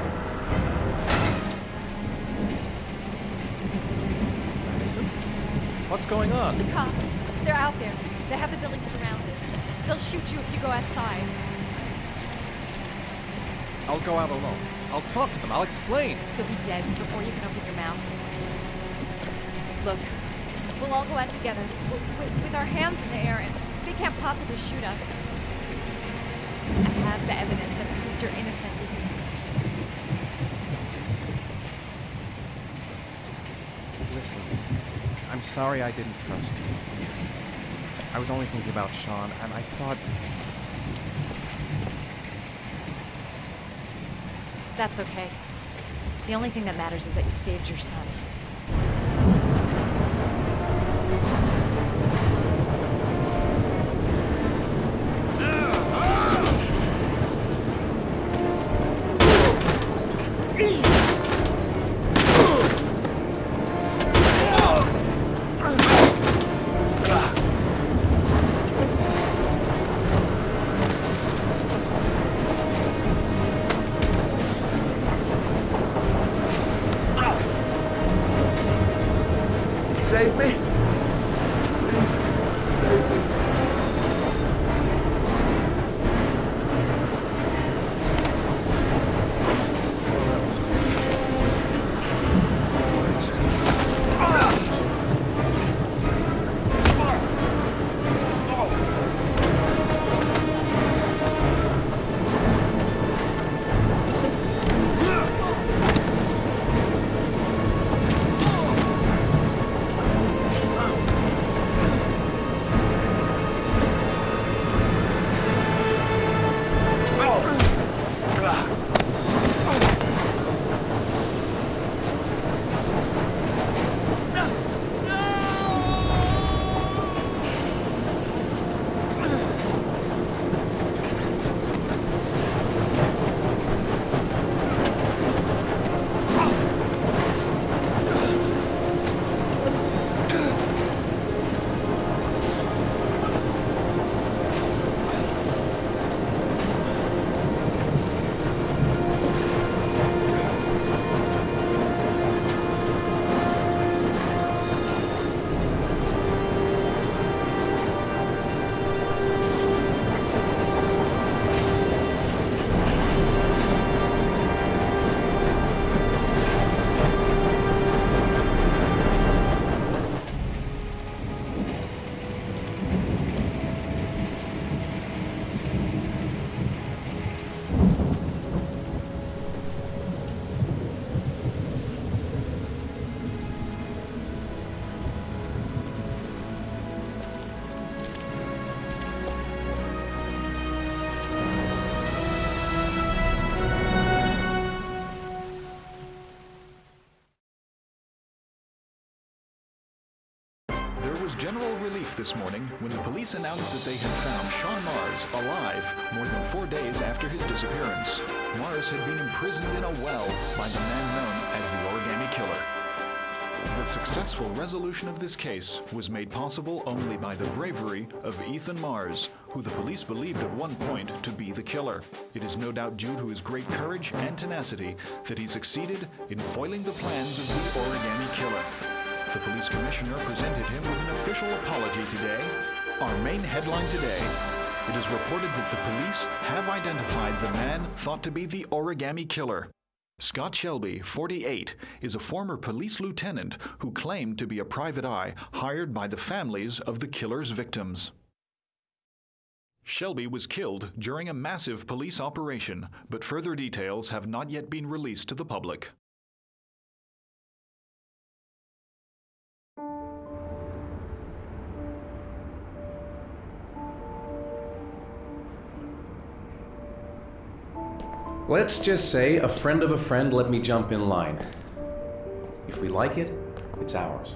What's going on? The cops. They're out there. They have the building surrounded. They'll shoot you if you go outside. I'll go out alone. I'll talk to them. I'll explain. You'll be dead before you can open your mouth. Look, we'll all go out together with our hands in the air, and they can't possibly shoot us. I have the evidence that proves you're innocent. Listen, I'm sorry I didn't trust you. I was only thinking about Shaun, and I thought... That's okay. The only thing that matters is that you saved your son. General relief this morning when the police announced that they had found Shaun Mars alive more than 4 days after his disappearance. Mars had been imprisoned in a well by the man known as the Origami Killer. The successful resolution of this case was made possible only by the bravery of Ethan Mars, who the police believed at one point to be the killer. It is no doubt due to his great courage and tenacity that he succeeded in foiling the plans of the Origami Killer. The police commissioner presented him with an official apology today. Our main headline today: it is reported that the police have identified the man thought to be the Origami Killer. Scott Shelby, 48, is a former police lieutenant who claimed to be a private eye hired by the families of the killer's victims. Shelby was killed during a massive police operation, but further details have not yet been released to the public. Let's just say a friend of a friend let me jump in line. If we like it, it's ours.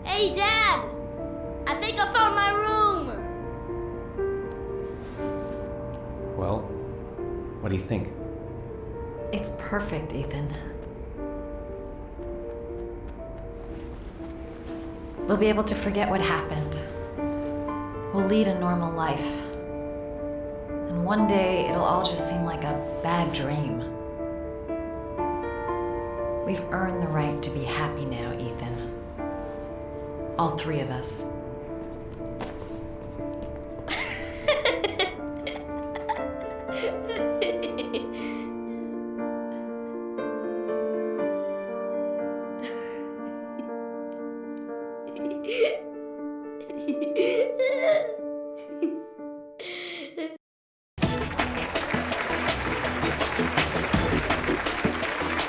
Hey, Dad! I think I found my room! Well, what do you think? It's perfect, Ethan. We'll be able to forget what happened. We'll lead a normal life. And one day, it'll all just seem like a bad dream. We've earned the right to be happy now, Ethan. All three of us.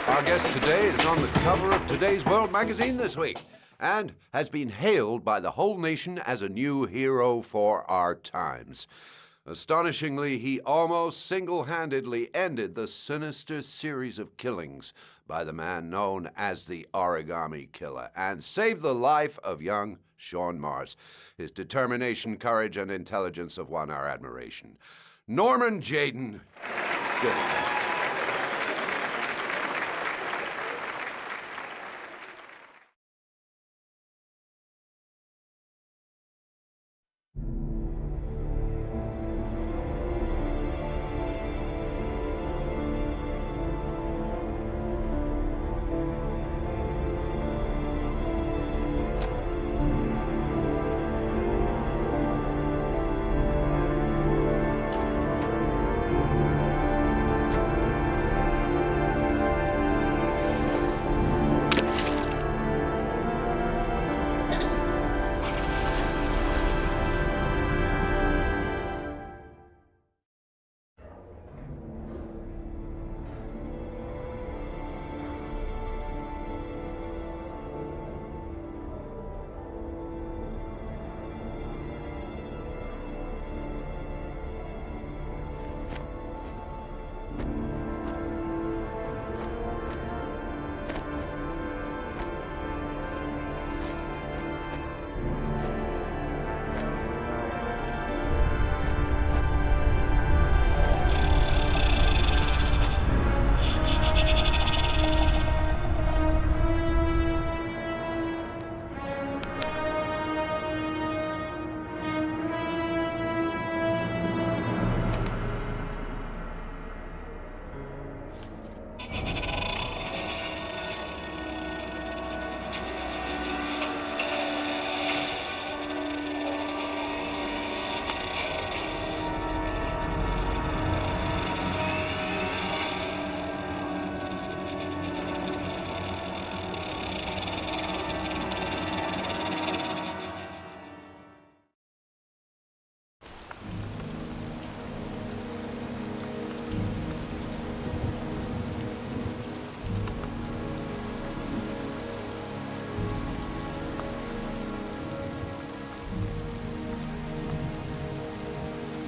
Our guest today is on the cover of today's World magazine this week and has been hailed by the whole nation as a new hero for our times. Astonishingly, he almost single-handedly ended the sinister series of killings by the man known as the Origami Killer and saved the life of young Shaun Mars. His determination, courage, and intelligence have won our admiration. Norman Jayden, good evening.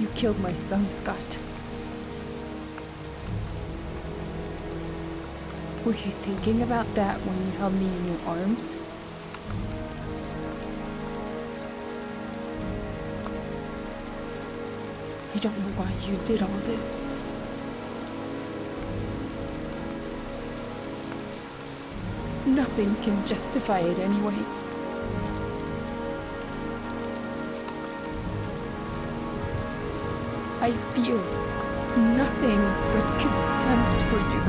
You killed my son, Scott. Were you thinking about that when you held me in your arms? I don't know why you did all this. Nothing can justify it anyway. I feel nothing but contempt for you.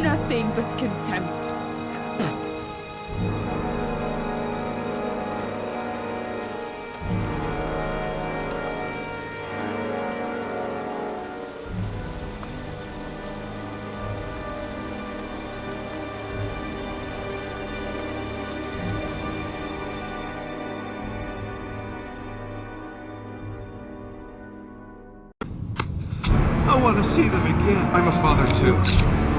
Nothing but contempt. I want to see them again. I'm a father too.